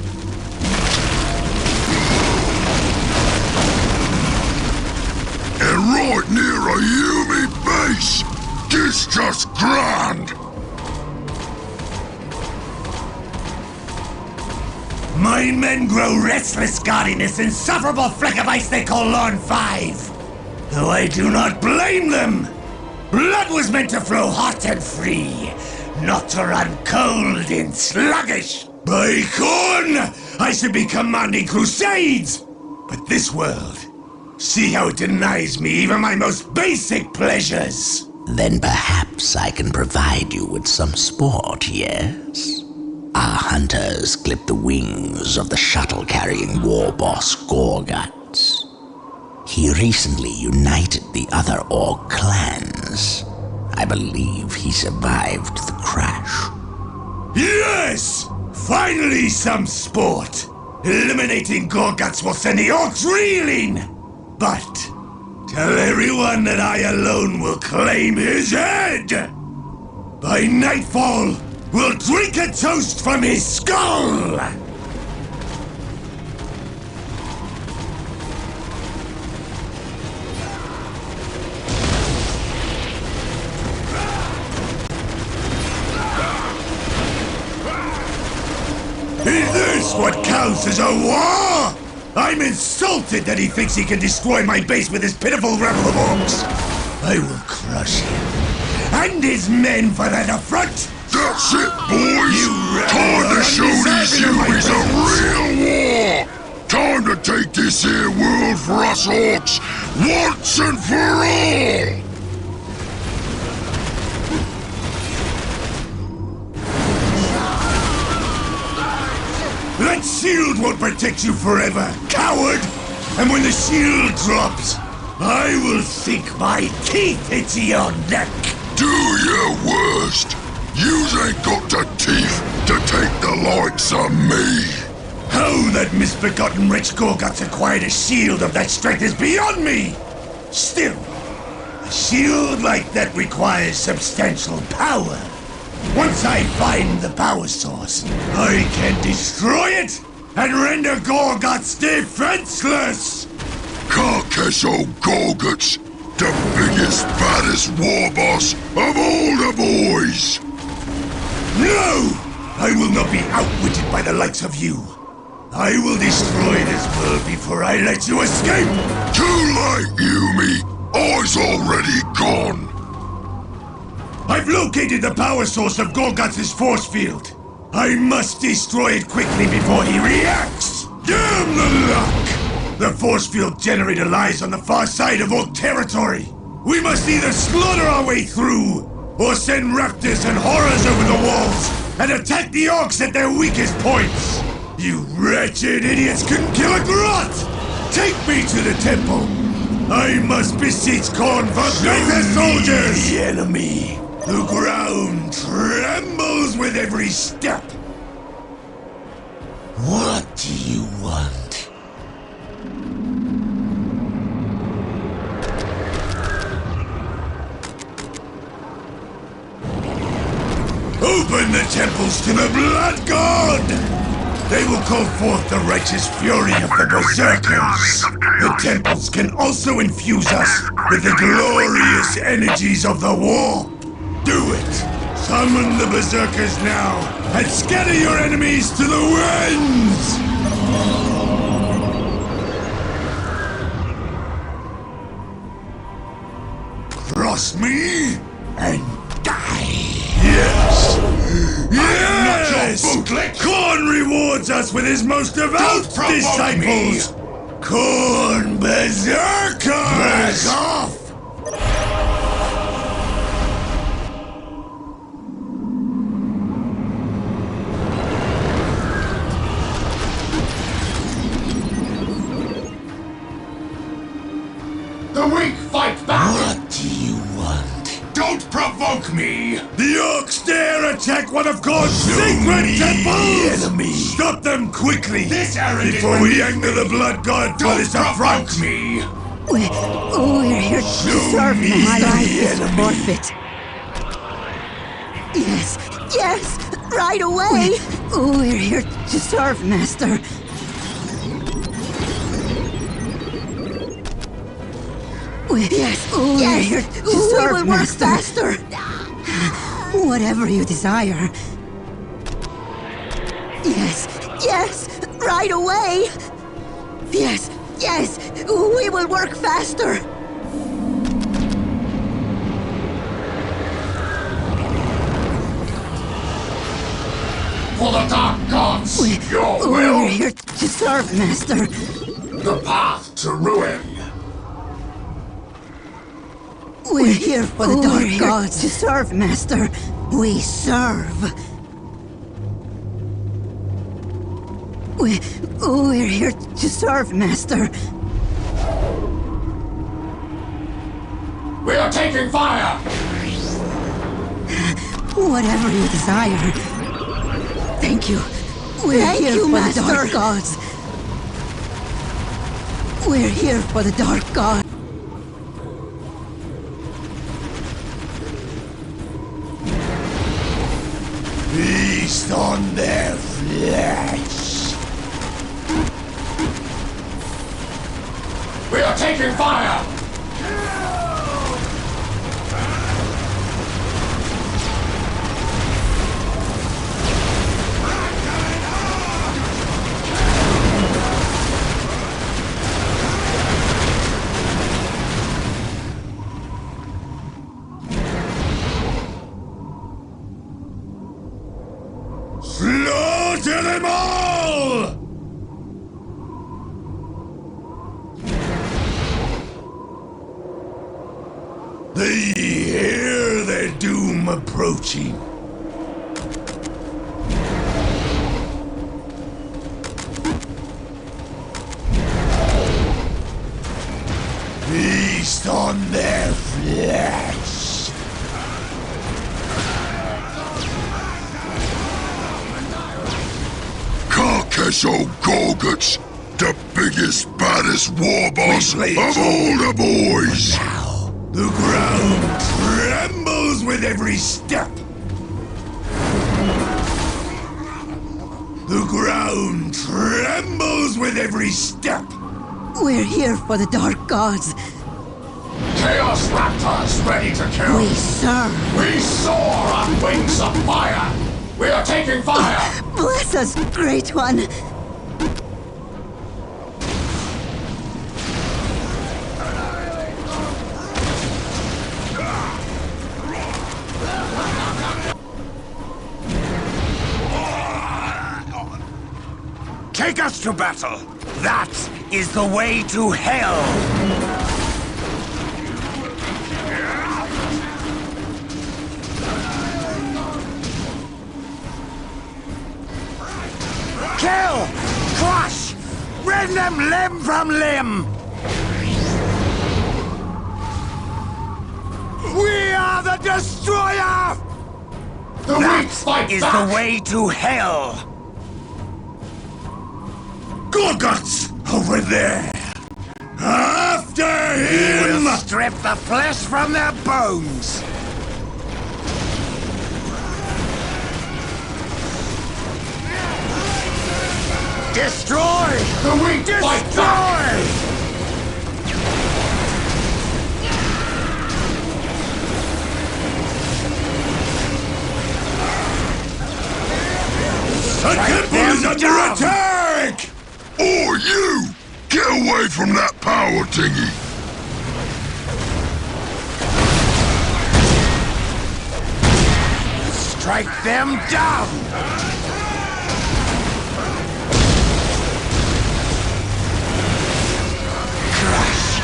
And right near a Yumi base. This just grand. My men grow restless guarding this insufferable fleck of ice they call Lorn 5. Though I do not blame them. Blood was meant to flow hot and free, not to run cold and sluggish. By Corn, I should be commanding crusades. But this world, see how it denies me even my most basic pleasures. Then perhaps I can provide you with some sport, yes? Our hunters clipped the wings of the shuttle-carrying war boss Gorguts. He recently united the other orc clans. I believe he survived the crash. Yes! Finally some sport! Eliminating Gorguts will send the orcs reeling! But tell everyone that I alone will claim his head! By nightfall, we'll drink a toast from his skull! Is this what counts as a war? I'm insulted that he thinks he can destroy my base with his pitiful rebel of orcs. I will crush him. And his men for that affront! That's it, boys! Time to show these Yumis a real war! Time to take this here world for us orcs, once and for all! That shield won't protect you forever, coward! And when the shield drops, I will sink my teeth into your neck! Do your worst! Yous ain't got the teeth to take the likes of me! How that misbegotten rich Gorguts acquired a shield of that strength is beyond me! Still, a shield like that requires substantial power. Once I find the power source, I can destroy it and render Gorguts defenseless! Carcass old Gorguts! The biggest, baddest war boss of all the boys! No! I will not be outwitted by the likes of you. I will destroy this world before I let you escape! Too late, Yumi! I's already gone! I've located the power source of Gorguts' force field. I must destroy it quickly before he reacts! Damn the luck! The force field generator lies on the far side of Orc territory. We must either slaughter our way through, or send raptors and horrors over the walls and attack the orcs at their weakest points. You wretched idiots couldn't kill a grot! Take me to the temple. I must beseech Khorne for greater soldiers! The enemy. The ground trembles with every step. What do you want? Open the temples to the Blood God! They will call forth the righteous fury of the Berserkers. The temples can also infuse us with the glorious energies of the war. Do it! Summon the berserkers now, and scatter your enemies to the winds! Cross me, and die! Yes! Yes! Khorne rewards us with his most devout disciples! Khorne Berserkers! Back off! The weak fight back! What do you want? Don't provoke me! The orcs dare attack one of God's sacred temples! Enemies. Stop them quickly! This errand before we anger the blood god for this affront! Me! We're here to serve me. My life is forfeit. Yes, right away! We're here to serve, Master. We're here to serve, we will work faster. Whatever you desire. Yes, right away. Yes, we will work faster. For the dark gods, your will. We're here to serve, Master. The path to ruin. We're here for the dark gods to serve, Master. We serve. We're here to serve, Master. We are taking fire! Whatever you desire. Thank you. We're here for the dark gods. We're here for the dark gods. Feast on their flesh. We are taking fire! Slaughter them all! They hear their doom approaching. Feast on their flesh. Carcass O'Gorguts, the biggest, baddest war boss of all the boys! The ground trembles with every step. The ground trembles with every step. We're here for the dark gods. Chaos Raptors ready to kill! We serve! We soar on wings of fire! We are taking fire! Bless us, Great One! Take us to battle! That is the way to hell! Kill! Crush! Rend them limb from limb! We are the Destroyer! The weak fight is back. the way to hell! Gorguts over there! After him! We'll strip the flesh from their bones! Destroy! The weak fight back. strike them down! Crush!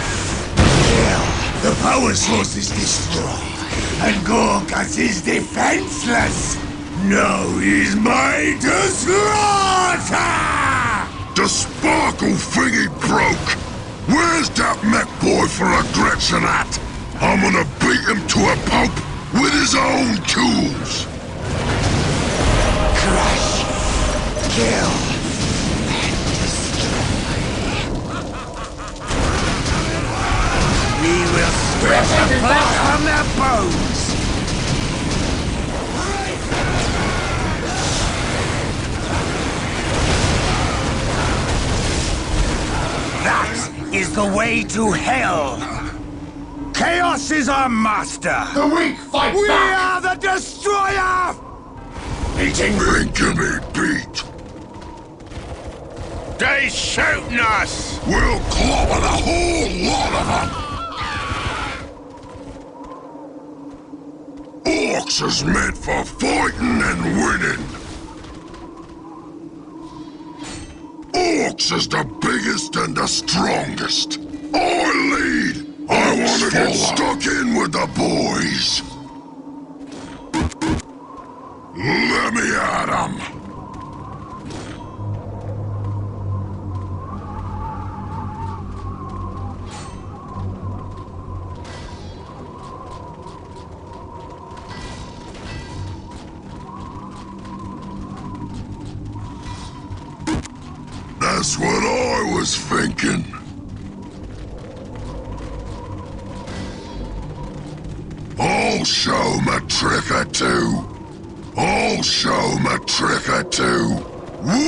Kill! The power source is destroyed, and Gorgas is defenseless! Now he's mine to slaughter! The sparkle thingy broke! Where's that mech boy for a Gretchen at? I'm gonna beat him to a pulp with his own tools! Crush! Kill! And destroy! We will strip the flesh from their bones! That is the way to hell! Chaos is our master! The weak fight We back! are the destroyer! Eating ring to be beat! They shooting us! We'll clobber the whole lot of them! Orcs is meant for fighting and winning! Orcs is the biggest and the strongest! I lead! I want to get stuck in with the boys! Let me at 'em! That's what I was thinking. I'll show 'em a trick or two. I'll show 'em a trick or two. Whoa!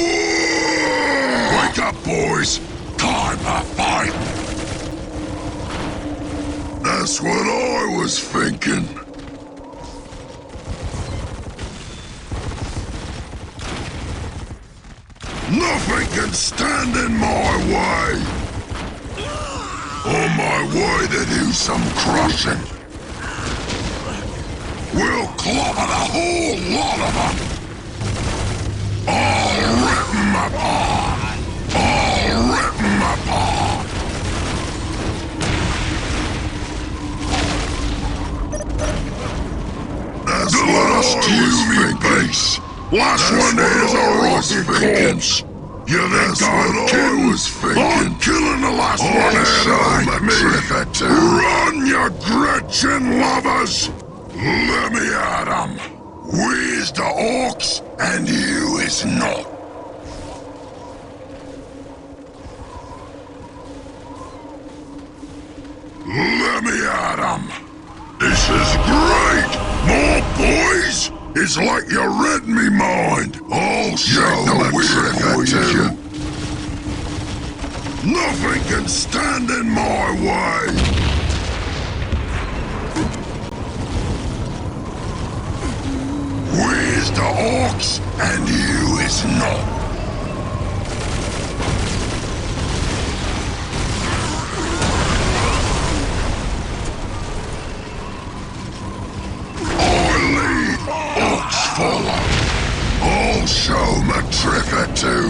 Wake up, boys. Time to fight. That's what I was thinking. Nothing can stand in my way. On my way to do some crushing. We'll clobber the whole lot of them! I'll rip them apart! I'll rip them apart! That's the last UV base! Last one is a rocky corpse! You think I'm killing the last one like me! Run, you Gretchen lovers! Let me at 'em! We is the orcs, and you is not! Let me at 'em! This is great! More boys? It's like you read me mind! I'll show them a trick or two! Nothing can stand in my way! We is the orcs, and you is not. I lead, orcs follow. I'll show 'em a trick or two.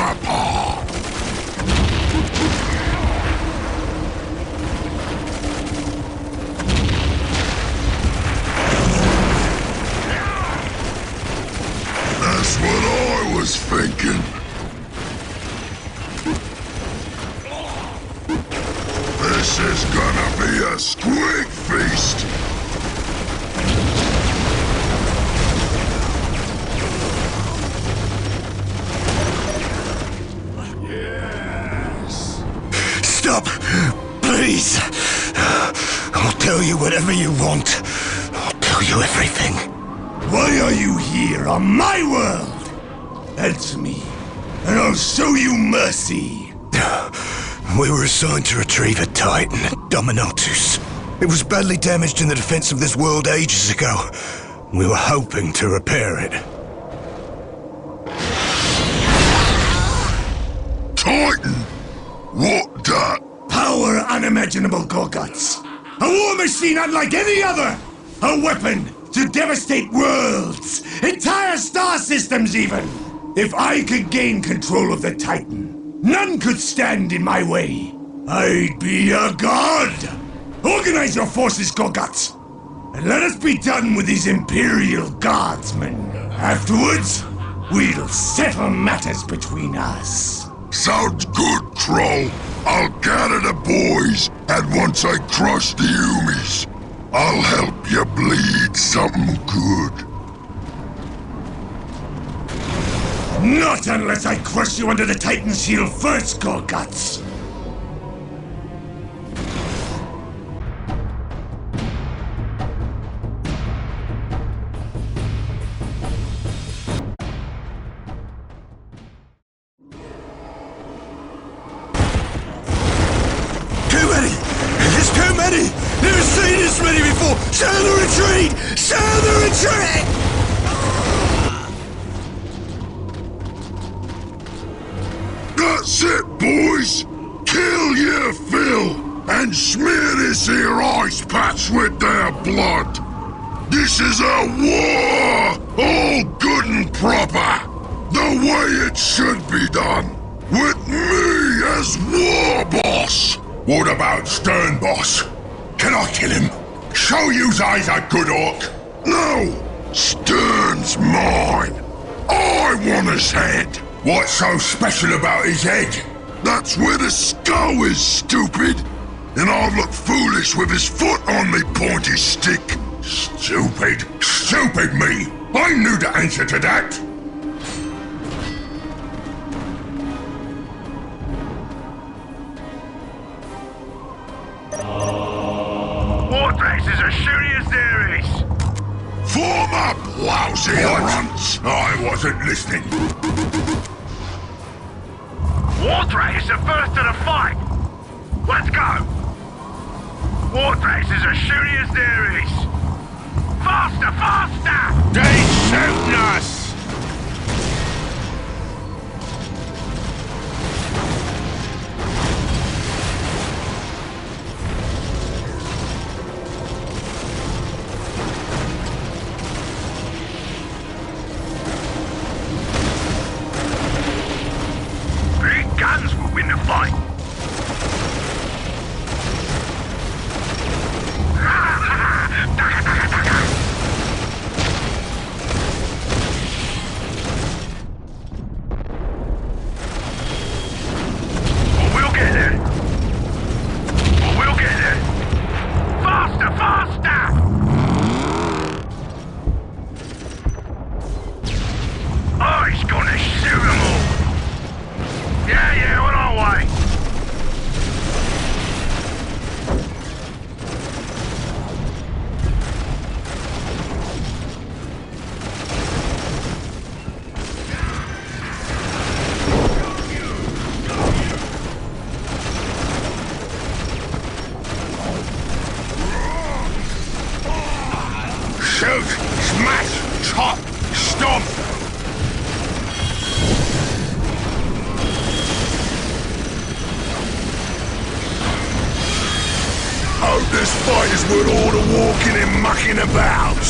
Apart. That's what I was thinking. This is gonna be a squig feast. Stop! Please! I'll tell you whatever you want. I'll tell you everything. Why are you here on my world? Answer me, and I'll show you mercy. We were assigned to retrieve a Titan at Dominatus. It was badly damaged in the defense of this world ages ago. We were hoping to repair it. Titan? What that? Power unimaginable, Gorguts. A war machine unlike any other. A weapon to devastate worlds, entire star systems even. If I could gain control of the Titan, none could stand in my way. I'd be a god. Organize your forces, Gorguts, and let us be done with these Imperial Guardsmen. Afterwards, we'll settle matters between us. Sounds good, Troll. I'll gather the boys, and once I crush the Umis, I'll help you bleed something good. Not unless I crush you under the Titan's heel first, Gorguts. Never seen this many before! Sound the retreat! Sound the retreat! That's it, boys! Kill your fill, and smear this here ice patch with their blood! This is a war! All good and proper! The way it should be done! With me as war boss! What about Stern Boss? Can I kill him? Show you eyes a good orc? No! Stern's mine! I want his head! What's so special about his head? That's where the skull is, stupid! And I'll look foolish with his foot on me pointy stick! Stupid! Stupid me! I knew the answer to that! Warthrax is as shooty as there is! Form up, lousy runts! I wasn't listening. Warthrax is the first to the fight! Let's go! Warthrax is as shooty as there is! Faster, faster! They shooting us! Guns will win the fight! We'll get there! We'll get there! Faster, faster! Oh, he's gonna shoot them all! Yeah, we're on our way. Shoot! Smash! Chop! Stomp! Hope this fight is worth all the walking and mucking about.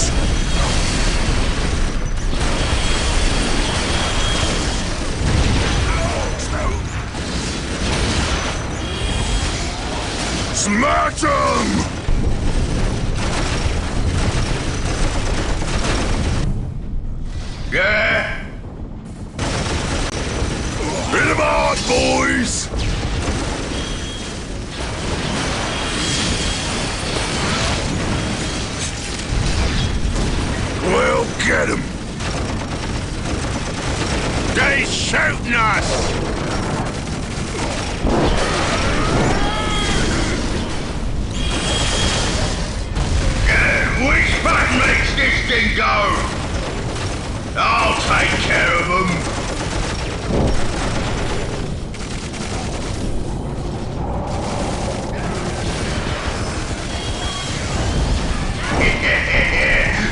Smash 'em! Yeah? Hit 'em hard, boys! Well, get him! They shooting us! Which button makes this thing go? I'll take care of them!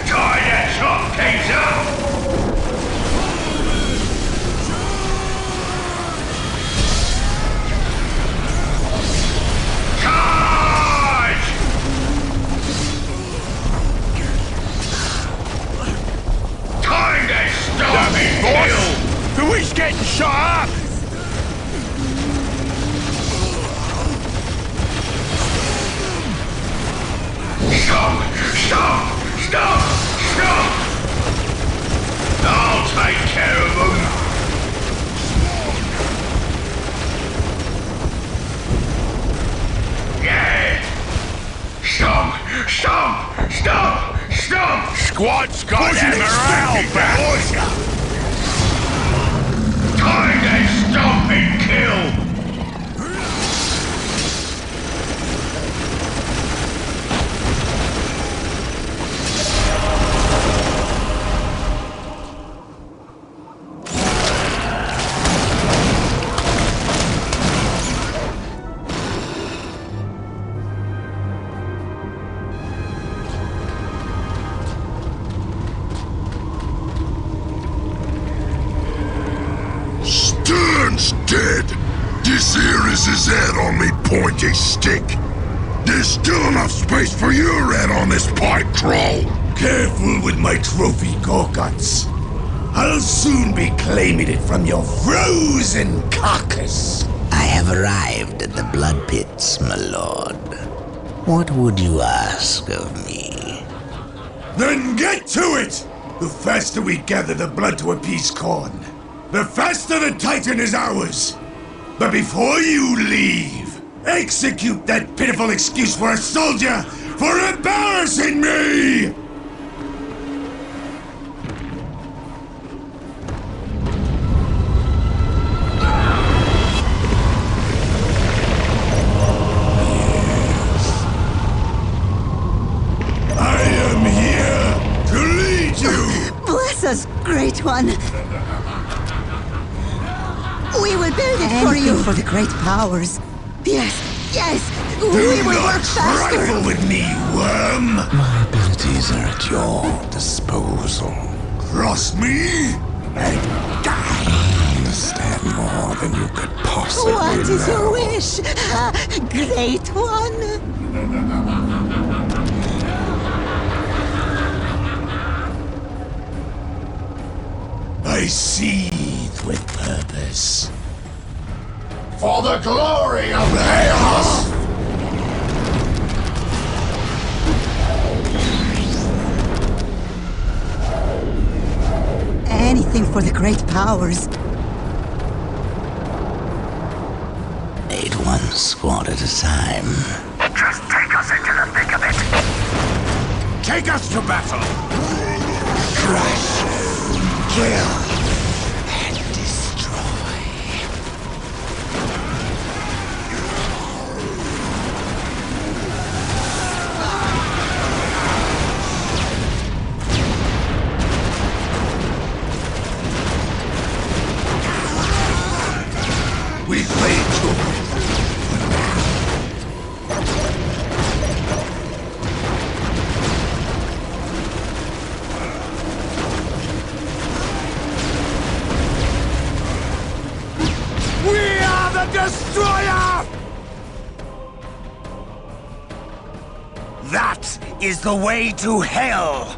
Tie that chop case up! boss! Who is getting shot up? Stop! Stop! Stop! Stop! I'll take care of them. Yeah! Stop! Stop! Stop! Stop! Squad's got their morale back! Time to stop and kill! Dead. This here is his head on me pointy stick. There's still enough space for your head on this pipe troll. Careful with my trophy, Gorguts. I'll soon be claiming it from your frozen carcass. I have arrived at the blood pits, my lord. What would you ask of me? Then get to it! The faster we gather the blood to appease Khorne, the faster the Titan is ours! But before you leave, execute that pitiful excuse for a soldier for embarrassing me! I am here to lead you! Bless us, Great One! We will build it for you! For the great powers. Yes, yes! We will work faster! Trifle with me, worm! My abilities are at your disposal. Cross me and die! I understand more than you could possibly know. What is your wish, Great One? I seethe with purpose. For the glory of chaos! Anything for the great powers. 1 squad at a time. Just take us into the thick of it. Take us to battle! Crush, kill, and destroy. We played too. We are the Destroyer! That is the way to hell!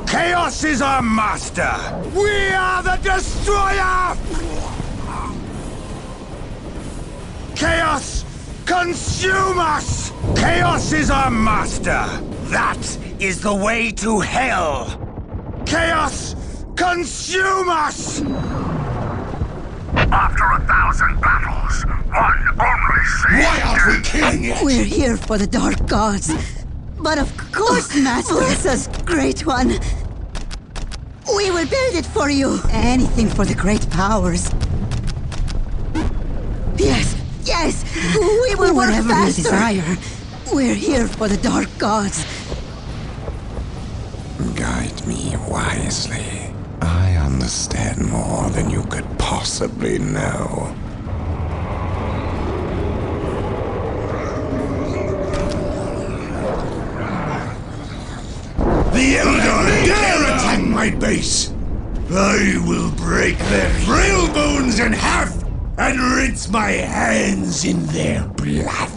Chaos is our master! We are the Destroyer! Chaos, consume us! Chaos is our master! That is the way to hell! Chaos, consume us! After 1,000 battles, one only saved. Why aren't we killing it? We're here for the Dark Gods. But of course, Master. Bless us, Great One. We will build it for you. Anything for the great powers. Yes, yes. We will work faster. Whatever you desire, We're here for the Dark Gods. Guide me wisely. I understand more than you could possibly know. The Eldar dare attack my base! I will break their frail bones in half and rinse my hands in their blood.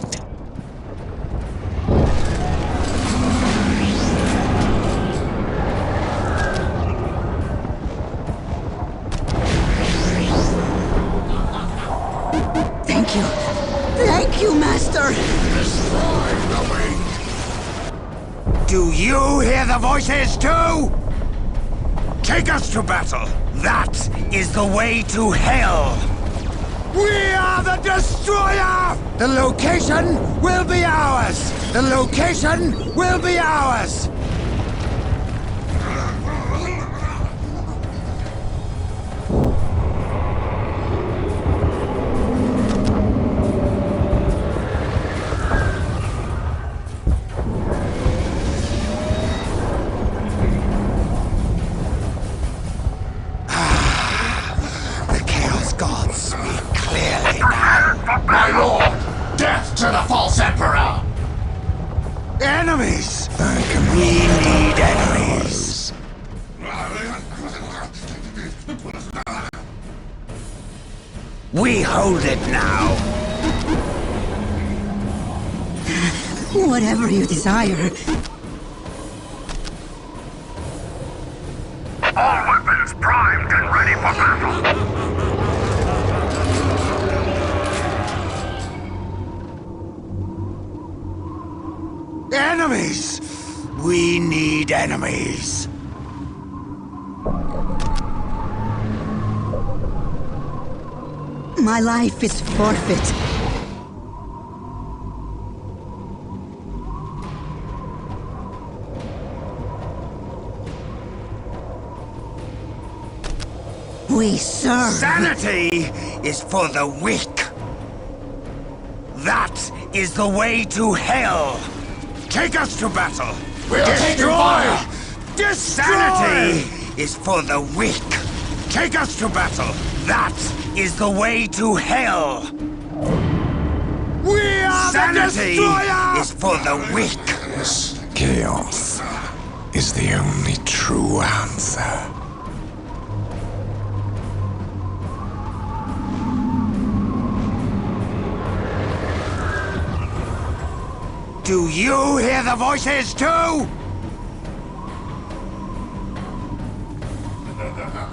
Thank you. Thank you, Master. Destroy the wing. Do you hear the voices too? Take us to battle. That is the way to hell. We are the destroyer! The location will be ours. The location will be ours. To the false emperor! Enemies! We need enemies. We hold it now. Whatever you desire. All weapons primed and ready for battle. Enemies! We need enemies. My life is forfeit. We serve. Sanity is for the weak. That is the way to hell. Take us to battle. Destroy! Sanity is for the weak. Take us to battle. That is the way to hell. We are Sanity the destroyer! Is for the weak. Chaos is the only true answer. Do you hear the voices too?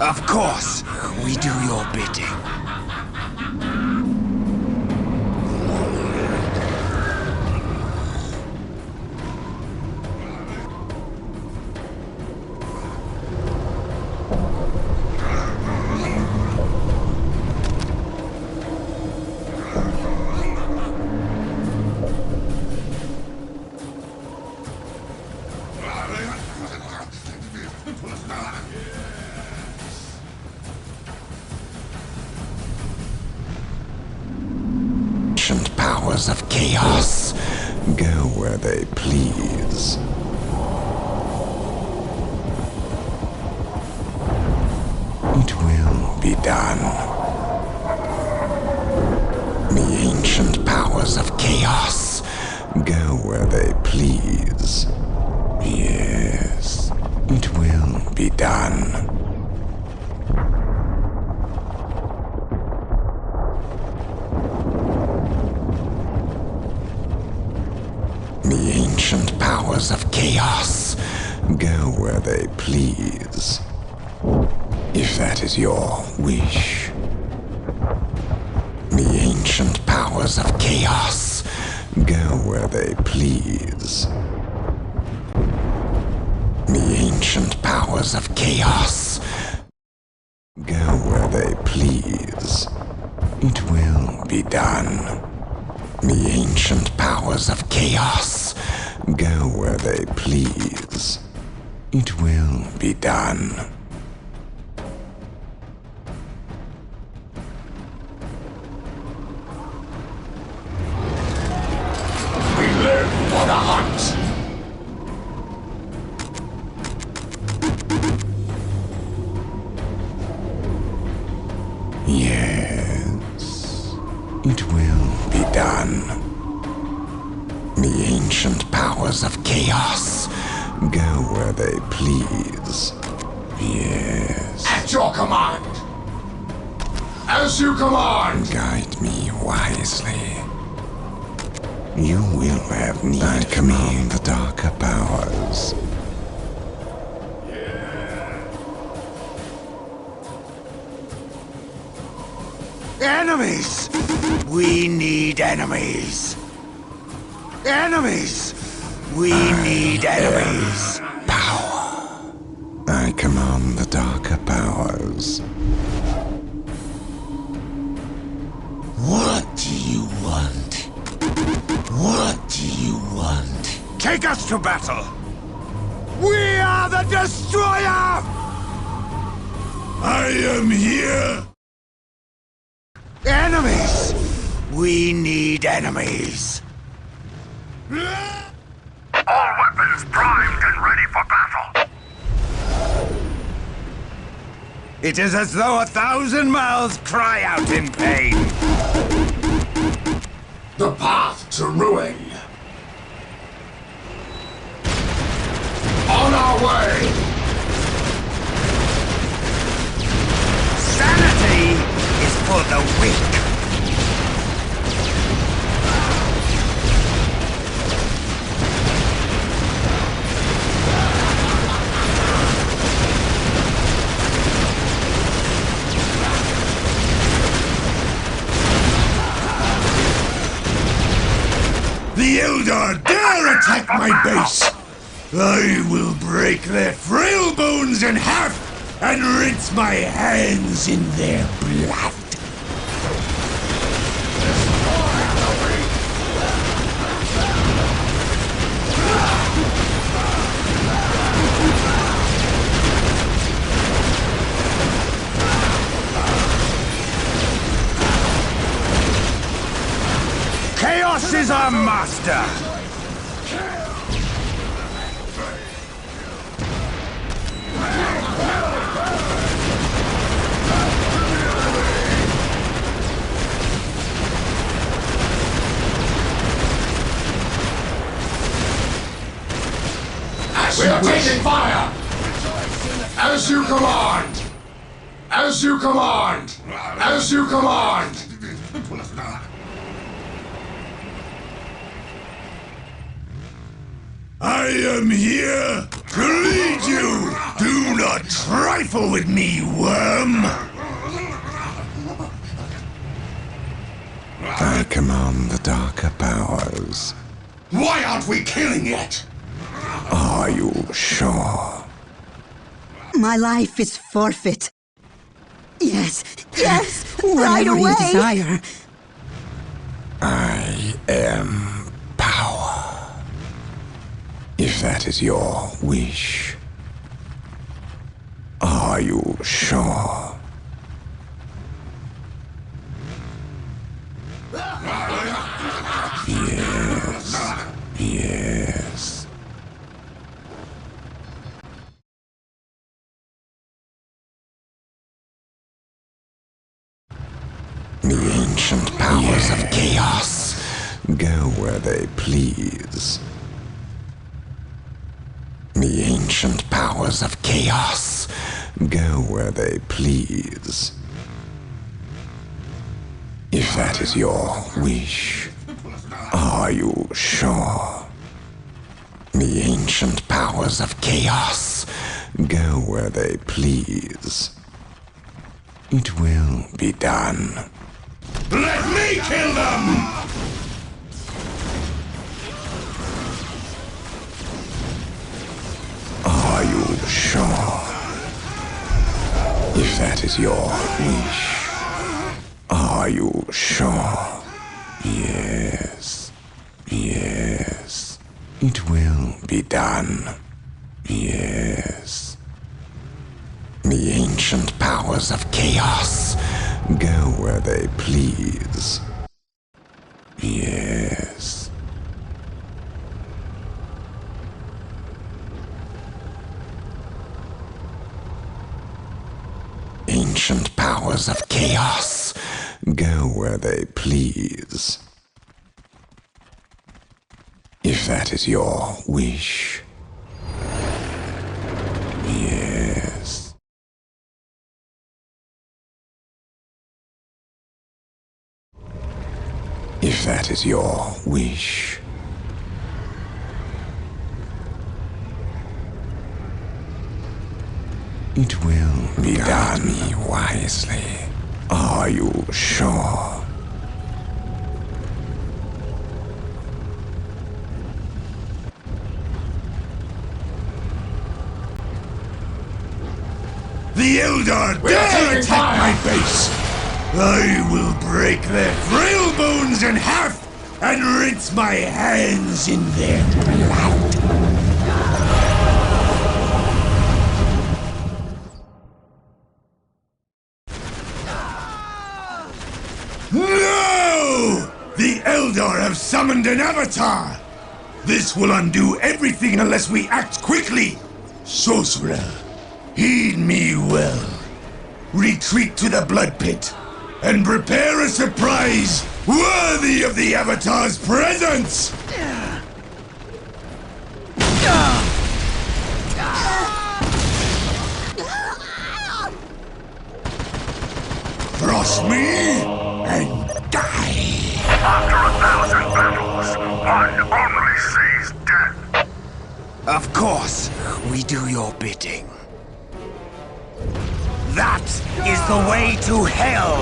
Of course, we do your bidding. Ancient powers of chaos go where they please. It will be done. The ancient powers of chaos go where they please. Yes, it will be done. The ancient powers of chaos go where they please. If that is your wish. The ancient powers of chaos go where they please. The ancient powers of chaos go where they please. It will be done. The ancient powers of chaos go where they please. It will be done. We live for done. The ancient powers of chaos go where they please. Yes. At your command! As you command! Guide me wisely. You will have need of me, the darker powers. Enemies! We need enemies! Enemies! We need enemies! Power. I command the darker powers. What do you want? What do you want? Take us to battle! We are the Destroyer! I am here! Enemies! We need enemies! All weapons primed and ready for battle! It is as though 1,000 mouths cry out in pain! The path to ruin! On our way! Sanity is for the weak! The Eldar dare attack my base! I will break their frail bones in half and rinse my hands in their blood. Chaos is our master! We are taking fire! As you command! As you command! As you command! I am here to lead you! Do not trifle with me, worm! I command the darker powers. Why aren't we killing it? Are you sure? My life is forfeit. Yes, yes, right Whatever away. you desire. I am power. If that is your wish. Are you sure? Yes. Yes. The ancient powers of chaos go where they please. The ancient powers of chaos go where they please. If that is your wish. Are you sure? The ancient powers of chaos go where they please. It will be done. Let me kill them! Are you sure? If that is your wish. Are you sure? Yes. Yes. It will be done. Yes. The ancient powers of chaos go where they please. Yes. Ancient powers of chaos go where they please. that is your wish. Yes. If that is your wish. It will be done me wisely. Are you sure? The Eldar dare attack my base! I will break their frail bones in half and rinse my hands in their blood. No! The Eldar have summoned an avatar! This will undo everything unless we act quickly! Sorcerer, heed me well. Retreat to the Blood Pit and prepare a surprise worthy of the Avatar's presence! Cross me and die! After 1,000 battles, one only sees death. Of course, we do your bidding. That is the way to hell!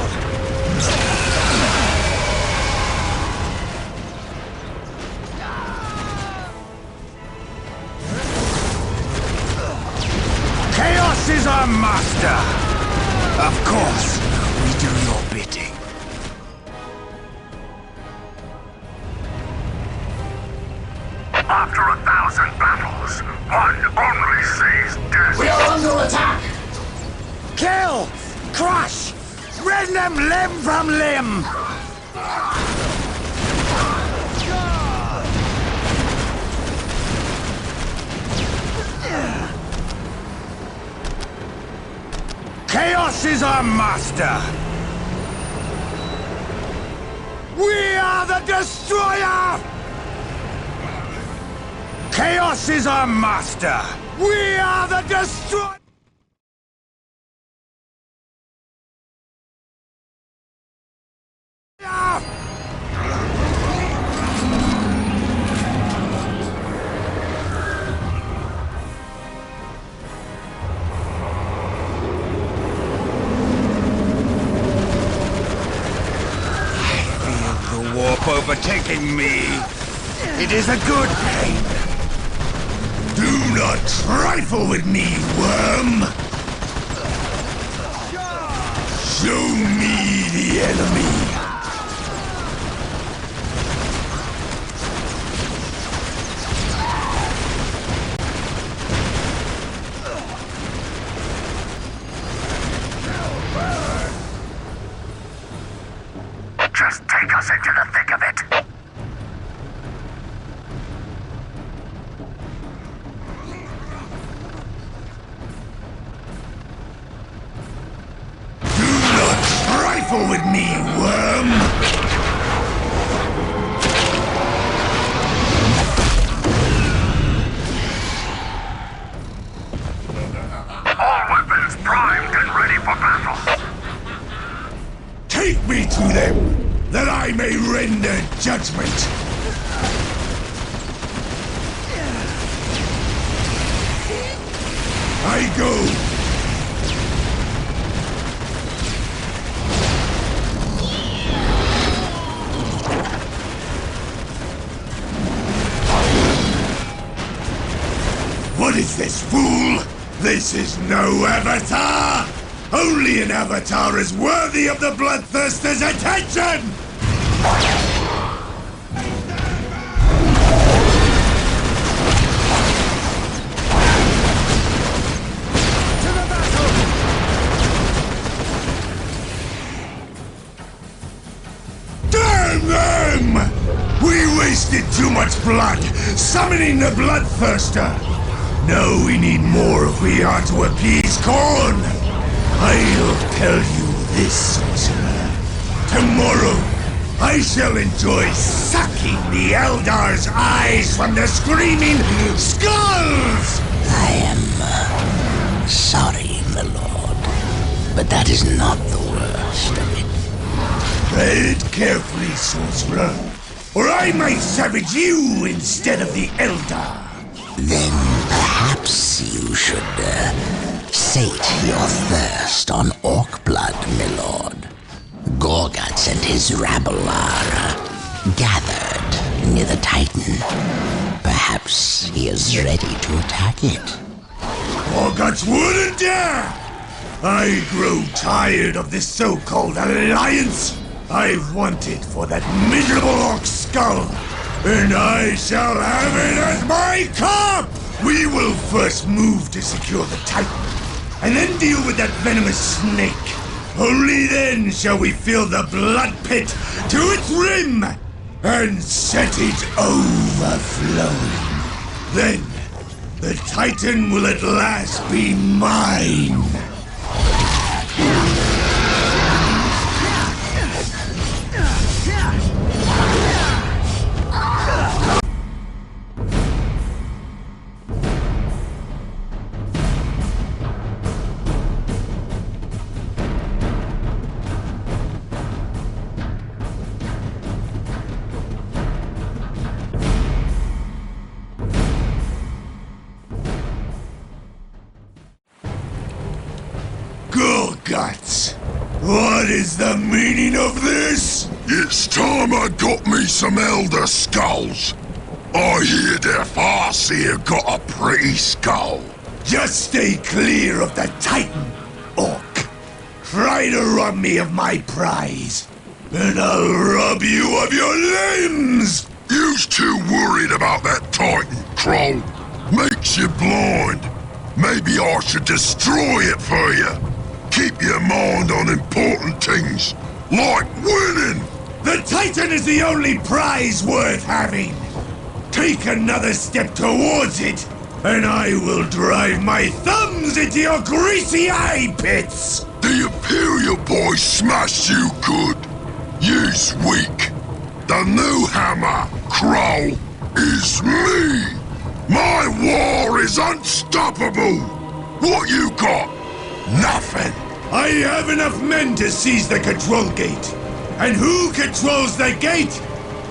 Chaos is our master! Of course, we do your bidding. After 1,000 battles, one only sees death. We are under attack! Kill! Crush! Rend them limb from limb! Chaos is our master! We are the destroyer! Chaos is our master! We are the destroyer! Warp overtaking me. It is a good pain. Do not trifle with me, worm! Show me the enemy! Just take us into the thick of it. Do not trifle with me, worm! All weapons primed and ready for battle. Take me to them, that I may render judgment! I go! What is this, fool? This is no avatar! Only an avatar is worthy of the Bloodthirster's attention! Damn them! We wasted too much blood summoning the Bloodthirster! Now we need more if we are to appease Khorne! I'll tell you this, sorcerer. Tomorrow, I shall enjoy sucking the Eldar's eyes from the screaming skulls! I am sorry, my lord, but that is not the worst of it. Tread carefully, sorcerer, or I might savage you instead of the Eldar. Then perhaps you should sate your thirst on orc blood, my lord. Gorguts and his rabble are gathered near the Titan. Perhaps he is ready to attack it. Gorguts wouldn't dare! I grow tired of this so-called alliance. I've wanted for that miserable orc skull, and I shall have it as my cup! We will first move to secure the Titan, and then deal with that venomous snake. Only then shall we fill the blood pit to its rim and set it overflowing. Then the Titan will at last be mine. Guts. What is the meaning of this? It's time I got me some elder skulls. I hear their Farseer got a pretty skull. Just stay clear of the Titan, orc. Try to rob me of my prize, and I'll rob you of your limbs! You's too worried about that Titan, Crow. Makes you blind. Maybe I should destroy it for you. Keep your mind on important things, like winning! The Titan is the only prize worth having! Take another step towards it, and I will drive my thumbs into your greasy eye pits! The Imperial boy smashed you good. You's weak. The new hammer, Crow, is me! My war is unstoppable! What you got? Nothing. I have enough men to seize the control gate. And who controls the gate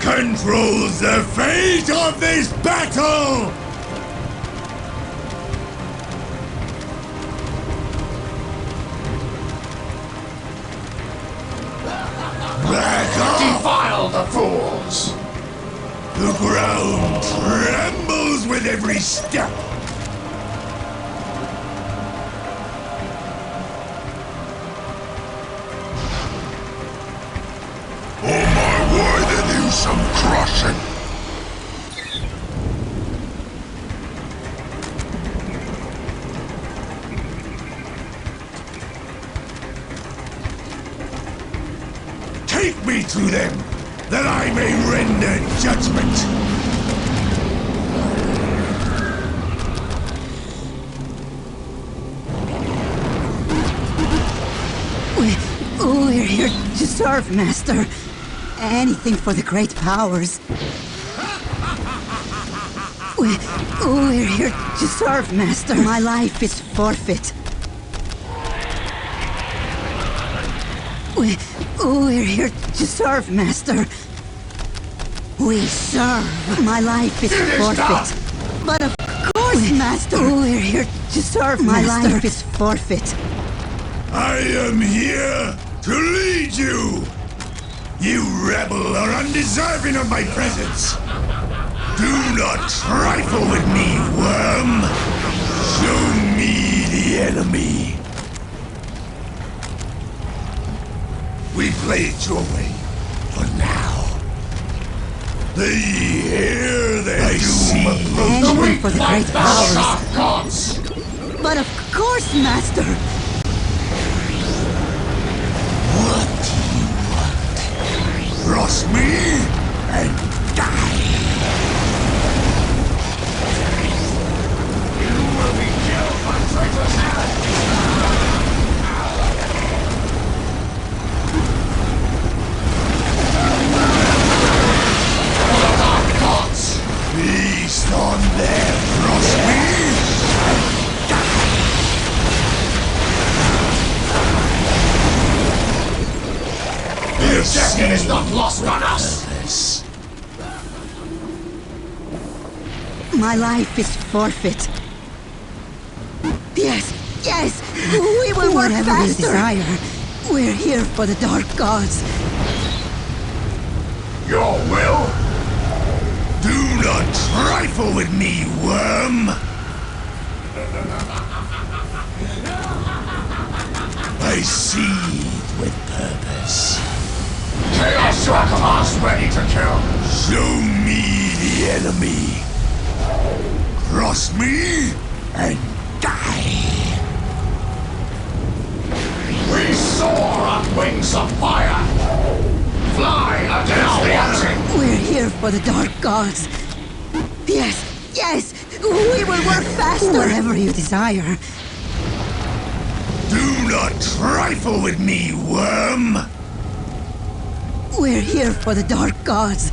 controls the fate of this battle! Back off! Defile the fools! The ground trembles with every step. On my way to do some crushing. Take me to them, that I may render judgment. We're here to serve, Master. Anything for the great powers. We're here to serve, Master. My life is forfeit. We're here to serve, Master. We serve. My life is forfeit. But of course, Master. We're here to serve, My life is forfeit. I am here to lead you. You rebel are undeserving of my presence. Do not trifle with me, worm. Show me the enemy. We play it your way for now. They hear their doom approach. Anything for the great powers. But of course, Master. What do you want? Cross me and die. You will be killed by traitor's hand. is not lost on us. My life is forfeit. Yes, yes, we will work Whatever faster. you desire. We're here for the Dark Gods. Your will? Do not trifle with me, worm! I seethe with purpose. Chaos Shurikens ready to kill. Show me the enemy. Cross me and die. We soar on wings of fire. Fly against the enemy. We're here for the Dark Gods. Yes, yes, we will work faster. Whatever you desire. Do not trifle with me, worm! We're here for the Dark Gods.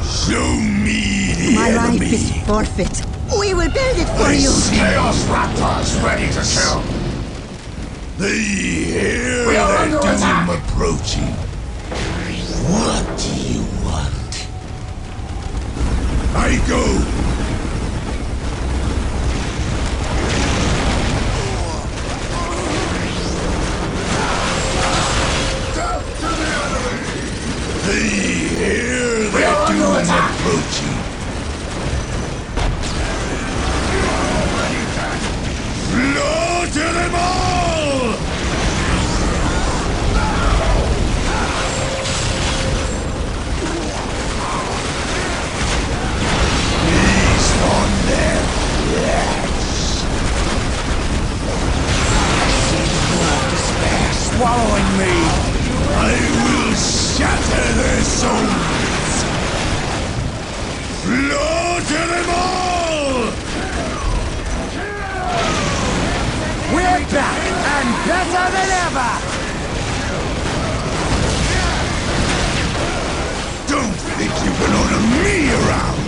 Show me the My enemy. life is forfeit. We will build it for you. Chaos Raptors ready to kill. They hear We are their under doom attack. approaching. What do you want? I go. They hear their doom approaching. Slaughter them all! Feast on their flesh. I see the black despair swallowing me. I will shatter their souls! Slaughter them all! We're back and better than ever! Don't think you can order me around!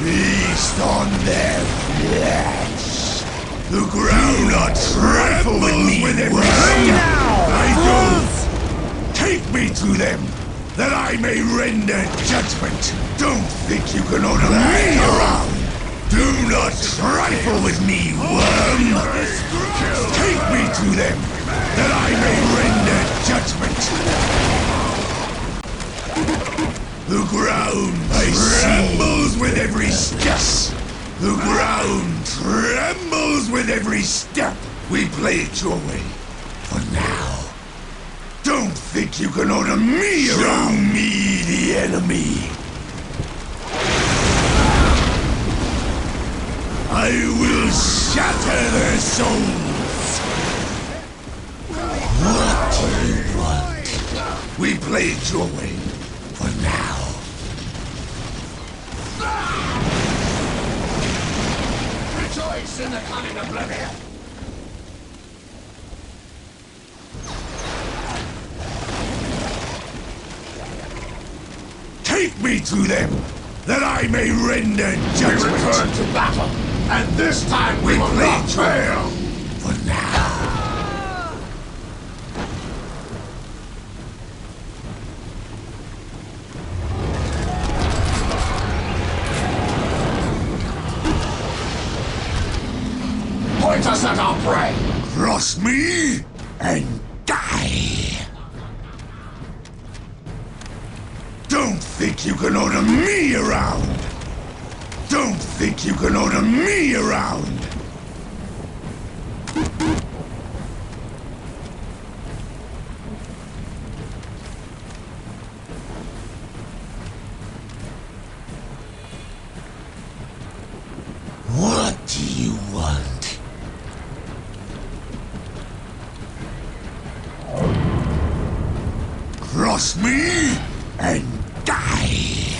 Feast on their flesh. The ground not trifle with me with every step I go. Take me to them, that I may render judgment. Don't think you can order me around. Do not trifle with me, worm. Take me to them, that I may render judgment. The ground trembles with every step. The ground trembles with every step. We play it your way. For now. Don't think you can order me around. Show me the enemy. I will shatter their souls. What do you want? We play it your way. For now. Rejoice in the coming oblivion. Take me to them, that I may render judgment. We return to battle, and this time we will not fail. For now. Point us at our prey. Cross me and die. Don't think you can order me around. Don't think you can order me around. What do you want? Cross me and die!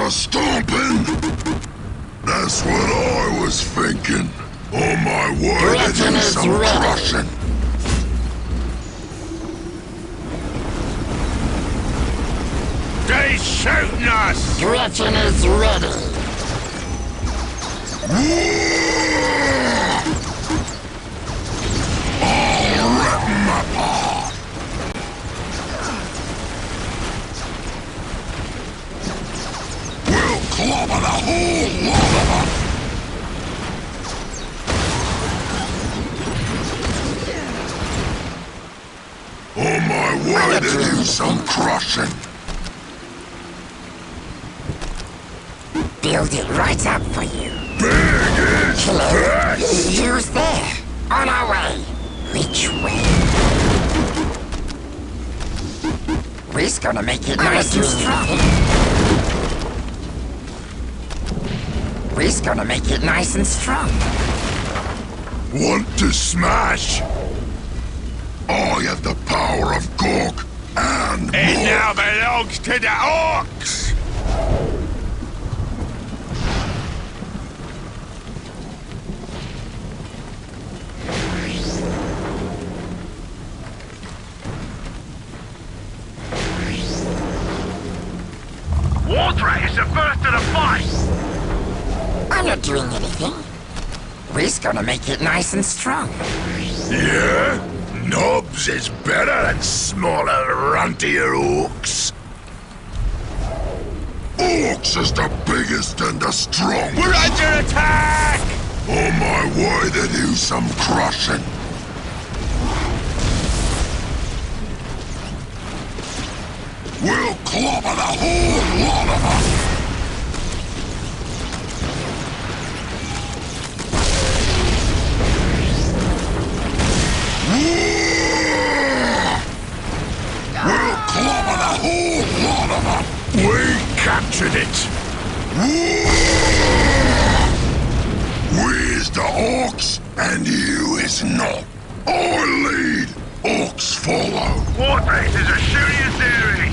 a stomping? That's what I was thinking. On my way to do some crushing. They're shooting us! Gretchen is ready. I'll rip 'em apart. We'll clobber the whole lot of them. On my way to do some crushing. Build it right up for you. Big is best. Who's there? On our way. Which way? We're gonna make it nice and strong. We're gonna make it nice and strong. Want to smash? I have the power of Gork and It more. now belongs to the orcs! Wardrake is the first to the fight! I'm not doing anything. We're gonna make it nice and strong. Yeah? Nobs is better than smaller, runtier orcs. Orcs is the biggest and the strongest. We're under attack! On my way to do some crushing. We'll clobber the whole lot of them. We'll clobber the whole lot of them. We captured it. We is the orcs, and you is not. I lead, orcs follow. Wardrake is a shooting theory!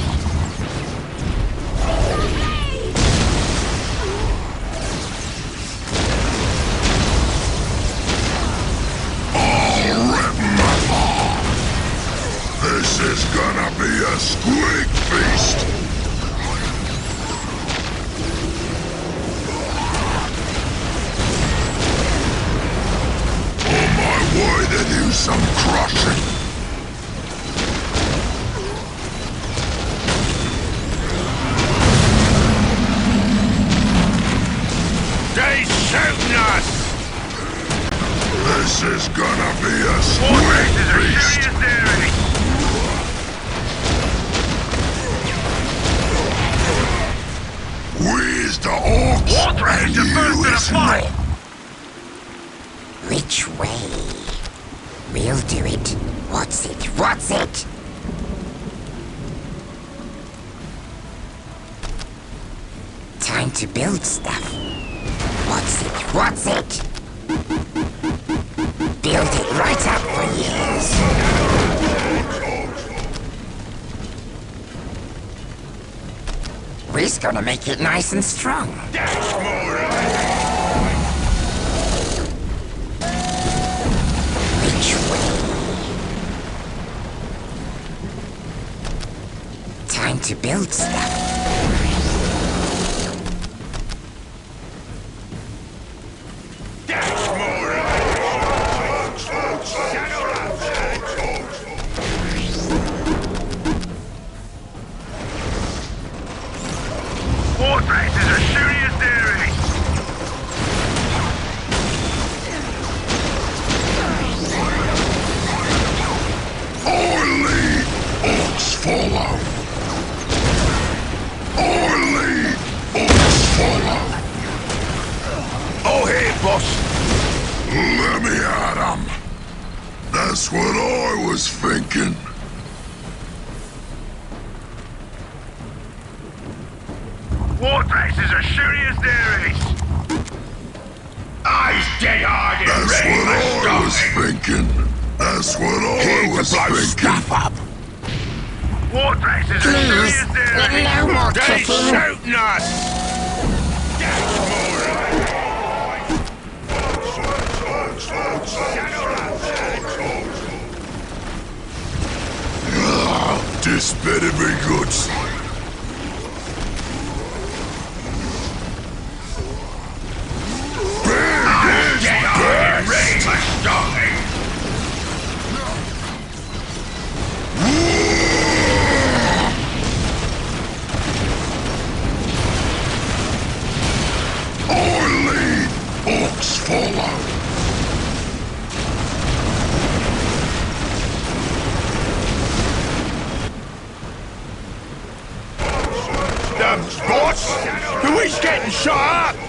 I'll rip 'em apart. This is gonna be a squeak feast. On my way to do some crushing. They're shooting us! This is gonna be a Wardrake squeak is a feast. shooting theory! We is the orcs, Wardrake and is the first you to the is fight! not. Which way? We'll do it. What's it? What's it? Time to build stuff. What's it? What's it? Build it right up for years. We're gonna make it nice and strong. Which way? Time to build stuff. Wardrake is a shooting theory! I lead, orcs follow. I lead, orcs follow. Oh, hey, boss! Let me at 'em. That's what I was thinking. Wardrake is a shooting theory! Eyes dead hard and That's ready what for I was stomping! thinking. That's what I Here was to blow thinking. stuff up! Wardrake is a Please, shooting theory! no more They're kicking. shooting us! problems, boss? Who's getting shot up?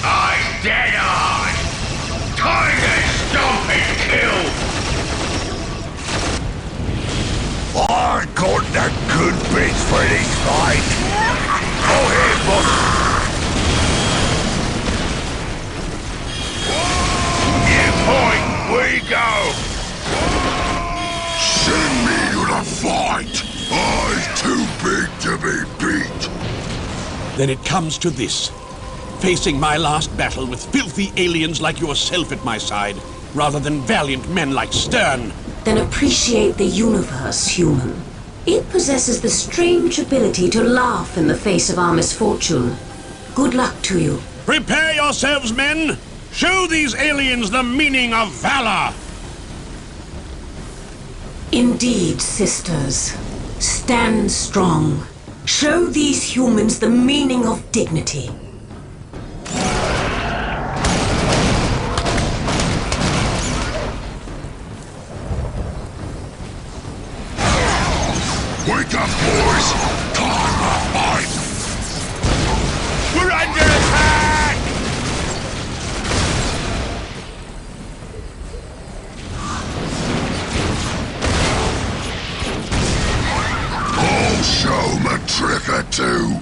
I'm dead on. Time to stomp and kill. I got the good bits for this fight. Go ahead, boss. New point, we go. Send me to the fight. I'm too big to be beat. Then it comes to this. Facing my last battle with filthy aliens like yourself at my side, rather than valiant men like Stern. Then appreciate the universe, human. It possesses the strange ability to laugh in the face of our misfortune. Good luck to you. Prepare yourselves, men! Show these aliens the meaning of valor! Indeed, sisters. Stand strong. Show these humans the meaning of dignity. Wake up, boys! Time to fight! We're under attack! I'll show 'em a trick or two!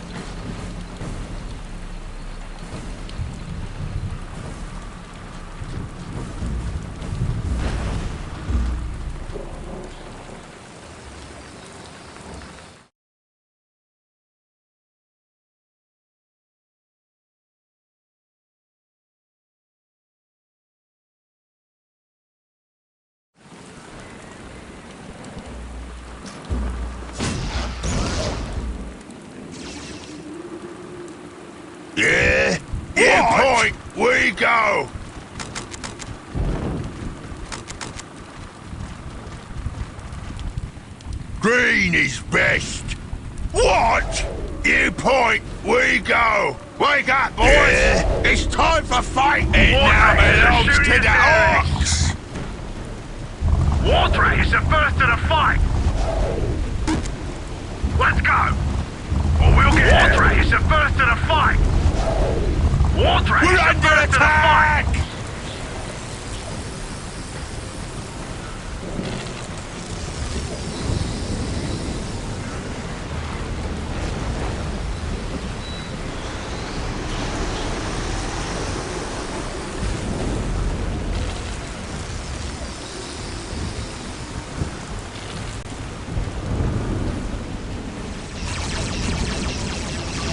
Yeah? Yeah, point, we go! Green is best. What? You point, we go. Wake up, boys! Yeah. It's time for fight! It now belongs to the orcs! Water is the first to the fight! Let's go! Or we'll get Water is the first to the fight! Water is the first to the fight!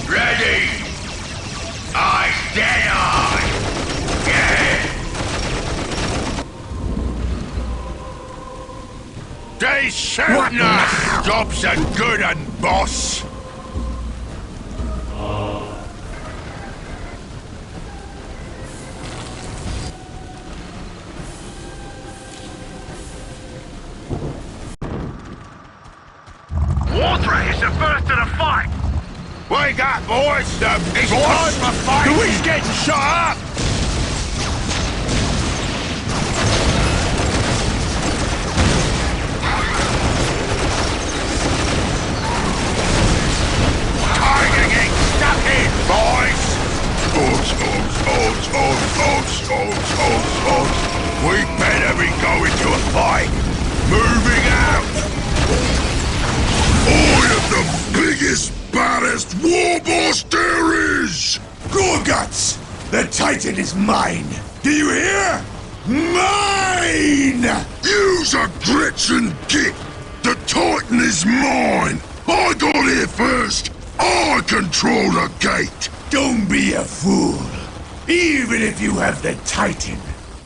Ready! I dead on! Yeah! They shooting us! Job's a good un, boss! Water is the first to the fight! Wake up, boys! It's time for fight! Who's getting shot up? Time to get stuck in, boys! We better be going to a fight! Moving out! I am the biggest, baddest war boss there is! Gorguts! The Titan is mine! Do you hear? Mine! Use a grits and git! The Titan is mine! I got here first! I control the gate! Don't be a fool! Even if you have the Titan,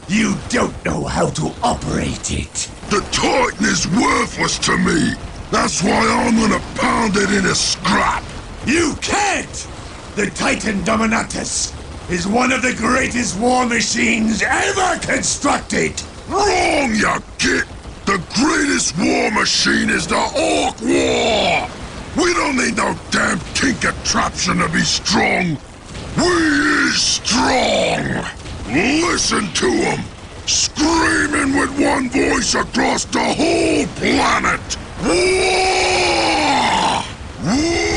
you don't know how to operate it! The Titan is worthless to me! That's why I'm gonna pound it in a scrap! You can't! The Titan Dominatus is one of the greatest war machines ever constructed! Wrong, you git! The greatest war machine is the Orc War! We don't need no damn tinker-traption to be strong! We is strong! Listen to them! Screaming with one voice across the whole planet! War! War!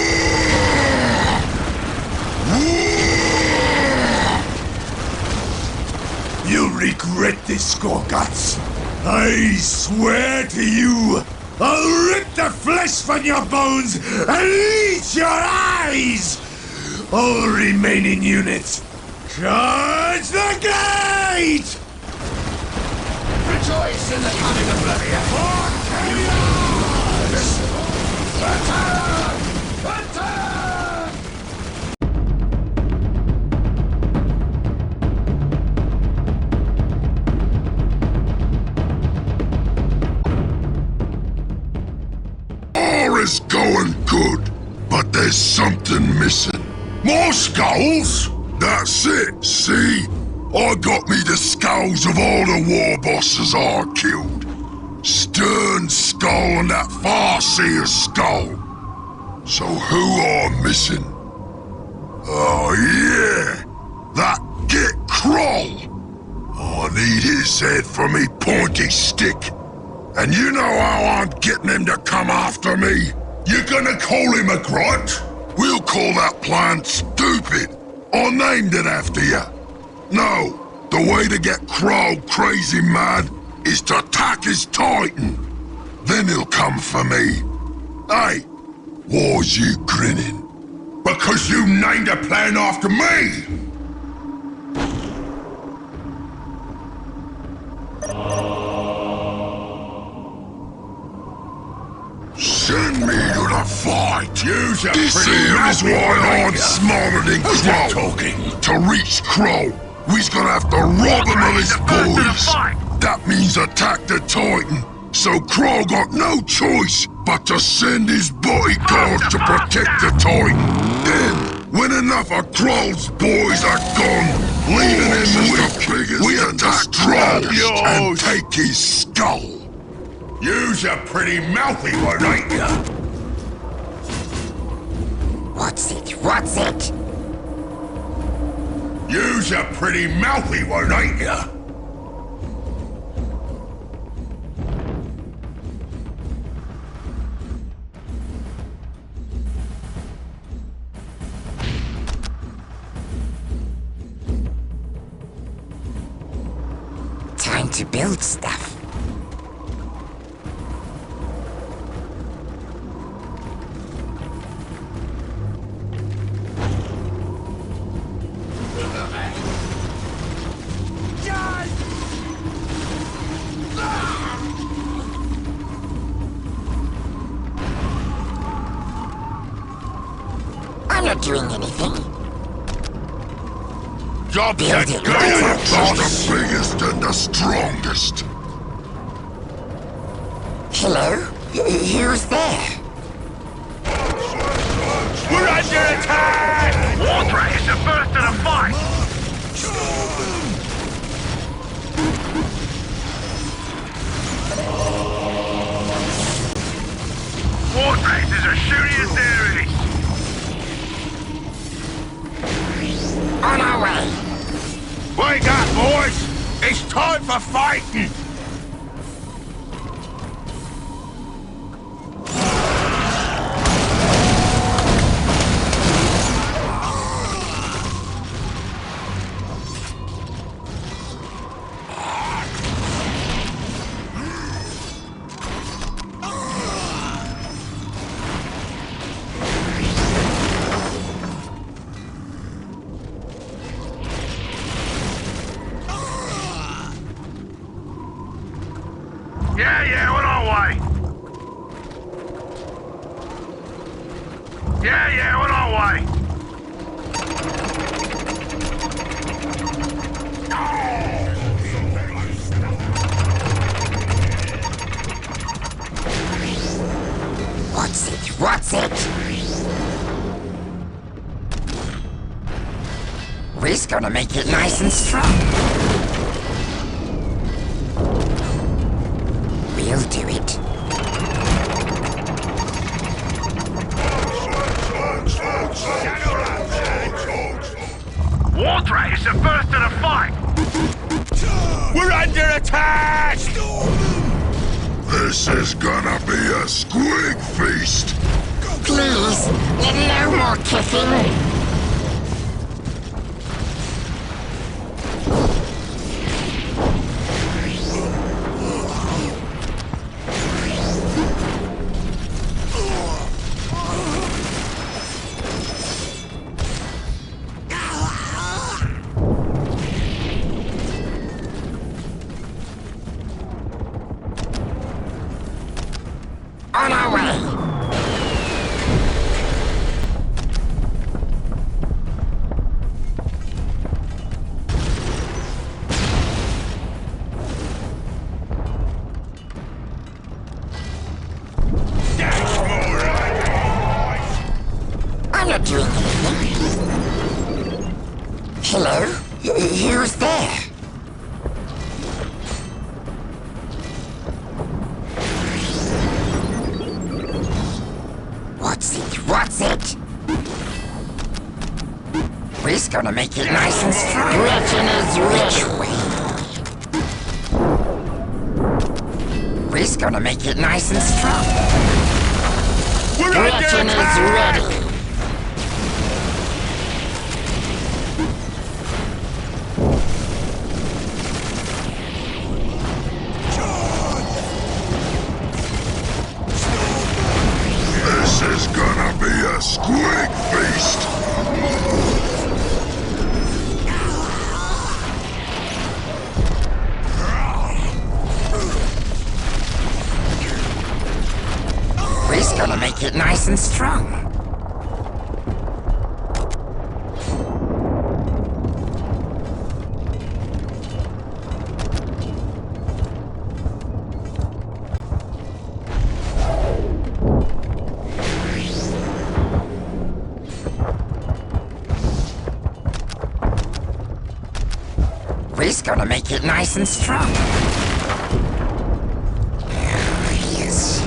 regret this, Gorguts. I swear to you, I'll rip the flesh from your bones and eat your eyes! All remaining units, charge the gate! Rejoice in the coming oblivion! For chaos! Attack! Attack! All is going good, but there's something missing. More skulls? That's it, see? I got me the skulls of all the war bosses I killed. Stern's skull and that Farseer's skull. So who I'm missing? Oh yeah, that Git Kroll. I need his head for me pointy stick. And you know how I'm getting him to come after me? You gonna call him a grunt? We'll call that plan stupid. I named it after you. No, the way to get Kroll crazy mad is to attack his Titan. Then he'll come for me. Hey, why's you grinning? Because you named a plan after me! Send me to the fight! Use a This pretty here's why I'm smarter than Who's that Kroll. talking? To reach Kroll, we's gonna have to rob him of his boys. That means attack the Titan. So Kroll got no choice but to send his bodyguards to protect the Titan. Then, when enough of Kroll's boys are gone, leaving him weak, we attack Kroll and take his skull. You's a pretty mouthy one, ain't ya? What's it? What's it? You's a pretty mouthy one, ain't ya? Time to build stuff. I'm not doing anything. Job Build it right up, Just the biggest and the strongest. Hello? Who's there? We're under attack! Wardrake is the first to the fight! Wardrake is a shooting theory! On our way! Wake up, boys! It's time for fighting! Yeah, we're on our way! Yeah, we're on our way! What's it? What's it? We're gonna make it nice and strong. We'll do it. Wardrake is the first to the fight! We're under attack! This is gonna be a squig feast. Please, no more kicking. not doing anything. Hello? Who's there? What's it? We're gonna make it nice and strong. Gretchen is rich. We're gonna make it nice and strong. Gretchen is ready. This is gonna be a squig feast! We're gonna make it nice and strong. We're gonna make it nice and strong. Yes,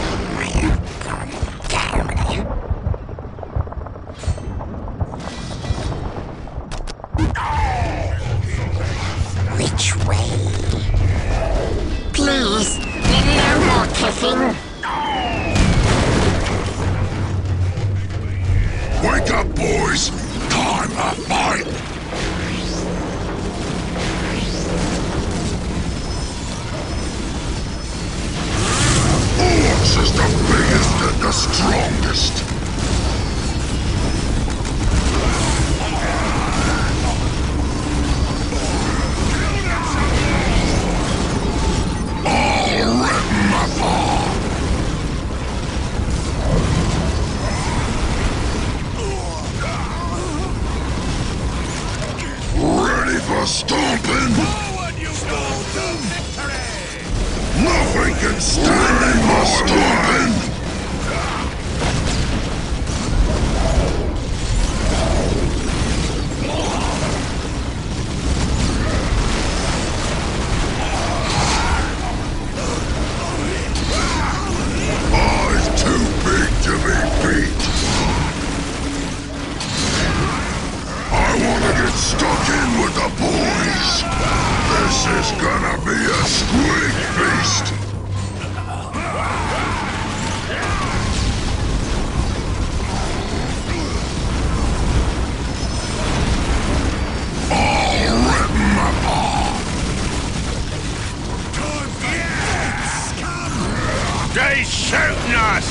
which way? Please, no more kissing. Wake up, boys! Time to fight! Orcs is the biggest and the strongest! I'll rip 'em apart! Ready for stomping? Forward, you go to victory! Nothing can stand in my stomping! I'm too big to be beat! I wanna get stuck in with the boys! This is gonna be a squig feast! I'll rip 'em apart! They're shooting us!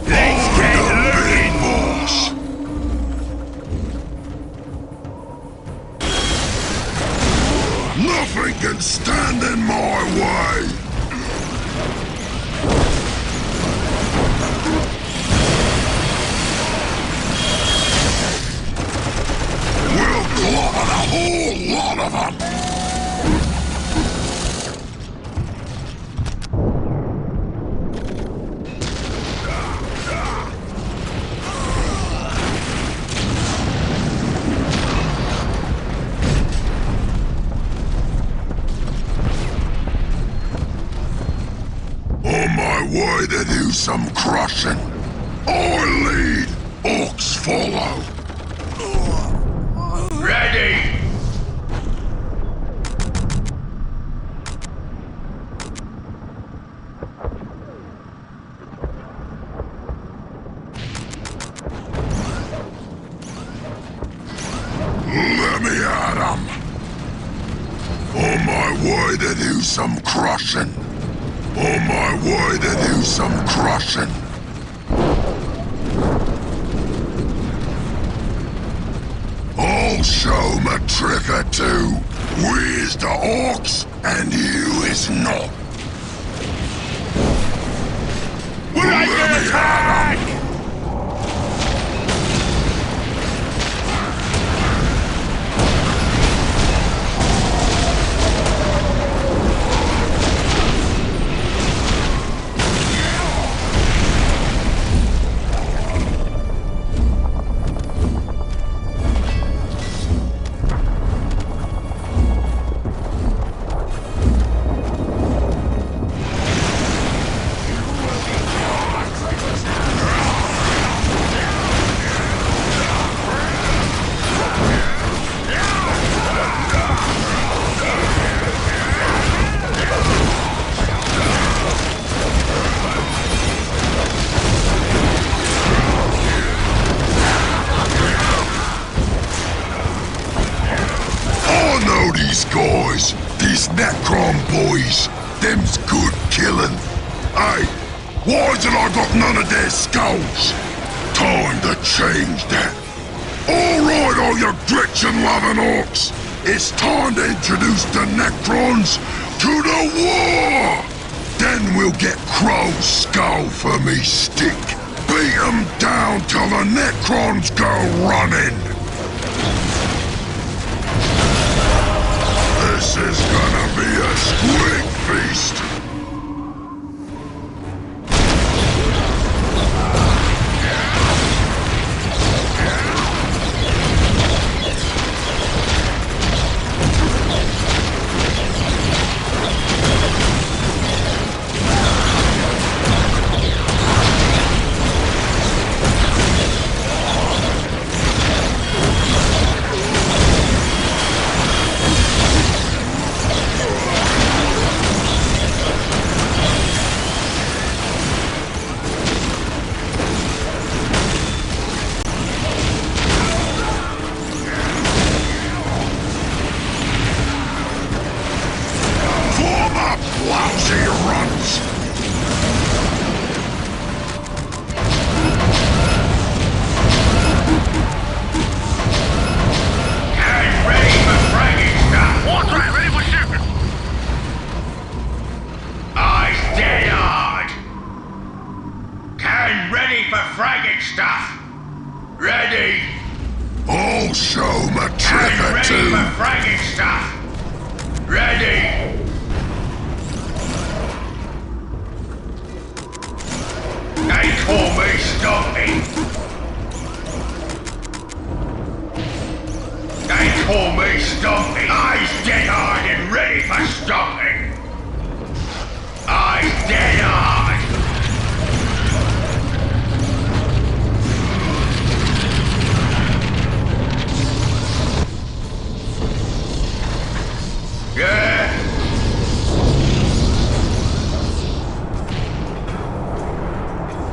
Let's get looting! Boss! Nothing can stand in my way! We'll clobber the whole lot of them! On my way to do some crushing. I lead, orcs follow. Ready! Let me at 'em. On my way to do some crushing. On my way to do some crushing. I'll show 'em a trick or two. We is the orcs, and you is not. We're under attack! guys, these Necron boys, them's good killing. Hey, why did I got none of their skulls? Time to change that. Alright, all you Gretchen-loving orcs, it's time to introduce the Necrons to the war! Then we'll get Crow's skull for me stick. Beat 'em down till the Necrons go running. This is gonna be a squig feast.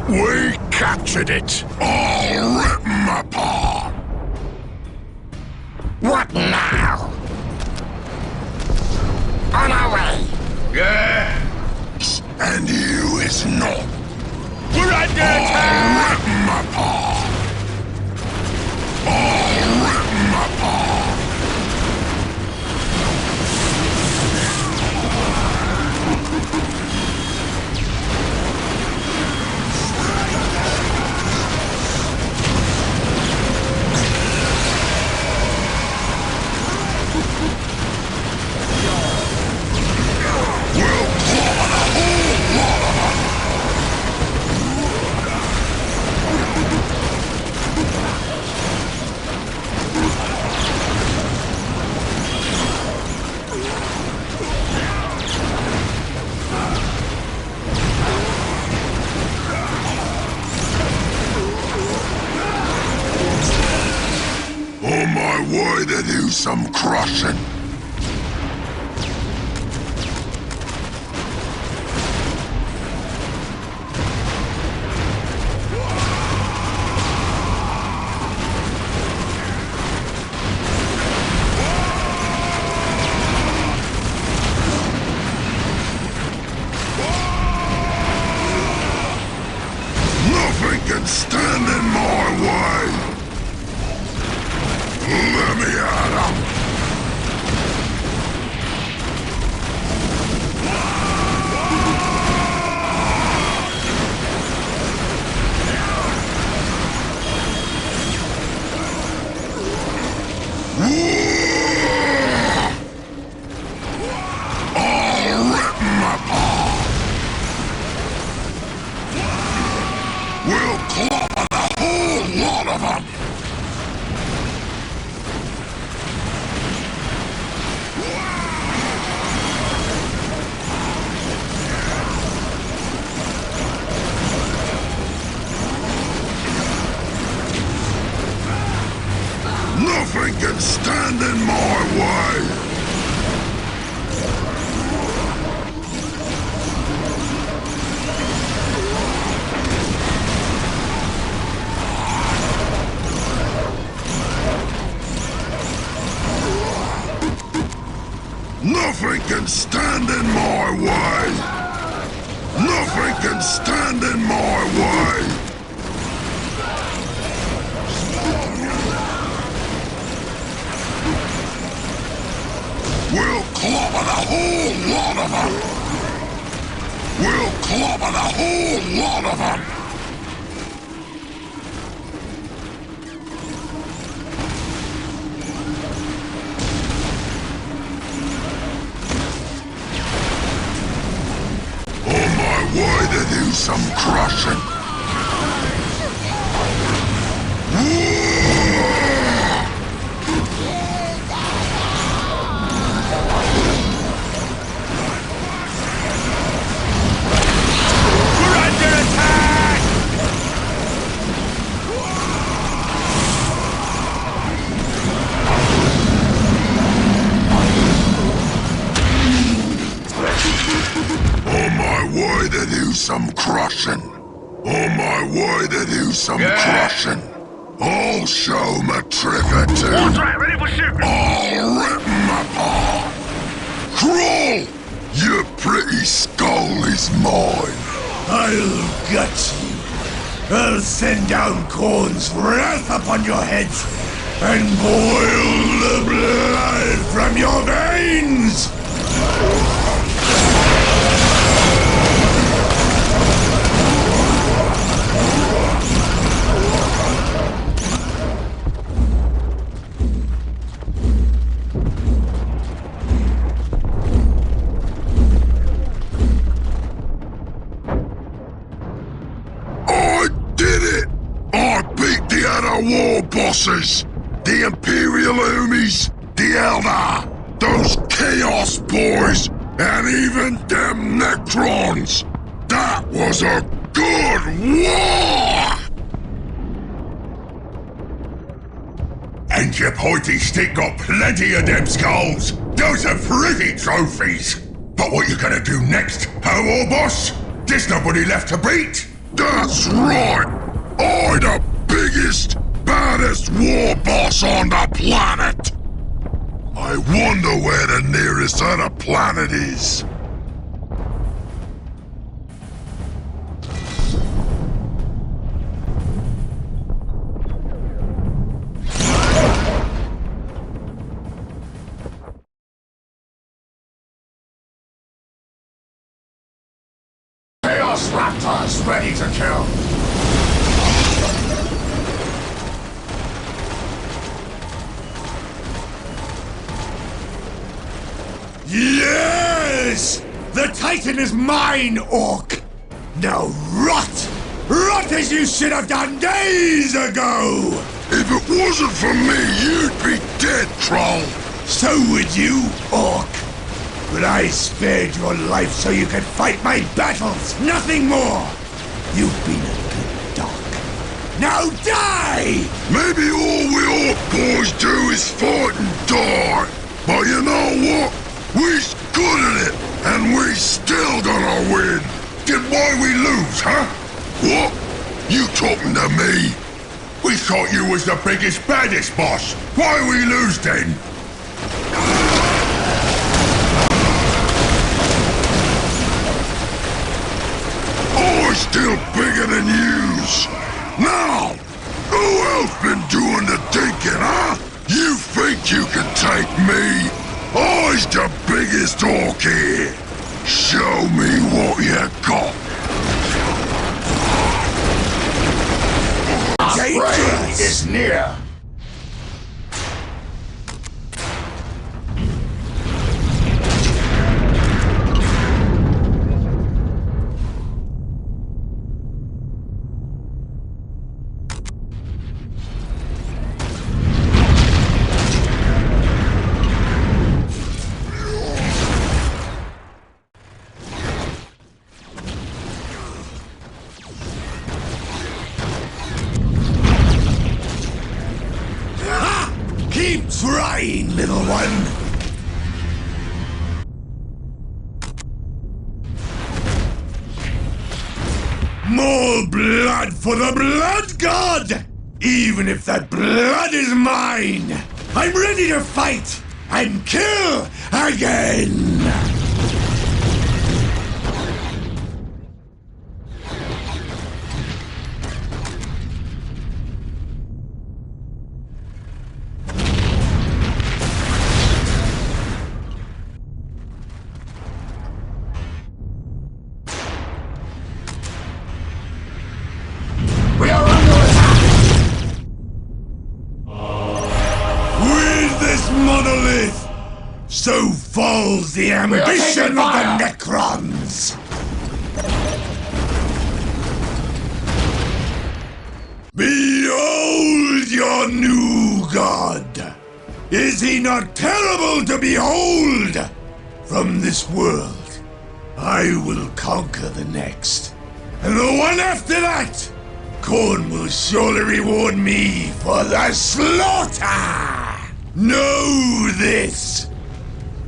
We captured it! I'll rip 'em apart! What now? On our way! Yeah? And you is not! We're under attack! I'll rip 'em apart! I'll rip 'em apart! On my way to do some crushing. Nothing can stand in my way. Let me at 'em! I'll rip 'em apart! We'll clobber the whole lot of 'em! Nothing can stand in my way! can stand in my way! Nothing can stand in my way! We'll clobber the whole lot of them! We'll clobber the whole lot of them! On my way to do some crushing! Way to do some crushing. On my way to do some crushing. I'll show 'em a trick or two. What's that? Ready for shooting? I'll rip 'em apart. Crawl! Your pretty skull is mine. I'll gut you. I'll send down Corn's wrath upon your heads and boil the blood from your veins! War bosses, the Imperial Umis, the Eldar, those Chaos boys, and even them Necrons. That was a good war! And your pointy stick got plenty of them skulls. Those are pretty trophies. But what you gonna do next, huh, war boss? There's nobody left to beat. That's right. I the biggest, baddest war boss on the planet! I wonder where the nearest other planet is. Chaos Raptors ready to kill! Yes! The Titan is mine, Orc! Now rot! Rot as you should have done days ago! If it wasn't for me, you'd be dead, troll! So would you, Orc! But I spared your life so you could fight my battles, nothing more! You've been a good dog. Now die! Maybe all we Orc boys do is fight and die. But you know what? We's good at it, and we still gonna win. Then why we lose, huh? What? You talking to me? We thought you was the biggest, baddest boss. Why we lose then? I'm still bigger than yous. Now, who else been doing the thinking, huh? You think you can take me? I's the biggest orc here. Show me what you got. Spray is near. Keep trying, little one! More blood for the Blood God! Even if that blood is mine! I'm ready to fight and kill again! monolith, so falls the ambition of the Necrons! Behold your new god! Is he not terrible to behold? From this world, I will conquer the next. And the one after that, Khorne will surely reward me for the slaughter! Know this!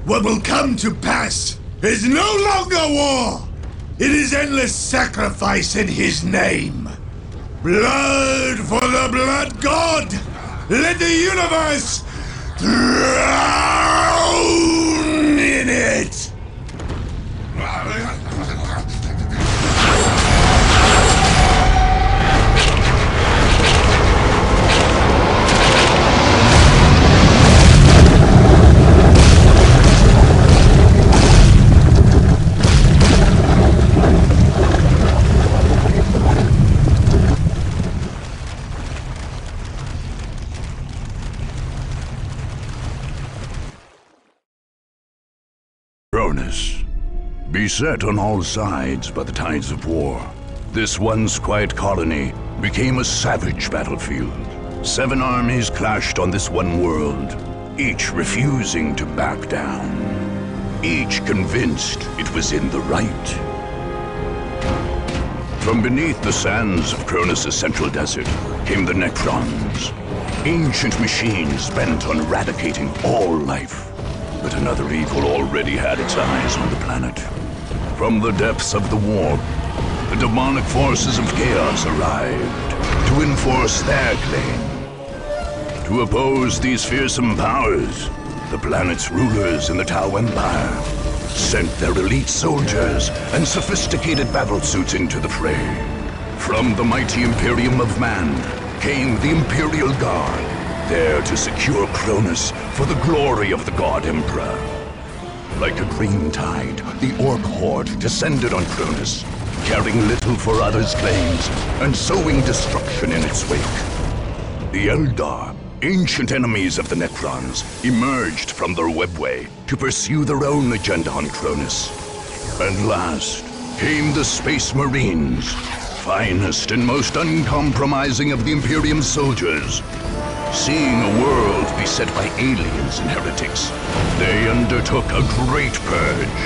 What will come to pass is no longer war! It is endless sacrifice in his name! Blood for the blood god! Let the universe drown in it! Cronus, beset on all sides by the tides of war, this once quiet colony became a savage battlefield. 7 armies clashed on this one world, each refusing to back down, each convinced it was in the right. From beneath the sands of Cronus' central desert came the Necrons, ancient machines bent on eradicating all life. But another evil already had its eyes on the planet. From the depths of the warp, the demonic forces of chaos arrived to enforce their claim. To oppose these fearsome powers, the planet's rulers in the Tau Empire sent their elite soldiers and sophisticated battlesuits into the fray. From the mighty Imperium of Man came the Imperial Guard, there to secure Cronus for the glory of the God Emperor. Like a green tide, the Orc horde descended on Cronus, caring little for others' claims and sowing destruction in its wake. The Eldar, ancient enemies of the Necrons, emerged from their webway to pursue their own agenda on Cronus. And last came the Space Marines, finest and most uncompromising of the Imperium's soldiers. Seeing a world beset by aliens and heretics, they undertook a great purge.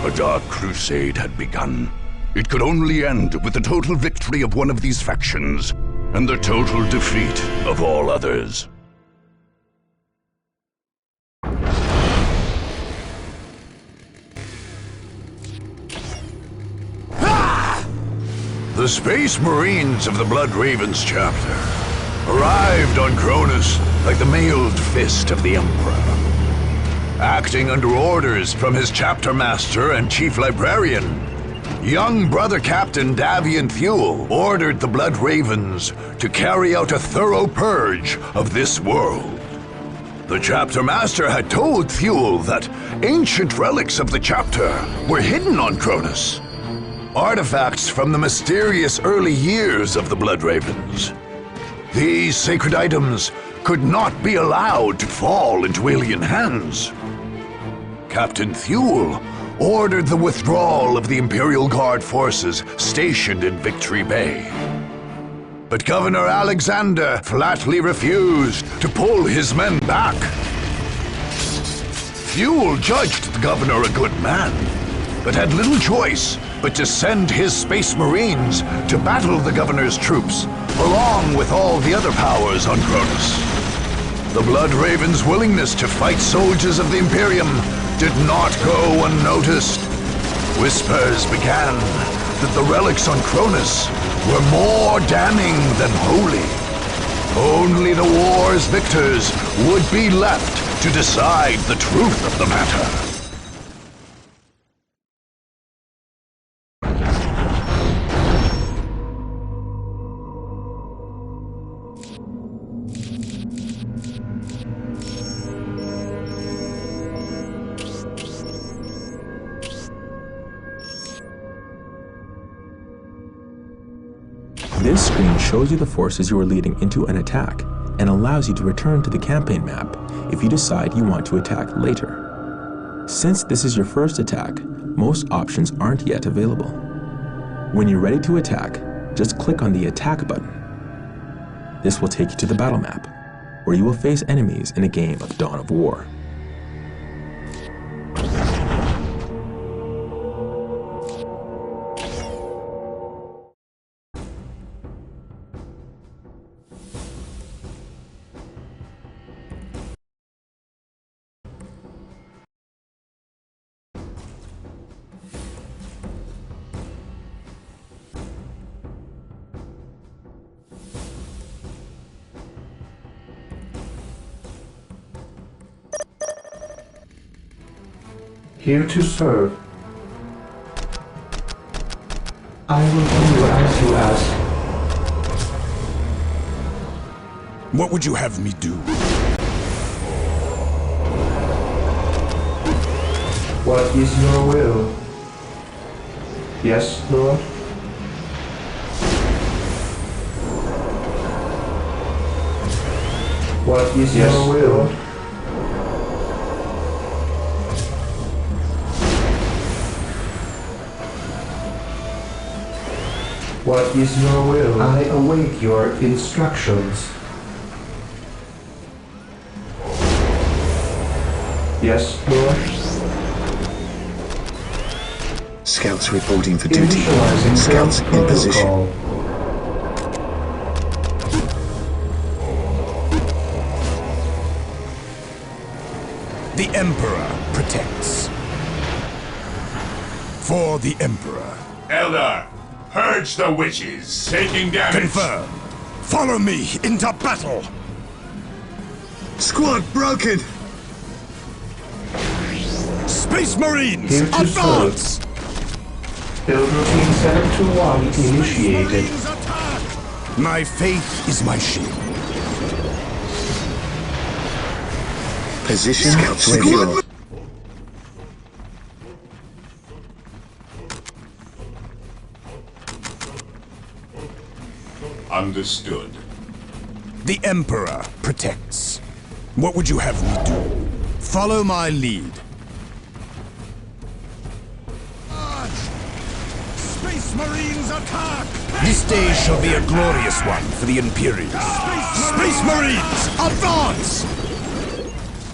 A dark crusade had begun. It could only end with the total victory of one of these factions, and the total defeat of all others. The Space Marines of the Blood Ravens chapter arrived on Cronus like the mailed fist of the Emperor. Acting under orders from his chapter master and chief librarian, young brother Captain Davian Thule ordered the Blood Ravens to carry out a thorough purge of this world. The chapter master had told Thule that ancient relics of the chapter were hidden on Cronus, artifacts from the mysterious early years of the Blood Ravens. These sacred items could not be allowed to fall into alien hands. Captain Thule ordered the withdrawal of the Imperial Guard forces stationed in Victory Bay. But Governor Alexander flatly refused to pull his men back. Thule judged the governor a good man, but had little choice but to send his Space Marines to battle the governor's troops, along with all the other powers on Cronus. The Blood Ravens' willingness to fight soldiers of the Imperium did not go unnoticed. Whispers began that the relics on Cronus were more damning than holy. Only the war's victors would be left to decide the truth of the matter. This screen shows you the forces you are leading into an attack, and a allows you to return to the campaign map if you decide you want to attack later. Since this is your first attack, most options aren't yet available. When you're ready to attack, just click on the Attack button. This will take you to the battle map, where you will face enemies in a game of Dawn of War. Here to serve. I will do as you ask. What would you have me do? What is your will? Yes, Lord? What is your will? What is your will? I await your instructions. Yes, Lord? Scouts reporting for duty. Scouts in position. The Emperor protects. For the Emperor. Elder, purge the witches, taking damage. Confirm. Follow me into battle. Squad broken. Space Marines, Here to advance! Build routine 721 initiated. My faith is my shield. Position secure. Understood. The Emperor protects. What would you have me do? Follow my lead. Space Marines attack! This day shall be a glorious one for the Imperials. Space Marines, advance!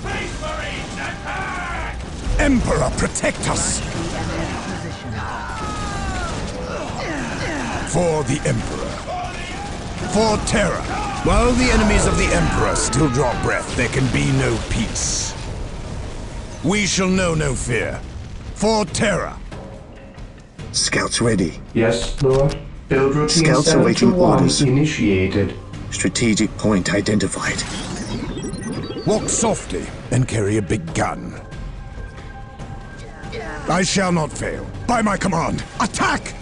Space Marines attack! Emperor, protect us! For the Emperor. For Terra. While the enemies of the Emperor still draw breath, there can be no peace. We shall know no fear. For Terra. Scouts ready. Yes, Lord. Build routine Scouts awaiting 721 orders. initiated. Strategic point identified. Walk softly and carry a big gun. I shall not fail. By my command, attack!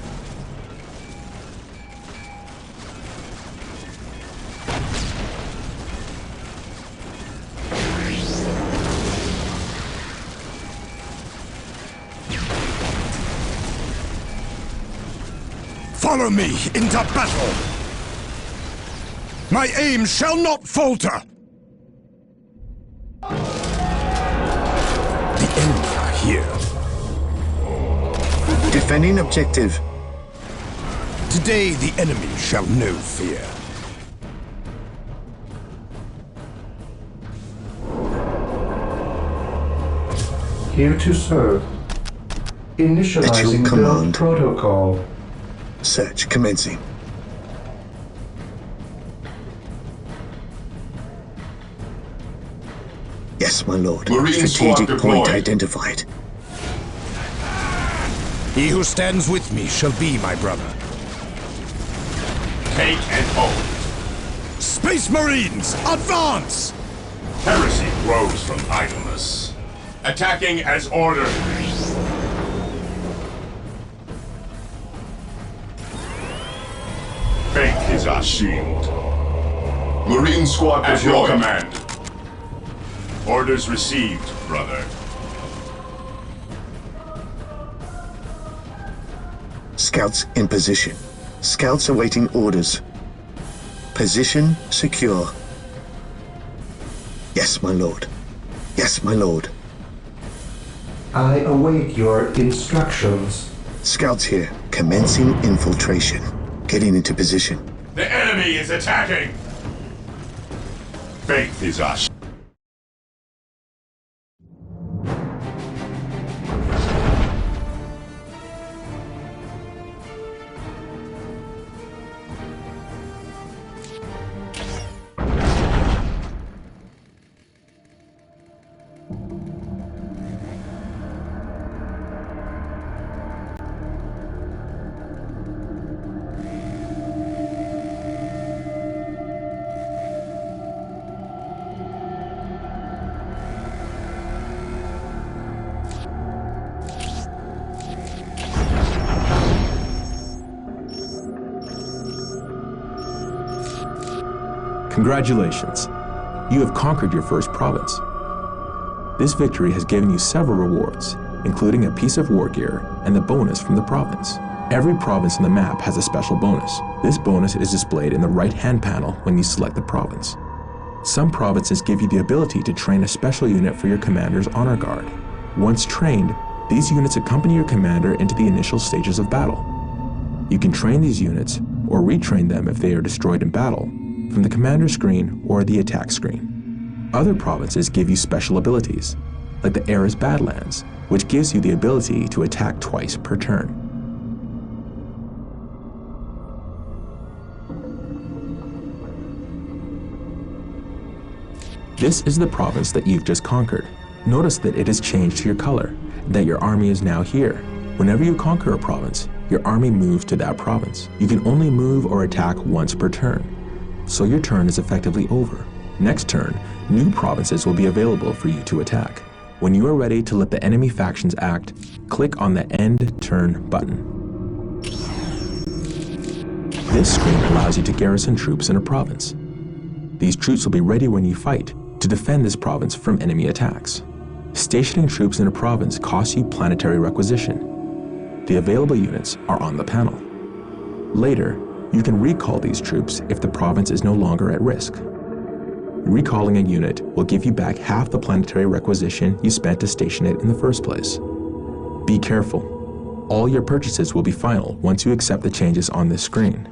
Follow me into battle! My aim shall not falter! The enemy are here. Defending objective. Today the enemy shall know fear. Here to serve. Initializing build protocol. Search commencing. Yes, my lord. Marine Strategic squad point deployed. identified. He who stands with me shall be my brother. Take and hold. Space Marines, advance! Heresy grows from idleness. Attacking as ordered. Faith is our shield. Marine squad at your command. Orders received, brother. Scouts in position. Scouts awaiting orders. Position secure. Yes, my lord. Yes, my lord. I await your instructions. Scouts here, commencing infiltration. Getting into position. The enemy is attacking! Faith is us. Congratulations! You have conquered your first province. This victory has given you several rewards, including a piece of war gear and the bonus from the province. Every province on the map has a special bonus. This bonus is displayed in the right-hand panel when you select the province. Some provinces give you the ability to train a special unit for your commander's honor guard. Once trained, these units accompany your commander into the initial stages of battle. You can train these units, or retrain them if they are destroyed in battle, from the commander screen or the attack screen. Other provinces give you special abilities, like the Era's Badlands, which gives you the ability to attack twice per turn. This is the province that you've just conquered. Notice that it has changed to your color, and that your army is now here. Whenever you conquer a province, your army moves to that province. You can only move or attack once per turn, so your turn is effectively over. Next turn, new provinces will be available for you to attack. When you are ready to let the enemy factions act, click on the End Turn button. This screen allows you to garrison troops in a province. These troops will be ready when you fight to defend this province from enemy attacks. Stationing troops in a province costs you planetary requisition. The available units are on the panel. Later, you can recall these troops if the province is no longer at risk. Recalling a unit will give you back half the planetary requisition you spent to station it in the first place. Be careful. All your purchases will be final once you accept the changes on this screen.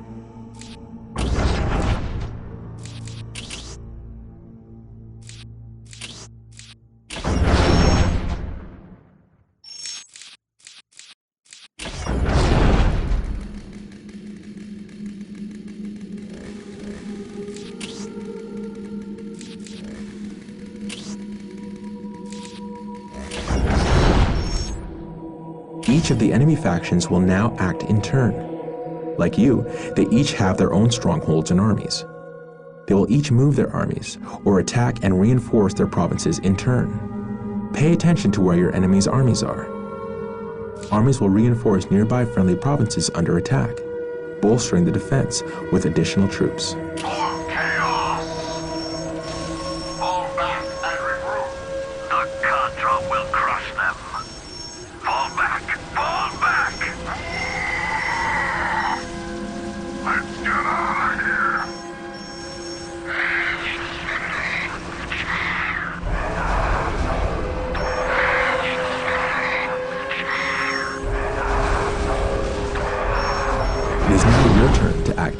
Each of the enemy factions will now act in turn. Like you, they each have their own strongholds and armies. They will each move their armies, or attack and reinforce their provinces in turn. Pay attention to where your enemy's armies are. Armies will reinforce nearby friendly provinces under attack, bolstering the defense with additional troops.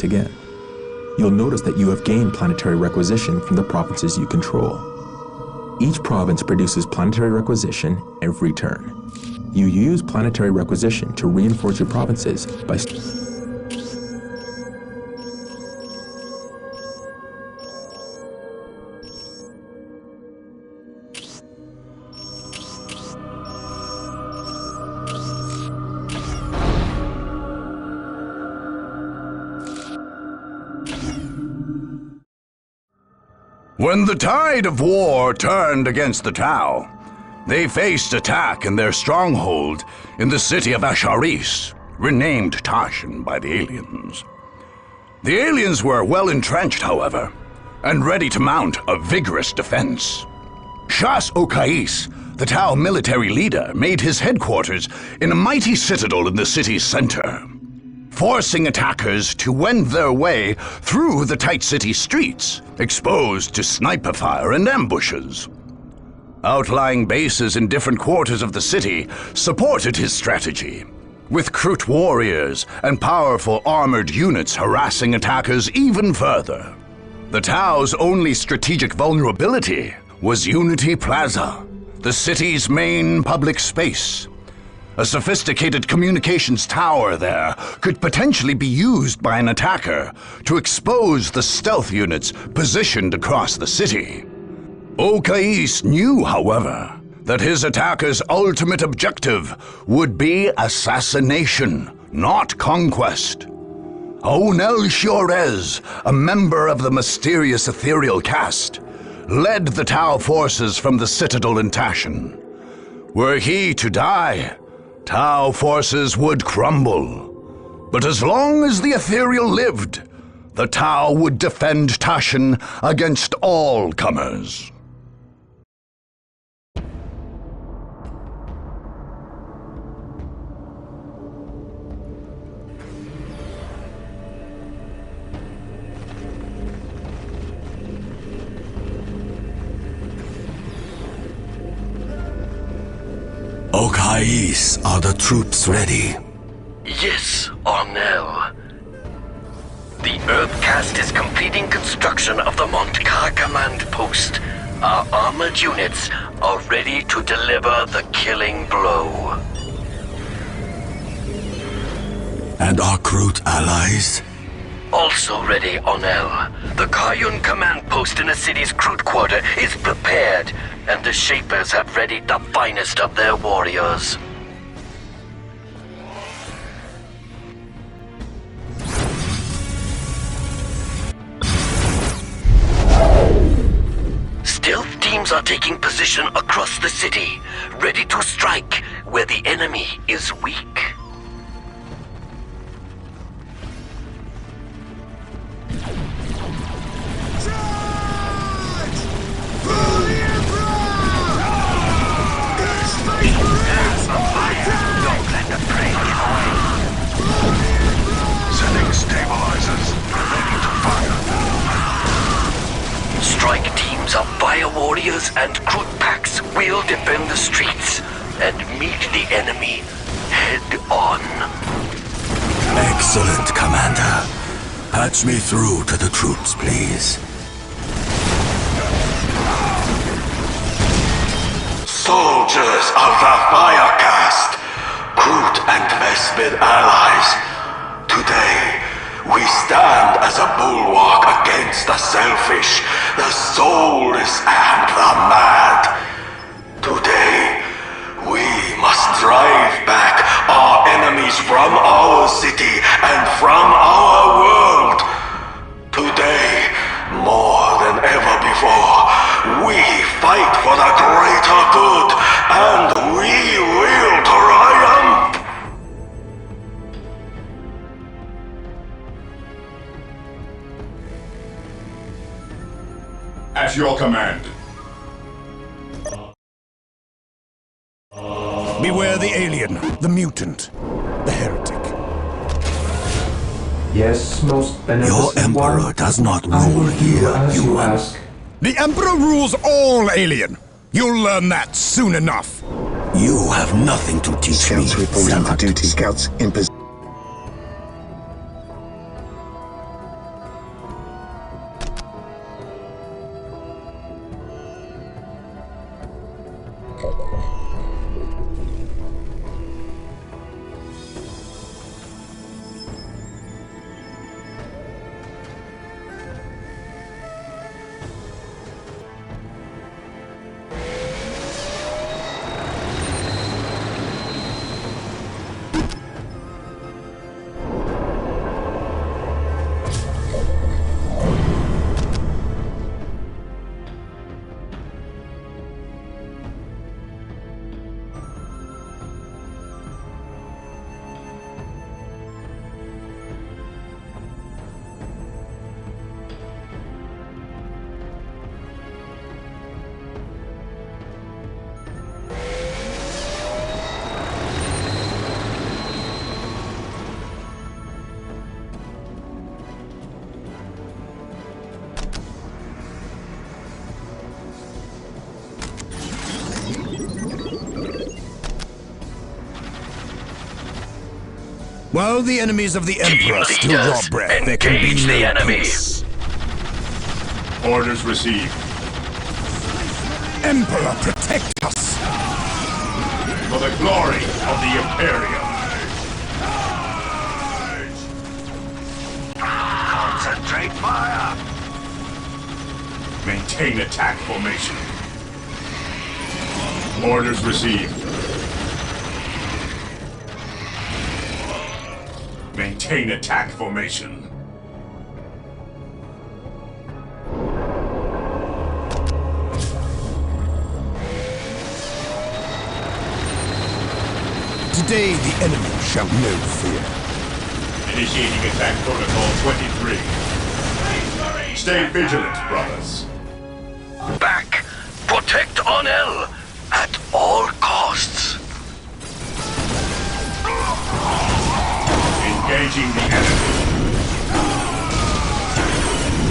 Again. You'll notice that you have gained planetary requisition from the provinces you control. Each province produces planetary requisition every turn. You use planetary requisition to reinforce your provinces by When the tide of war turned against the Tau, they faced attack in their stronghold in the city of Asharis, renamed Tashin by the aliens. The aliens were well entrenched, however, and ready to mount a vigorous defense. Shas Okais, the Tau military leader, made his headquarters in a mighty citadel in the city's center. forcing attackers to wend their way through the tight city streets, exposed to sniper fire and ambushes. Outlying bases in different quarters of the city supported his strategy, with Krut warriors and powerful armored units harassing attackers even further. The Tau's only strategic vulnerability was Unity Plaza, the city's main public space. A sophisticated communications tower there could potentially be used by an attacker to expose the stealth units positioned across the city. Okais knew, however, that his attacker's ultimate objective would be assassination, not conquest. Onel Shiorez, a member of the mysterious ethereal caste, led the Tau forces from the citadel in Tashan. Were he to die, Tau forces would crumble. But as long as the ethereal lived, the Tau would defend Tashan against all comers. Okais, are the troops ready? Yes, Ornell. The Earth Caste is completing construction of the Montkar command post. Our armored units are ready to deliver the killing blow. And our Krut allies? Also ready, Ornell. The Kayun command post in the city's Krut quarter is prepared, and the Shapers have readied the finest of their warriors. Stealth teams are taking position across the city, ready to strike where the enemy is weak. Setting stabilizers. Ready to fire. Strike teams of fire warriors and Krut packs will defend the streets and meet the enemy head on. Excellent, Commander. Patch me through to the troops, please. Soldiers of the Fire Caste, Krut and Vespid allies, today we stand as a bulwark against the selfish, the soulless, and the mad. Today we must drive back our enemies from our city and from our world. Today, more than ever before, we fight for the greater good, and we will triumph! At your command. Beware the alien, the mutant, the heretic. Yes, most beneficent Your Emperor one. does not I will rule do here, as you human. ask. The Emperor rules all, alien. You'll learn that soon enough. You have nothing to teach Scouts me, reporting for Zealot. duty. Scouts in position. While the enemies of the Emperor still draw breath, there can be engage the no enemy. peace. Orders received. Emperor, protect us! For the glory of the Imperium. Concentrate fire! Maintain attack formation. Orders received. Maintain attack formation. Today the enemy shall know fear. Initiating attack protocol 23. Stay vigilant, brothers. Back! Protect Onel! At all costs! Engaging the enemy.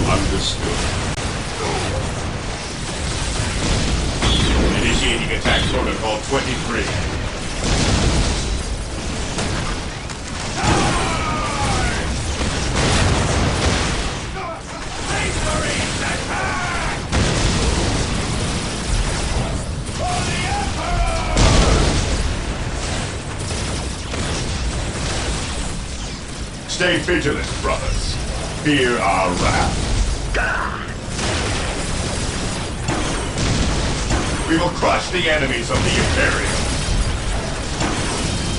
Understood. Initiating attack protocol 23. Stay vigilant, brothers. Fear our wrath. We will crush the enemies of the Imperium.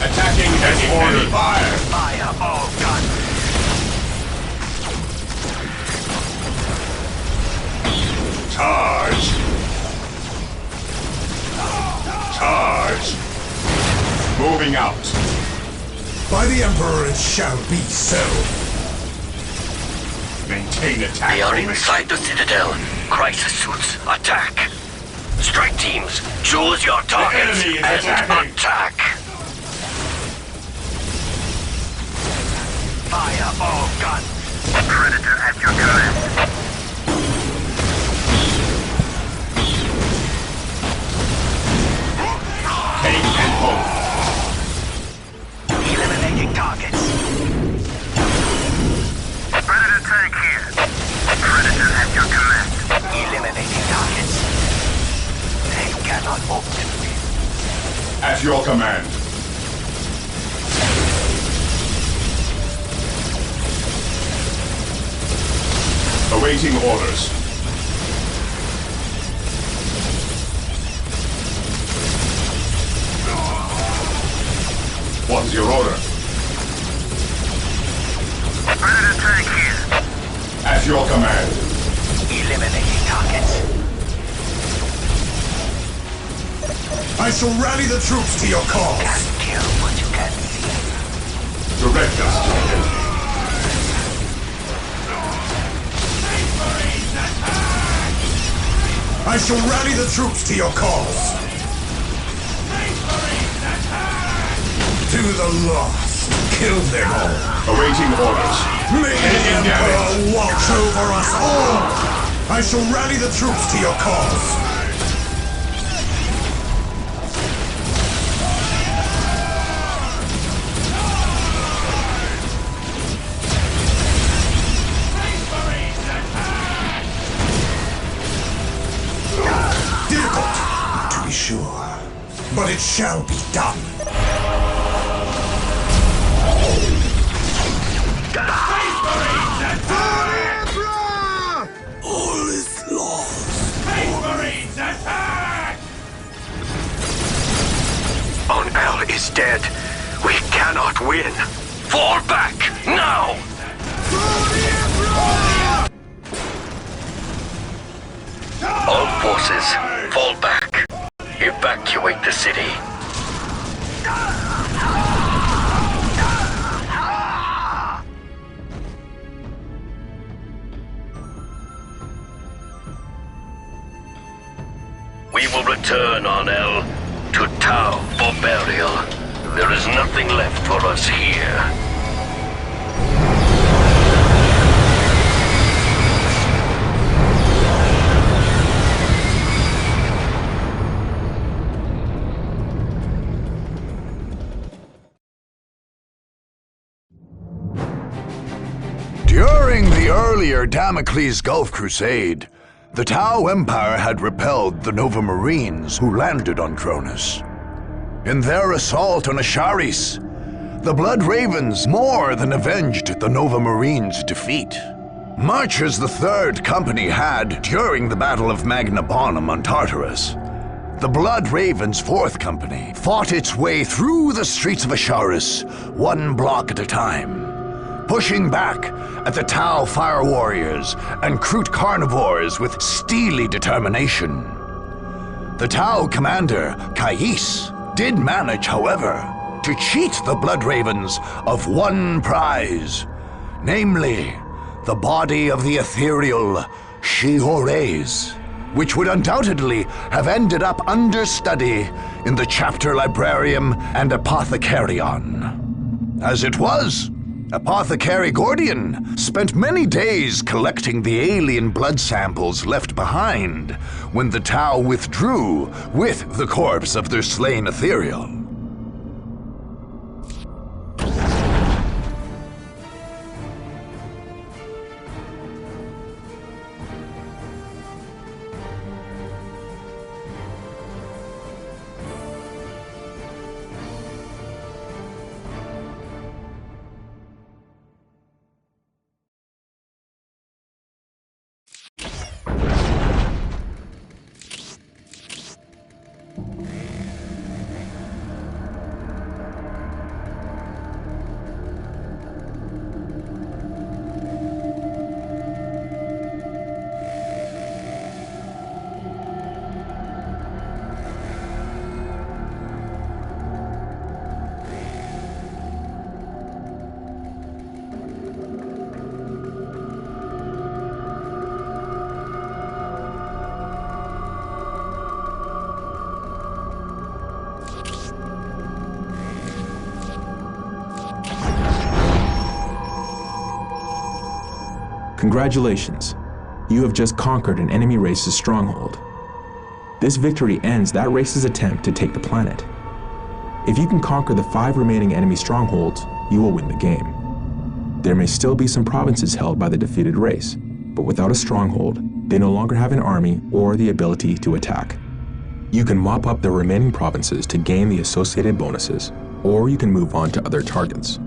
Attacking as ordered. Fire! Fire all guns! Charge! Charge! Moving out. By the Emperor it shall be so. Maintain attack. They are inside the Citadel. Crisis suits, attack. Strike teams, choose your targets enemy is and attacking. attack. Fire all guns! Predator at your command! Take and hold. Eliminating targets. Predator tank here. Predator at your command. Eliminating targets. They cannot hope to win. At your command. Awaiting orders. What is your order? Predator tank here. At your command. Eliminating targets. I shall rally the troops to your cause. Can't kill what you can't see. Direct us to the enemy. I shall rally the troops to your cause. To the last, kill them all. Awaiting orders. May the Emperor watch over us all. I shall rally the troops to your cause. Difficult, to be sure, but it shall be done. All is lost. Space Marines attack! Onel is dead. We cannot win. Fall back, now! All forces, fall back. Evacuate the city. We will return, Onel, to Tau for burial. There is nothing left for us here. earlier Damocles Gulf Crusade, the Tau Empire had repelled the Nova Marines who landed on Cronus. In their assault on Asharis, the Blood Ravens more than avenged the Nova Marines' defeat. Much as the Third Company had during the Battle of Magna Bonum on Tartarus, the Blood Ravens' Fourth Company fought its way through the streets of Asharis, one block at a time, pushing back at the Tau Fire Warriors and Kroot Carnivores with steely determination. The Tau commander, Kais, did manage, however, to cheat the Blood Ravens of one prize, namely, the body of the ethereal Shiores, which would undoubtedly have ended up under study in the Chapter Librarium and Apothecarion. As it was, Apothecary Gordian spent many days collecting the alien blood samples left behind when the Tau withdrew with the corpse of their slain ethereal. Congratulations, you have just conquered an enemy race's stronghold. This victory ends that race's attempt to take the planet. If you can conquer the 5 remaining enemy strongholds, you will win the game. There may still be some provinces held by the defeated race, but without a stronghold, they no longer have an army or the ability to attack. You can mop up the remaining provinces to gain the associated bonuses, or you can move on to other targets.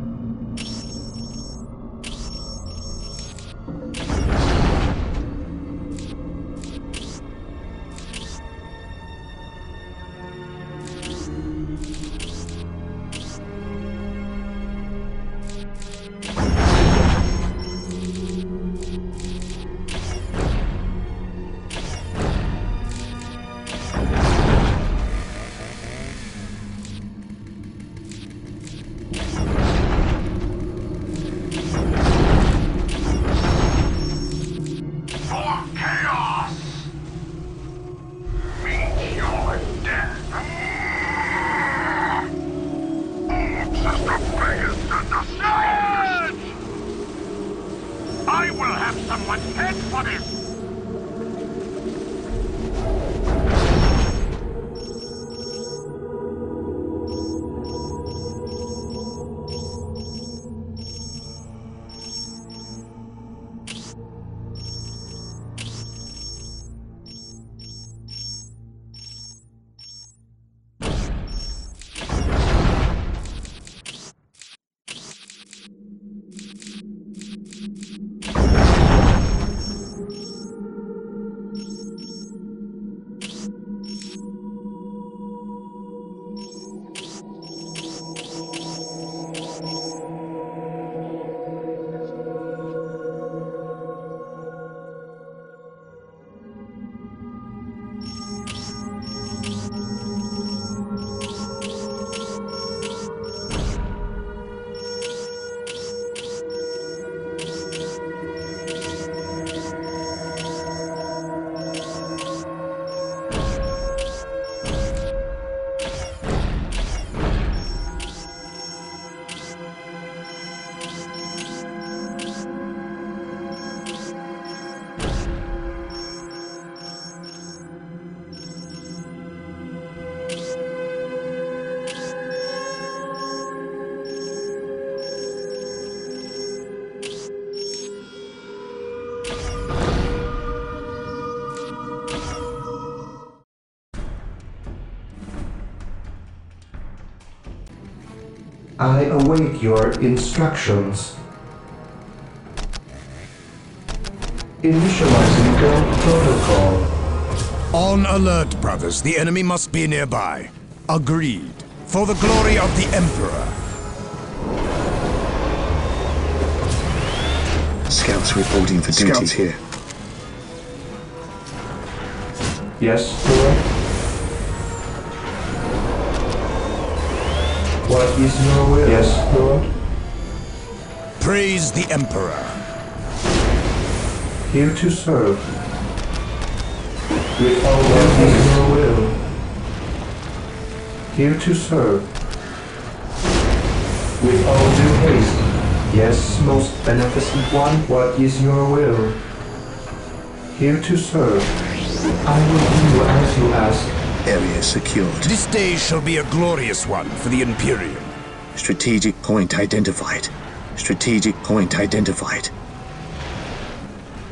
I await your instructions. Initializing build protocol. On alert, brothers. The enemy must be nearby. Agreed. For the glory of the Emperor. Scouts reporting for duty. Scouts here. Yes, Lord. What is your will? Yes, Lord. Praise the Emperor. Here to serve. With all what is your will. Here to serve. With all due haste. Yes, most beneficent one, what is your will? Here to serve. I will do as you ask. Area secured. This day shall be a glorious one for the Imperium. Strategic point identified. Strategic point identified.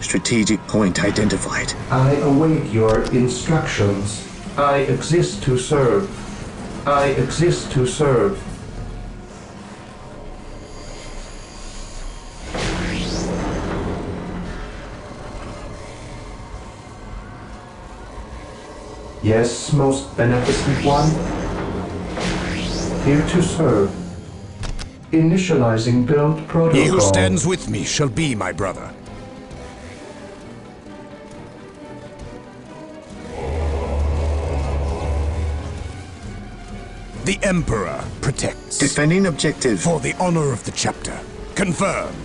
Strategic point identified. I await your instructions. I exist to serve. I exist to serve. Yes, most beneficent one. Here to serve. Initializing build protocol. He who stands with me shall be my brother. The Emperor protects. Defending objective. For the honor of the chapter. Confirmed.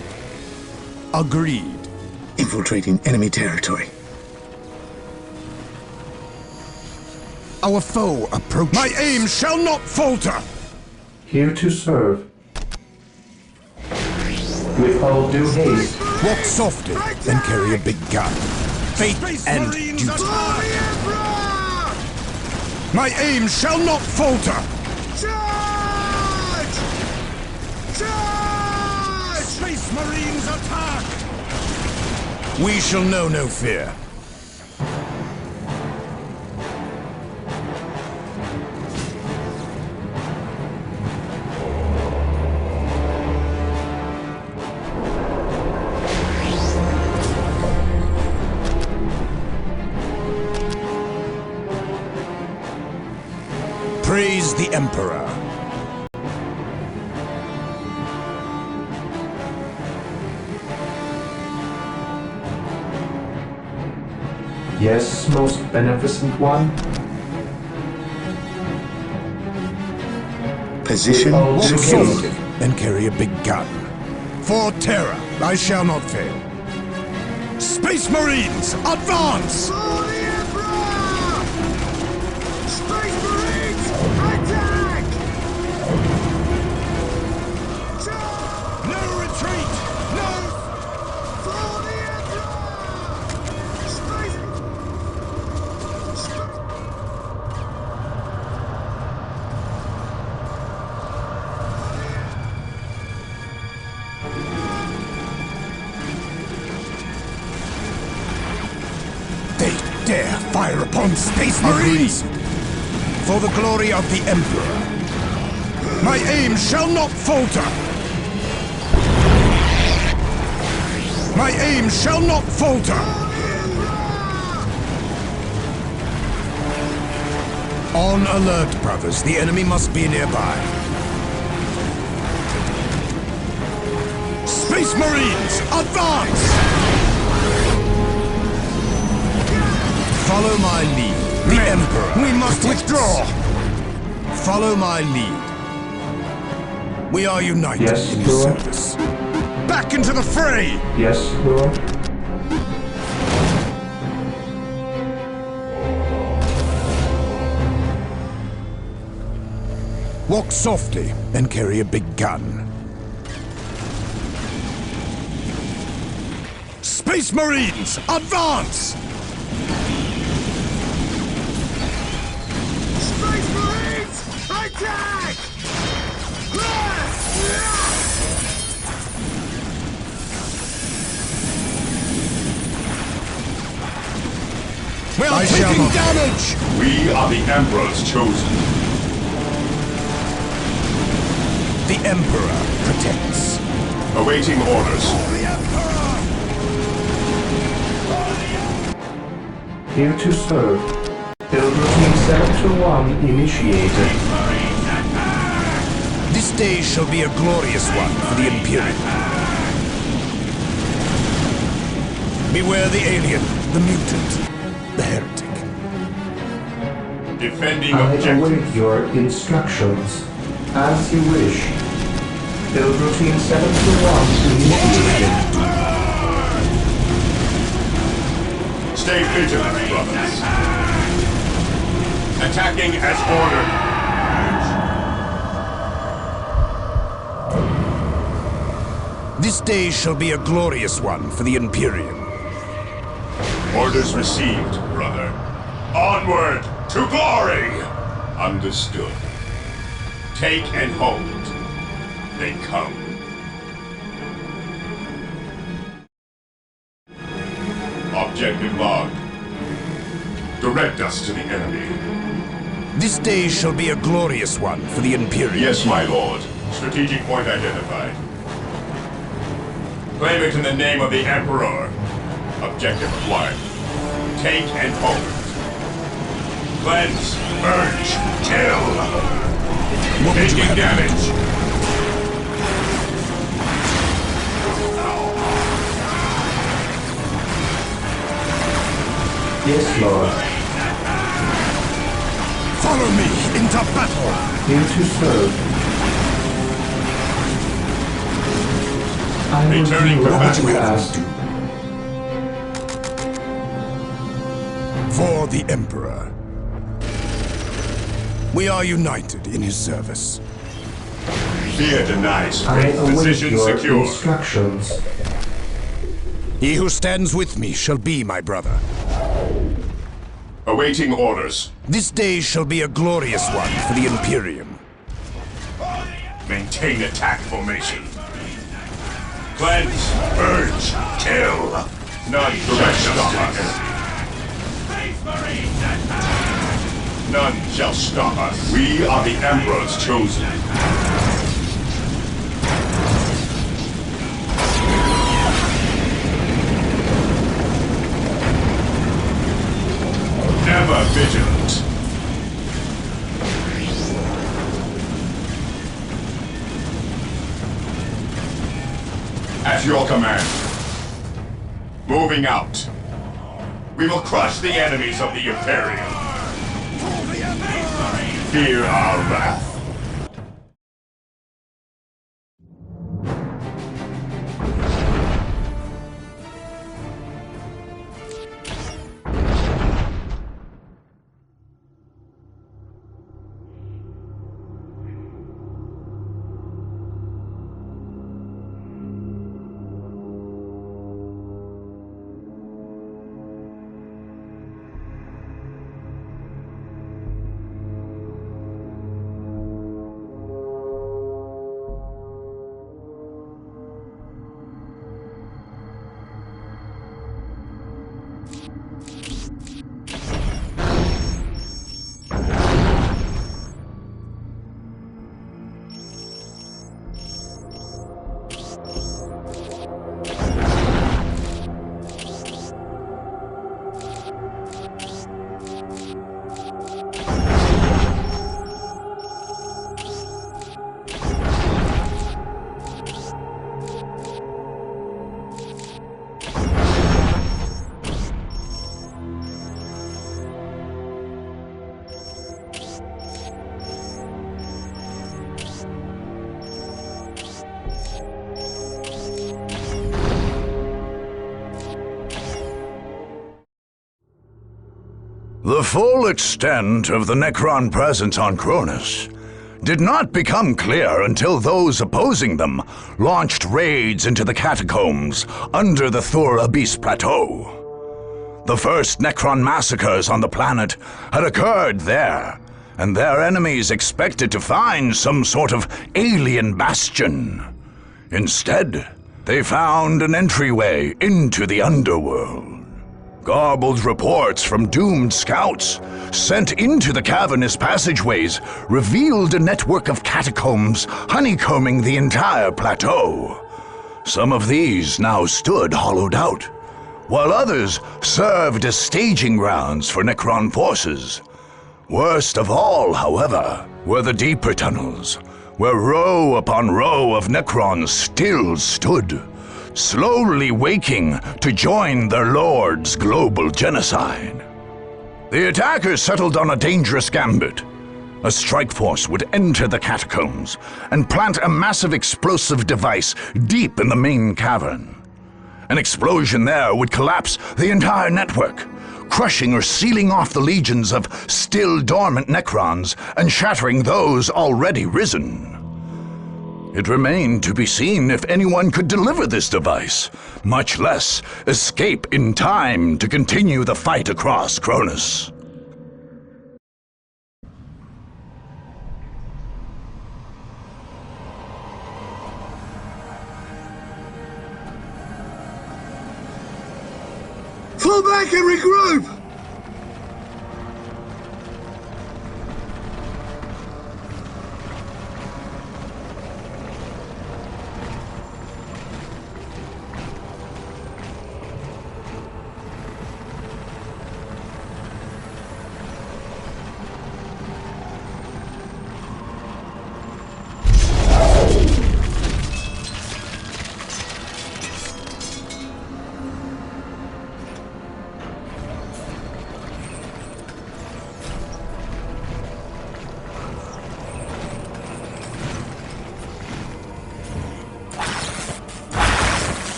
Agreed. Infiltrating enemy territory. Our foe approaches. My aim shall not falter! Here to serve. With all due haste. Walk softly and carry a big gun. Faith and duty. My aim shall not falter! Charge! Charge! Space Marines attack! We shall know no fear. Praise the Emperor. Yes, most beneficent one. Position Walk secured. softly and carry a big gun. For terror, I shall not fail. Space Marines, advance! For the Emperor! Space Marines, attack! No retreat! No! For the Emperor! Space... They dare fire upon Space Marines! For the glory of the Emperor. My aim shall not falter! My aim shall not falter! On alert, brothers. The enemy must be nearby. Space Marines, advance! Follow my lead. The Emperor. We must withdraw! Follow my lead. We are united Yes, in his Lord. service. Back into the fray! Yes, Lord. Walk softly and carry a big gun. Space Marines, advance! Space Marines, attack! We are taking damage! We are the Emperor's chosen. The Emperor protects. Awaiting orders. Here to serve. Build routine 721 initiated. This day shall be a glorious one for the Imperium. Beware the alien, the mutant, the heretic. Defending I objective. await your instructions. As you wish. Build routine 721 initiated. Stay vigilant, brothers. Attacking as ordered. This day shall be a glorious one for the Imperium. Orders received, brother. Onward to glory! Understood. Take and hold. They come. Objective log. Direct us to the enemy. This day shall be a glorious one for the Imperium. Yes, my lord. Strategic point identified. Claim it in the name of the Emperor. Objective acquired. Take and hold. Cleanse, purge, kill. Taking damage. Yes, Lord. Follow me into battle. Here to serve. I will Returning do to as battle. you ask. For the Emperor. We are united in his service. Fear denied. I await Position your secure. instructions. He who stands with me shall be my brother. Awaiting orders. This day shall be a glorious one for the Imperium. Maintain attack formation. Cleanse, purge, kill. None shall stop us. None shall stop us. We are the Emperor's chosen. Ever vigilant. At your command. Moving out. We will crush the enemies of the Imperium. Fear our wrath. The full extent of the Necron presence on Cronus did not become clear until those opposing them launched raids into the catacombs under the Thur Abyss Plateau. The first Necron massacres on the planet had occurred there, and their enemies expected to find some sort of alien bastion. Instead, they found an entryway into the underworld. Garbled reports from doomed scouts sent into the cavernous passageways revealed a network of catacombs honeycombing the entire plateau. Some of these now stood hollowed out, while others served as staging grounds for Necron forces. Worst of all, however, were the deeper tunnels, where row upon row of Necrons still stood, slowly waking to join their lord's global genocide. The attackers settled on a dangerous gambit. A strike force would enter the catacombs and plant a massive explosive device deep in the main cavern. An explosion there would collapse the entire network, crushing or sealing off the legions of still dormant Necrons and shattering those already risen. It remained to be seen if anyone could deliver this device, much less escape in time to continue the fight across Cronus. Fall back and regroup!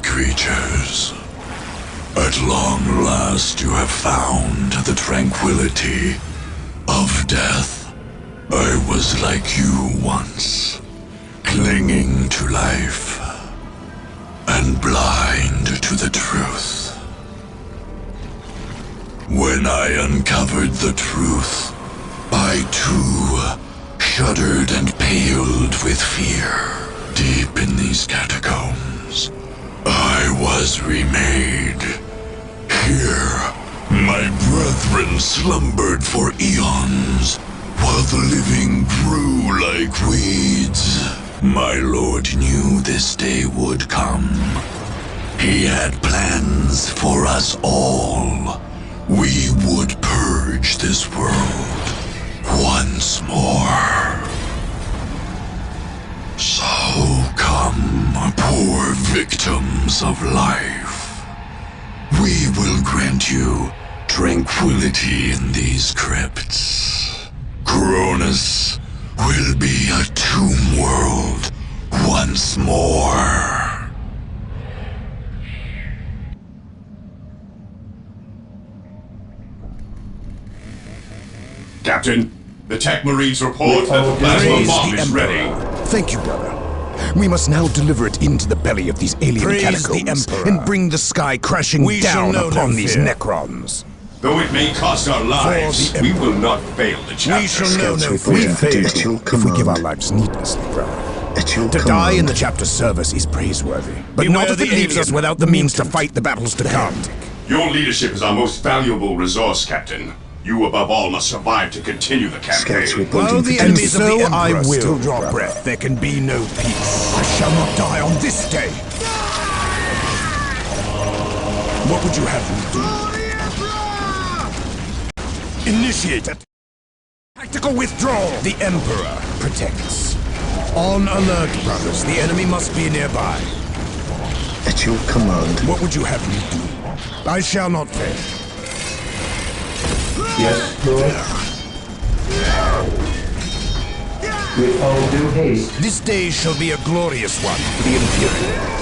Creatures, at long last you have found the tranquility of death. I was like you once, clinging to life and blind to the truth. When I uncovered the truth, I too shuddered and paled with fear. Deep in these catacombs, I was remade. Here, my brethren slumbered for eons, while the living grew like weeds. My lord knew this day would come. He had plans for us all. We would purge this world once more. So come, poor victims of life. We will grant you tranquility in these crypts. Cronus will be a tomb world once more. Captain, the Tech Marines report that the plasma bomb is ready. Thank you, brother. We must now deliver it into the belly of these alien catacombs and bring the sky crashing down upon these Necrons. Though it may cost our lives, we will not fail the chapter. We shall know no fear. We fail if we give our lives needlessly, brother. To die in the chapter service is praiseworthy, but not if it leaves us without the means to fight the battles to come. Your leadership is our most valuable resource, Captain. You, above all, must survive to continue the campaign. While the enemies of the Emperor I will still draw breath, there can be no peace. I shall not die on this day. What would you have me do? Initiate it. Tactical withdrawal. The Emperor protects. On alert, brothers. The enemy must be nearby. At your command. What would you have me do? I shall not fail. Yes, Lord. With all due haste. This day shall be a glorious one for the Imperium.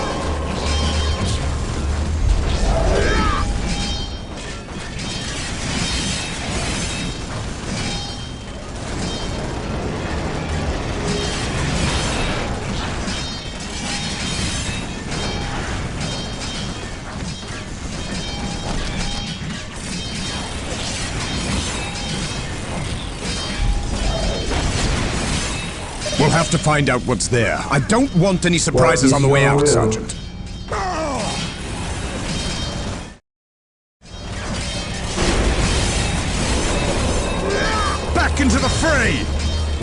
have to find out what's there. I don't want any surprises on the way out, Sergeant. Back into the fray!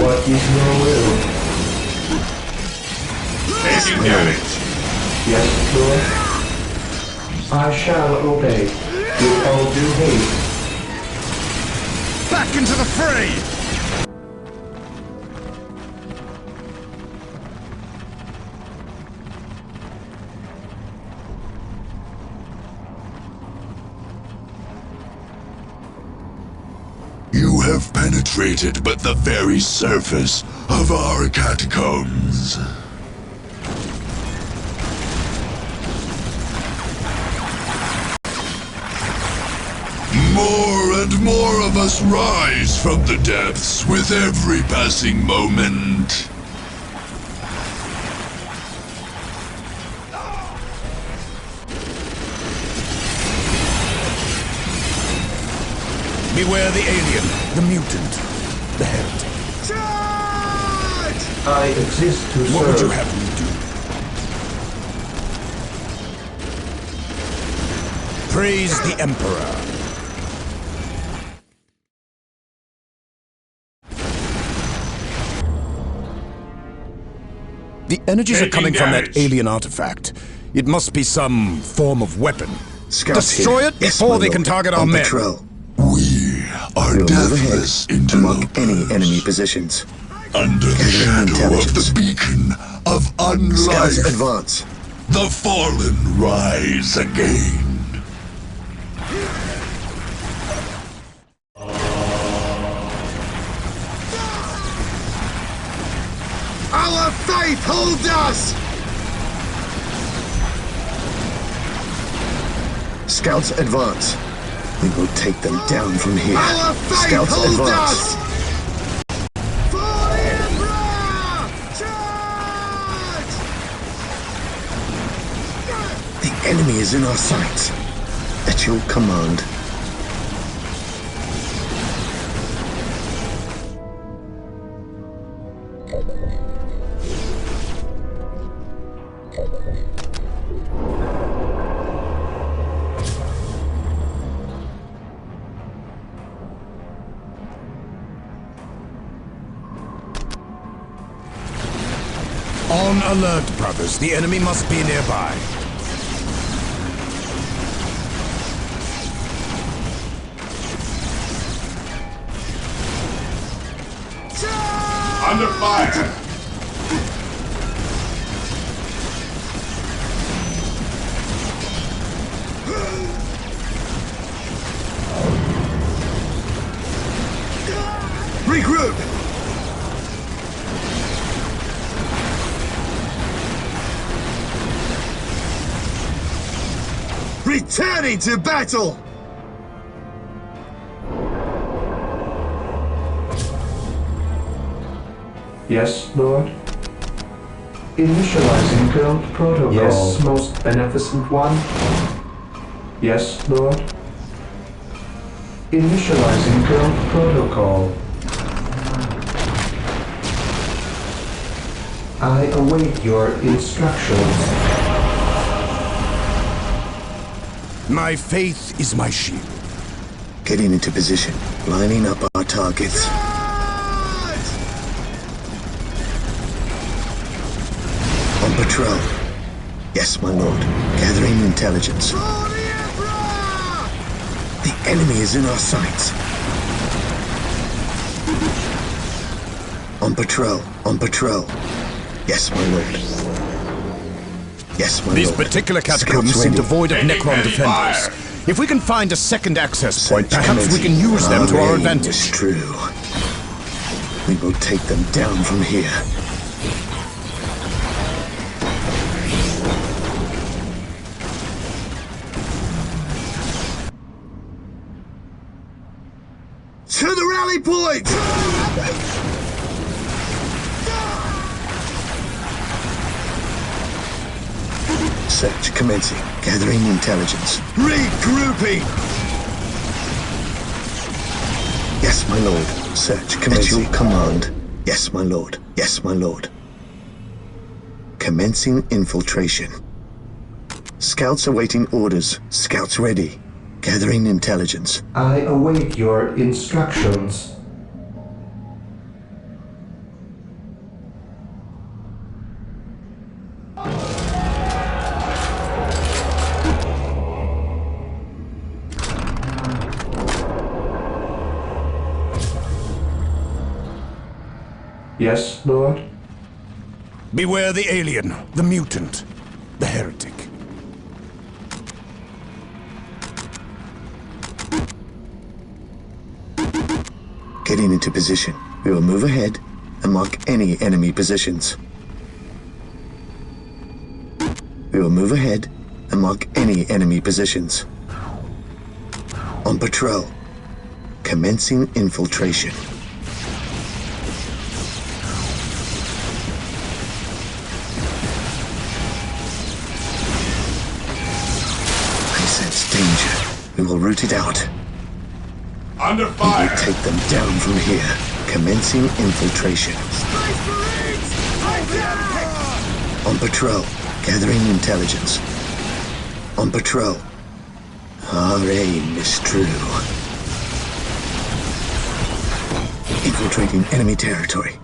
What is your will? Taking damage. Yes, Lord. I shall obey, with all due haste. Back into the fray! You have penetrated but the very surface of our catacombs. More and more of us rise from the depths with every passing moment. Beware the alien, the mutant, the heretic. I exist to serve. What would you have me do? Praise the Emperor. The energies are coming from that alien artifact. It must be some form of weapon. Scouts Destroy here. it Yes, before my they lord. can target our On men. patrol. We are We'll move ahead deathless and mark interlopers. any enemy positions. Under the Gathering shadow of intelligence. the beacon of Scouts unlife, advance. the fallen rise again. Our faith holds us! Scouts advance. We will take them down from here. Our faith Scouts holds advance. us! For the Emperor! Charge! The enemy is in our sights. At your command. On alert, brothers. The enemy must be nearby. Under fire! Regroup! Returning to battle! Yes, Lord. Initializing guild protocol. Yes, most beneficent one. Yes, Lord. Initializing guild protocol. I await your instructions. My faith is my shield. Getting into position. Lining up our targets. On patrol. Yes, my lord. Gathering intelligence. The enemy is in our sights. On patrol. On patrol. Yes, my lord. Yes, my These lord. particular catacombs Scouts seem ready. devoid of Necron defenders. If we can find a second access point, perhaps we can use them to our advantage. It's true. We will take them down from here. To the rally point! Search commencing. Gathering intelligence. Regrouping! Yes, my lord. Search commencing. At your command. Yes, my lord. Yes, my lord. Commencing infiltration. Scouts awaiting orders. Scouts ready. Gathering intelligence. I await your instructions. Yes, Lord? Beware the alien, the mutant, the heretic. Getting into position. We will move ahead and mark any enemy positions. We will move ahead and mark any enemy positions. On patrol. Commencing infiltration. I sense danger. We will root it out. Under fire! We will take them down from here. Commencing infiltration. On patrol. Gathering intelligence. On patrol. Our aim is true. Infiltrating enemy territory.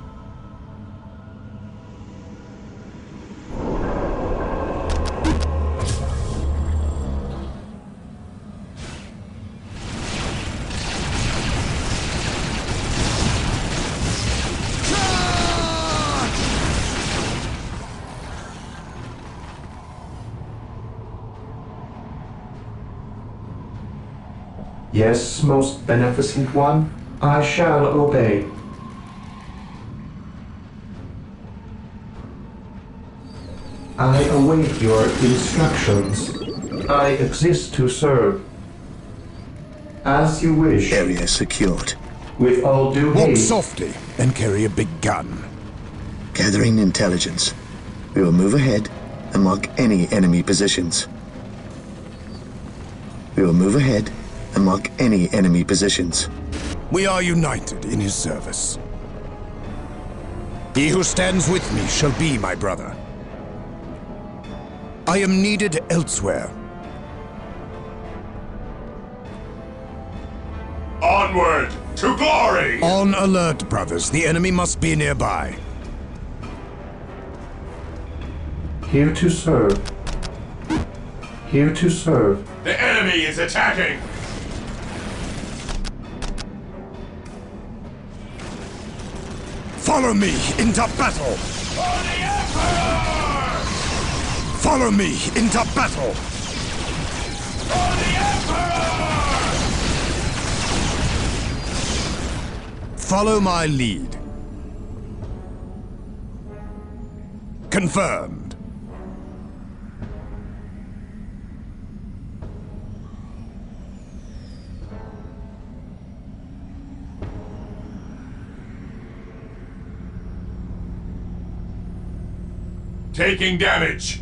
Yes, most beneficent one, I shall obey. I await your instructions. I exist to serve. As you wish. Area secured. With all due Walk haste. softly and carry a big gun. Gathering intelligence. We will move ahead and mark any enemy positions. We will move ahead and mark any enemy positions. We are united in his service. He who stands with me shall be my brother. I am needed elsewhere. Onward to glory! On alert, brothers. The enemy must be nearby. Here to serve. Here to serve. The enemy is attacking! Follow me into battle! For the Emperor! Follow me into battle! For the Emperor! Follow my lead. Confirmed. Taking damage.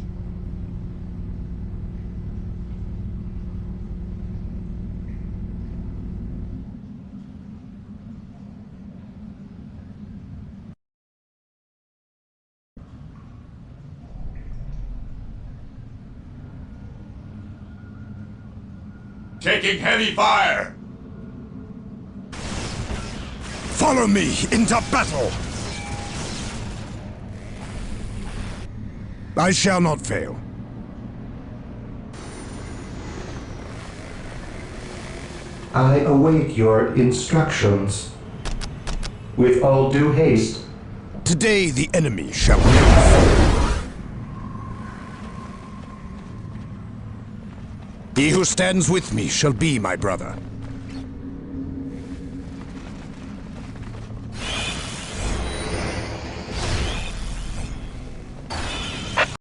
Taking heavy fire. Follow me into battle! I shall not fail. I await your instructions. With all due haste. Today the enemy shall never fall. He who stands with me shall be my brother.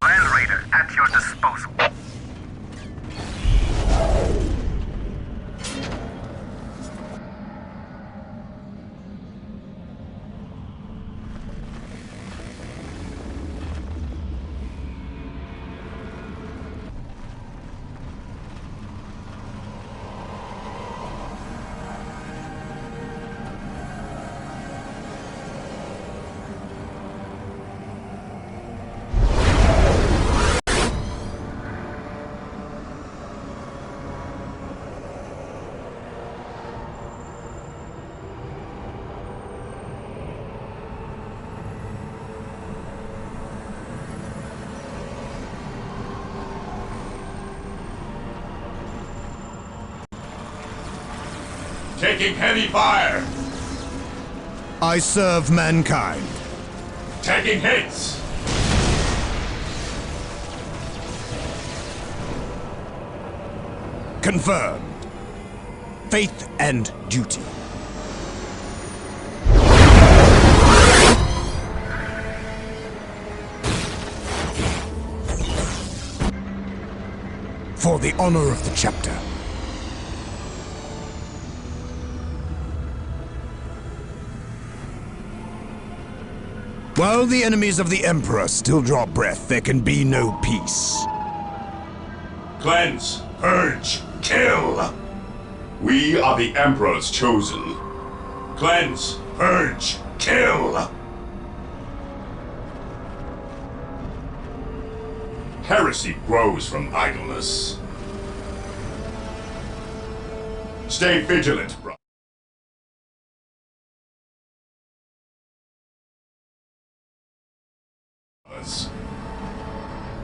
Land Raider at your disposal. Taking heavy fire. I serve mankind. Taking hits. Confirmed. Faith and duty. For the honor of the chapter. While the enemies of the Emperor still draw breath, there can be no peace. Cleanse, purge, kill! We are the Emperor's chosen. Cleanse, purge, kill! Heresy grows from idleness. Stay vigilant, bro.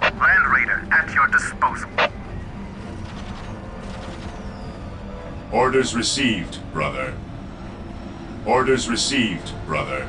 Land Raider, at your disposal. Orders received, brother. Orders received, brother.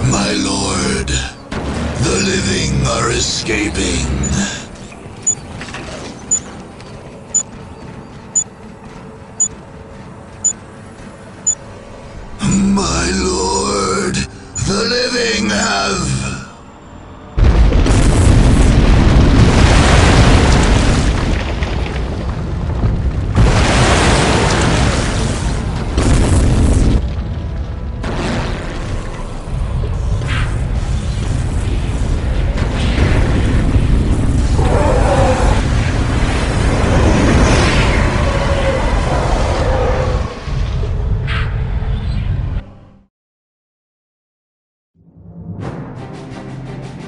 My lord, the living are escaping. My lord, the living have...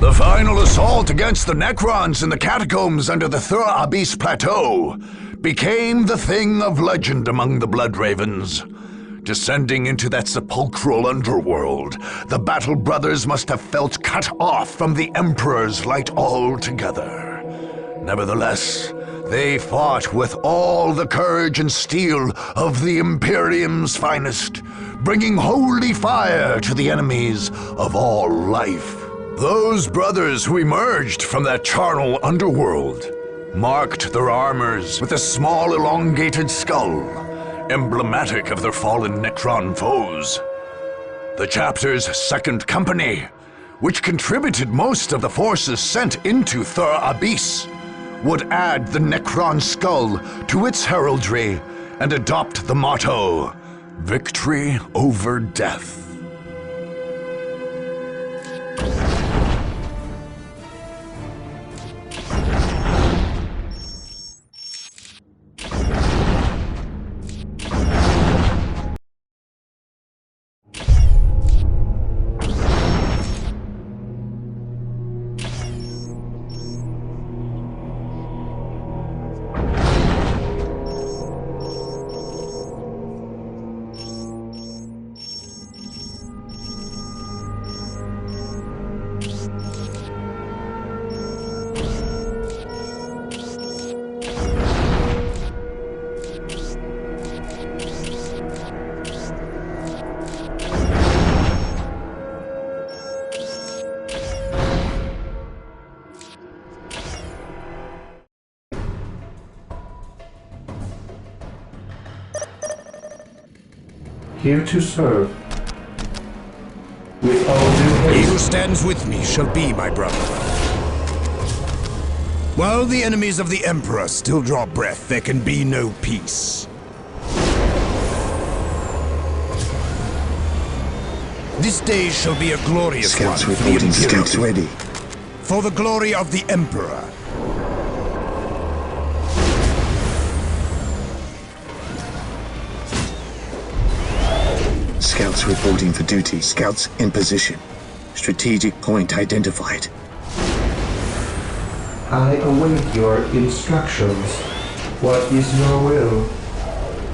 The final assault against the Necrons in the catacombs under the Thur Abyss Plateau became the thing of legend among the Blood Ravens. Descending into that sepulchral underworld, the Battle Brothers must have felt cut off from the Emperor's light altogether. Nevertheless, they fought with all the courage and steel of the Imperium's finest, bringing holy fire to the enemies of all life. Those brothers who emerged from that charnel underworld marked their armors with a small elongated skull, emblematic of their fallen Necron foes. The chapter's second company, which contributed most of the forces sent into Thur Abyss, would add the Necron skull to its heraldry and adopt the motto, "Victory over Death." Here to serve. With all due haste. He who stands with me shall be my brother. While the enemies of the Emperor still draw breath, there can be no peace. This day shall be a glorious Scouts one for the reporting. Imperium. Scouts ready. For the glory of the Emperor. Scouts reporting for duty. Scouts in position. Strategic point identified. I await your instructions. What is your will?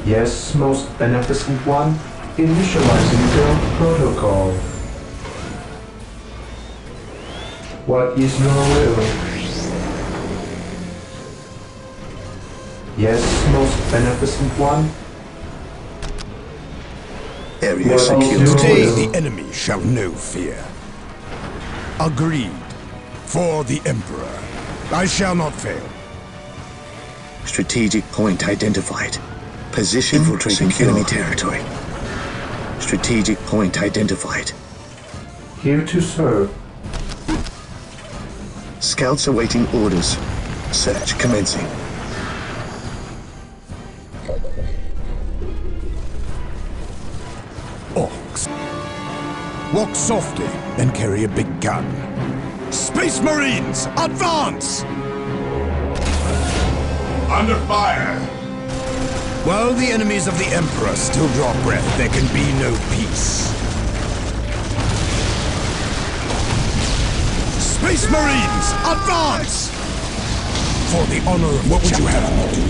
Yes, most beneficent one. Initializing build protocol. What is your will? Yes, most beneficent one. Area secure. Today the enemy shall know fear. Agreed. For the Emperor. I shall not fail. Strategic point identified. Position infiltrating enemy territory. Strategic point identified. Here to serve. Scouts awaiting orders. Search commencing. Orcs. Walk softly and carry a big gun. Space Marines, advance! Under fire! While the enemies of the Emperor still draw breath, there can be no peace. Space Marines, advance! For the honor of what would you have me do?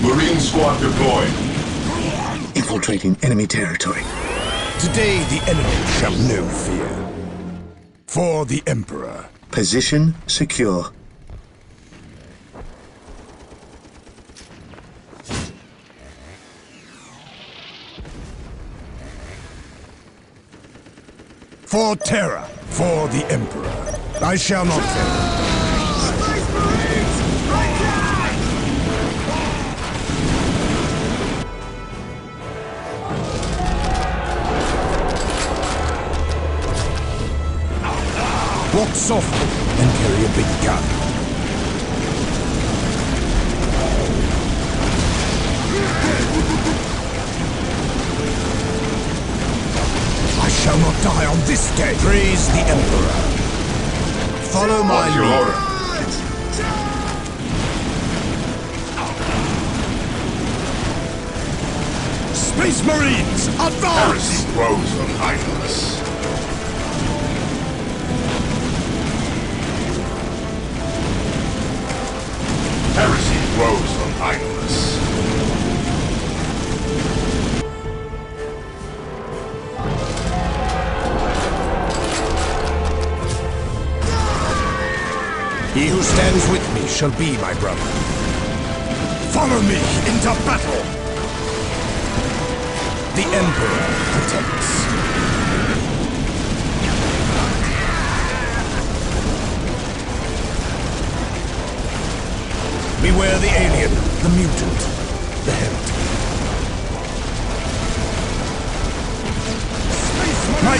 Marine squad deployed. Infiltrating enemy territory. Today the enemy shall know fear. For the Emperor. Position secure. For Terra. For the Emperor. I shall not fail. Walk softly and carry a big gun. I shall not die on this day. Praise the Emperor. Follow my lead. Space Marines, advance! Heresy grows from idleness. Heresy grows from idleness. He who stands with me shall be my brother. Follow me into battle! The Emperor protects. Beware the alien, the mutant, the heretic. My...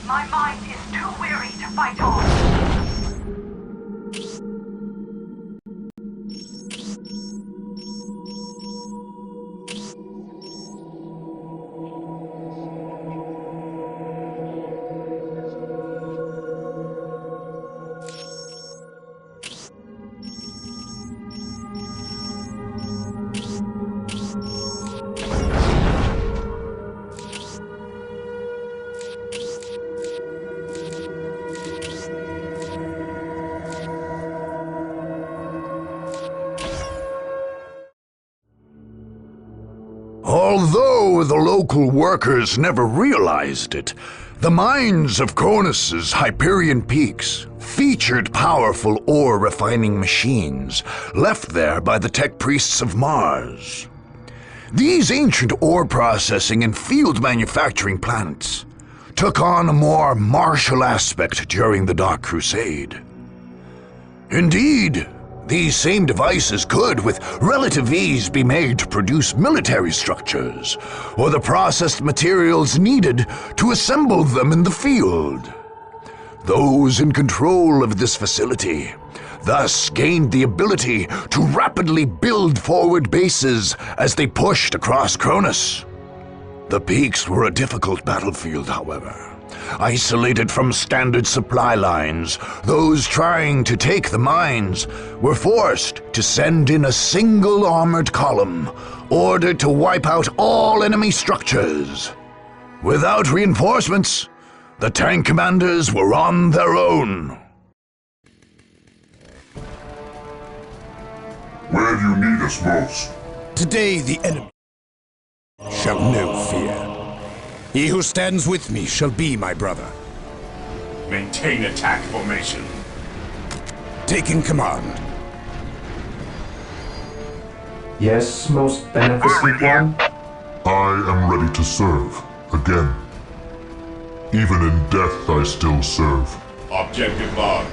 My mind is too weary to fight on. Although the local workers never realized it, the mines of Cronus's Hyperion Peaks featured powerful ore refining machines left there by the tech priests of Mars. These ancient ore processing and field manufacturing plants took on a more martial aspect during the Dark Crusade. Indeed, these same devices could, with relative ease, be made to produce military structures, or the processed materials needed to assemble them in the field. Those in control of this facility thus gained the ability to rapidly build forward bases as they pushed across Cronus. The peaks were a difficult battlefield, however. Isolated from standard supply lines, those trying to take the mines were forced to send in a single armored column, ordered to wipe out all enemy structures. Without reinforcements, the tank commanders were on their own. Where do you need us most? Today the enemy shall know fear. He who stands with me shall be my brother. Maintain attack formation. Taking command. Yes, most beneficent one? I am ready to serve, again. Even in death I still serve. Objective log.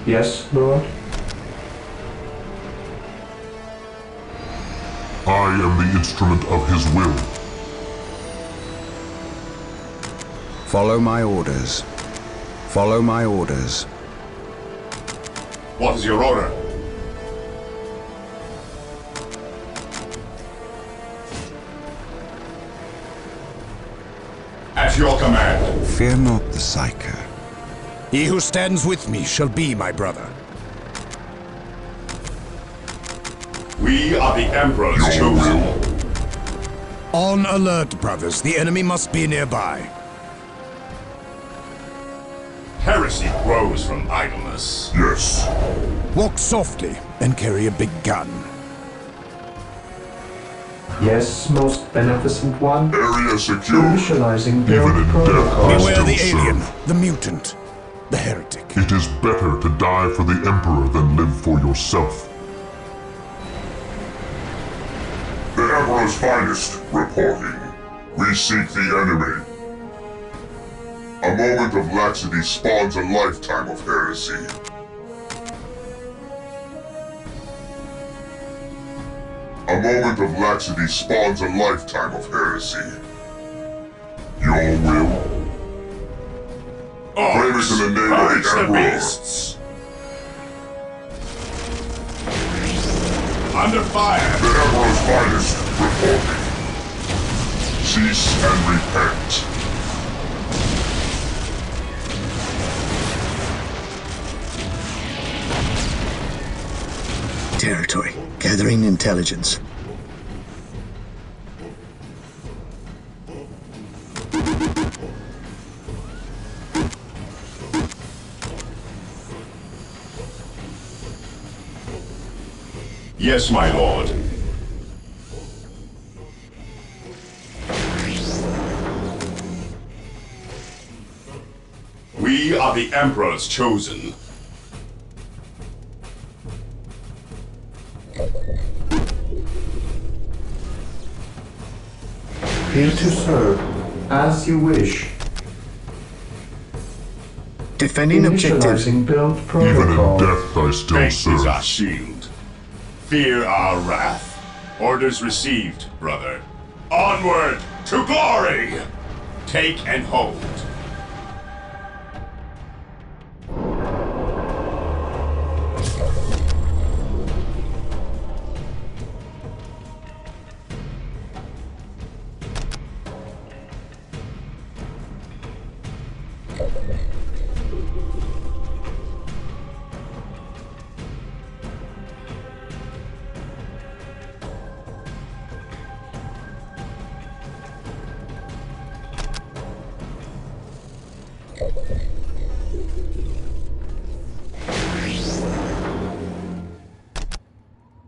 Yes, Lord? I am the instrument of his will. Follow my orders. Follow my orders. What is your order? At your command. Fear not the Psyker. He who stands with me shall be my brother. We are the Emperor's chosen. On alert, brothers. The enemy must be nearby. Heresy grows from idleness. Yes. Walk softly and carry a big gun. Yes, most beneficent one? Area secure. Initializing Even in death I Beware still the alien, serve. the mutant, the heretic. It is better to die for the Emperor than live for yourself. The Emperor's finest, reporting. We seek the enemy. A moment of laxity spawns a lifetime of heresy. A moment of laxity spawns a lifetime of heresy. Your will? Claim it in the name of the Emperor. Beasts. Under fire! The Emperor's finest, reporting. Cease and repent. Territory. Gathering intelligence. Yes, my lord. We are the Emperor's chosen. Here to serve, as you wish. Defending objective. Initializing build Even protocol. in death I still serve. Is our shield. Fear our wrath. Orders received, brother. Onward to glory! Take and hold.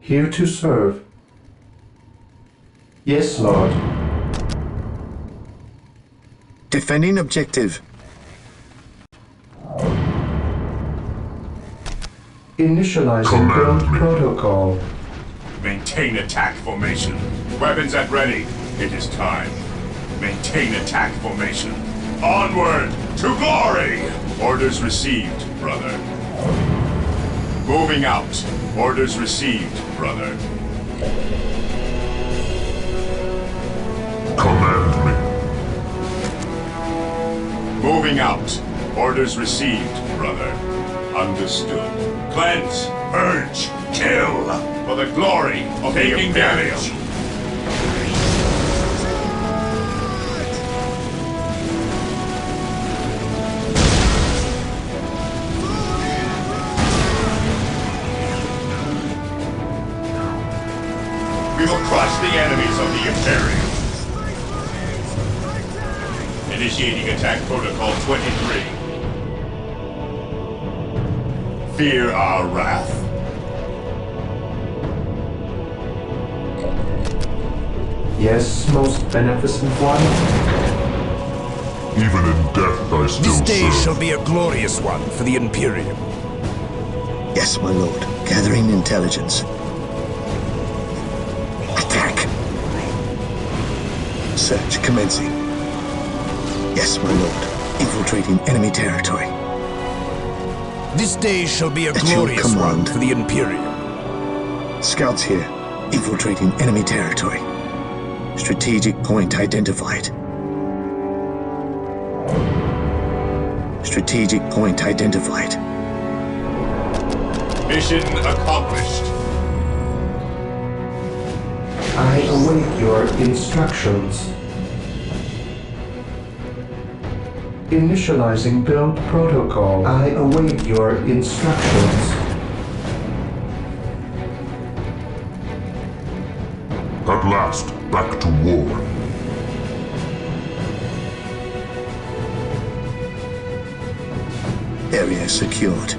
Here to serve. Yes, Lord. Defending objective. Initializing build protocol. Maintain attack formation. Weapons at ready. It is time. Maintain attack formation. Onward to glory! Orders received, brother. Moving out. Orders received, brother. Command me. Moving out. Orders received, brother. Understood. Cleanse, purge, kill! For the glory of taking damage! We will crush the enemies of the Imperium. Initiating attack protocol 23. Fear our wrath. Yes, most beneficent one. Even in death I still This day serve. shall be a glorious one for the Imperium. Yes, my lord. Gathering intelligence. Attack. Search commencing. Yes, my lord. Infiltrating enemy territory. This day shall be a At your glorious one command. for the Imperium. Scouts here. Infiltrating enemy territory. Strategic point identified. Strategic point identified. Mission accomplished. I await your instructions. Initializing build protocol. I await your instructions. At last, back to war. Area secured.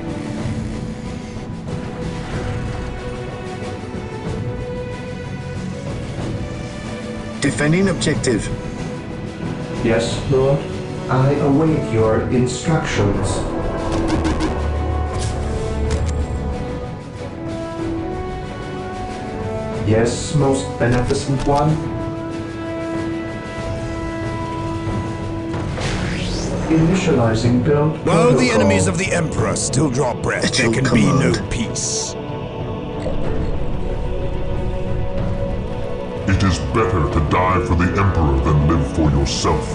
Defending objective. Yes, Lord. I await your instructions. Yes, most beneficent one. Initializing build While protocol. the enemies of the Emperor still draw breath, At there your can be no command. peace. It is better to die for the Emperor than live for yourself.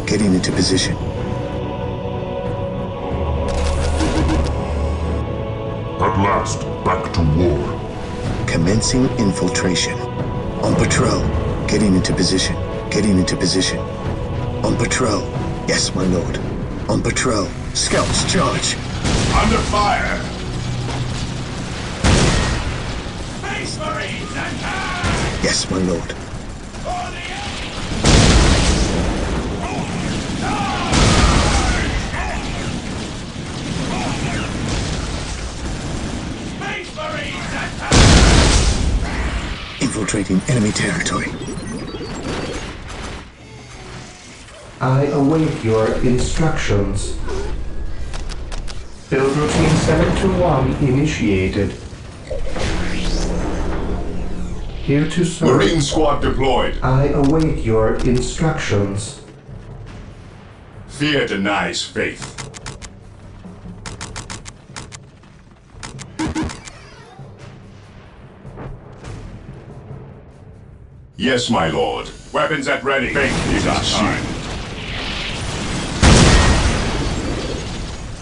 Getting into position. At last, back to war. Commencing infiltration. On patrol. Getting into position. Getting into position. On patrol. Yes, my lord. On patrol. Scouts charge. Under fire! Space Marines attack! Yes, my lord. Space Marines attack! Infiltrating enemy territory. I await your instructions. Build routine 721 initiated. Here to serve. Marine squad deployed. I await your instructions. Fear denies faith. Yes, my lord. Weapons at ready. Faith is our shield.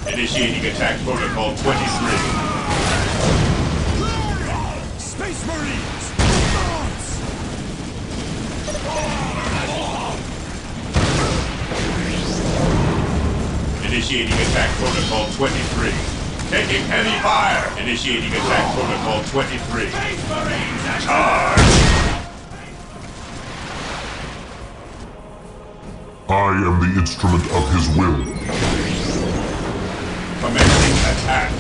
Initiating attack protocol 23. Space Marines! Advance! Initiating attack protocol 23. Taking heavy fire. Initiating attack protocol 23. Space Marines attack! Charge! I am the instrument of his will. Commencing attack.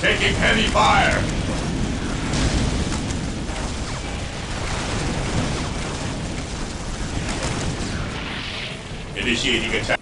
Taking heavy fire. Initiating attack.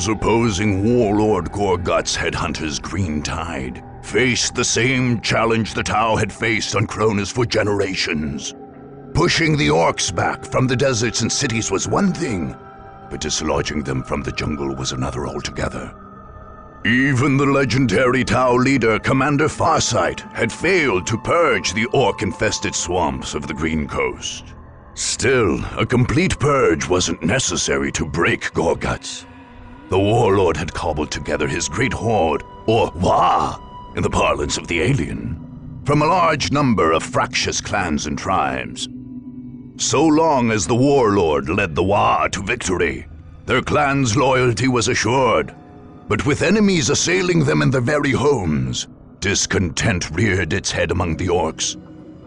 Those opposing Warlord Gorgut's headhunters Green Tide faced the same challenge the Tau had faced on Cronus for generations. Pushing the orcs back from the deserts and cities was one thing, but dislodging them from the jungle was another altogether. Even the legendary Tau leader, Commander Farsight, had failed to purge the orc-infested swamps of the Green Coast. Still, a complete purge wasn't necessary to break Gorguts. The warlord had cobbled together his great horde, or Wah, in the parlance of the alien, from a large number of fractious clans and tribes. So long as the warlord led the Wah to victory, their clan's loyalty was assured. But with enemies assailing them in their very homes, discontent reared its head among the orcs.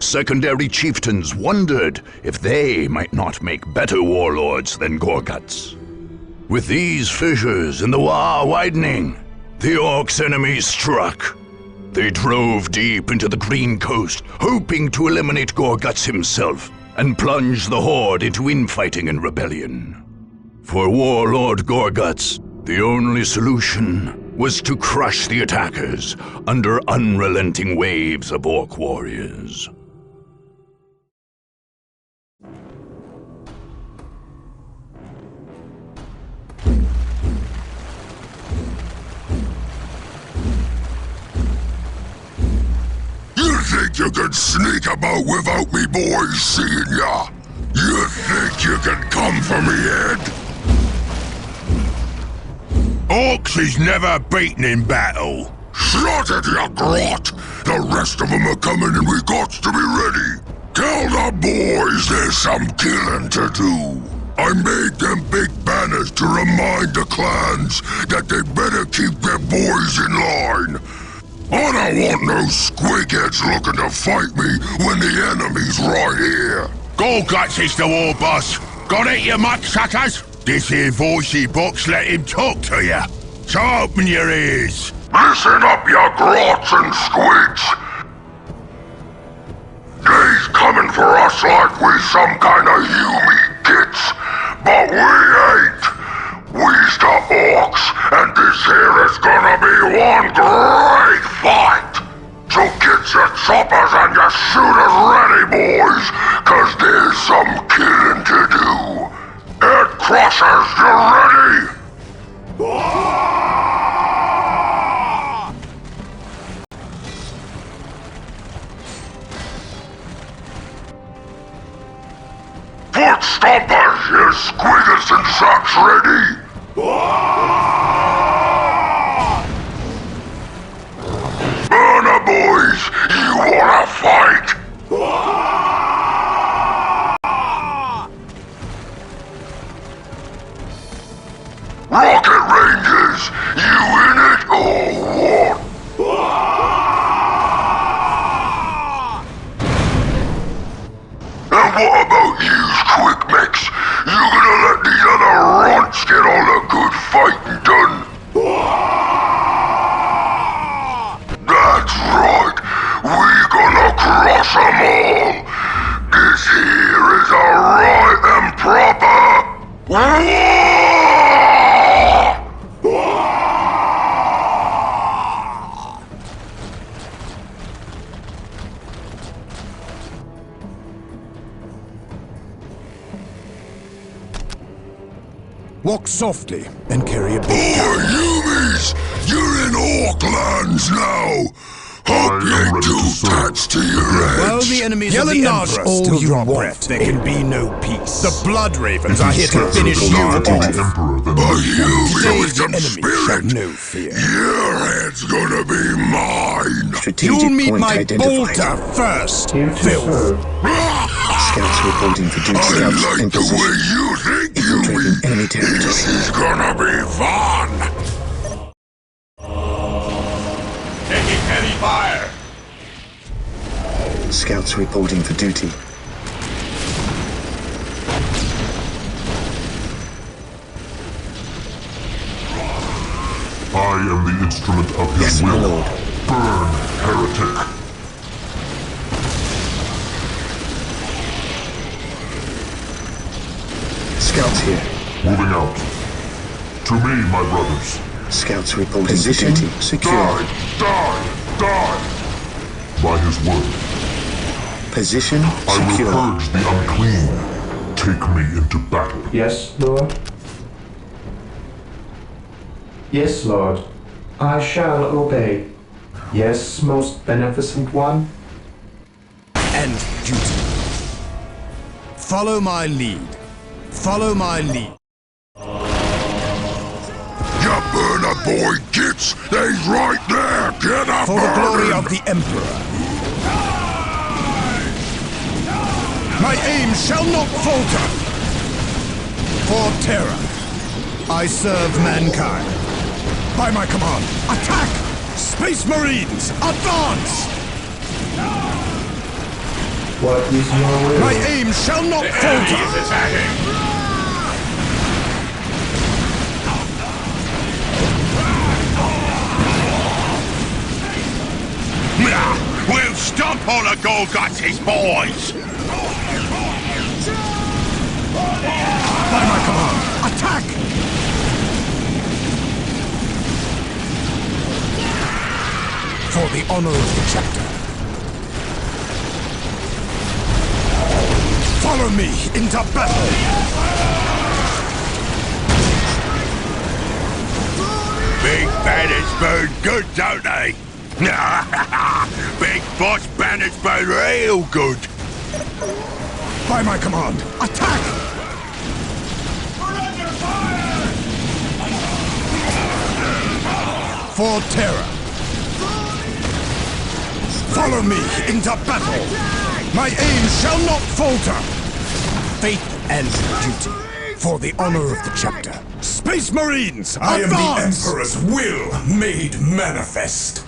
Secondary chieftains wondered if they might not make better warlords than Gorguts. With these fissures in the Wah widening, the orcs' enemies struck. They drove deep into the Green Coast, hoping to eliminate Gorguts himself and plunge the horde into infighting and rebellion. For Warlord Gorguts, the only solution was to crush the attackers under unrelenting waves of orc warriors. You think you can sneak about without me boys seeing ya? You think you can come for me, Ed? Orcs is never beaten in battle. Shut it, you grot! The rest of them are coming and we got to be ready. Tell the boys there's some killing to do. I made them big banners to remind the clans that they better keep their boys in line. I don't want no squigheads looking to fight me when the enemy's right here. Gorguts is the war boss. Got it, you mudsuckers? This here voicey box let him talk to ya. So open your ears. Listen up, you grots and squids. They's coming for us like we some kind of human kits, but we ain't. We's the orcs, and this here is gonna be one great fight. So get your choppers and your shooters ready, boys, cause there's some killing to do. Head Crushers, you ready? Foot stompers, you squiggers and socks ready? Burner boys, you wanna fight? Rocket Rangers, you in it or what? And what about yous, quick mechs? You gonna let these other runts get all the good fighting done? That's right, we gonna crush them all. This here is a right and proper war! Walk softly and carry a big gun. Yumis! You're in orc lands now! Hope you ain't too attached to your heads! While the enemies of the Emperor still draw breath, there can be no peace. The Blood Ravens are here to finish you off. But you with some spirit! No fear. Your head's gonna be mine! You'll meet my bolter first, Phil. Scouts reporting for duty. I like the way you think, Infiltrating enemy territory. This is gonna be fun! Taking heavy fire. Scouts reporting for duty. I am the instrument of his will. My lord. Burn, heretic! Scouts here. Moving out. To To me, my brothers. Scouts report position secure. Die! By his word. Position I secure. will purge the unclean. Take me into battle. Yes, Lord. Yes, Lord. I shall obey. Yes, most beneficent one. And duty. Follow my lead. Follow my lead. You burner boy gits! He's right there! Get up! For the glory of the Emperor. My aim shall not falter. For terror, I serve mankind. By my command, attack! Space Marines, advance! What is your will? My aim shall not falter! He is attacking! We'll stomp all the Golguts' boys! By my command, attack! For the honor of the chapter. Follow me into battle! Big banners burn good, don't they? Big boss banners burn real good. By my command, attack! For terror. Follow me into battle. My aim shall not falter. Faith and duty. For the honor of the chapter. Space Marines, I am advance! the Emperor's will made manifest.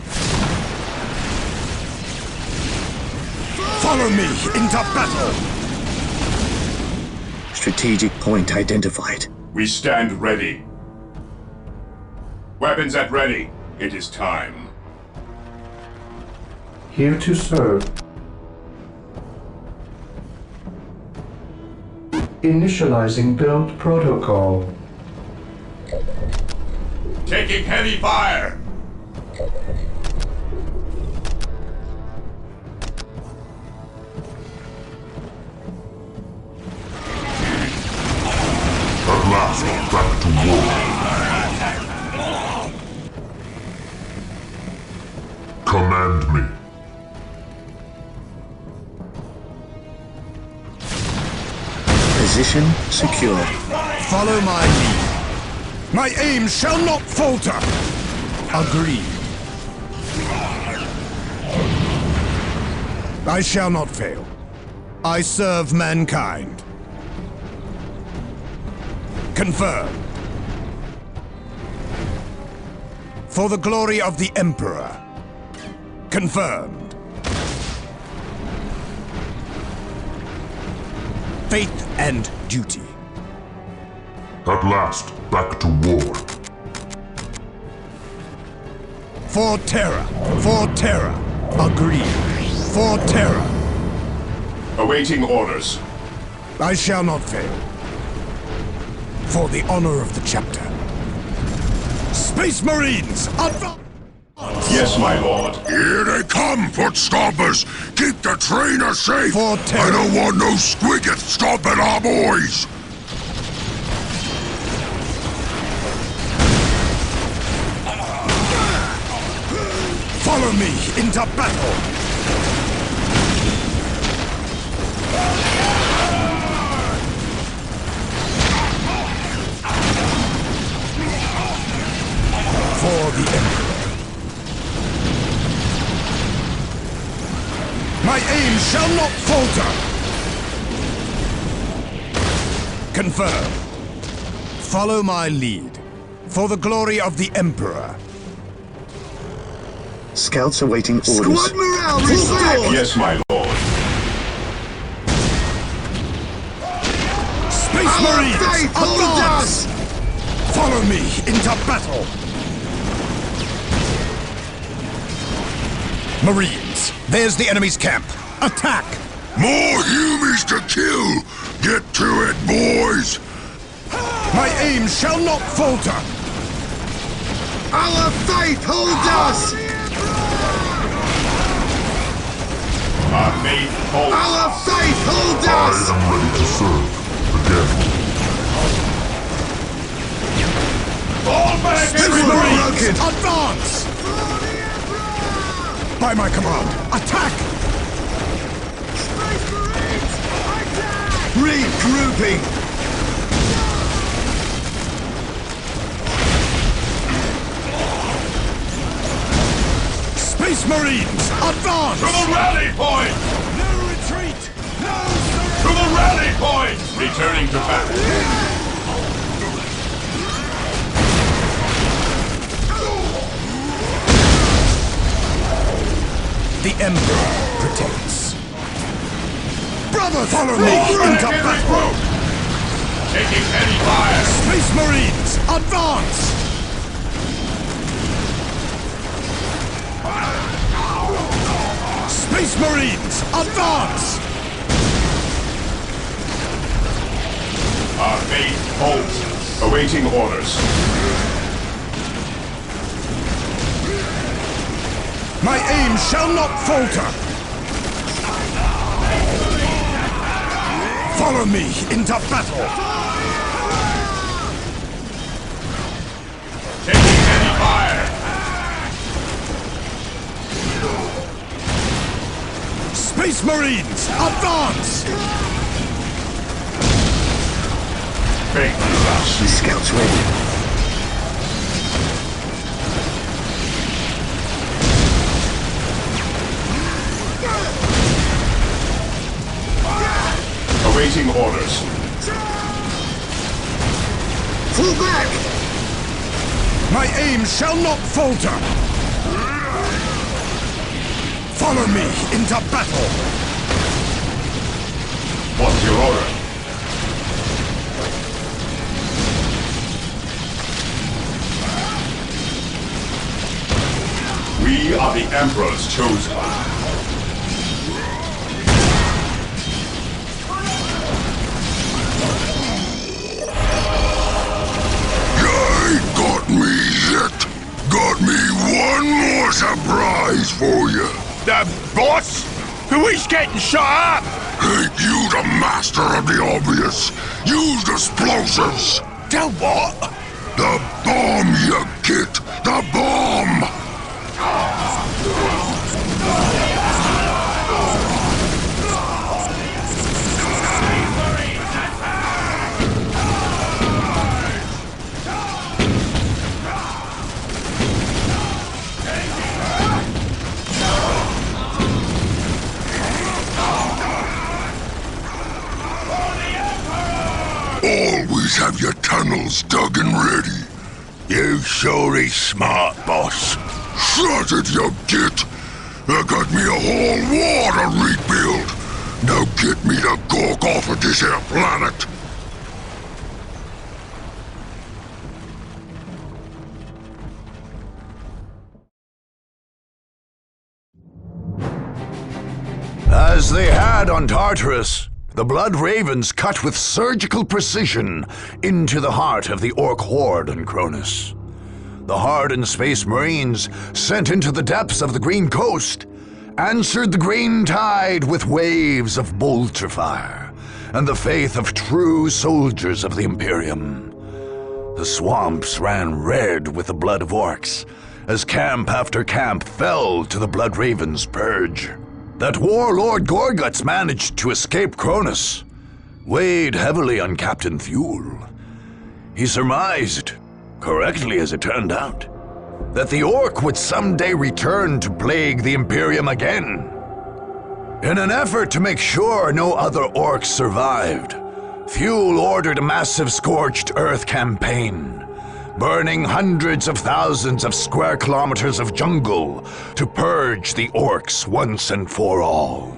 Follow me into battle. Strategic point identified. We stand ready. Weapons at ready. It is time. Here to serve. Initializing build protocol. Taking heavy fire! At last, back to war. Command me. Position secured. Follow my lead. My aim shall not falter. Agreed. I shall not fail. I serve mankind. Confirmed. For the glory of the Emperor. Confirmed. Faith and duty. At last, back to war. For terror. For terror. Agreed. For terror. Awaiting orders. I shall not fail. For the honor of the chapter. Space Marines, advance! Yes, my lord. Here they come, foot stompers! Keep the trainer safe! For terror. I don't want no squiggets stomping our boys! Follow me into battle! For the Emperor. My aim shall not falter! Confirmed. Follow my lead. For the glory of the Emperor. Scouts awaiting orders. Squad morale restored! Yes, my lord. Space Marines, advance! Follow me into battle! Marines, there's the enemy's camp. Attack! More humies to kill! Get to it, boys! My aim shall not falter! Our faith holds us! Our faith holds Our us. faith holds us! I am ready to serve again. Fall back, Space everybody! Marines, advance! By my command, attack! Regrouping! Space Marines, advance! To the rally point! No retreat! No To the rally point! Returning to battle. The Emperor protects. Brother, follow me into battle! Taking heavy fire! Space Marines, advance! Space Marines, advance! Our faith holds us. Awaiting orders. My aim shall not falter! Follow me into battle! Taking heavy fire! Space Marines, advance! The scouts ready. Awaiting orders. Fall back! My aim shall not falter! Follow me into battle! What's your order? We are the Emperor's chosen. Got me yet. Got me one more surprise for you. The boss? Who is getting shot up? Ain't you the master of the obvious? Use explosives. The what? The bomb, you git. The bomb. Always have your tunnels dug and ready. You sure is smart, boss. Shut it, you git! I got me a whole war to rebuild. Now get me the gawk off of this here planet. As they had on Tartarus, the Blood Ravens cut with surgical precision into the heart of the Orc horde on Cronus. The hardened Space Marines, sent into the depths of the Green Coast, answered the green tide with waves of bolter fire and the faith of true soldiers of the Imperium. The swamps ran red with the blood of orcs as camp after camp fell to the Blood Ravens' purge. That warlord Gorguts managed to escape Cronus weighed heavily on Captain Thule. He surmised, correctly as it turned out, that the Orc would someday return to plague the Imperium again. In an effort to make sure no other Orcs survived, Thule ordered a massive scorched earth campaign, burning hundreds of thousands of square kilometers of jungle to purge the Orcs once and for all.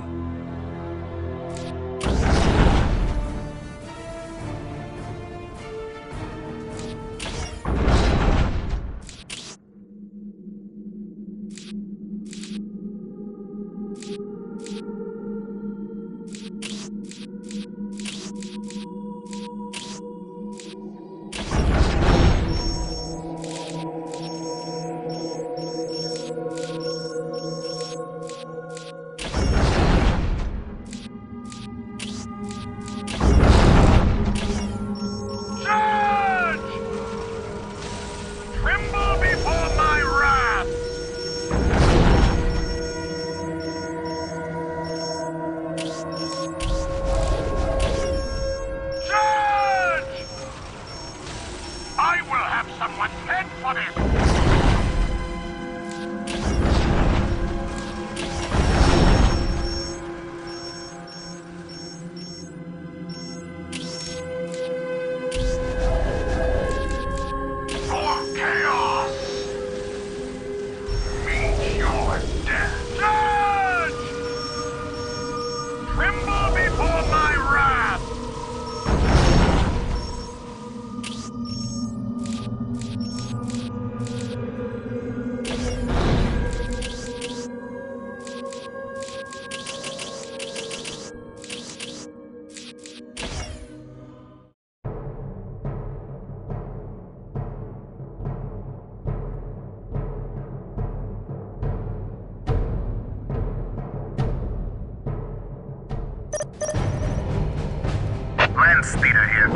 Land speeder here.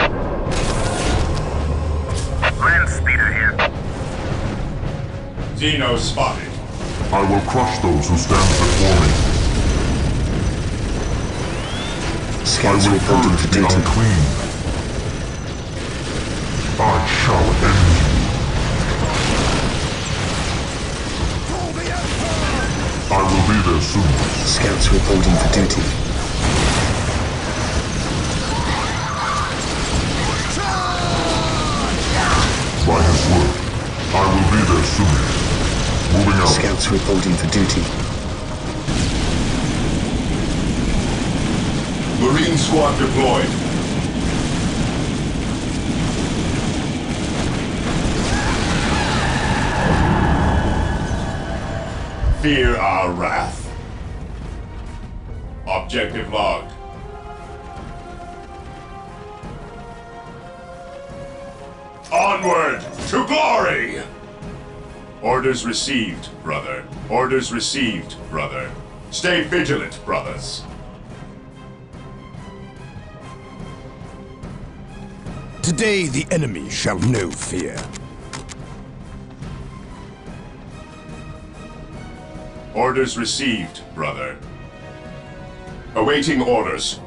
Land speeder here. Xeno spotted. I will crush those who stand before me. Scouts I will reporting purge for the duty. unclean. I shall end you. I will be there soon. Scouts reporting for duty. By his word, I will be there soon. Moving out. Scouts reporting for duty. Marine squad deployed. Fear our wrath. Objective logged. Onward to glory! Orders received, brother. Orders received, brother. Stay vigilant, brothers. Today the enemy shall know fear. Orders received, brother. Awaiting orders.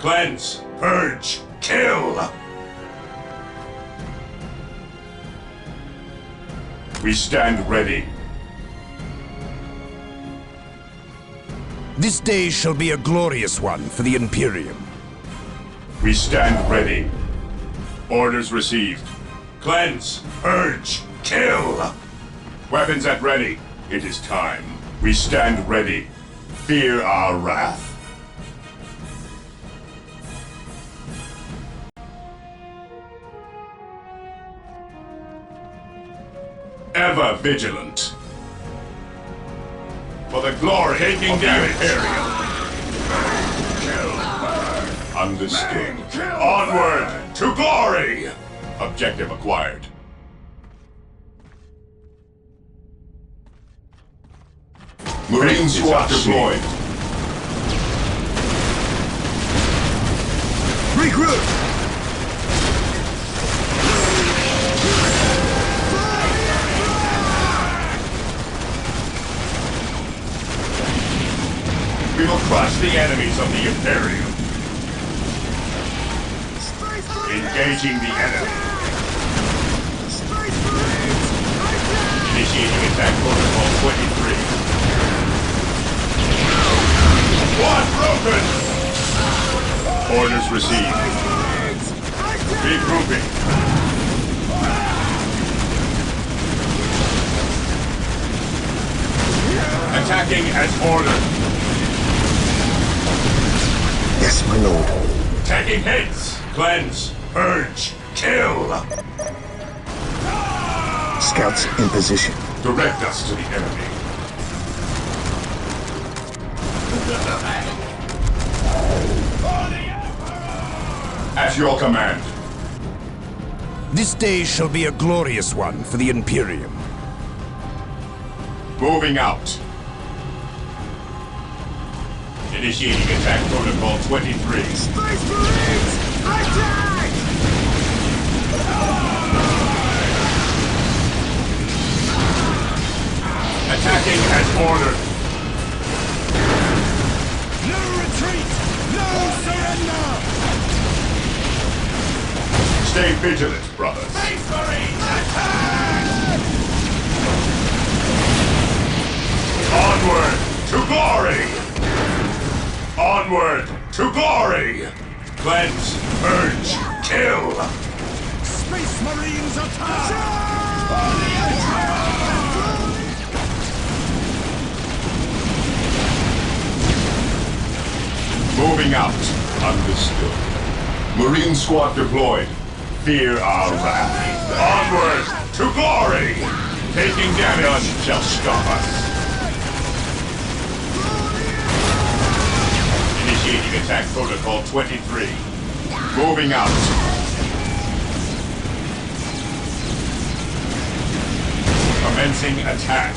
Cleanse, purge, kill! We stand ready. This day shall be a glorious one for the Imperium. We stand ready. Orders received. Cleanse, purge, kill! Weapons at ready. It is time. We stand ready. Fear our wrath. Ever vigilant. For the glory of the Imperium. Understood. Onward to glory! Objective acquired. Marine squad deployed. Regroup! We will crush the enemies of the Imperium. Engaging the enemy. Initiating attack protocol 23. Squad broken! Orders received. Regrouping. Attacking as ordered. Yes, my lord. Taking hits. Cleanse. Purge. Kill. Scouts in position. Direct us to the enemy. At your command. This day shall be a glorious one for the Imperium. Moving out. Initiating attack protocol 23. Space Marines! Attack! Attacking as ordered. No retreat! No surrender! Stay vigilant, brothers. Space Marines! Attack! Onward to glory! Onward to glory! Cleanse, purge, kill! Space Marines attack! Moving out. Understood. Marine squad deployed. Fear our wrath. Onward to glory! Taking damage. None shall stop us. Initiating attack protocol 23. Moving out. Commencing attack.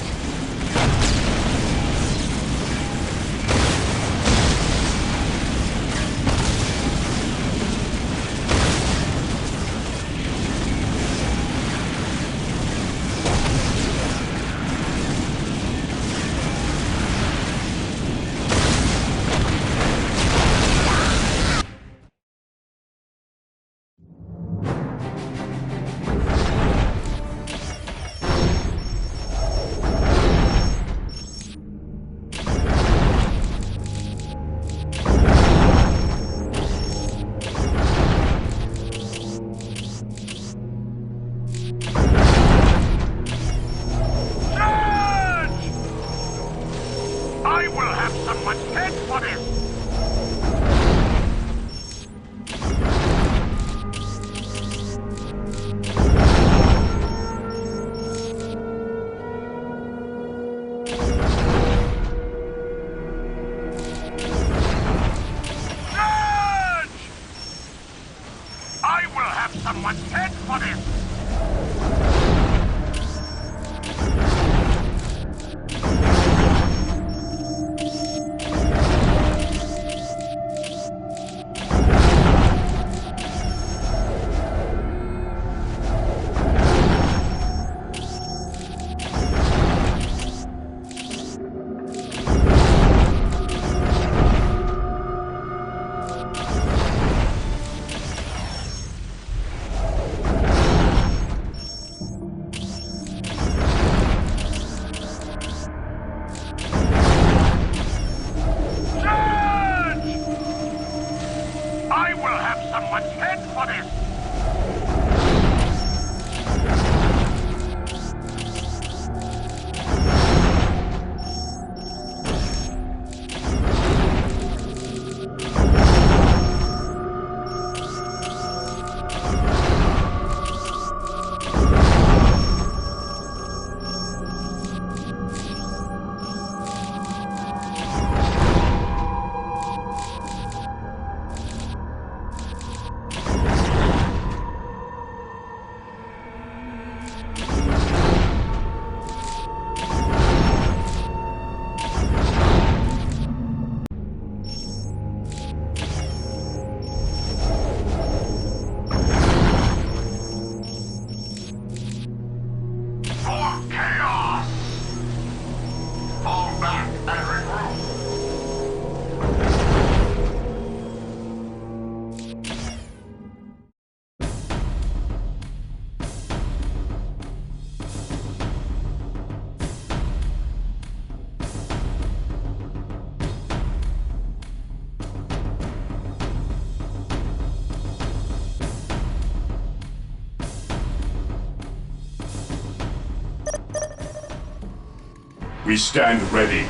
We stand ready.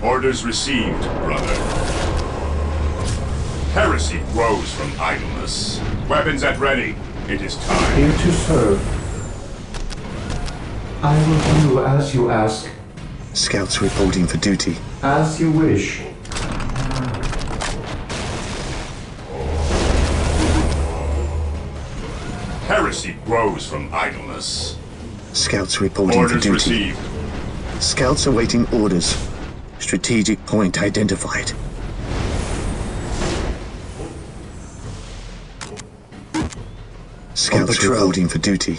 Orders received, brother. Heresy grows from idleness. Weapons at ready. It is time. Here to serve. I will do as you ask. Scouts reporting for duty. As you wish. Heresy grows from idleness. Scouts reporting Orders for duty. received. Scouts awaiting orders. Strategic point identified. Scouts reporting for duty.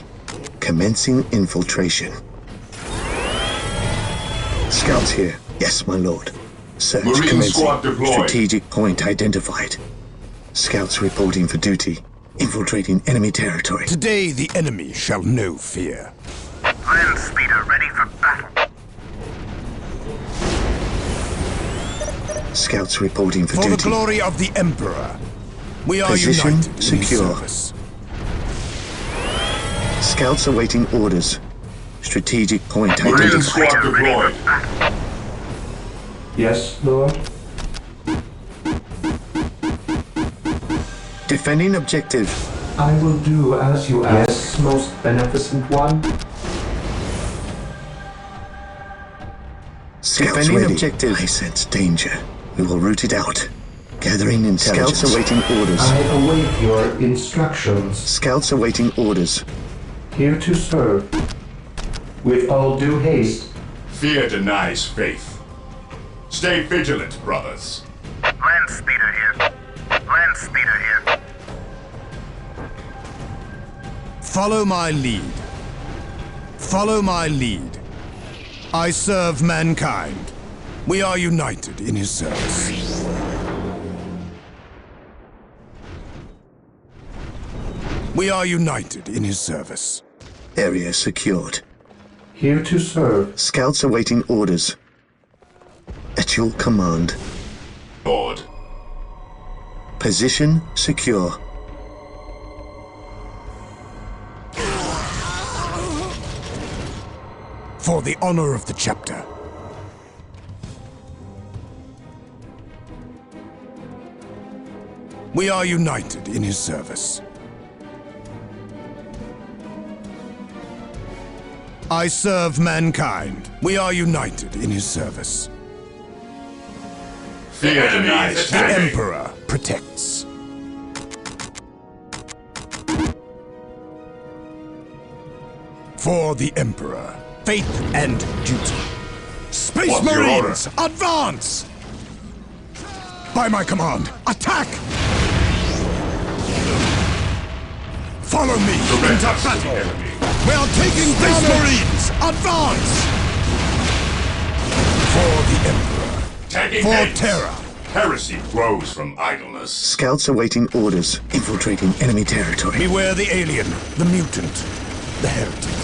Commencing infiltration. Scouts here. Yes, my lord. Search Marine commencing. squad deployed. Strategic point identified. Scouts reporting for duty. Infiltrating enemy territory. Today the enemy shall know fear. Land speeder ready for battle. Scouts reporting for For duty. the glory of the Emperor, we are Position united in his secure. service. Scouts awaiting orders. Strategic point Marine identified. squad deployed. Yes, Lord? Defending objective. I will do as you ask. Yes, most beneficent one. Scouts Defending ready. objective. I sense danger. We will root it out. Gathering intelligence. Scouts awaiting orders. I await your instructions. Scouts awaiting orders. Here to serve. With all due haste. Fear denies faith. Stay vigilant, brothers. Land speeder here. Land speeder here. Follow my lead. Follow my lead. I serve mankind. We are united in his service. We are united in his service. Area secured. Here to serve. Scouts awaiting orders. At your command. Lord. Position secure. For the honor of the chapter. We are united in his service. I serve mankind. We are united in his service. Fear denies The faith. Emperor protects. For the Emperor, faith and duty. Space What's your Marines, advance! By my command, attack! Follow me into battle! We are taking Space Marines, advance! For the Emperor, Taking for names. terror. Heresy grows from idleness. Scouts awaiting orders. Infiltrating enemy territory. Beware the alien, the mutant, the heretic.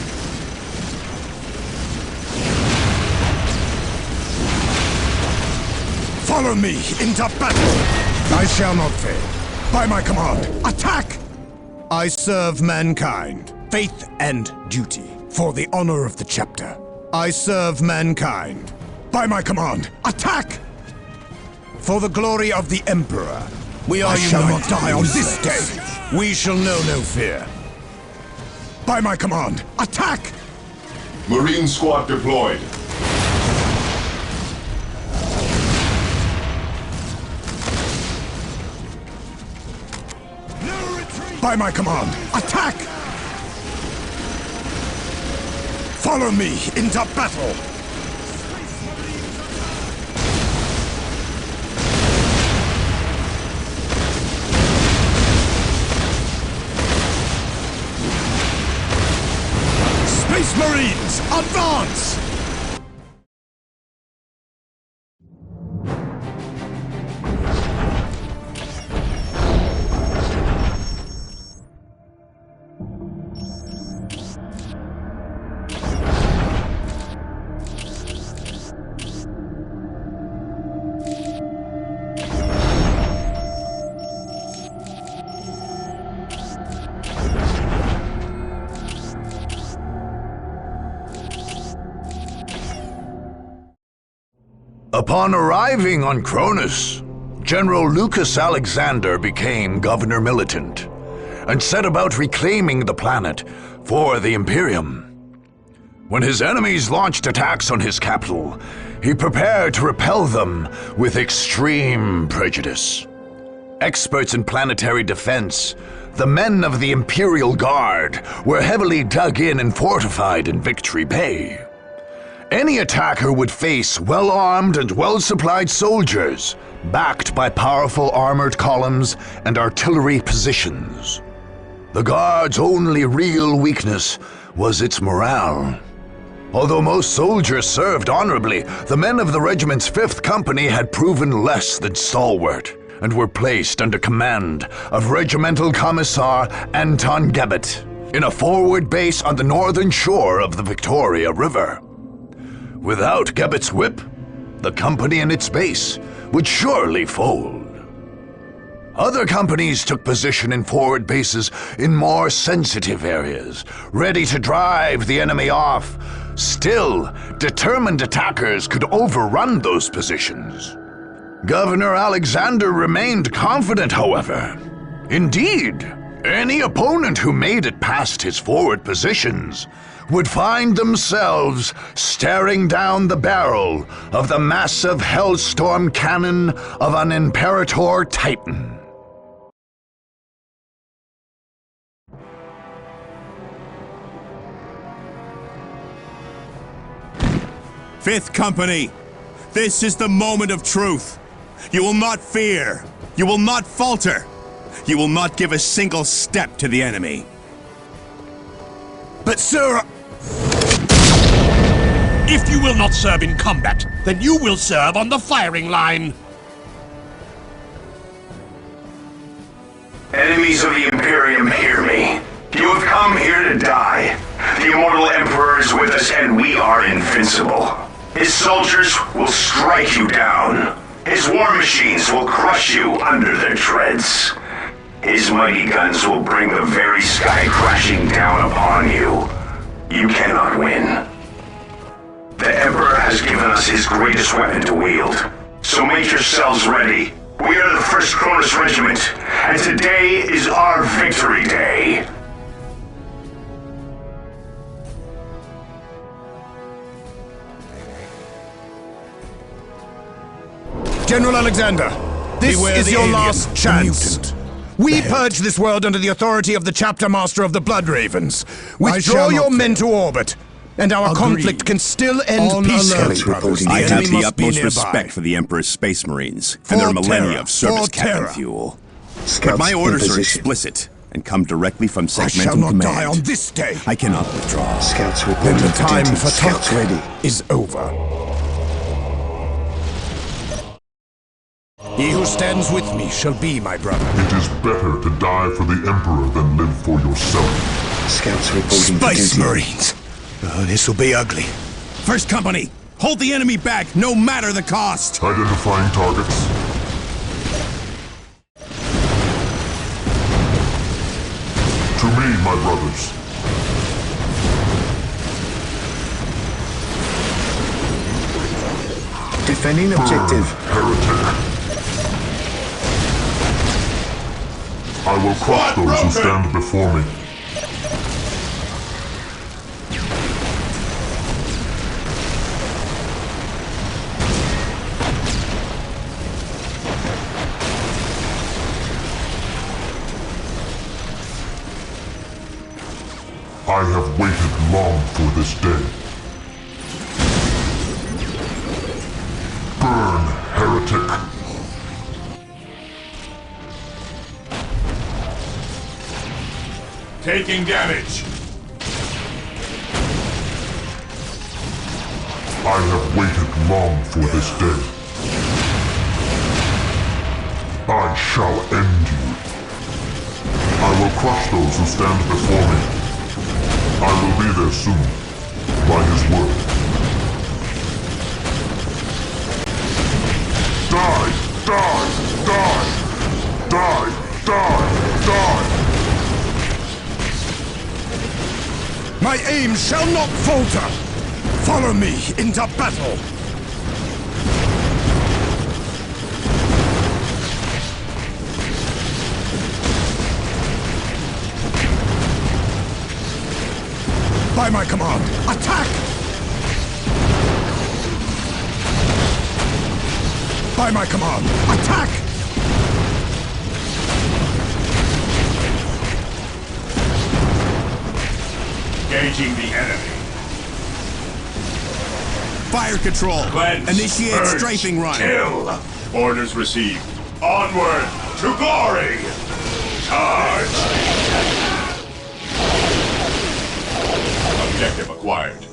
Follow me into battle! I shall not fail. By my command, attack! I serve mankind, faith and duty, for the honor of the chapter. I serve mankind. By my command, attack! For the glory of the Emperor, we are united. I shall not die on this day. We shall know no fear. By my command, attack! Marine squad deployed. By my command, attack! Follow me into battle! Space Marines, advance! Upon arriving on Cronus, General Lucas Alexander became Governor Militant and set about reclaiming the planet for the Imperium. When his enemies launched attacks on his capital, he prepared to repel them with extreme prejudice. Experts in planetary defense, the men of the Imperial Guard, were heavily dug in and fortified in Victory Bay. Any attacker would face well-armed and well-supplied soldiers, backed by powerful armored columns and artillery positions. The Guard's only real weakness was its morale. Although most soldiers served honorably, the men of the regiment's 5th Company had proven less than stalwart and were placed under command of Regimental Commissar Anton Gebet in a forward base on the northern shore of the Victoria River. Without Gebet's whip, the company and its base would surely fold. Other companies took position in forward bases in more sensitive areas, ready to drive the enemy off. Still, determined attackers could overrun those positions. Governor Alexander remained confident, however. Indeed, any opponent who made it past his forward positions would find themselves staring down the barrel of the massive Hellstorm cannon of an Imperator Titan. 5th Company, this is the moment of truth. You will not fear. You will not falter. You will not give a single step to the enemy. But sir... If you will not serve in combat, then you will serve on the firing line. Enemies of the Imperium, hear me. You have come here to die. The immortal Emperor is with us, and we are invincible. His soldiers will strike you down. His war machines will crush you under their treads. His mighty guns will bring the very sky crashing down upon you. You cannot win. The Emperor has given us his greatest weapon to wield. So make yourselves ready. We are the 1st Cronus Regiment, and today is our victory day. General Alexander, this is your last chance. We purge this world under the authority of the Chapter Master of the Blood Ravens. Withdraw your men to orbit, and our conflict can still end peacefully. I have the utmost respect for the Emperor's Space Marines and their millennia of service captain fuel. But my orders are explicit and come directly from segmental I shall not command. die on this day. I cannot withdraw. Scouts reporting. Then the time for Scouts ready. is over. He who stands with me shall be my brother. It is better to die for the Emperor than live for yourself. Scouts reporting. Space Marines! This'll be ugly. 1st Company, hold the enemy back, no matter the cost! Identifying targets. To me, my brothers. Defending objective. Heretic. I will crush those who stand before me. I have waited long for this day. Burn, heretic! Taking damage. I have waited long for this day. I shall end you. I will crush those who stand before me. I will be there soon, by his word. Die! Die! Die! Die! Die! Die! My aim shall not falter! Follow me into battle! By my command, attack! By my command, attack! Engaging the enemy. Fire control. Cleanse, Initiate purge, strafing run. Kill. Orders received. Onward to glory. Charge. Objective acquired.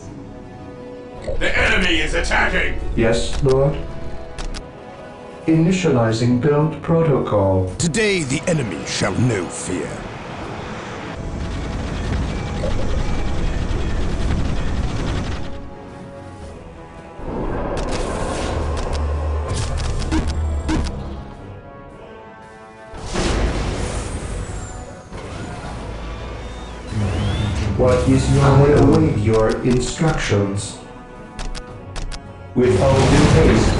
The enemy is attacking. Yes, Lord. Initializing build protocol. Today the enemy shall know fear. What is your way? Await your instructions. With all due haste.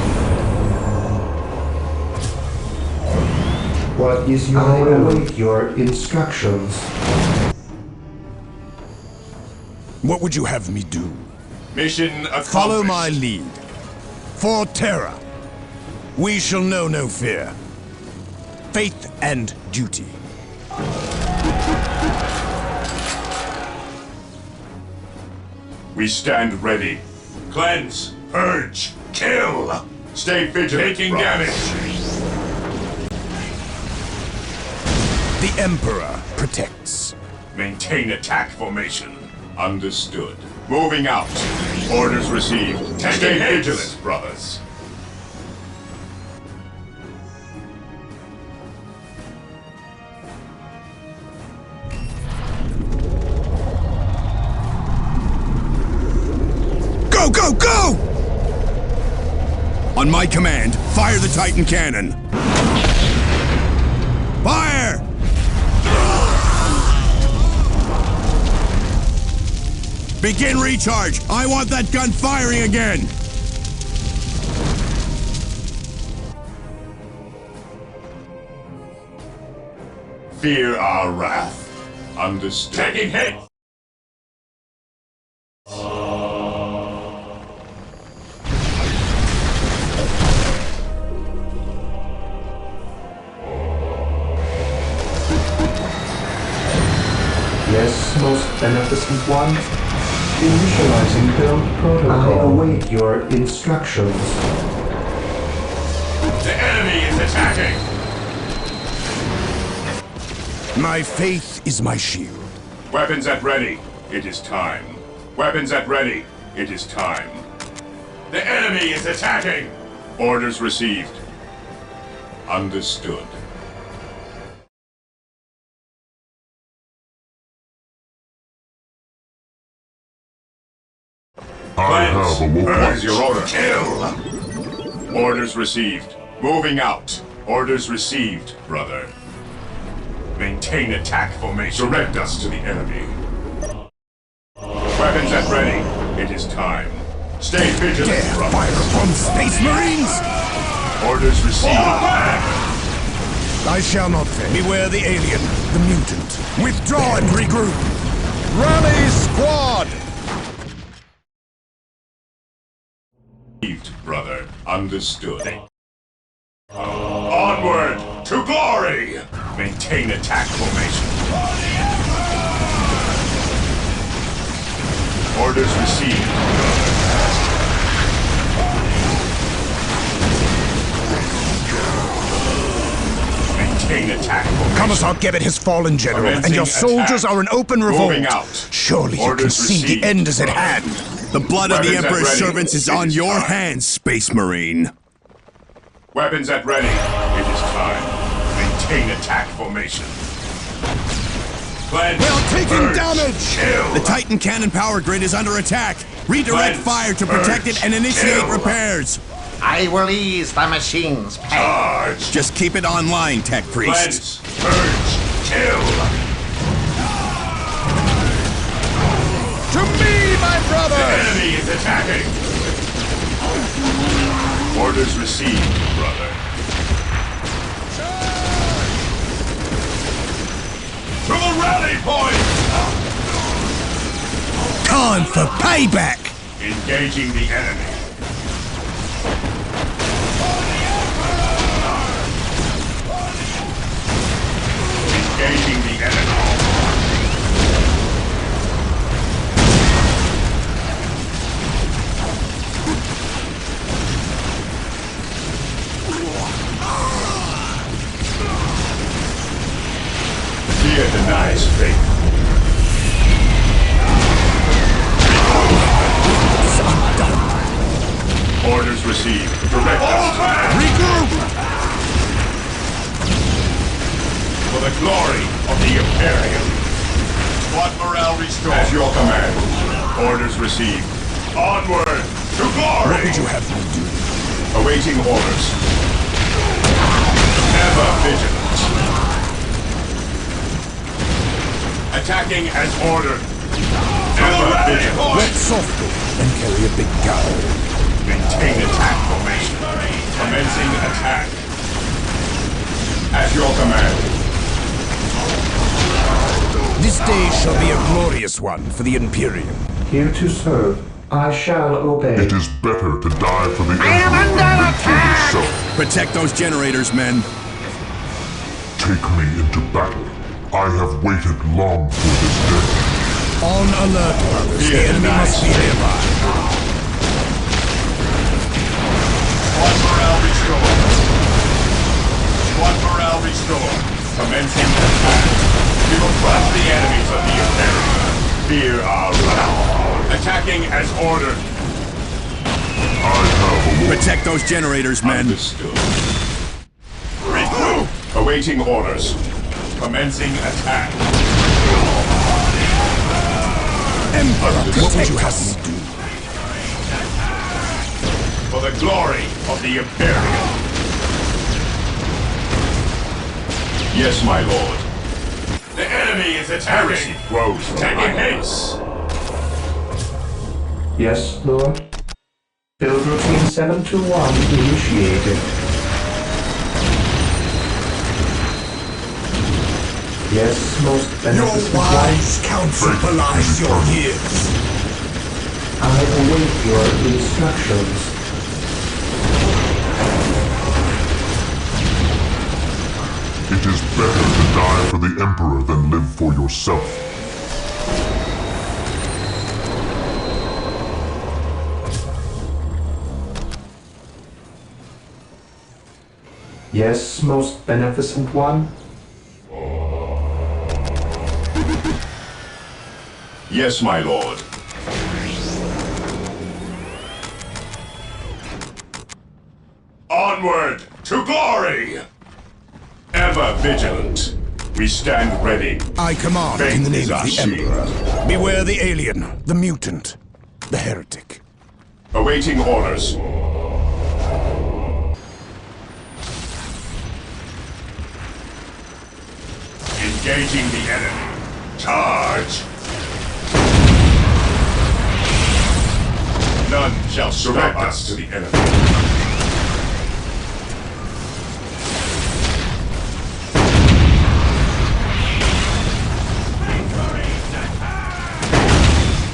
What is your way? Await your instructions. What would you have me do? Mission accomplished. Follow my lead. For terror. We shall know no fear. Faith and duty. We stand ready. Cleanse, purge, kill. Stay vigilant. Taking damage. The Emperor protects. Maintain attack formation. Understood. Moving out. Orders received. Stay vigilant, brothers. Go, go, go! On my command, fire the Titan cannon. Fire! Begin recharge. I want that gun firing again. Fear our wrath. Understood. Taking hit. Yes, most beneficent one. Initializing build protocol. I await your instructions. The enemy is attacking. My faith is my shield. Weapons at ready. It is time. Weapons at ready. It is time. The enemy is attacking. Orders received. Understood. I have a look. Where's your order? Kill! Orders received. Moving out. Orders received, brother. Maintain attack formation. Direct us to the enemy. Weapons at ready. It is time. Stay vigilant, Dare brother. fire upon Space Marines! Orders received. I shall not fail. Beware the alien, the mutant. Withdraw and regroup. Rally squad! Brother, understood. Onward to glory! Maintain attack formation. Orders received, Maintain attack formation. Commissar Gebbet has fallen, General, and Commencing your soldiers attack. are in open revolt. Moving out. Surely you can Orders see received, the end is at brother. hand. The blood of the Weapons at Emperor's ready. servants is It on is your time. hands, Space Marine. Weapons at ready. It is time. Maintain attack formation. Cleanse, They're taking purge, damage! Kill. The Titan cannon power grid is under attack. Redirect Cleanse, fire to protect purge, it and initiate kill. repairs. I will ease the machine's pain. Charge. Just keep it online, Tech Cleanse, Priest. purge, kill. To me, my The brother! enemy is attacking. Orders received, brother. To the rally point! Time for payback! Engaging the enemy. Engaging the enemy. Fear denies faith. Orders received. Direct us. Regroup! For the glory of the Imperium. Squad morale restored. At your command. Orders received. Onward to glory! What would you have me do? Awaiting orders. Ever vigilant. Attacking as ordered. Ever vigilant. Let's softly and carry a big gun. Maintain attack formation. Commencing attack. At your command. This day shall be a glorious one for the Imperium. Here to serve. I shall obey. It is better to die for the I am Emperor under than for attack! yourself. Protect those generators, men. Take me into battle. I have waited long for this day. On alert, brothers. The enemy must be nearby. Squad morale restored. Squad morale restored. Commencing attack. We will crush the enemies of the Imperium. Fear our wrath. Attacking as ordered. Protect those generators, men. Understood. Regroup. Awaiting orders. Commencing attack. Emperor, what would you have me do? For the glory of the Imperium. Yes, my lord. The enemy is attacking. Grows taking haste. Yes, Lord. Build routine 721 initiated. Yes, most beneficent. Your wise counsel belies your years. I await your instructions. It is better to die for the Emperor than live for yourself. Yes, most beneficent one. Yes, my lord. Onward to glory! Ever vigilant. We stand ready. I command Faith in the name is of our the shield. Emperor. Beware the alien, the mutant, the heretic. Awaiting orders. Engaging the enemy. Charge! None shall stop us to the enemy.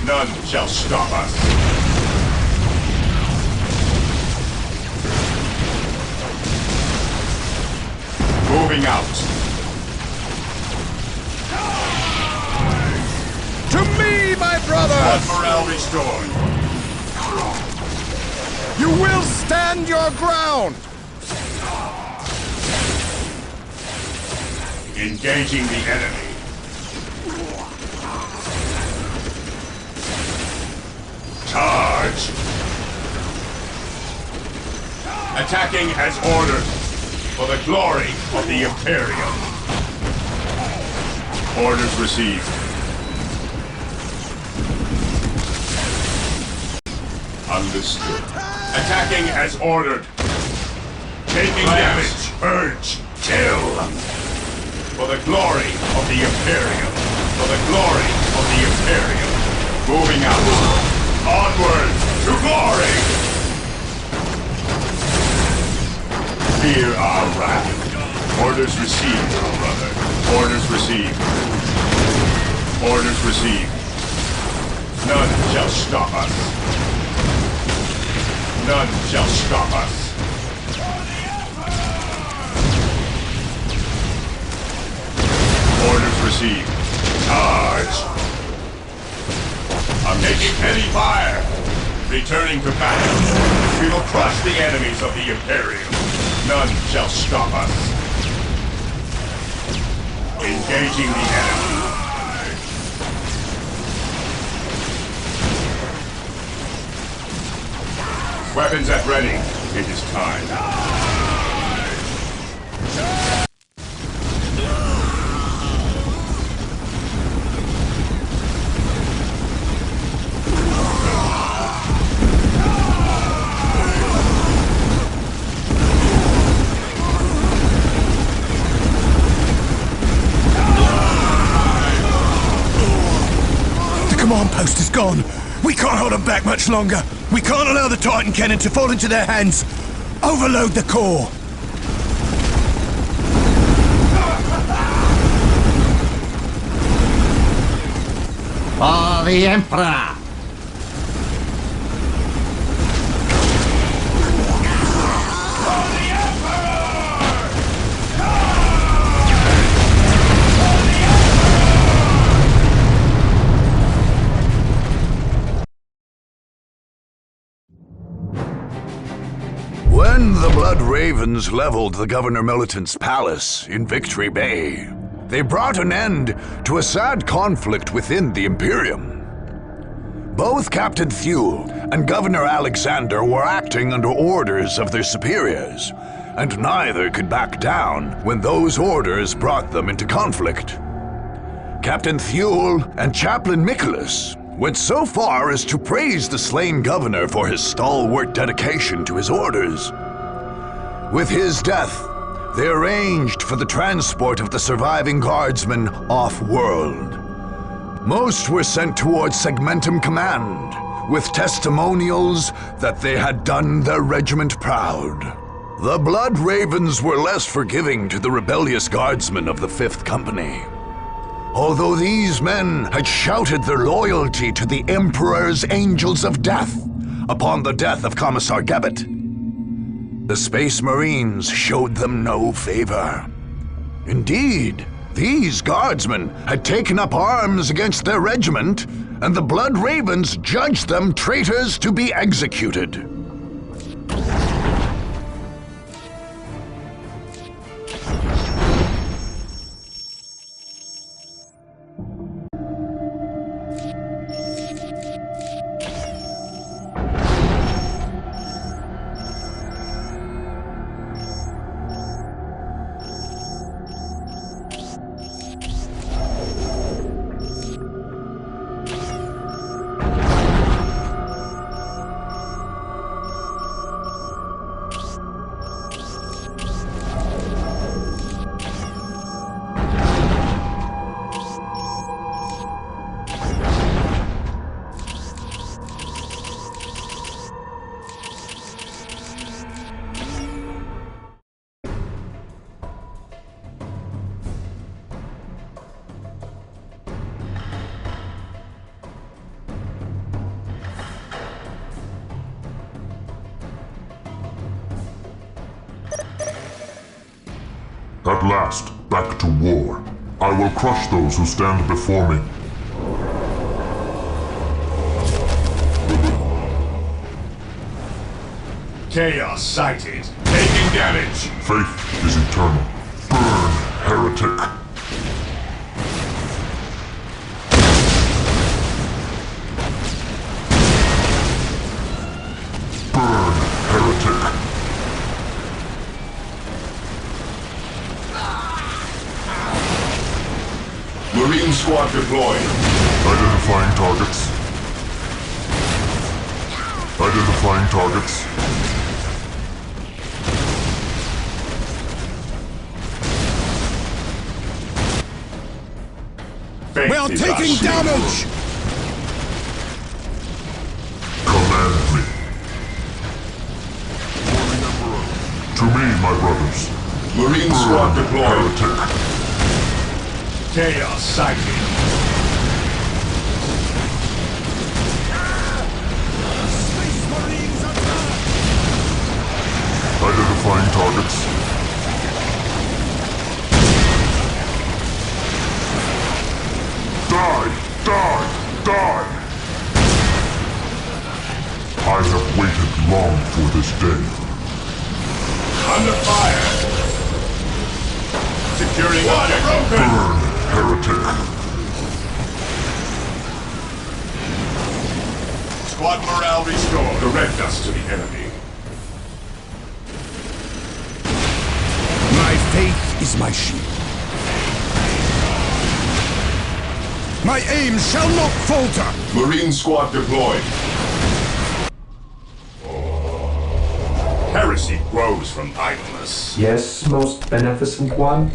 None shall stop us. Moving out. To me, my brothers! Squad morale restored. You will stand your ground! Engaging the enemy. Charge! Attacking as ordered for the glory of the Imperium. Orders received. Understood. Attacking as ordered. Taking damage. Urge. Kill. For the glory of the Imperium. For the glory of the Imperium. Moving out. Onward to glory! Fear our wrath. Orders received, brother. Orders received. Orders received. None shall stop us. None shall stop us. Orders received. Charge! I'm taking heavy fire. Returning to battle. We will crush the enemies of the Imperium. None shall stop us. Engaging the enemy. Weapons at ready. It is time. Command post is gone. We can't hold them back much longer. We can't allow the Titan cannon to fall into their hands. Overload the core. For the Emperor! When the Blood Ravens leveled the Governor Militant's palace in Victory Bay, they brought an end to a sad conflict within the Imperium. Both Captain Thule and Governor Alexander were acting under orders of their superiors, and neither could back down when those orders brought them into conflict. Captain Thule and Chaplain Nicholas went so far as to praise the slain governor for his stalwart dedication to his orders. With his death, they arranged for the transport of the surviving guardsmen off-world. Most were sent towards Segmentum Command, with testimonials that they had done their regiment proud. The Blood Ravens were less forgiving to the rebellious guardsmen of the 5th Company. Although these men had shouted their loyalty to the Emperor's Angels of Death upon the death of Commissar Gebbet, the Space Marines showed them no favor. Indeed, these guardsmen had taken up arms against their regiment, and the Blood Ravens judged them traitors to be executed. At last, back to war. I will crush those who stand before me. Chaos sighted. Taking damage. Faith is eternal. Burn, heretic. Burn, heretic. Marine squad deployed. Identifying targets. Identifying targets. We are taking damage! Command me. To me, my brothers. Marine squad deployed. Heretic. Chaos sighted. Identifying targets. Die! Die! Die! I have waited long for this day. Under fire! Securing objective. Burn, heretic! Squad morale restored. Direct us to the enemy. My faith is my shield. My aim shall not falter! Marine squad deployed. Heresy grows from idleness. Yes, most beneficent one?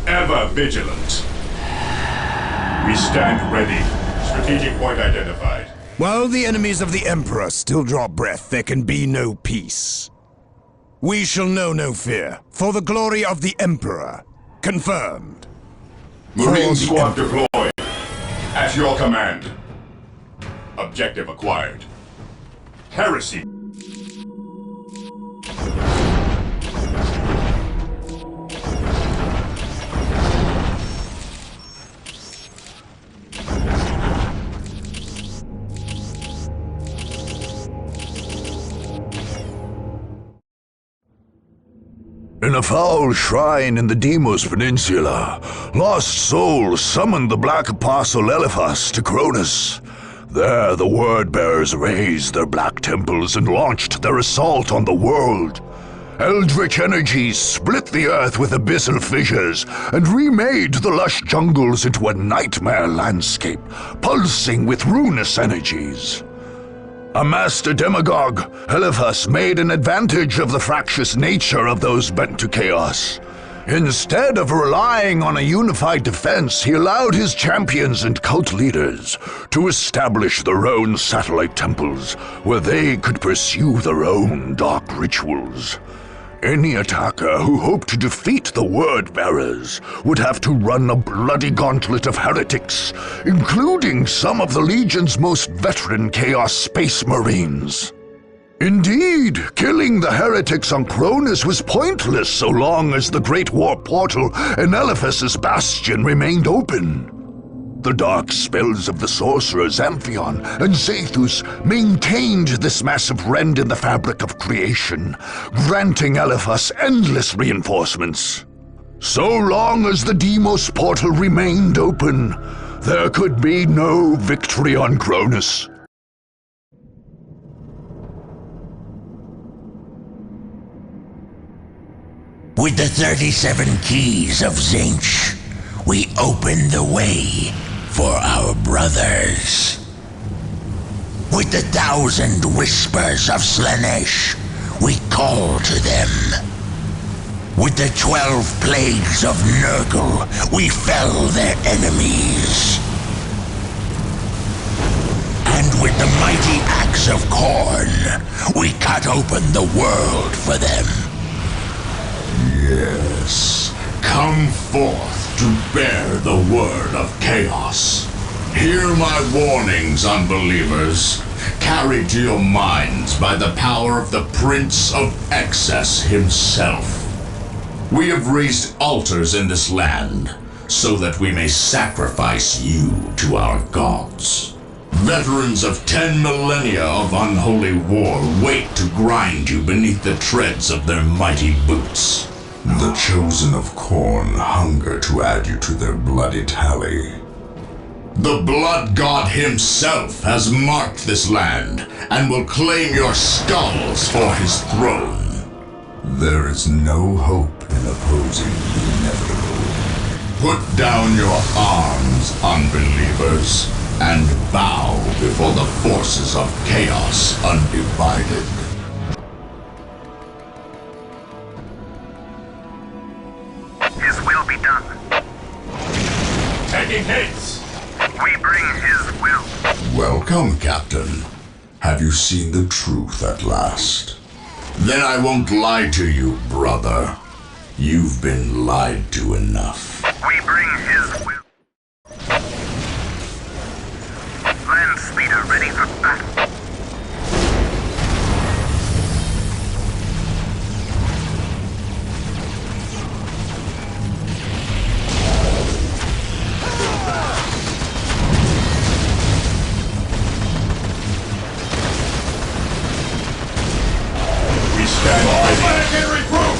Ever vigilant. We stand ready. Strategic point identified. While the enemies of the Emperor still draw breath, there can be no peace. We shall know no fear, for the glory of the Emperor. Confirmed. Marine squad deployed. At your command. Objective acquired. Heresy. In a foul shrine in the Deimos Peninsula, lost souls summoned the Black Apostle Eliphas to Cronus. There the Word-Bearers raised their black temples and launched their assault on the world. Eldritch energies split the earth with abyssal fissures and remade the lush jungles into a nightmare landscape, pulsing with ruinous energies. A master demagogue, Eliphas made an advantage of the fractious nature of those bent to chaos. Instead of relying on a unified defense, he allowed his champions and cult leaders to establish their own satellite temples, where they could pursue their own dark rituals. Any attacker who hoped to defeat the Word-Bearers would have to run a bloody gauntlet of heretics, including some of the Legion's most veteran Chaos Space Marines. Indeed, killing the heretics on Cronus was pointless so long as the Great War Portal in Eliphas's Bastion remained open. The dark spells of the sorcerers Amphion and Zethus maintained this massive rend in the fabric of creation, granting Eliphas endless reinforcements. So long as the Deimos portal remained open, there could be no victory on Cronus. With the 37 keys of Zinch, we open the way for our brothers. With the 1,000 whispers of Slanesh, we call to them. With the 12 plagues of Nurgle, we fell their enemies. And with the mighty axe of Khorne, we cut open the world for them. Yes. Come forth to bear the word of chaos. Hear my warnings, unbelievers, carried to your minds by the power of the Prince of Excess himself. We have raised altars in this land, so that we may sacrifice you to our gods. Veterans of 10 millennia of unholy war wait to grind you beneath the treads of their mighty boots. The chosen of Khorne hunger to add you to their bloody tally. The Blood God himself has marked this land and will claim your skulls for his throne. There is no hope in opposing the inevitable. Put down your arms, unbelievers, and bow before the forces of chaos undivided. His will be done. Taking hits! We bring his will. Welcome, Captain. Have you seen the truth at last? Then I won't lie to you, brother. You've been lied to enough. We bring his will. Land speeder ready for battle. back and regroup!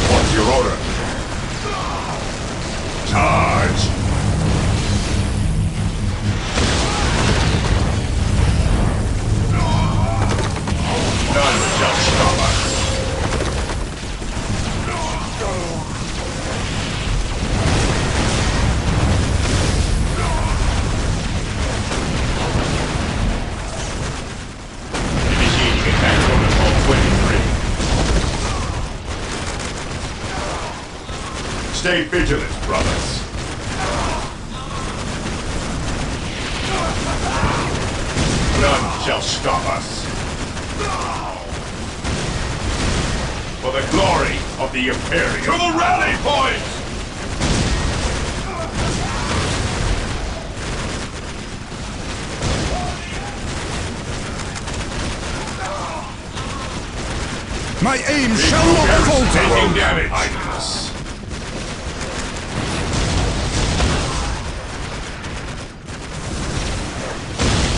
What's your order? Charge! None shall stop us. Initiating attack protocol 23. Stay vigilant, brothers. None shall stop us. For the glory of the Imperium. To the rally point! My aim shall not falter! Taking damage. Idleness.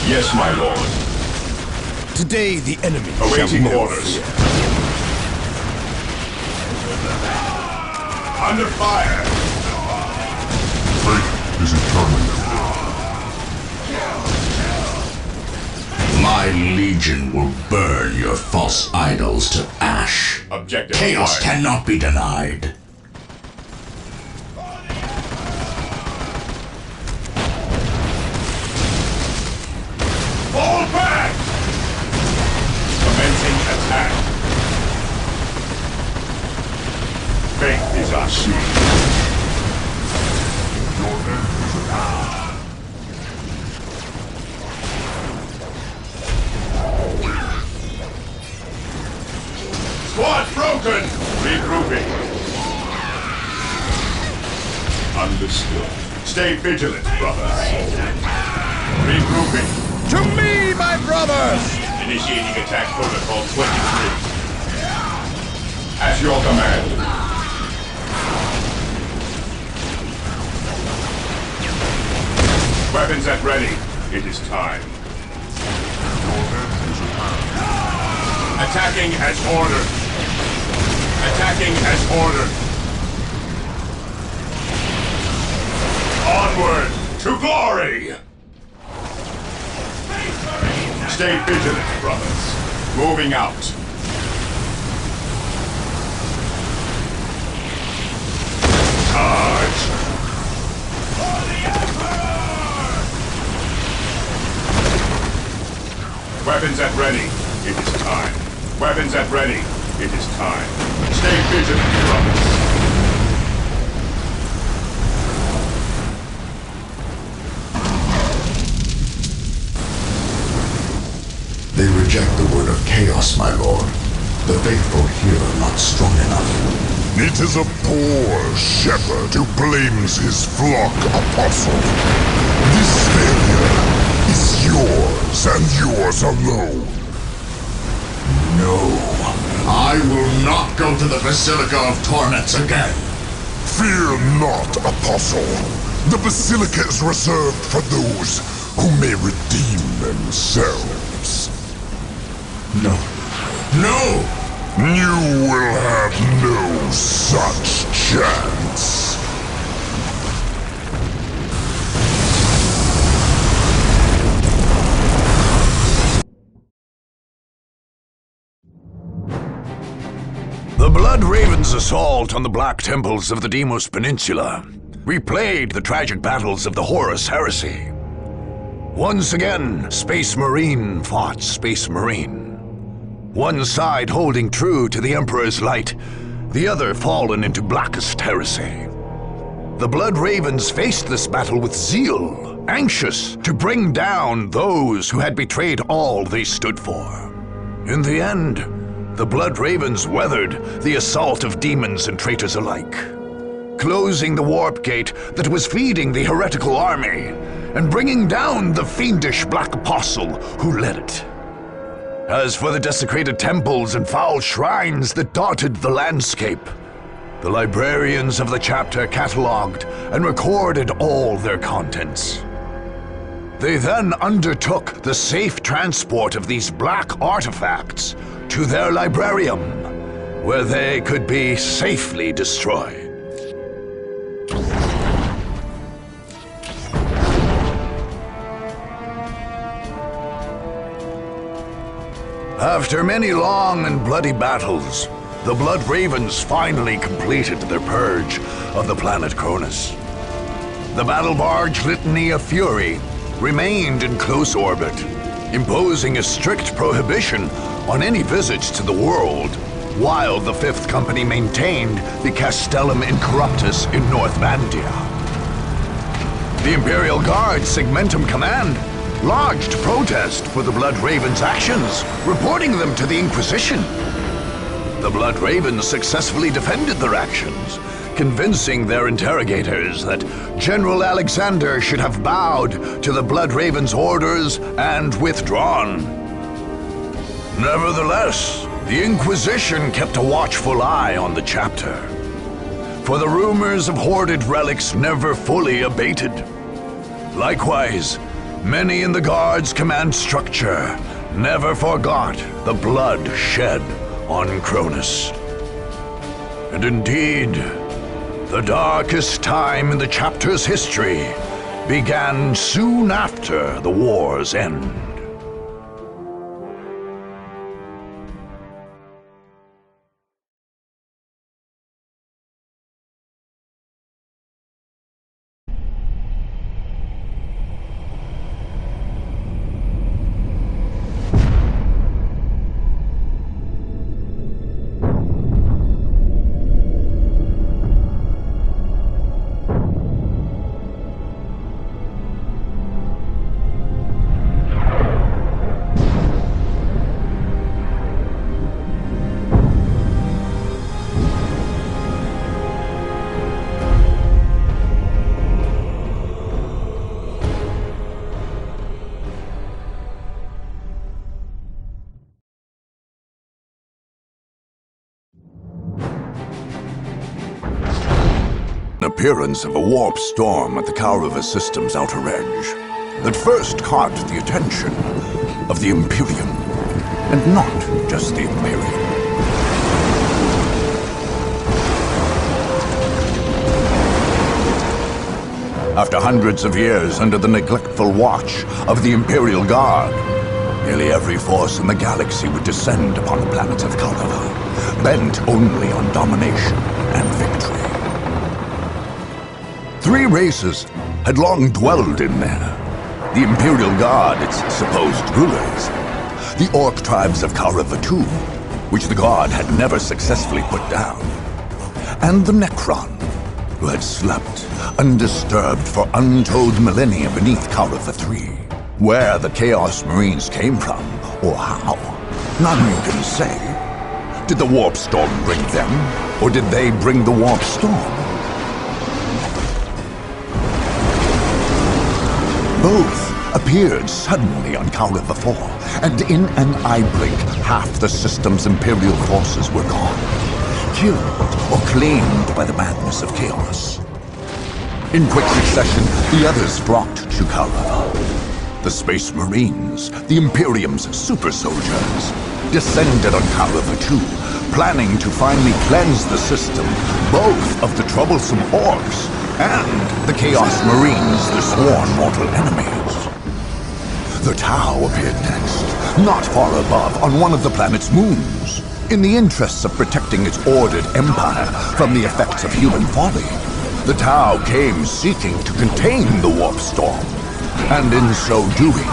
Yes, my lord. Today the enemy Awaiting shall know orders. fear. Under fire! Fate is eternal. My legion will burn your false idols to ash. Objective Chaos acquired. cannot be denied. Fall back! Commencing attack. Faith is our shield. Your end is at hand. Squad broken! Regrouping. Understood. Stay vigilant, brothers. Regrouping. To me, my brothers! Initiating attack protocol 23. At your command. Weapons at ready. It is time. Your end is at hand. Attacking as ordered. Attacking as ordered. Onward to glory! Stay vigilant, brothers. Moving out. Charge! Weapons at ready. It is time. Weapons at ready. It is time. Stay vigilant, brothers. They reject the word of chaos, my lord. The faithful here are not strong enough. It is a poor shepherd who blames his flock apostle. This failure is yours and yours alone. No, I will not go to the Basilica of Torments again. Fear not, apostle. The Basilica is reserved for those who may redeem themselves. No. No! You will have no such chance. The Blood Raven's assault on the Black Temples of the Deimos Peninsula replayed the tragic battles of the Horus Heresy. Once again, Space Marine fought Space Marine. One side holding true to the Emperor's light, the other fallen into blackest heresy. The Blood Ravens faced this battle with zeal, anxious to bring down those who had betrayed all they stood for. In the end, the Blood Ravens weathered the assault of demons and traitors alike, closing the warp gate that was feeding the heretical army and bringing down the fiendish Black Apostle who led it. As for the desecrated temples and foul shrines that dotted the landscape, the librarians of the chapter cataloged and recorded all their contents. They then undertook the safe transport of these black artifacts to their librarium, where they could be safely destroyed. After many long and bloody battles, the Blood Ravens finally completed their purge of the planet Cronus. The battle barge Litany of Fury remained in close orbit, imposing a strict prohibition on any visits to the world, while the Fifth Company maintained the Castellum Incorruptus in North Vandia. The Imperial Guard Segmentum Command lodged protest for the Blood Ravens' actions, reporting them to the Inquisition. The Blood Ravens successfully defended their actions, convincing their interrogators that General Alexander should have bowed to the Blood Ravens' orders and withdrawn. Nevertheless, the Inquisition kept a watchful eye on the chapter, for the rumors of hoarded relics never fully abated. Likewise, many in the Guard's command structure never forgot the blood shed on Cronus. And indeed, the darkest time in the chapter's history began soon after the war's end. Appearance of a warp storm at the Kaurava system's outer edge that first caught the attention of the Imperium, and not just the Imperium. After hundreds of years under the neglectful watch of the Imperial Guard, nearly every force in the galaxy would descend upon the planet of Kaurava, bent only on domination and victory. Three races had long dwelled in there. The Imperial Guard, its supposed rulers, the Orc tribes of Kaurava II, which the Guard had never successfully put down, and the Necron, who had slept undisturbed for untold millennia beneath Kaurava III. Where the Chaos Marines came from, or how, none can say. Did the Warp Storm bring them, or did they bring the Warp Storm? Both appeared suddenly on Kaurava IV, and in an eye blink, half the system's Imperial forces were gone, killed or claimed by the madness of chaos. In quick succession, the others flocked to Kaurava. The Space Marines, the Imperium's super soldiers, descended on Kaurava II, planning to finally cleanse the system, both of the troublesome Orcs and the Chaos Marines, their sworn mortal enemies. The Tau appeared next, not far above, on one of the planet's moons. In the interests of protecting its ordered empire from the effects of human folly, the Tau came seeking to contain the Warp Storm, and in so doing,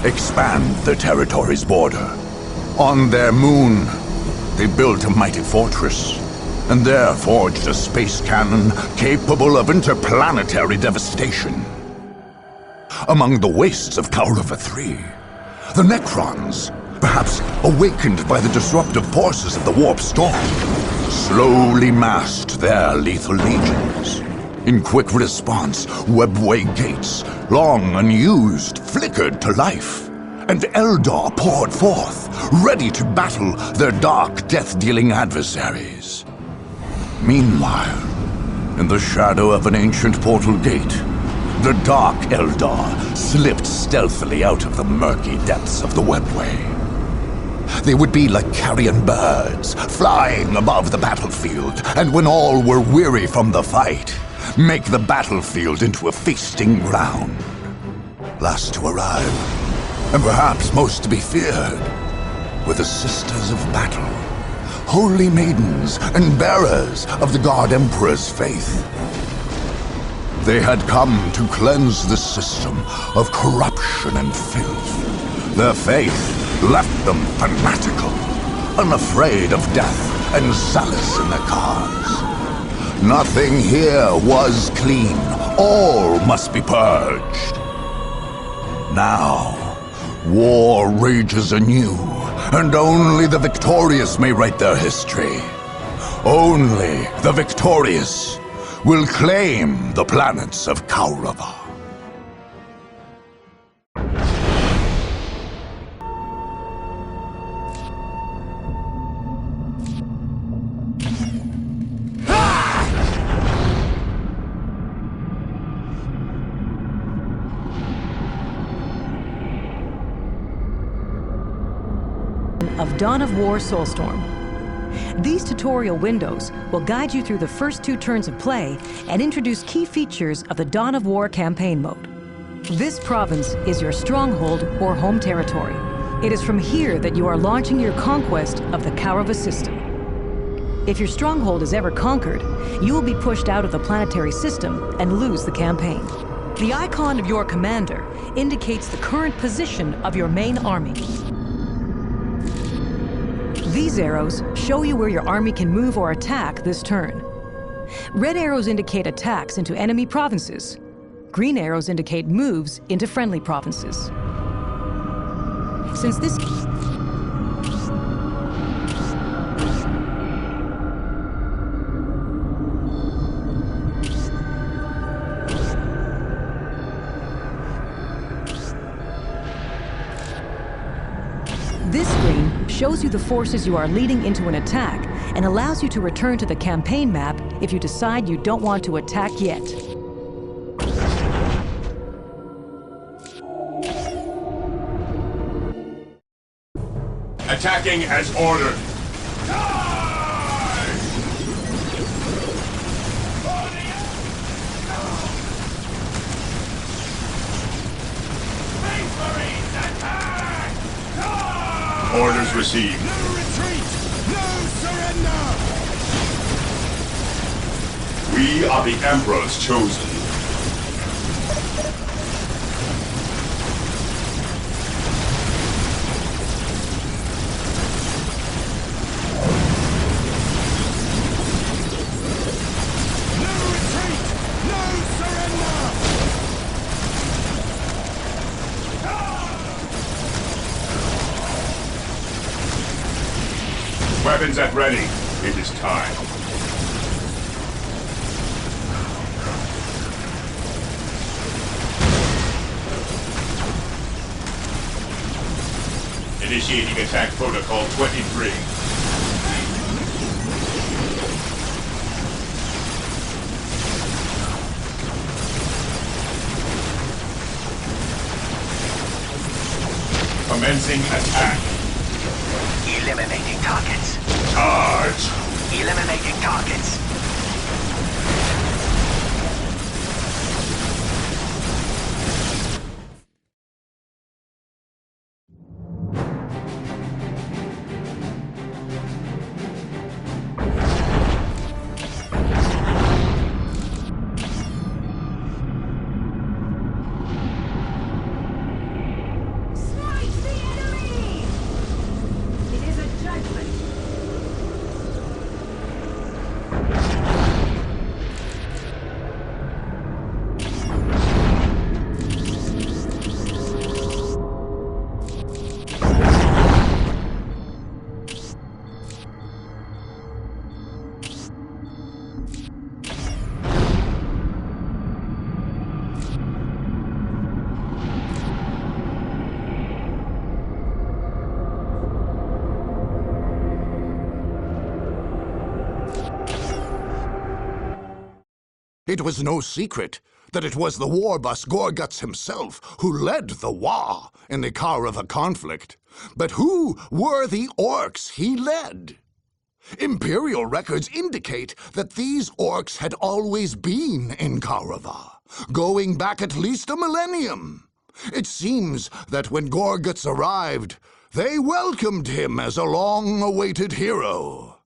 expand their territory's border. On their moon, they built a mighty fortress, and there forged a space cannon capable of interplanetary devastation. Among the wastes of Kaurava III, the Necrons, perhaps awakened by the disruptive forces of the Warp Storm, slowly massed their lethal legions. In quick response, webway gates, long unused, flickered to life, and Eldar poured forth, ready to battle their dark, death-dealing adversaries. Meanwhile, in the shadow of an ancient portal gate, The Dark Eldar slipped stealthily out of the murky depths of the webway. They would be like carrion birds, flying above the battlefield, and when all were weary from the fight, make the battlefield into a feasting ground. Last to arrive, and perhaps most to be feared, were the Sisters of Battle, holy maidens and bearers of the God Emperor's faith. They had come to cleanse the system of corruption and filth. Their faith left them fanatical, unafraid of death and zealous in their cause. Nothing here was clean. All must be purged. Now, war rages anew, and only the victorious may write their history. Only the victorious will claim the planets of Kaurava. Of Dawn of War Soulstorm. These tutorial windows will guide you through the first 2 turns of play and introduce key features of the Dawn of War campaign mode. This province is your stronghold or home territory. It is from here that you are launching your conquest of the Kaurava system. If your stronghold is ever conquered, you will be pushed out of the planetary system and lose the campaign. The icon of your commander indicates the current position of your main army. These arrows show you where your army can move or attack this turn. Red arrows indicate attacks into enemy provinces. Green arrows indicate moves into friendly provinces. Since this... This screen shows you the forces you are leading into an attack and allows you to return to the campaign map if you decide you don't want to attack yet. Attacking as ordered. Orders received. No retreat! No surrender! We are the Emperor's chosen. No retreat! No surrender! Weapons at ready. It is time. Initiating attack protocol 23. Commencing attack. Eliminating targets. Charge! Eliminating targets. It is a judgment. It was no secret that it was the war bus Gorguts himself who led the war in the Karava conflict. But who were the orcs he led? Imperial records indicate that these orcs had always been in Karava, going back at least a millennium. It seems that when Gorguts arrived, they welcomed him as a long-awaited hero.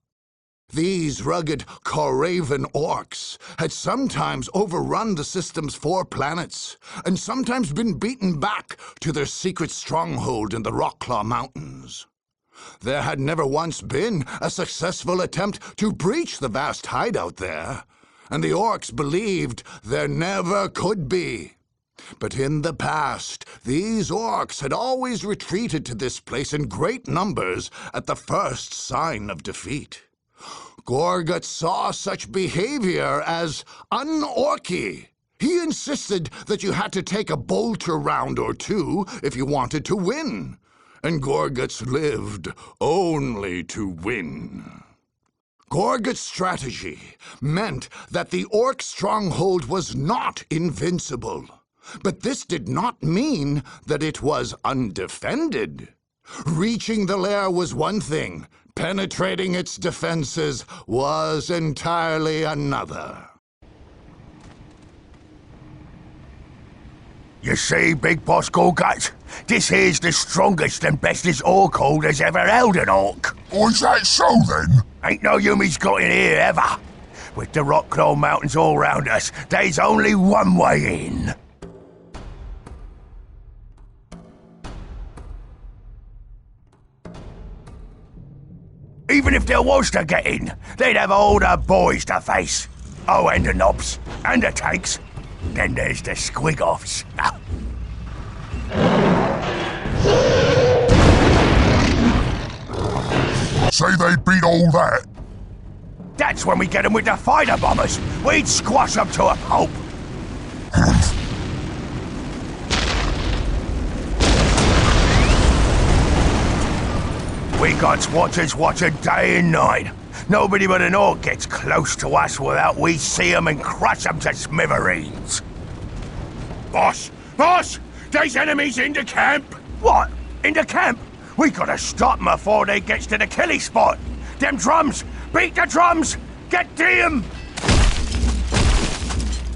These rugged Koravan orcs had sometimes overrun the system's 4 planets, and sometimes been beaten back to their secret stronghold in the Rockclaw Mountains. There had never once been a successful attempt to breach the vast hideout there, and the orcs believed there never could be. But in the past, these orcs had always retreated to this place in great numbers at the first sign of defeat. Gorgut saw such behavior as un-orky. He insisted that you had to take a bolter round or 2 if you wanted to win. And Gorguts lived only to win. Gorgut's strategy meant that the orc stronghold was not invincible. But this did not mean that it was undefended. Reaching the lair was one thing. Penetrating its defenses was entirely another. You see, Big Boss Gorgut? This here's the strongest and bestest orc horde has ever held an orc. Was that so, then? Ain't no Yumi's got in here, ever. With the Rockclaw Mountains all round us, there's only one way in. Even if there was to get in, they'd have all the boys to face. Oh, and the knobs, and the tanks. Then there's the squig-offs. Say they beat all that? That's when we get them with the fighter bombers. We'd squash them to a pulp. We got watchers watching day and night. Nobody but an orc gets close to us without we see them and crush them to smithereens. Boss! Boss! There's enemies in the camp! What? In the camp? We gotta stop them before they gets to the killing spot. Them drums! Beat the drums! Get to them!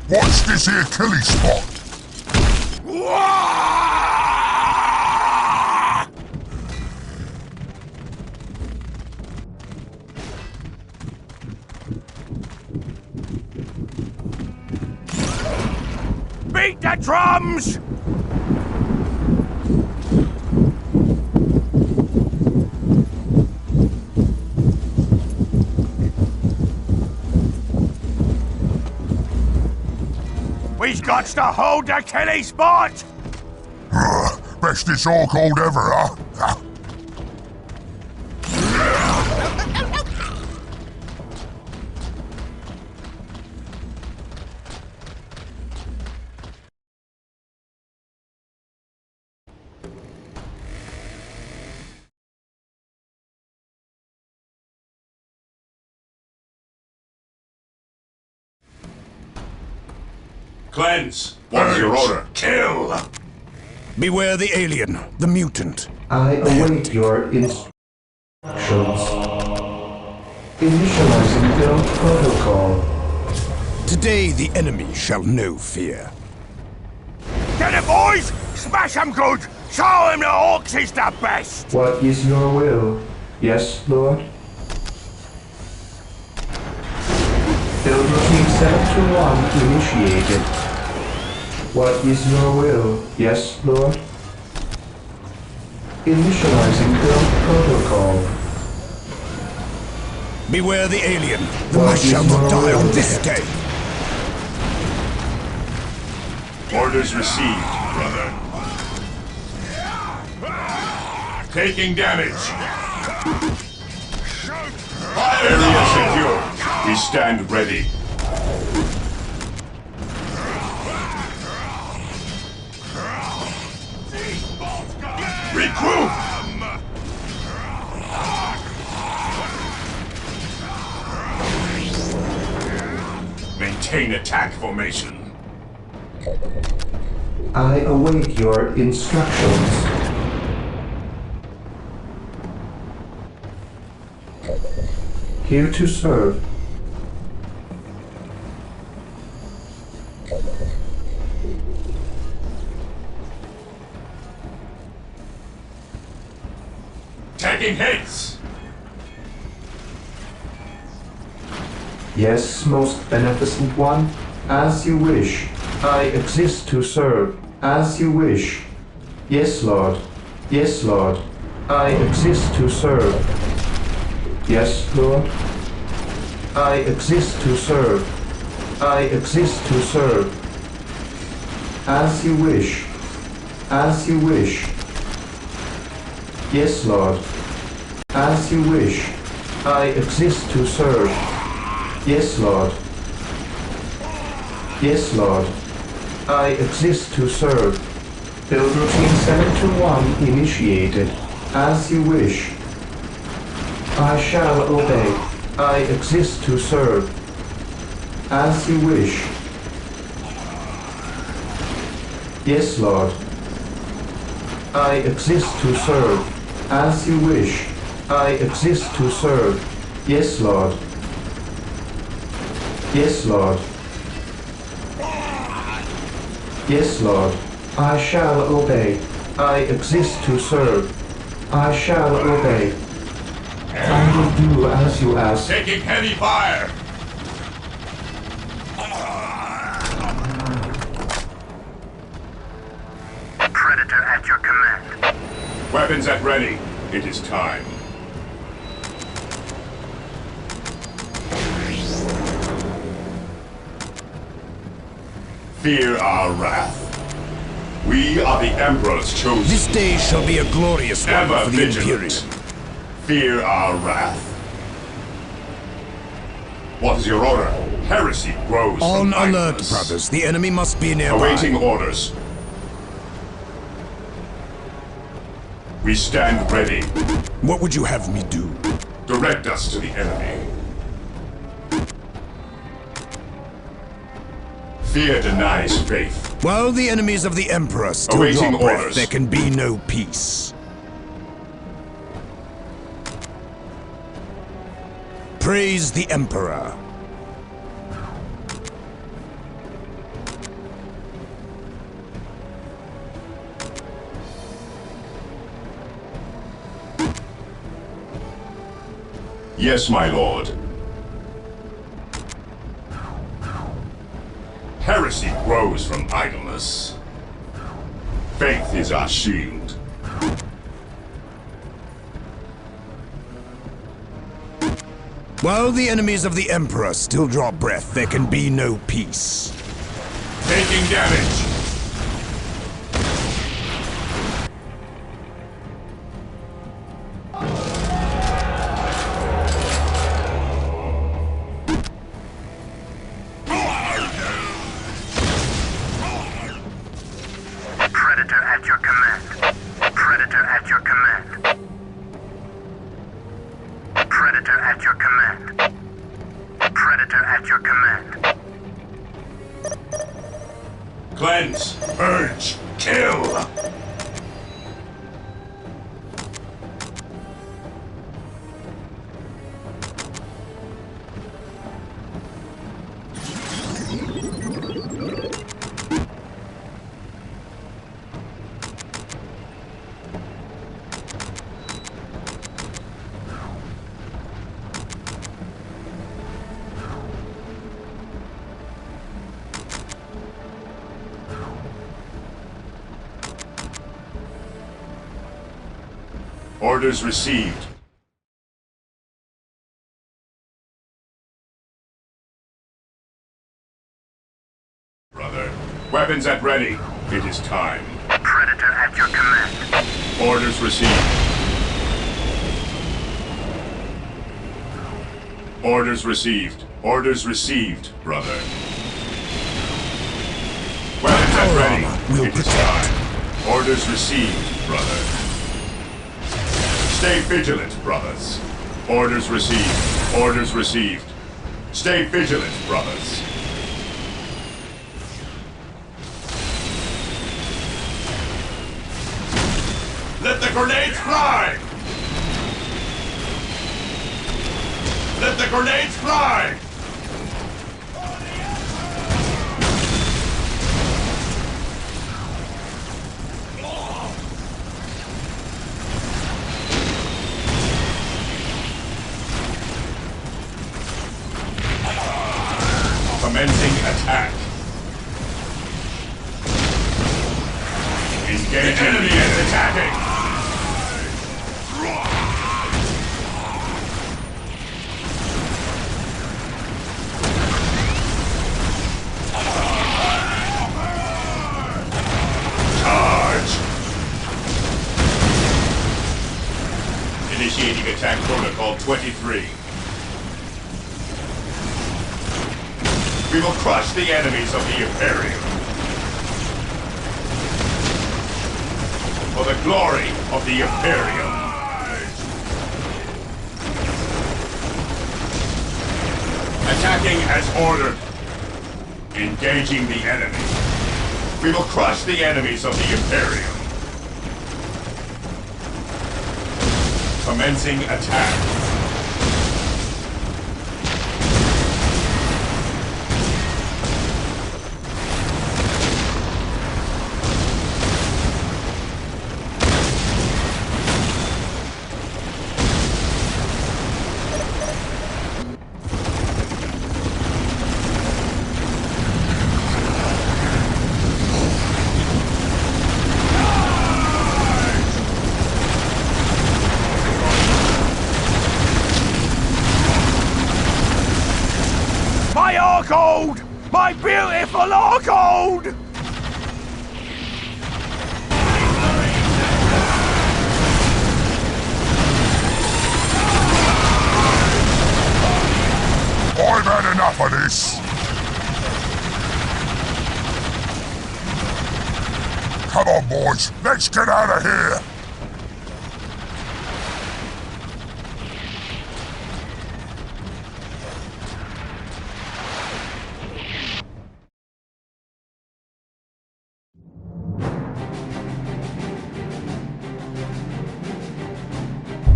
What's this here killing spot? Beat the drums! We've got to hold the killing spot! Bestest orc hold ever, huh? Cleanse! What's your order? Kill! Beware the alien, the mutant. I await your instructions. Initializing build protocol. Today the enemy shall know fear. Get it, boys! Smash 'em good! Show 'em the orcs is the best! What is your will? Yes, Lord? Build routine 721 initiated. What is your will? Yes, Lord? Initializing build protocol. Beware the alien. The mice shall not die on this day. Orders received, brother. Taking damage. Area secure. We stand ready. Regroup! Maintain. Maintain attack formation. I await your instructions. Here to serve. Taking hits! Yes, most beneficent one. As you wish. I exist to serve. As you wish. Yes, Lord. Yes, Lord. I exist to serve. Yes, Lord. I exist to serve. I exist to serve. As you wish. As you wish. Yes, Lord. As you wish. I exist to serve. Yes, Lord. Yes, Lord. I exist to serve. Build routine 721 initiated. As you wish. I shall obey. I exist to serve. As you wish. Yes, Lord. I exist to serve. As you wish. I exist to serve. Yes, Lord. Yes, Lord. Yes, Lord. I shall obey. I exist to serve. I shall obey. I will do as you ask. Taking heavy fire! Predator at your command. Weapons at ready. It is time. Fear our wrath. We are the Emperor's chosen. This day shall be a glorious one Ever for the Imperium. Fear our wrath. What is your order? Heresy grows On from alert, idleness. brothers. The enemy must be nearby. Awaiting orders. We stand ready. What would you have me do? Direct us to the enemy. Fear denies faith. While the enemies of the Emperor still Awaiting draw breath, orders. there can be no peace. Praise the Emperor. Yes, my lord. Heresy grows from idleness. Faith is our shield. While the enemies of the Emperor still draw breath, there can be no peace. Taking damage. Predator at your command. Predator at your command. Predator at your command. Predator at your command. Cleanse, purge, kill! Orders received. Brother, weapons at ready. It is time. Predator at your command. Orders received. Orders received. Orders received, brother. Weapons at ready. It is time. Orders received, brother. Stay vigilant, brothers. Orders received. Orders received. Stay vigilant, brothers. Let the grenades fly! Let the grenades fly! Commencing attack. Engage. The enemy is attacking. Charge. Initiating attack protocol 23. We will crush the enemies of the Imperium. For the glory of the Imperium. Attacking as ordered. Engaging the enemy. We will crush the enemies of the Imperium. Commencing attack. Gold! My beautiful gold! I've had enough of this! Come on, boys, let's get out of here!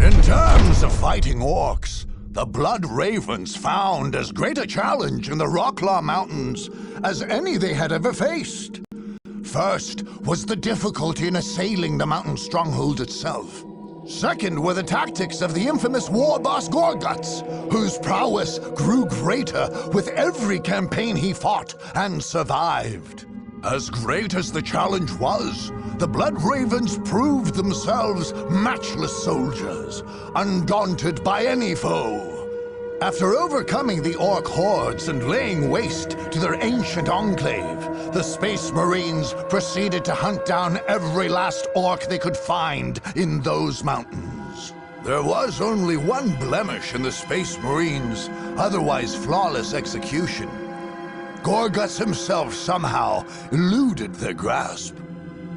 In terms of fighting orcs, the Blood Ravens found as great a challenge in the Rocklaw Mountains as any they had ever faced. First was the difficulty in assailing the mountain stronghold itself. Second were the tactics of the infamous war boss Gorguts, whose prowess grew greater with every campaign he fought and survived. As great as the challenge was, the Blood Ravens proved themselves matchless soldiers, undaunted by any foe. After overcoming the orc hordes and laying waste to their ancient enclave, the Space Marines proceeded to hunt down every last orc they could find in those mountains. There was only one blemish in the Space Marines' otherwise flawless execution. Gorguts himself somehow eluded their grasp.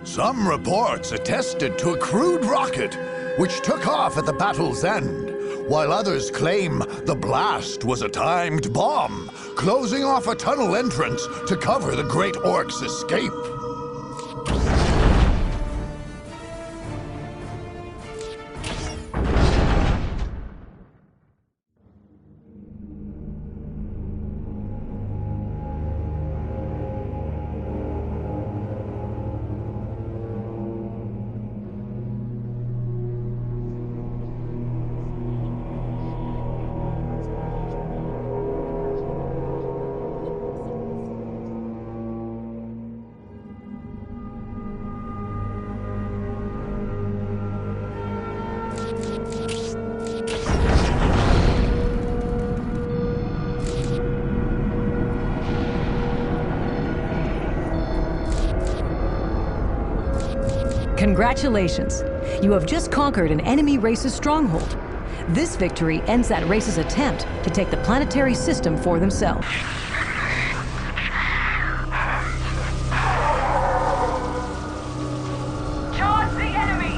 Some reports attested to a crude rocket which took off at the battle's end, while others claim the blast was a timed bomb, closing off a tunnel entrance to cover the Great Orc's escape. Congratulations! You have just conquered an enemy race's stronghold. This victory ends that race's attempt to take the planetary system for themselves. Charge the enemy!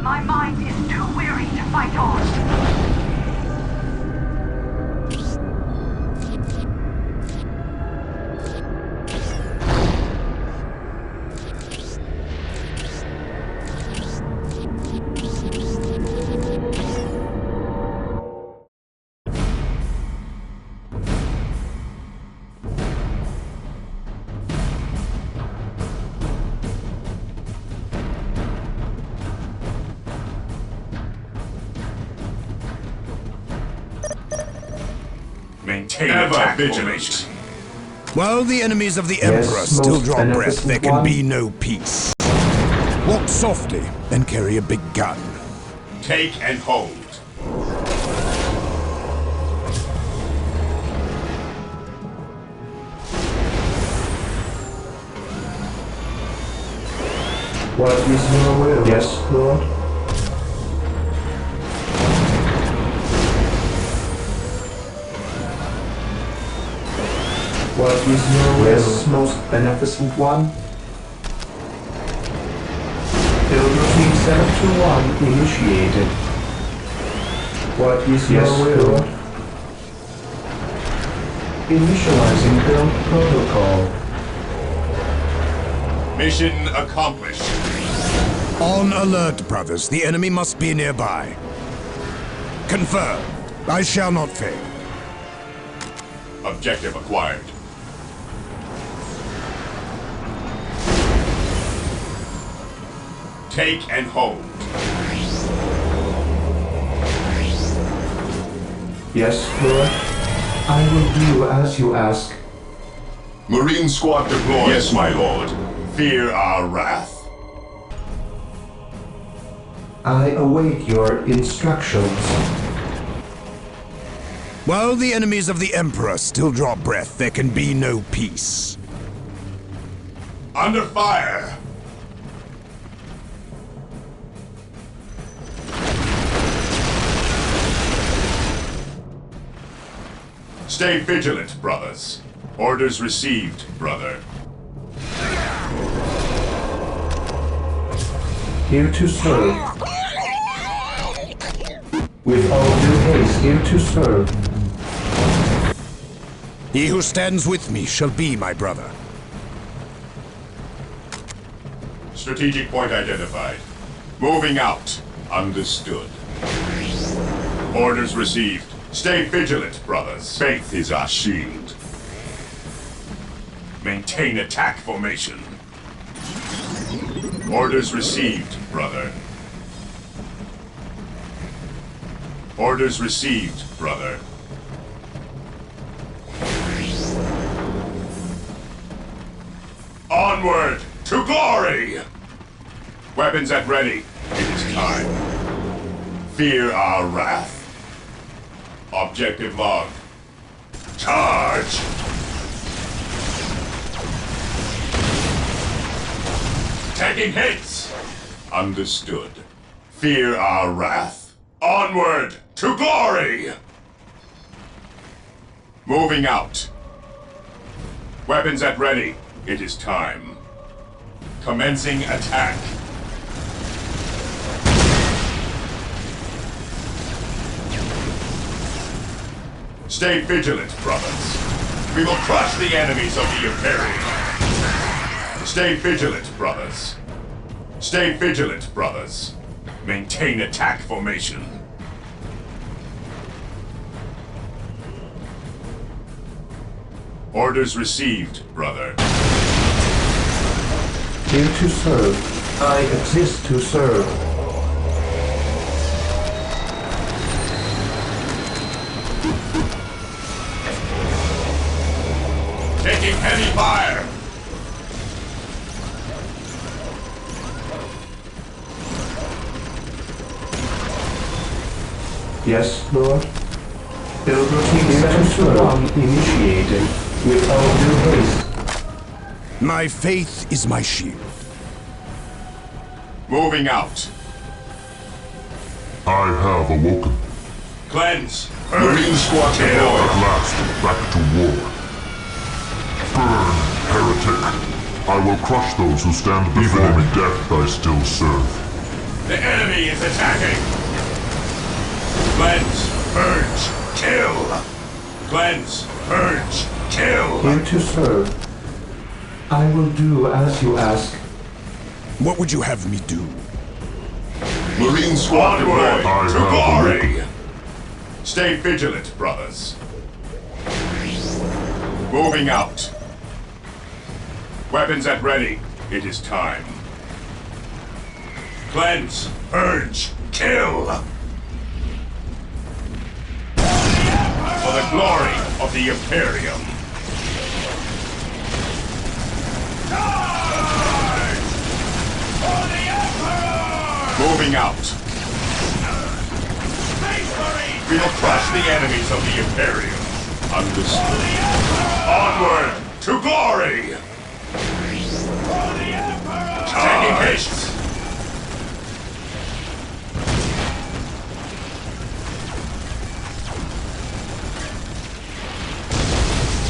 My mind is too weary to fight on. Maintain attack vigilance. While the enemies of the Yes, Emperor still most draw breath, beneficent there can one. be no peace. Walk softly and carry a big gun. Take and hold. What is your will? Yes, Lord. What is your will? Yes, most beneficent one. Build routine 721 initiated. What is your will? Initializing build protocol. Mission accomplished. On alert, brothers. The enemy must be nearby. Confirmed. I shall not fail. Objective acquired. Take and hold. Yes, Lord. I will do as you ask. Marine squad deployed. Yes, my lord. Fear our wrath. I await your instructions. While the enemies of the Emperor still draw breath, there can be no peace. Under fire. Stay vigilant, brothers. Orders received, brother. Here to serve. With all due haste, here to serve. He who stands with me shall be my brother. Strategic point identified. Moving out. Understood. Orders received. Stay vigilant, brothers. Faith is our shield. Maintain attack formation. Orders received, brother. Orders received, brother. Onward to glory! Weapons at ready. It is time. Fear our wrath. Objective log. Charge! Taking hits! Understood. Fear our wrath. Onward to glory! Moving out. Weapons at ready. It is time. Commencing attack. Stay vigilant, brothers. We will crush the enemies of the Imperium. Stay vigilant, brothers. Stay vigilant, brothers. Maintain attack formation. Orders received, brother. Here to serve. I exist to serve. Taking heavy fire! Yes, Lord. Build routine 721 initiated. With all due haste. My faith is my shield. Moving out. I have awoken. Cleanse. Marine squad deployed. At last, back to war. Burn, heretic. I will crush those who stand before me. Death I still serve. The enemy is attacking. Cleanse. Purge. Kill. Cleanse. Purge. Kill. Here to serve. I will do as you ask. What would you have me do? Marine squad deployed to glory. Stay vigilant, brothers. Moving out. Weapons at ready. It is time. Cleanse. Purge. Kill. For the glory of the Imperium. Charge! For the Emperor! Moving out. Space Marines! We'll crush the enemies of the Imperium. Understood. Onward to glory! For the Emperor! Taking haste!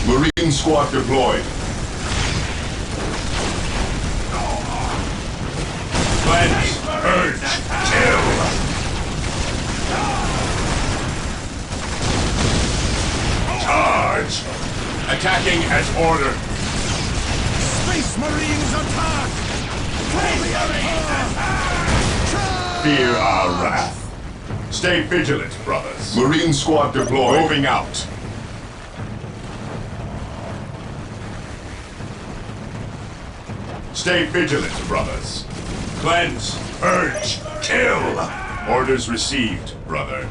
Marine squad deployed. Cleanse, purge, kill! Charge! Attacking as ordered. Space Marines attack! Fear our wrath. Stay vigilant, brothers. Marine squad deployed. Moving out. Stay vigilant, brothers. Cleanse, purge, kill! Orders received, brother.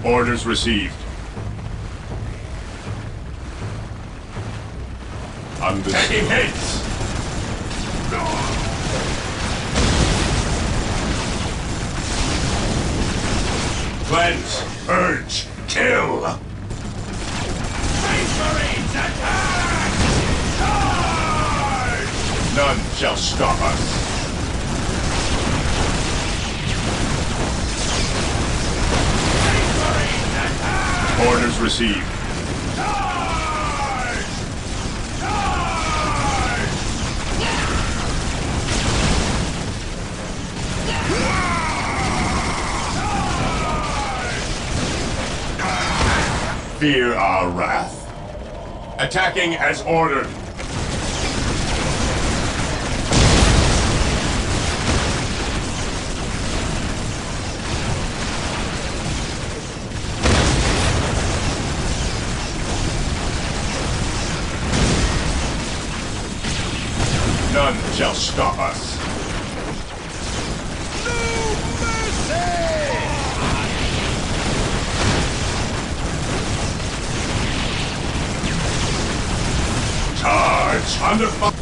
Orders received. Understood. Taking hits! Cleanse, purge, kill! Space Marines attack! Charge! None shall stop us. Space Marines attack! Orders received. Charge! Charge! Fear our wrath. Attacking as ordered. None shall stop us. Charge! Under fire!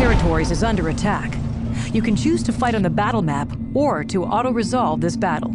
territories is under attack. You can choose to fight on the battle map or to auto-resolve this battle.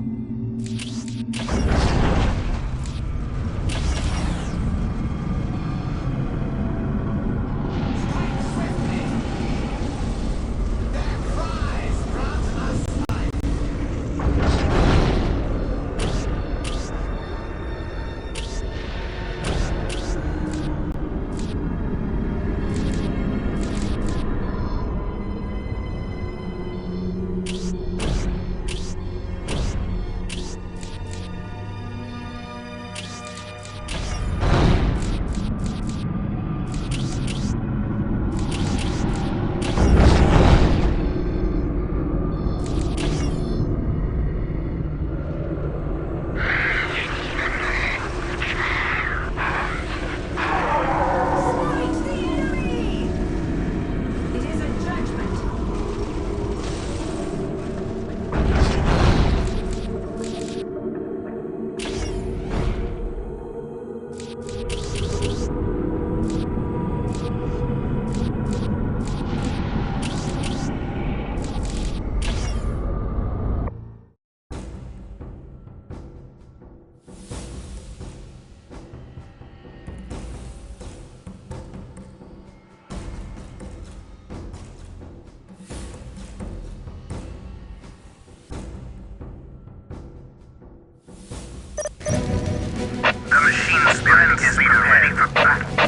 Land speeder ready for battle.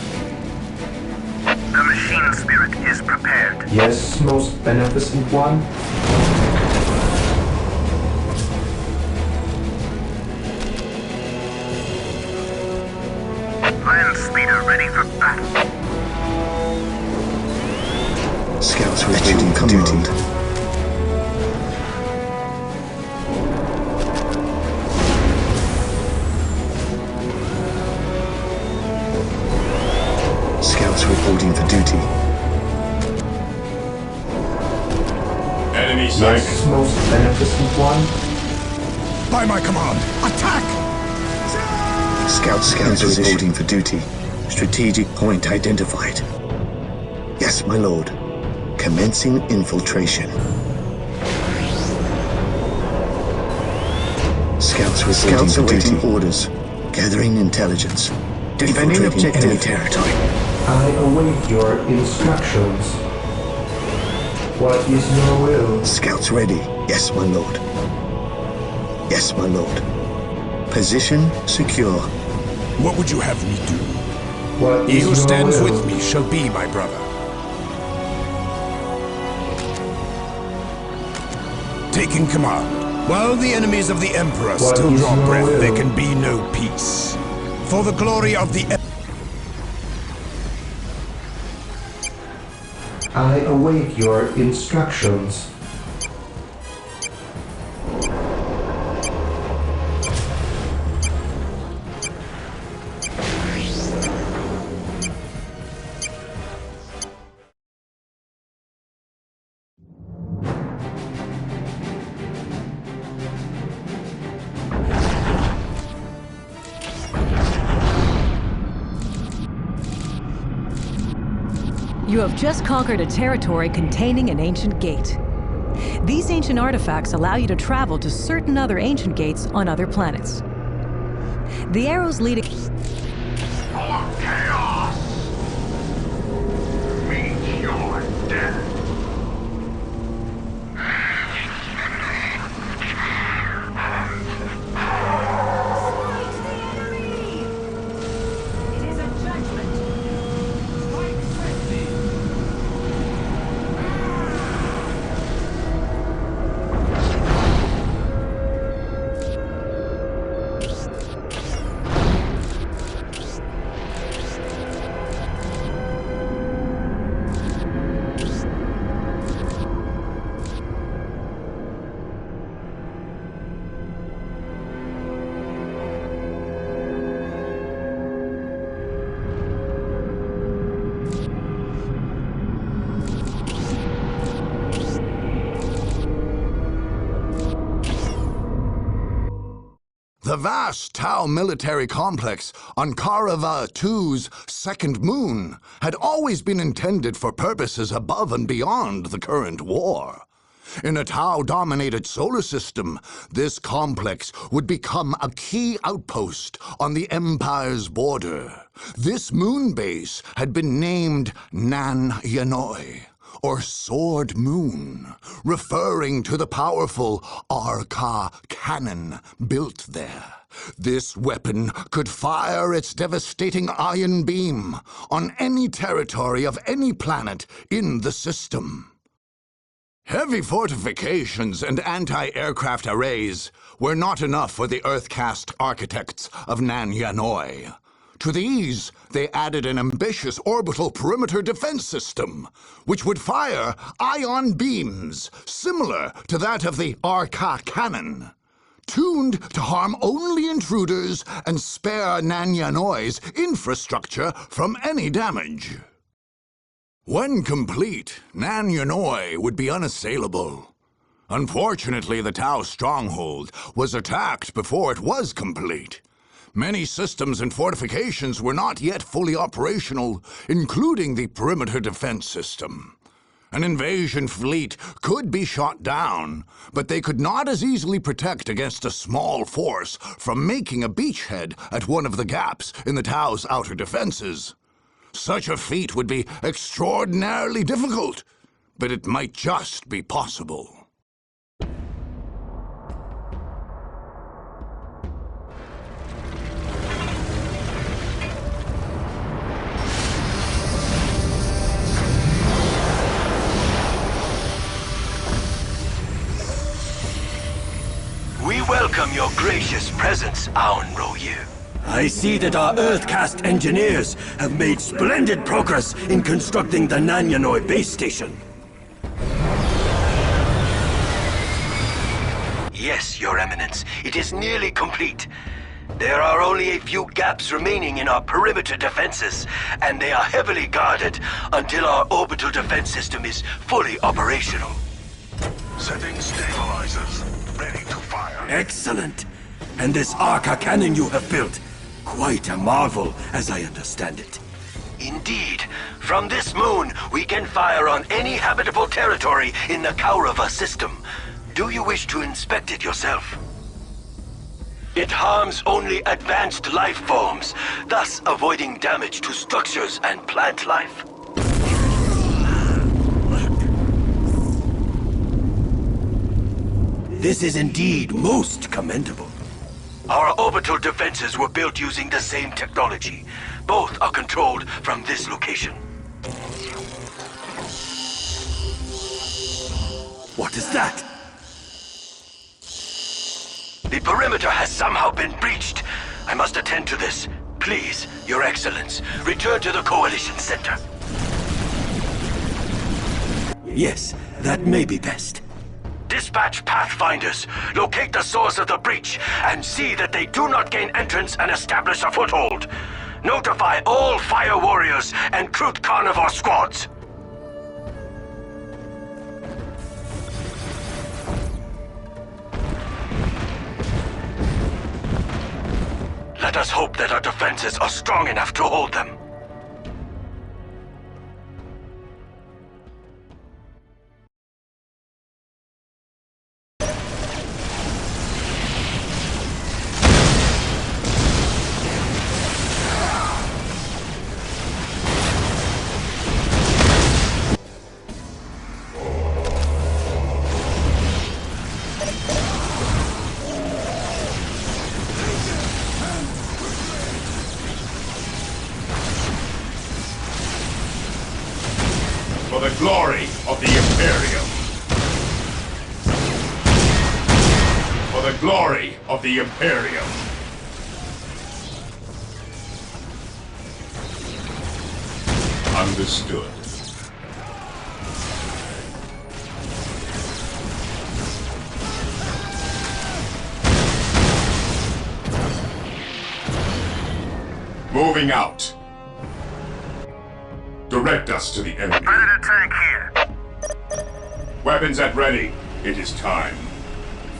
The machine spirit is prepared. Yes, most beneficent one. Land speeder ready for battle. Scouts reporting for duty. Scouts reporting for duty. Enemy sighted. Yes, most beneficent one. By my command, attack! Scouts reporting for duty. Strategic point identified. Yes, my lord. Commencing infiltration. Scouts reporting for duty. Orders. Gathering intelligence. Defending objective. Enemy territory. I await your instructions. What is your will? Scouts ready. Yes, my lord. Yes, my lord. Position secure. What would you have me do? What He is who your stands will? with me shall be my brother. Taking command. While the enemies of the Emperor What still is draw your breath, will? there can be no peace. For the glory of the I await your instructions. You have just conquered a territory containing an ancient gate. These ancient artifacts allow you to travel to certain other ancient gates on other planets. The arrows leading... Chaos! Meet your death. The vast Tau military complex on Karava II's second moon had always been intended for purposes above and beyond the current war. In a Tau-dominated solar system, this complex would become a key outpost on the Empire's border. This moon base had been named Nan Yanoi, or Sword Moon, referring to the powerful Arca cannon built there. This weapon could fire its devastating ion beam on any territory of any planet in the system. Heavy fortifications and anti-aircraft arrays were not enough for the Earth-cast architects of Nan Yanoi. To these, they added an ambitious orbital perimeter defense system, which would fire ion beams similar to that of the Arca cannon, tuned to harm only intruders and spare Nan Yanoi's infrastructure from any damage. When complete, Nan Yanoi would be unassailable. Unfortunately, the Tau Stronghold was attacked before it was complete. Many systems and fortifications were not yet fully operational, including the perimeter defense system. An invasion fleet could be shot down, but they could not as easily protect against a small force from making a beachhead at one of the gaps in the Tau's outer defenses. Such a feat would be extraordinarily difficult, but it might just be possible. welcome your gracious presence, Aonroyu. I see that our Earthcast engineers have made splendid progress in constructing the Nanyanoi base station. Yes, Your Eminence. It is nearly complete. There are only a few gaps remaining in our perimeter defenses, and they are heavily guarded until our orbital defense system is fully operational. Setting stabilizers. Ready to fire. Excellent! And this Arca cannon you have built, quite a marvel, as I understand it. Indeed. From this moon, we can fire on any habitable territory in the Kaurava system. Do you wish to inspect it yourself? It harms only advanced life forms, thus avoiding damage to structures and plant life. This is indeed most commendable. Our orbital defenses were built using the same technology. Both are controlled from this location. What is that? The perimeter has somehow been breached. I must attend to this. Please, Your Excellence, return to the Coalition Center. Yes, that may be best. Dispatch Pathfinders, locate the source of the breach, and see that they do not gain entrance and establish a foothold. Notify all Fire Warriors and Crute Carnivore squads. Let us hope that our defenses are strong enough to hold them. For the glory of the Imperium. For the glory of the Imperium. Understood. Moving out. Direct us to the enemy. Predator tank here. Weapons at ready. It is time.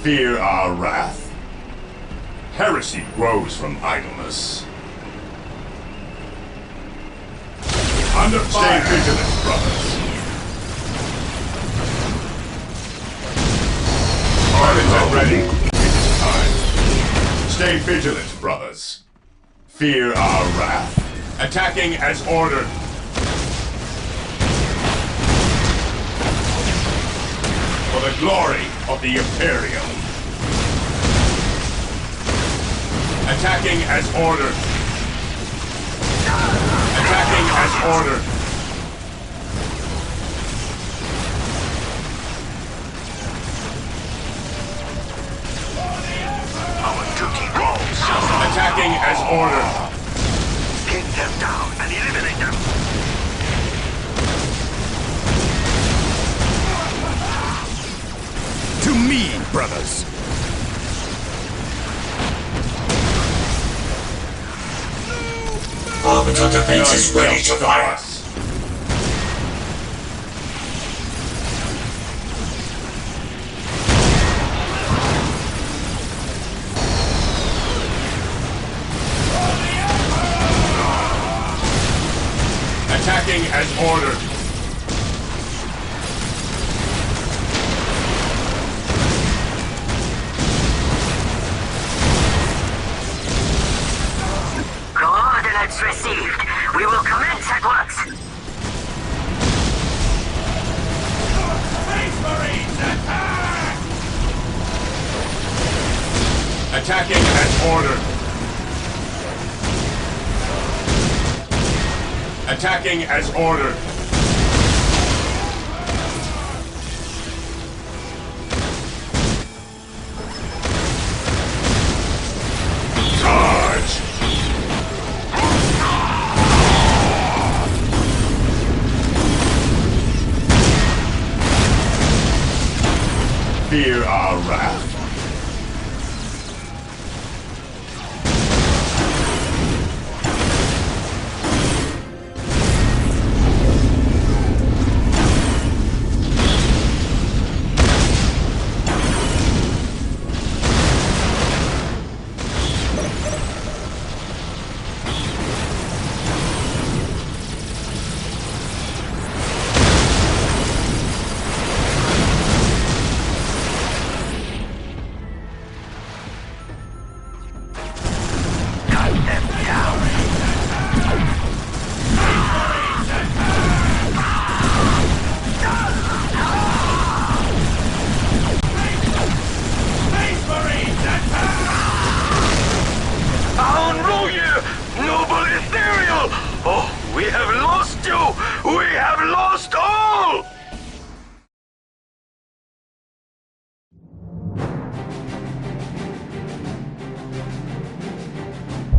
Fear our wrath. Heresy grows from idleness. Under fire. Stay vigilant, brothers. Weapons at ready. It is time. Stay vigilant, brothers. Fear our wrath. Attacking as ordered. For the glory of the Imperium. Attacking as ordered. Attacking as ordered. Our duty calls. Attacking as ordered. Pin them down and eliminate them. To me, brothers! Orbital defense is ready to fire. Attacking as ordered. Coordinates received. We will commence at once. Space Marines, attack! Attacking as ordered. Attacking as ordered. Fear our wrath?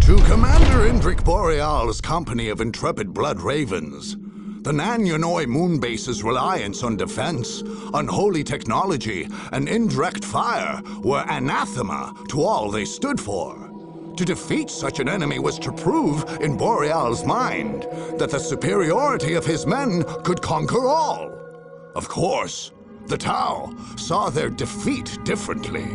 To Commander Indrik Boreal's company of intrepid blood ravens, the Nanyonoi Moonbase's reliance on defense, unholy technology, and indirect fire were anathema to all they stood for. To defeat such an enemy was to prove, in Boreal's mind, that the superiority of his men could conquer all. Of course, the Tau saw their defeat differently.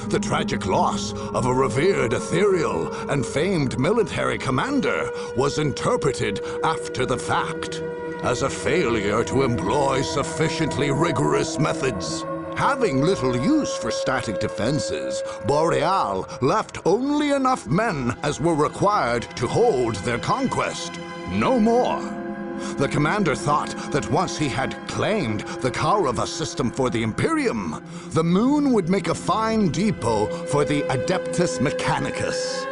The tragic loss of a revered ethereal and famed military commander was interpreted after the fact as a failure to employ sufficiently rigorous methods. Having little use for static defenses, Boreal left only enough men as were required to hold their conquest. No more. The commander thought that once he had claimed the Kaurava system for the Imperium, the moon would make a fine depot for the Adeptus Mechanicus.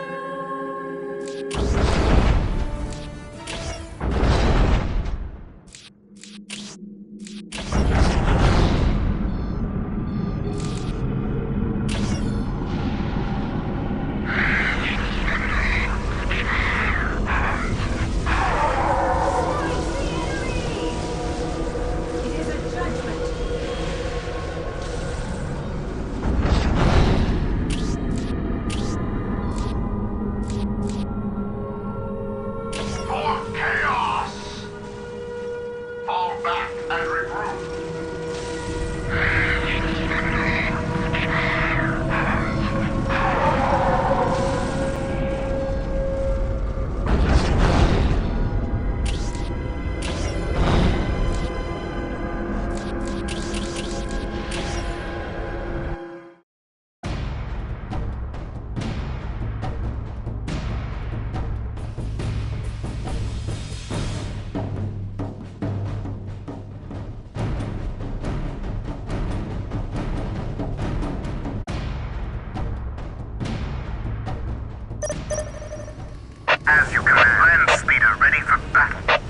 As you command, land speeder ready for battle.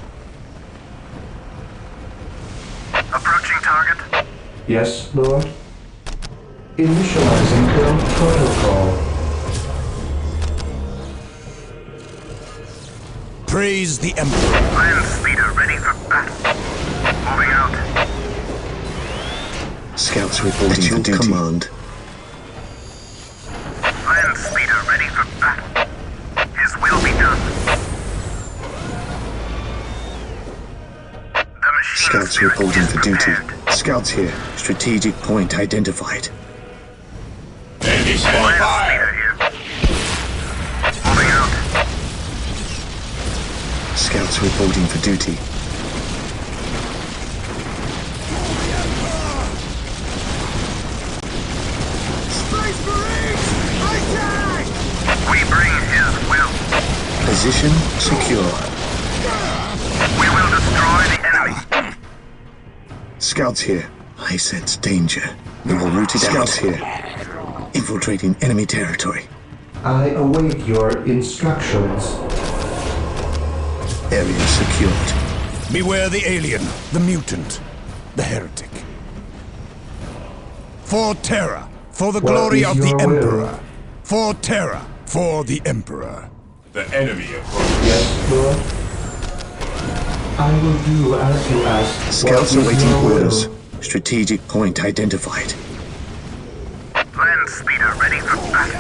Approaching target. Yes, Lord. Initializing current protocol. Praise the Emperor. Land speeder ready for battle. Moving out. Scouts reporting for duty. Command. Land speeder ready for battle. His will be done. The machine Scouts reporting for duty. Scouts here. Strategic point identified. Bendy, stand fire! Moving out. Scouts reporting for duty. Space Marines! Attack! We bring his will. Position secure. We will destroy the enemy. Scouts here. I sense danger. We will root it out. Scouts here. Infiltrating enemy territory. I await your instructions. Area secured. Beware the alien, the mutant, the heretic. For Terra, for the glory of the Emperor. For Terra, for the Emperor. The enemy approaches. Yes, Lord. I will do as you ask. Scouts awaiting orders. Strategic point identified. Land speeder ready for battle.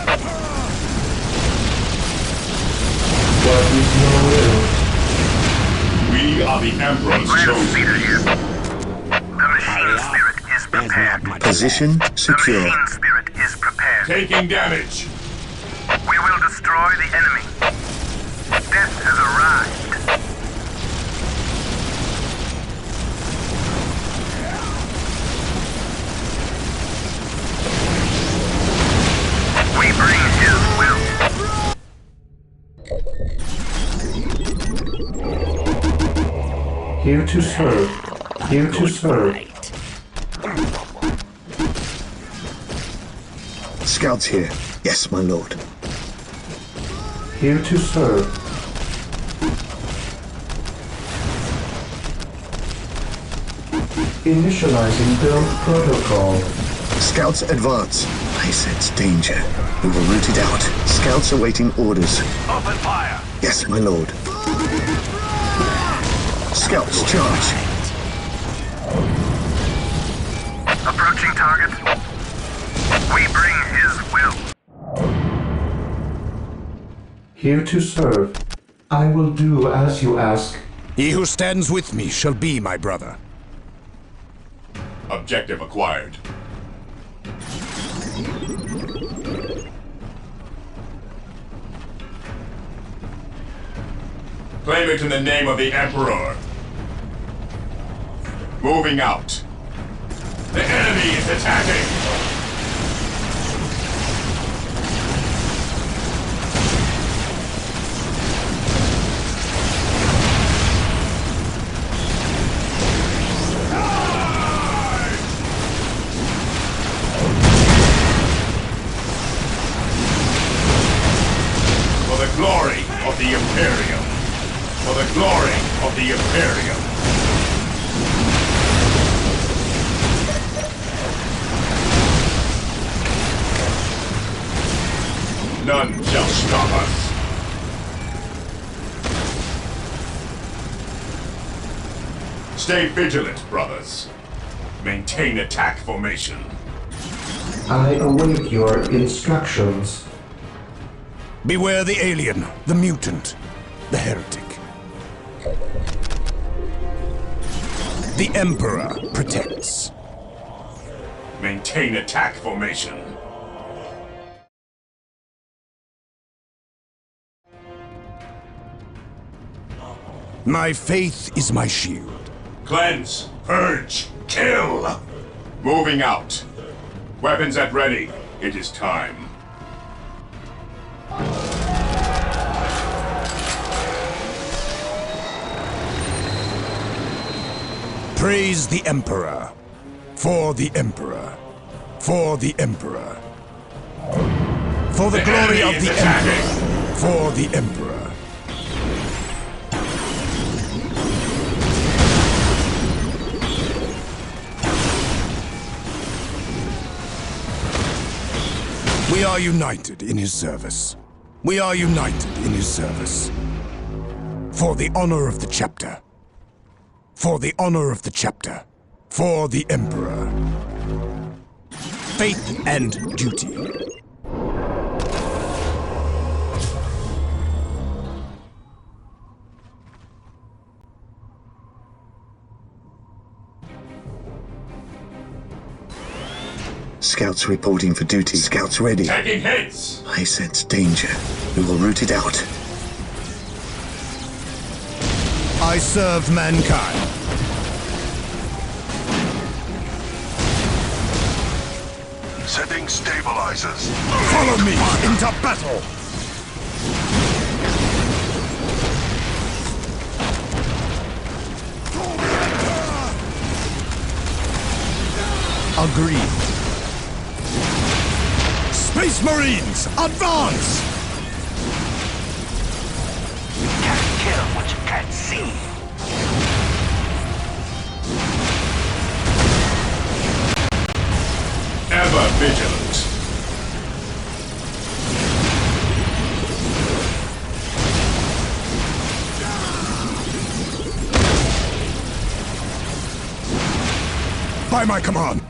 What is your will? We are the Emperor's Land chosen. speeder here. The machine spirit is prepared. Position secure. The machine spirit is prepared. Taking damage. We will destroy the enemy. Death has arrived. We bring his will. Here to serve. Here to serve. Scouts here. Yes, my lord. Here to serve. Initializing build protocol. Scouts advance. I sense danger. We will root it out. Scouts awaiting orders. Open fire. Yes, my lord. Scouts charge. Approaching target. We bring his will. Here to serve. I will do as you ask. He who stands with me shall be my brother. Objective acquired. Claim it in the name of the Emperor. Moving out. The enemy is attacking! For the glory of the Imperium. For the glory of the Imperium. None shall stop us. Stay vigilant, brothers. Maintain attack formation. I await your instructions. Beware the alien, the mutant, the heretic. The Emperor protects. Maintain attack formation. My faith is my shield. Cleanse, purge, kill! Moving out. Weapons at ready. It is time. Praise the Emperor. For the Emperor. For the Emperor. For the glory of the Emperor. For the Emperor. We are united in his service. We are united in his service. For the honor of the chapter. For the honor of the chapter. For the Emperor. Faith and duty. Scouts reporting for duty. Scouts ready. Taking hits! I sense danger. We will root it out. I serve mankind. Setting stabilizers. Follow me into battle! Agreed. Space Marines, advance! Can't kill what you can't see. Ever vigilant. By my command.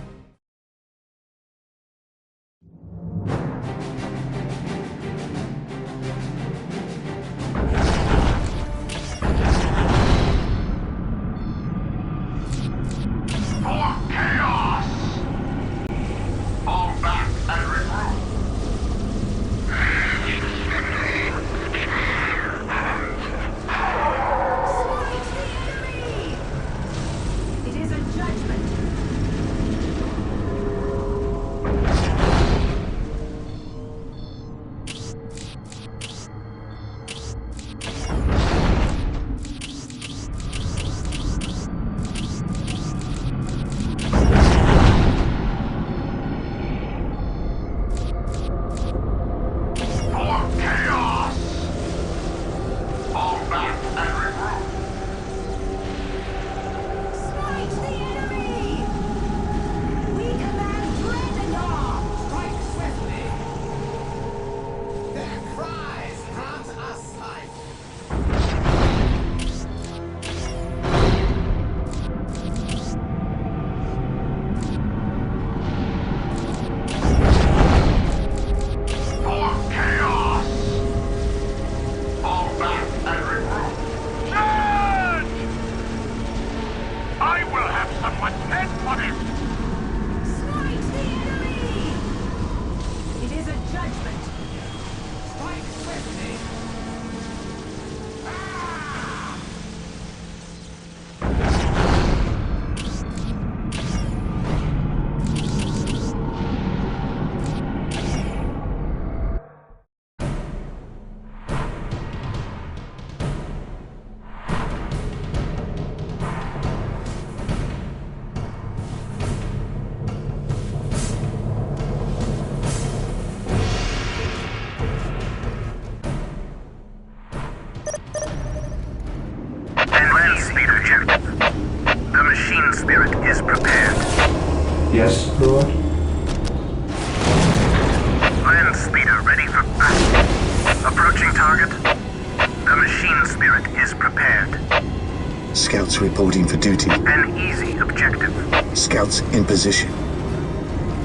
Scouts reporting for duty. An easy objective. Scouts in position.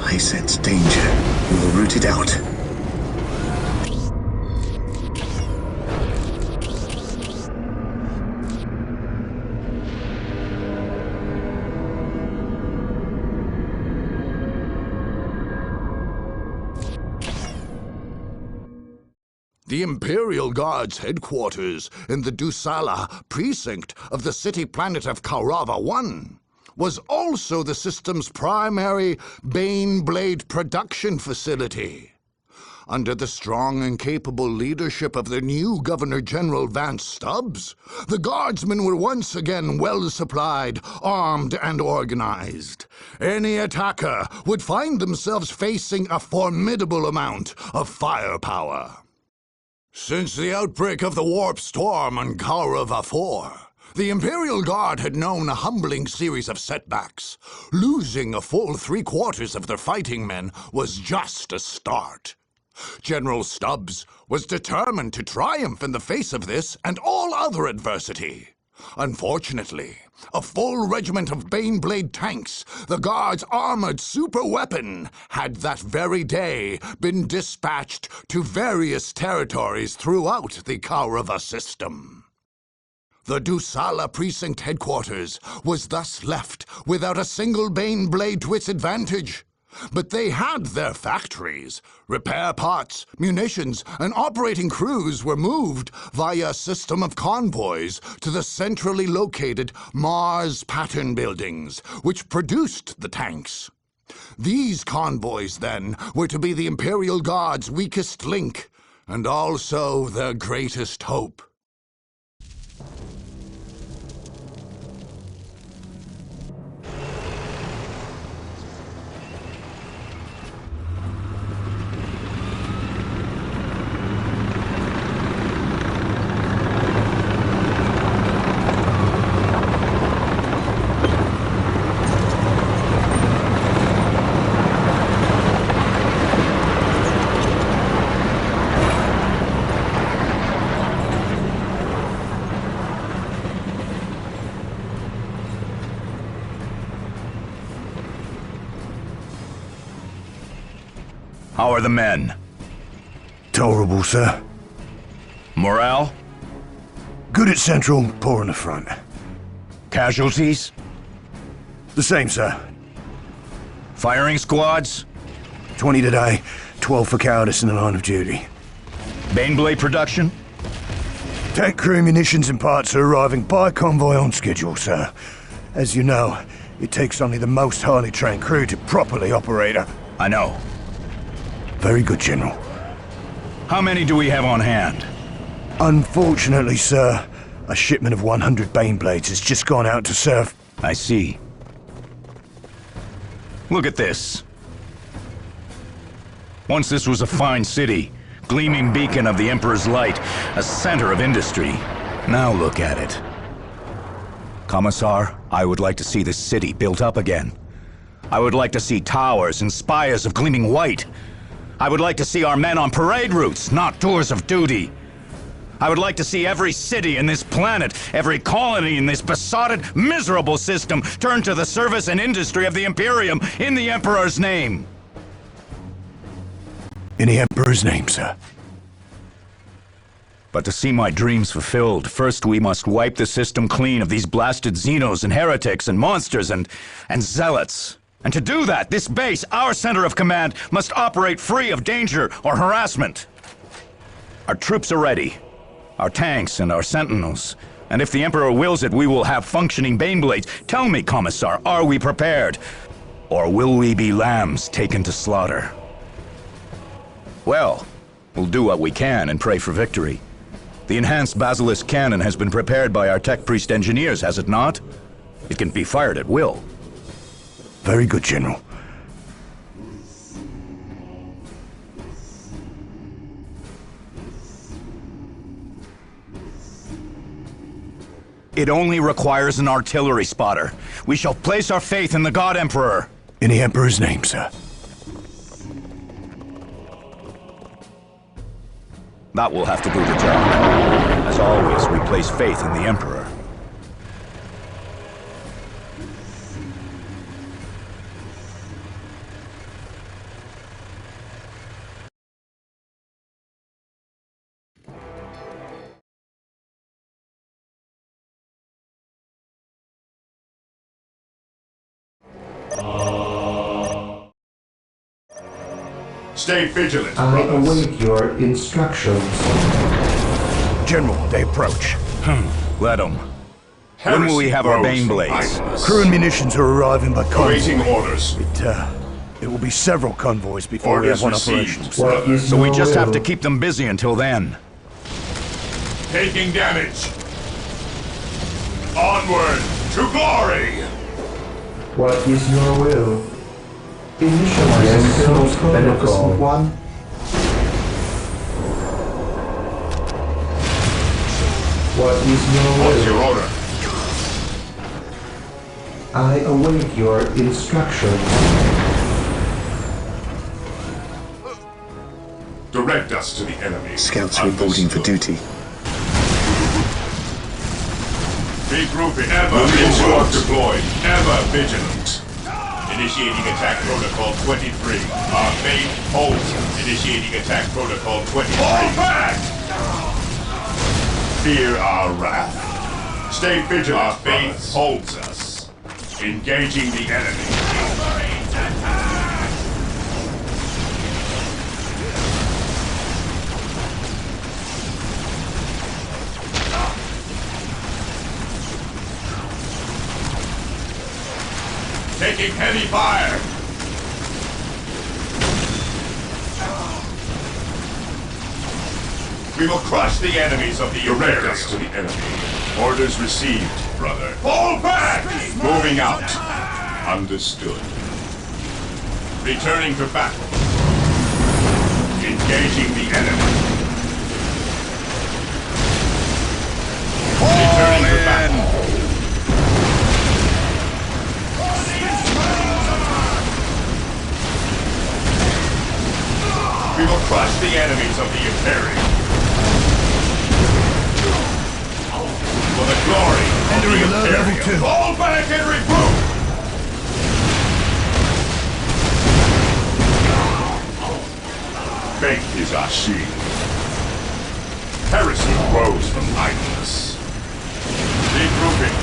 I sense danger. We will root it out. The Imperial Guard's headquarters in the Dusala precinct of the city planet of Kaurava 1 was also the system's primary Baneblade production facility. Under the strong and capable leadership of the new Governor-General Vance Stubbs, the Guardsmen were once again well-supplied, armed, and organized. Any attacker would find themselves facing a formidable amount of firepower. Since the outbreak of the Warp Storm on Kaurava 4, the Imperial Guard had known a humbling series of setbacks. Losing a full 3/4 of their fighting men was just a start. General Stubbs was determined to triumph in the face of this and all other adversity. Unfortunately, a full regiment of Baneblade tanks, the Guard's armored superweapon, had that very day been dispatched to various territories throughout the Kaurava system. The Dusala Precinct headquarters was thus left without a single Baneblade to its advantage. But they had their factories. Repair parts, munitions, and operating crews were moved via a system of convoys to the centrally located Mars pattern buildings, which produced the tanks. These convoys, then, were to be the Imperial Guard's weakest link, and also their greatest hope. How are the men? Tolerable, sir. Morale? Good at Central, poor in the front. Casualties? The same, sir. Firing squads? 20 today, 12 for cowardice in the line of duty. Baneblade production? Tank crew, munitions and parts are arriving by convoy on schedule, sir. As you know, it takes only the most highly trained crew to properly operate a... I know. Very good, General. How many do we have on hand? Unfortunately, sir, a shipment of 100 Baneblades has just gone out to serve. I see. Look at this. Once this was a fine city, gleaming beacon of the Emperor's light, a center of industry. Now look at it. Commissar, I would like to see this city built up again. I would like to see towers and spires of gleaming white. I would like to see our men on parade routes, not tours of duty. I would like to see every city in this planet, every colony in this besotted, miserable system turn to the service and industry of the Imperium in the Emperor's name. In the Emperor's name, sir. But to see my dreams fulfilled, first we must wipe the system clean of these blasted Xenos and heretics and monsters and zealots. And to do that, this base, our center of command, must operate free of danger or harassment. Our troops are ready. Our tanks and our sentinels. And if the Emperor wills it, we will have functioning Baneblades. Tell me, Commissar, are we prepared? Or will we be lambs taken to slaughter? Well, we'll do what we can and pray for victory. The enhanced Basilisk cannon has been prepared by our tech priest engineers, has it not? It can be fired at will. Very good, General. It only requires an artillery spotter. We shall place our faith in the God Emperor. In the Emperor's name, sir. That will have to do the job. As always, we place faith in the Emperor. Stay vigilant, I brothers. await your instructions. General, they approach. Let them. When will we have our Bane Blades? Crew and munitions are arriving by convoy. Awaiting orders. It will be several convoys before we have one operational. So we just have to keep them busy until then. Taking damage. Onward to glory! What is your will? Initializing Phil's protocol. One. What is your will? What's your order? I await your instructions. Direct us to the enemy. Scouts reporting for duty. Regrouping. Ever vigilant. Deployed. Ever vigilant. Initiating attack protocol 23. Our fate holds. Initiating attack protocol 23. Fall back! Fear our wrath. Stay vigilant. Our fate holds us. Engaging the enemy. Taking heavy fire! We will crush the enemies of the Direct us to the enemy. Orders received, brother. Fall back! Moving out. Understood. Returning to battle. Engaging the enemy. Returning to battle. We will crush the enemies of the Imperium. For the glory of the Imperium. Fall back and regroup! Faith is our shield. Heresy grows from idleness. Regrouping.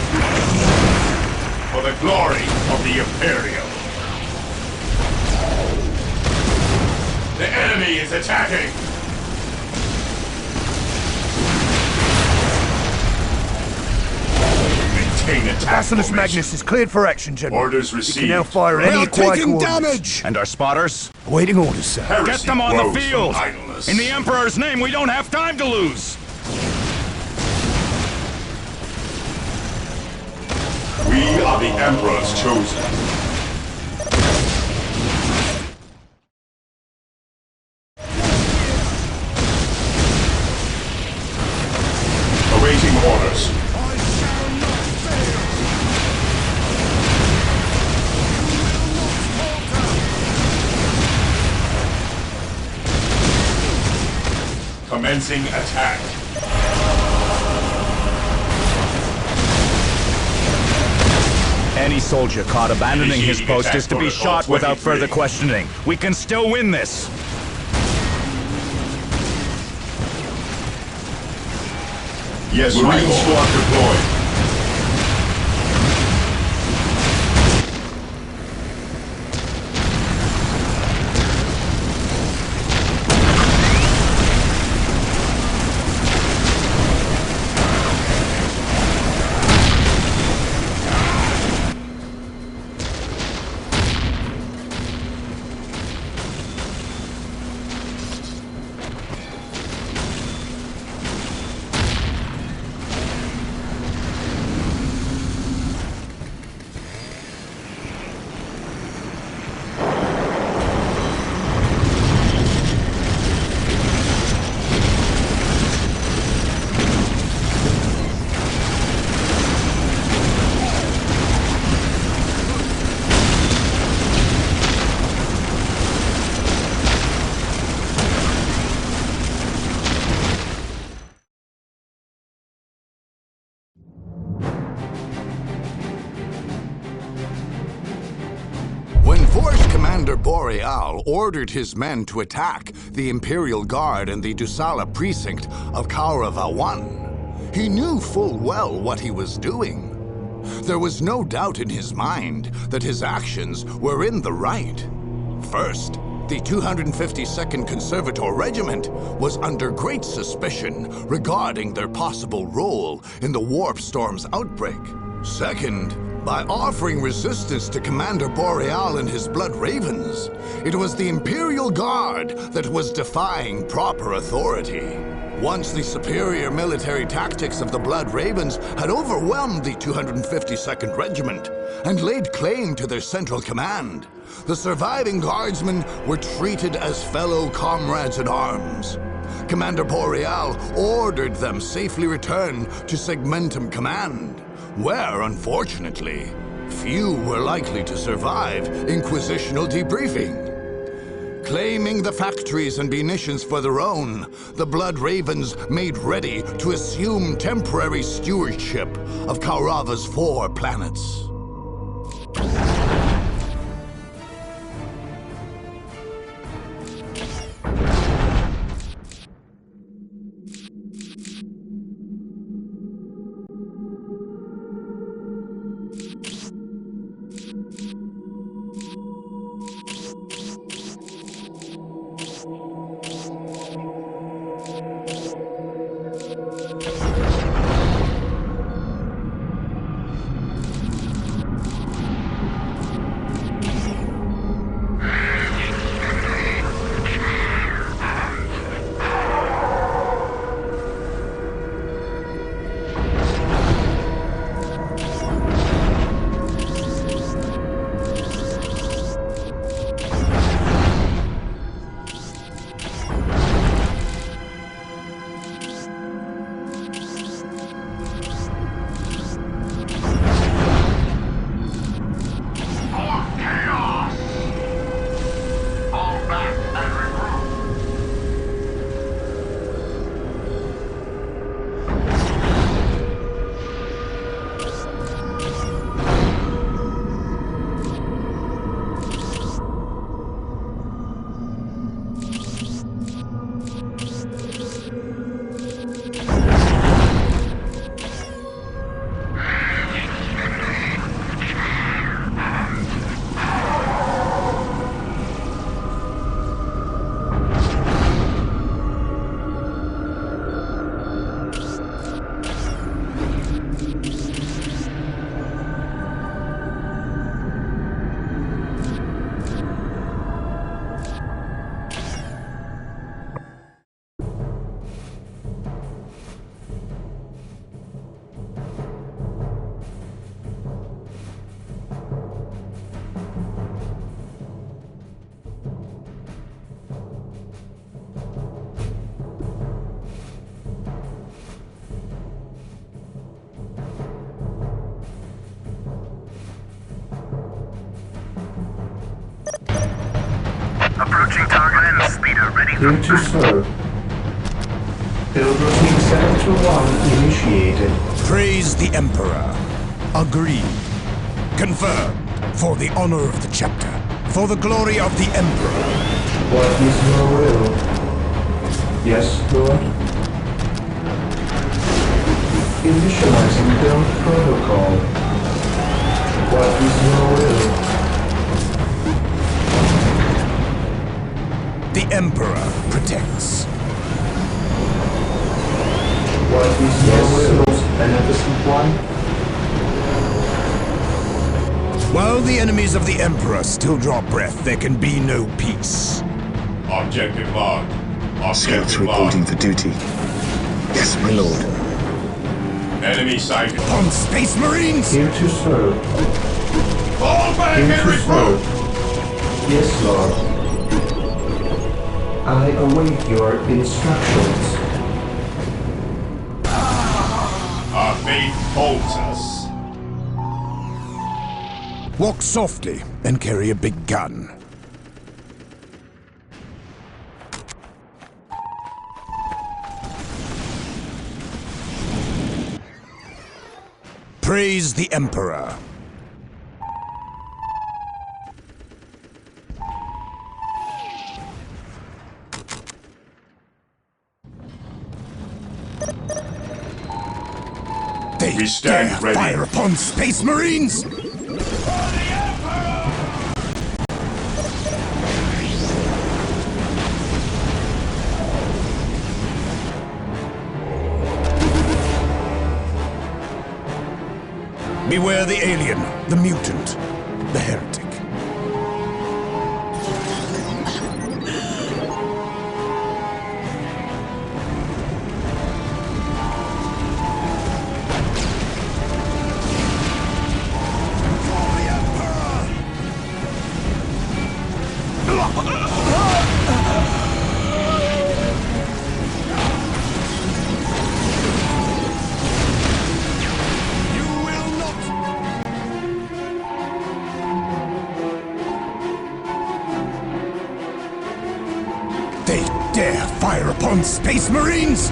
For the glory of the Imperium. The enemy is attacking! Maintain attack. Basilisk Magnus is cleared for action, General. Orders received. You can now fire at any acquired coordinates. Damage! And our spotters? Awaiting orders, sir. Heresy Get them on the grows field! from idleness. In the Emperor's name, we don't have time to lose! We are the Emperor's chosen. Awaiting orders. Commencing attack. Any soldier caught abandoning his Initiating post attack is to be protocol shot without 23. further questioning. We can still win this! Yes, Marine Squad deployed. When Force Commander Boreal ordered his men to attack the Imperial Guard in the Dusala precinct of Kaurava I, he knew full well what he was doing. There was no doubt in his mind that his actions were in the right. First, The 252nd Conservator Regiment was under great suspicion regarding their possible role in the Warp Storm's outbreak. Second, by offering resistance to Commander Boreal and his Blood Ravens, it was the Imperial Guard that was defying proper authority. Once the superior military tactics of the Blood Ravens had overwhelmed the 252nd Regiment and laid claim to their central command, the surviving guardsmen were treated as fellow comrades in arms. Commander Boreal ordered them safely return to Segmentum Command, where, unfortunately, few were likely to survive Inquisitional debriefing. Claiming the factories and munitions for their own, the Blood Ravens made ready to assume temporary stewardship of Kaurava's 4 planets. Approaching target and speeder ready for Here to serve. Build routine Sector 1 initiated. Praise the Emperor. Agreed. Confirmed. For the honor of the chapter. For the glory of the Emperor. What is your will? Yes, Lord? Initializing build protocol. What is your will? The Emperor protects. What is your will, Beneficent One? While the enemies of the Emperor still draw breath, there can be no peace. Objective logged. Scouts reporting for duty. Yes, my lord. Enemy sighted. On Space Marines! Here to serve. Fall back Here and to regroup! serve. Yes, Lord. I await your instructions. Our fate holds us. Walk softly and carry a big gun. Praise the Emperor. We stand ready. Fire upon Space Marines! Beware the alien, the mutant, the heretic. They dare fire upon Space Marines!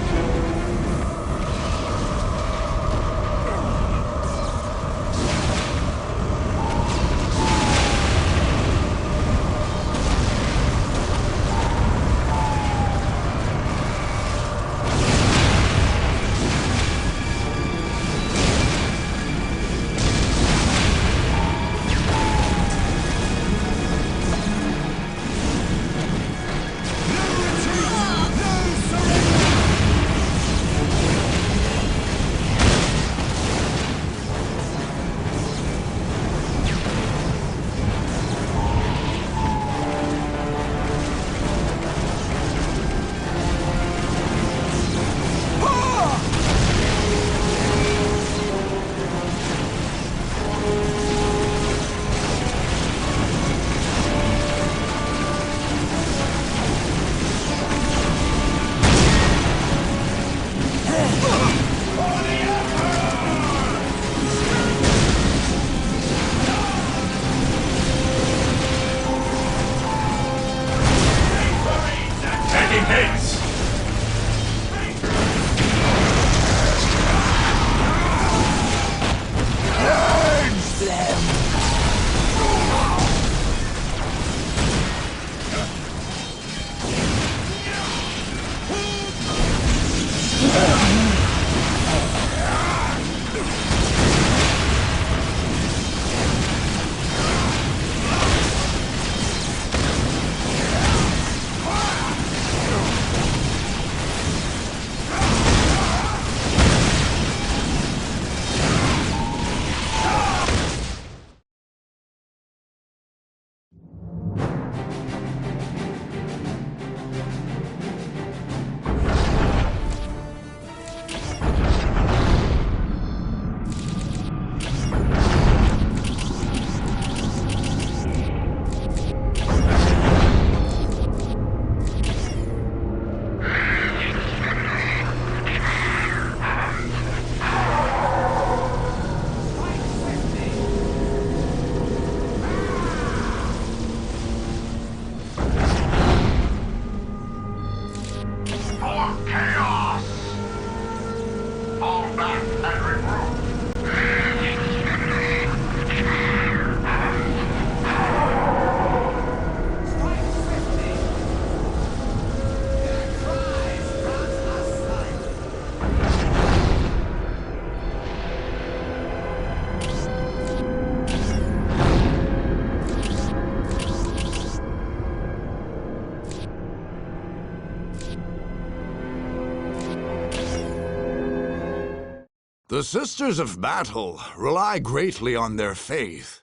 The Sisters of Battle rely greatly on their faith.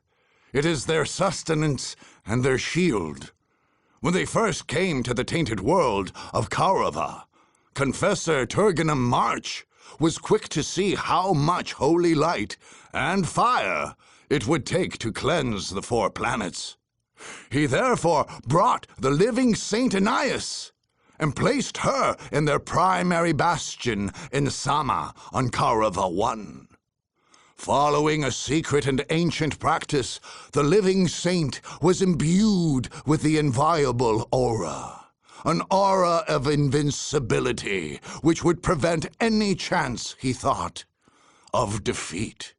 It is their sustenance and their shield. When they first came to the tainted world of Kaurava, Confessor Turganum March was quick to see how much holy light and fire it would take to cleanse the 4 planets. He therefore brought the living Saint Anais and placed her in their primary bastion in Sama on Kaurava 1. Following a secret and ancient practice, the living saint was imbued with the inviolable aura, an aura of invincibility which would prevent any chance, he thought, of defeat.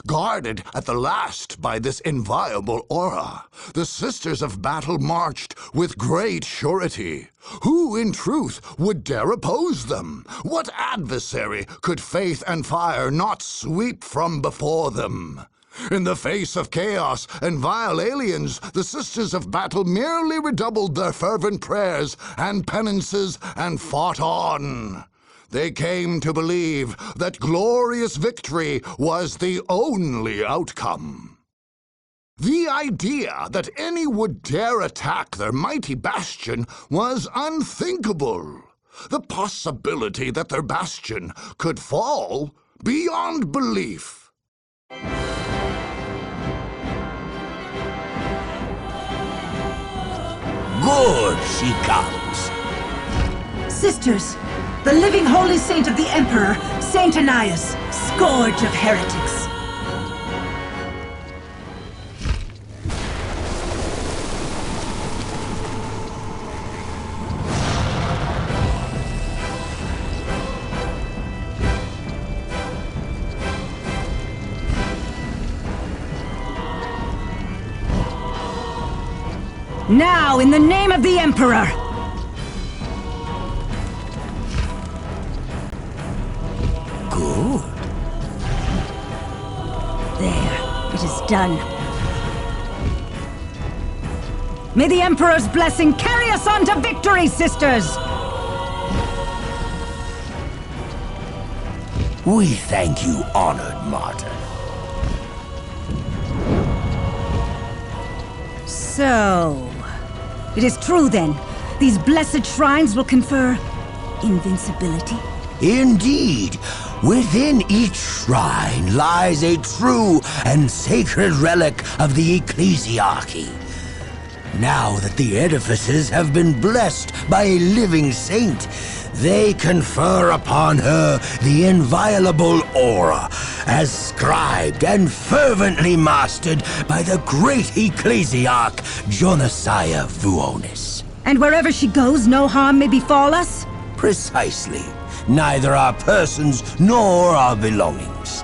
Guarded at the last by this inviolable aura, the Sisters of Battle marched with great surety. Who, in truth, would dare oppose them? What adversary could faith and fire not sweep from before them? In the face of chaos and vile aliens, the Sisters of Battle merely redoubled their fervent prayers and penances and fought on. They came to believe that glorious victory was the only outcome. The idea that any would dare attack their mighty bastion was unthinkable. The possibility that their bastion could fall beyond belief. Good, she comes. Sisters, the living holy saint of the Emperor, Saint Ananias, scourge of heretics. Now, in the name of the Emperor! Good. There, it is done. May the Emperor's blessing carry us on to victory, sisters! We thank you, honored martyr. So... it is true, then. These blessed shrines will confer invincibility? Indeed. Within each shrine lies a true and sacred relic of the ecclesiarchy. Now that the edifices have been blessed by a living saint, they confer upon her the inviolable aura, as scribed and fervently mastered by the great ecclesiarch Jonasiah Vuonis. And wherever she goes, no harm may befall us? Precisely. Neither our persons nor our belongings.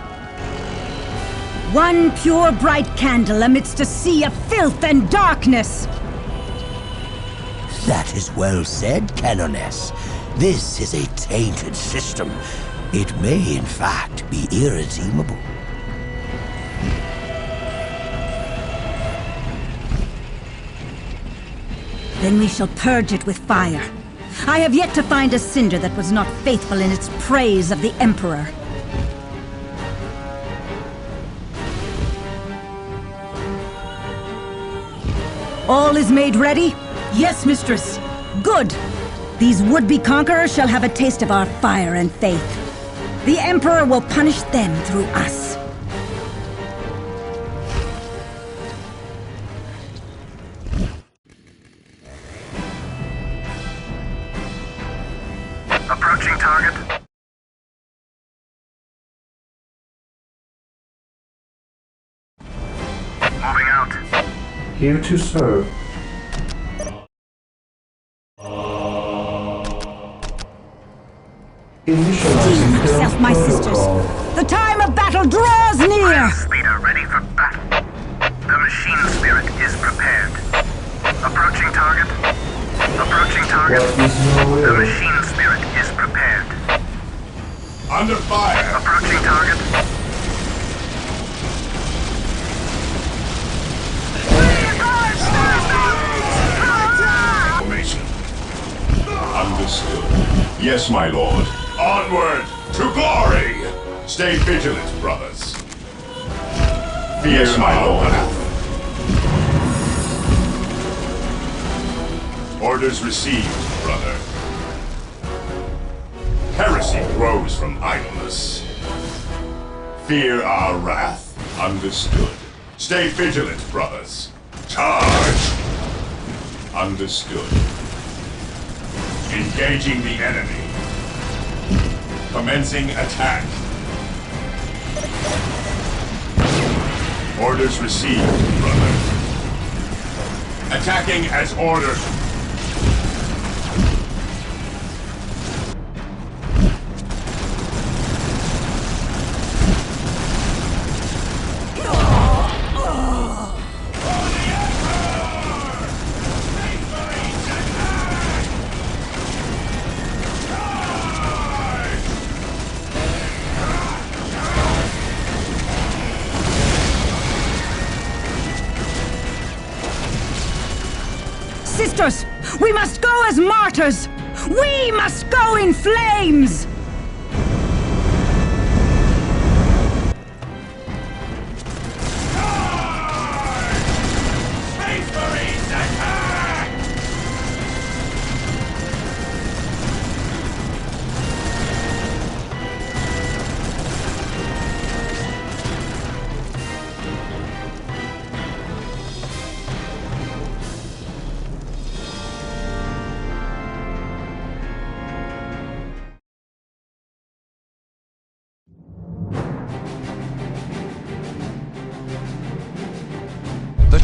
One pure bright candle amidst a sea of filth and darkness! That is well said, Canoness. This is a tainted system. It may, in fact, be irredeemable. Then we shall purge it with fire. I have yet to find a cinder that was not faithful in its praise of the Emperor. All is made ready? Yes, mistress. Good. These would-be conquerors shall have a taste of our fire and faith. The Emperor will punish them through us. Approaching target. Moving out. Here to serve. Redeem yourself, my sisters. The time of battle draws near! Speeder ready for battle. The machine spirit is prepared. Approaching target. Approaching target. The machine spirit is prepared. Under fire. Approaching target. Formation. Understood. Yes, my lord. Onward to glory! Stay vigilant, brothers. Yes, my lord. Orders received, brother. Heresy grows from idleness. Fear our wrath. Understood. Stay vigilant, brothers. Charge! Understood. Engaging the enemy. Commencing attack. Orders received, brother. Attacking as ordered. Sisters, we must go as martyrs! We must go in flames!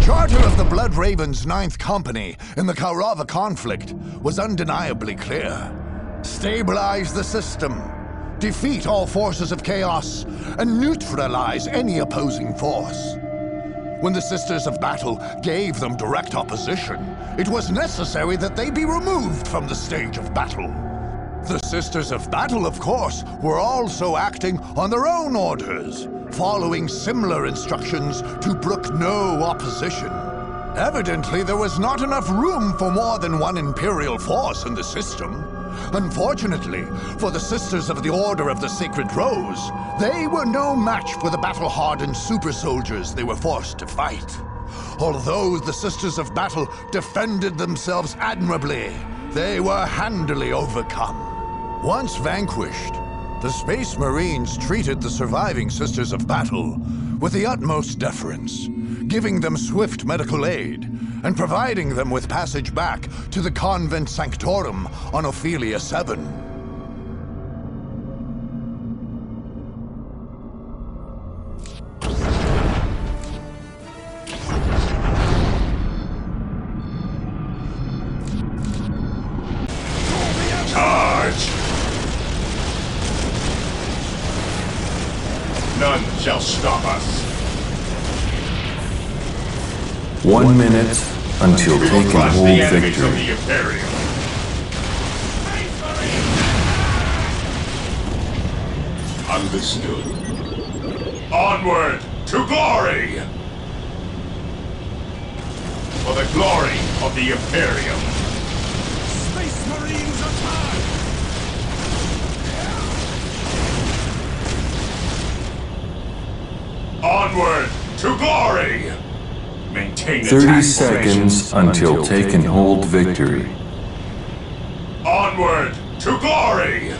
charter of the Blood Raven's 9th Company in the Kaurava conflict was undeniably clear. Stabilize the system, defeat all forces of chaos, and neutralize any opposing force. When the Sisters of Battle gave them direct opposition, it was necessary that they be removed from the stage of battle. The Sisters of Battle, of course, were also acting on their own orders, following similar instructions to brook no opposition. Evidently, there was not enough room for more than one Imperial force in the system. Unfortunately, for the Sisters of the Order of the Sacred Rose, they were no match for the battle-hardened super soldiers they were forced to fight. Although the Sisters of Battle defended themselves admirably, they were handily overcome. Once vanquished, the Space Marines treated the surviving Sisters of Battle with the utmost deference, giving them swift medical aid and providing them with passage back to the Convent Sanctorum on Ophelia 7. Charge! None shall stop us. 1 minute until taking hold victory. The Imperium. Understood. Onward to glory! For the glory of the Imperium. Space Marines attack! Onward to glory! Maintain 30 seconds until taking hold victory. Onward to glory!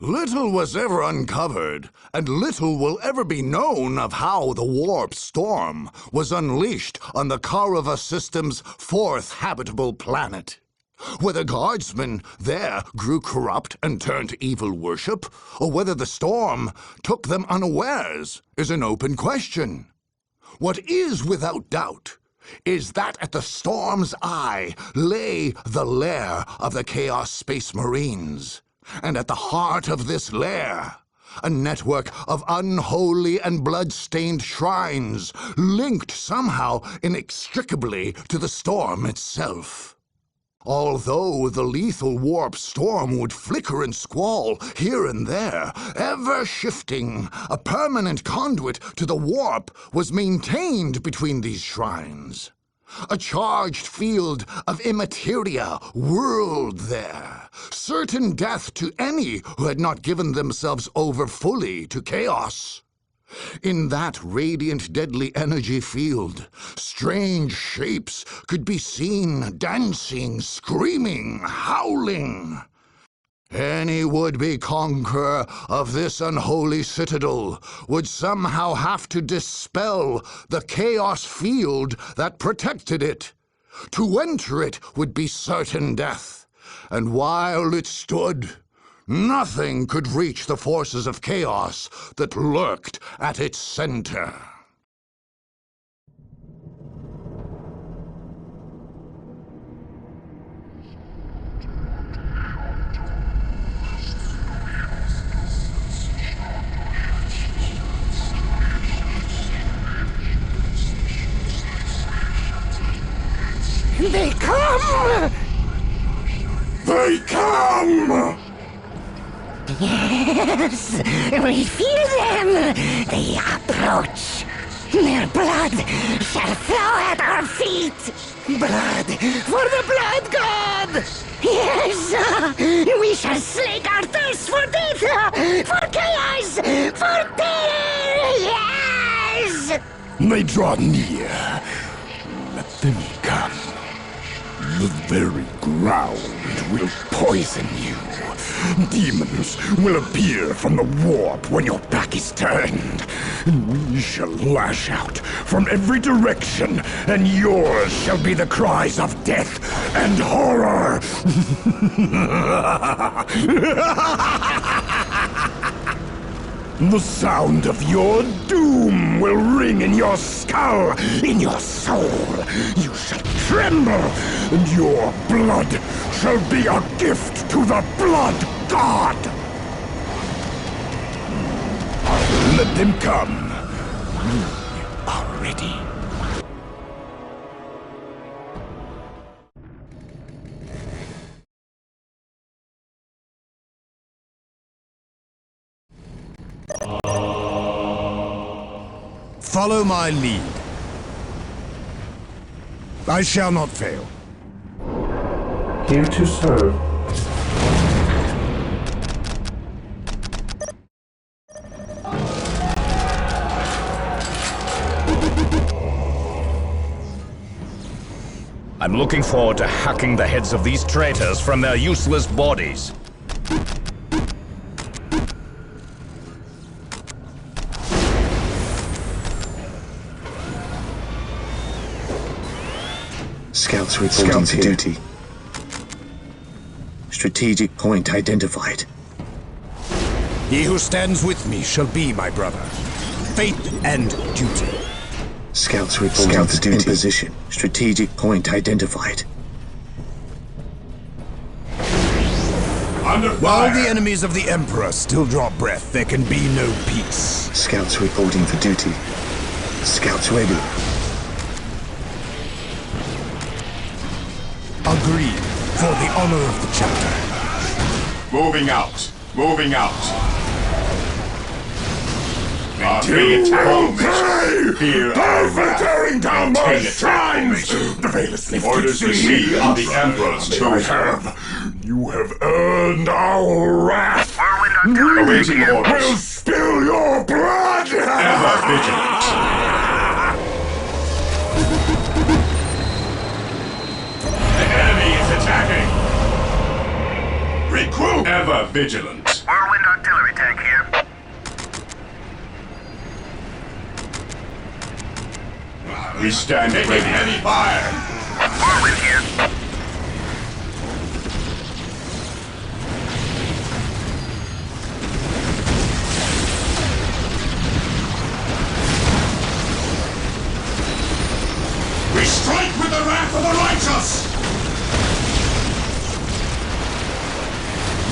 Little was ever uncovered, and little will ever be known of how the Warp Storm was unleashed on the Kaurava system's 4th habitable planet. Whether guardsmen there grew corrupt and turned to evil worship, or whether the storm took them unawares, is an open question. What is without doubt is that at the storm's eye lay the lair of the Chaos Space Marines. And at the heart of this lair, a network of unholy and blood-stained shrines, linked somehow inextricably to the storm itself. Although the lethal warp storm would flicker and squall here and there, ever shifting, a permanent conduit to the warp was maintained between these shrines. A charged field of immateria whirled there, certain death to any who had not given themselves over fully to chaos. In that radiant, deadly energy field, strange shapes could be seen dancing, screaming, howling. Any would-be conqueror of this unholy citadel would somehow have to dispel the chaos field that protected it. To enter it would be certain death, and while it stood, nothing could reach the forces of chaos that lurked at its center. They come! They come! Yes, we feel them. They approach. Their blood shall flow at our feet. Blood for the blood god. Yes, we shall slake our thirst for death, for chaos, for terror. Yes. They draw near. Let them come. The very ground will poison you. Demons will appear from the warp when your back is turned. We shall lash out from every direction, and yours shall be the cries of death and horror. The sound of your doom will ring in your skull, in your soul. You shall tremble, and your blood shall be a gift to the blood god. Let them come. We are ready. Follow my lead. I shall not fail. Here to serve. I'm looking forward to hacking the heads of these traitors from their useless bodies. Scouts reporting to duty. Strategic point identified. He who stands with me shall be my brother. Faith and duty. Scouts reporting to duty. In position. Strategic point identified. While the enemies of the Emperor still draw breath, there can be no peace. Scouts reporting for duty. Scouts ready. Agreed, for the honor of the chapter. Moving out. Moving out. Fear for tearing down my shrines! The veil is lifted. Orders received on the Emperor's tomb. You have earned our wrath. Awaiting orders. We'll spill your blood! Ever vigilant. The enemy is attacking. Recruit! Ever vigilant. Whirlwind artillery tank here. We stand ready. Heavy fire! Whirlwind here. We strike with the wrath of the righteous!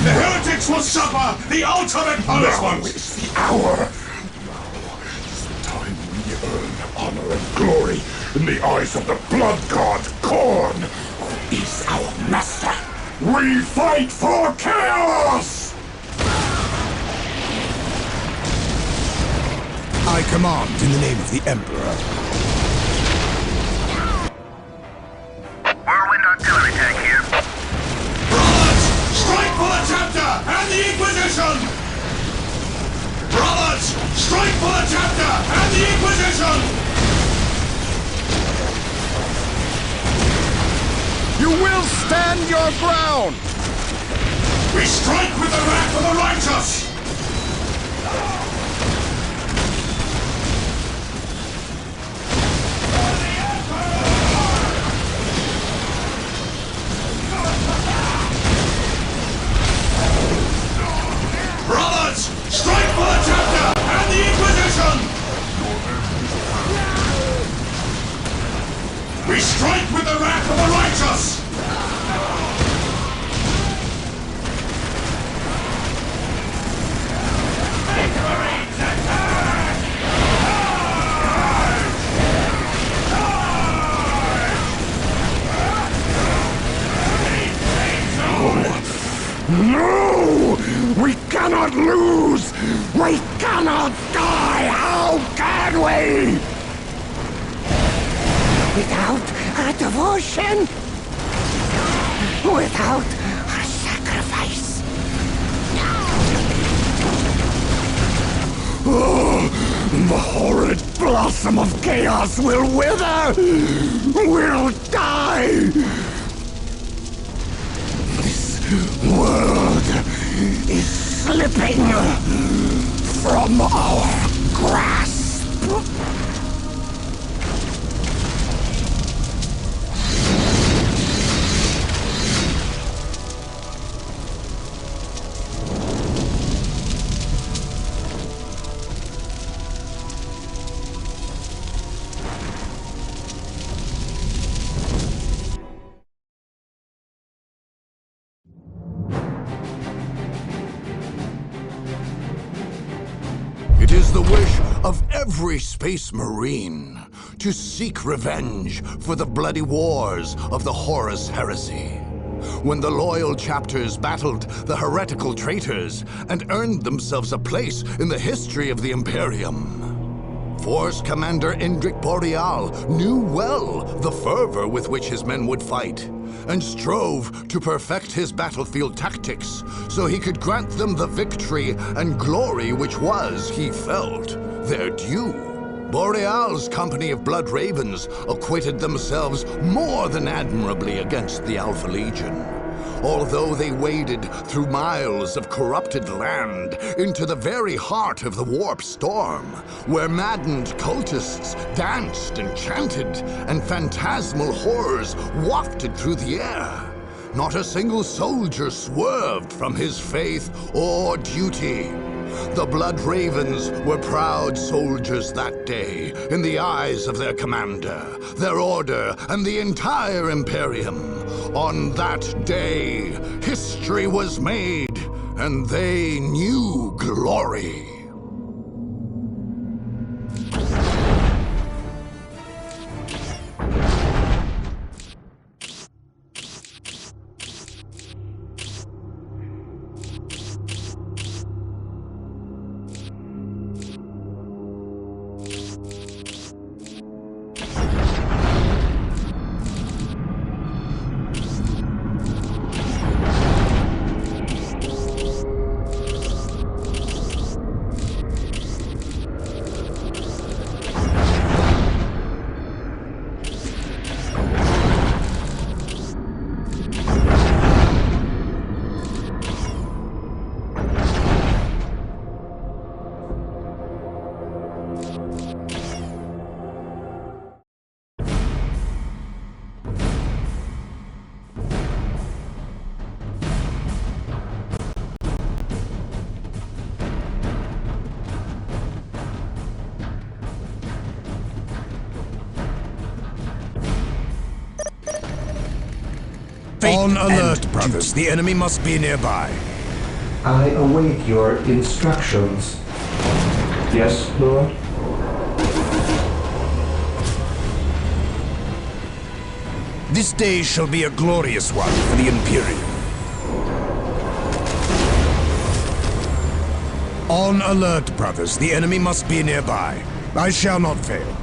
The heretics will suffer the ultimate punishment! Now is the hour! Now is the time we earn honor and glory in the eyes of the blood god, Korn, who is our master. We fight for chaos! I command in the name of the Emperor. Whirlwind artillery tank here. Brothers, strike for the chapter and the Inquisition! Brothers, strike for the chapter and the Inquisition! You will stand your ground! We strike with the wrath of the righteous! Brothers, strike for the chapter and the Inquisition! We strike with the wrath of the righteous! No! We cannot lose! We cannot die! How can we? Without a devotion, without a sacrifice. Oh, the horrid blossom of chaos will wither! We'll die! This world is slipping from our grasp. It is the wish of every Space Marine to seek revenge for the bloody wars of the Horus Heresy. When the loyal chapters battled the heretical traitors and earned themselves a place in the history of the Imperium. Force Commander Indrik Boreal knew well the fervor with which his men would fight, and strove to perfect his battlefield tactics so he could grant them the victory and glory which was, he felt, their due. Boreal's company of Blood Ravens acquitted themselves more than admirably against the Alpha Legion. Although they waded through miles of corrupted land into the very heart of the Warp Storm, where maddened cultists danced and chanted, and phantasmal horrors wafted through the air, not a single soldier swerved from his faith or duty. The Blood Ravens were proud soldiers that day in the eyes of their commander, their order, and the entire Imperium. On that day, history was made, and they knew glory. On alert, brothers. The enemy must be nearby. I await your instructions. Yes, Lord? This day shall be a glorious one for the Imperium. On alert, brothers. The enemy must be nearby. I shall not fail.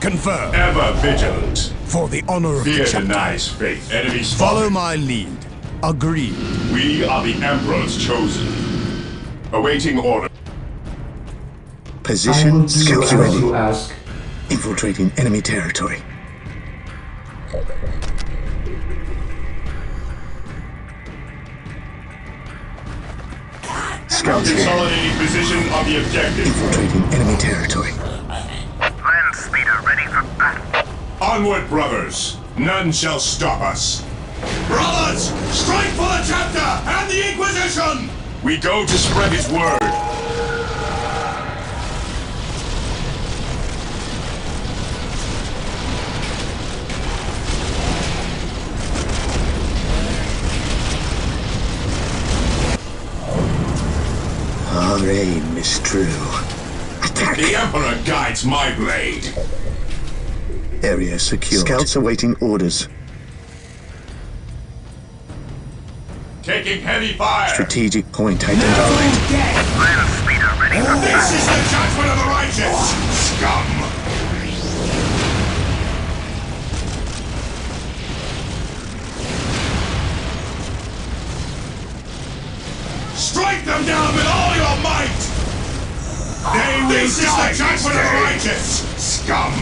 Confirm. Ever vigilant. For the honor of the chapter. Fear denies faith. Enemy spotted. Follow my lead. Agreed. We are the Emperor's chosen. Awaiting order. Position, scouts ready. You ask. Infiltrating enemy territory. Scouts here. Consolidating position of the objective. Infiltrating enemy territory. Land speeder ready for battle. Onward, brothers. None shall stop us. Brothers, strike for the chapter and the Inquisition! We go to spread his word. Our aim is true. Attack! The Emperor guides my blade. Area secure. Scouts awaiting orders. Taking heavy fire. Strategic point identified. Land speeder ready for battle. This is the judgment of the righteous, scum. Strike them down with all your might! They will this is the judgment of the righteous! Scum!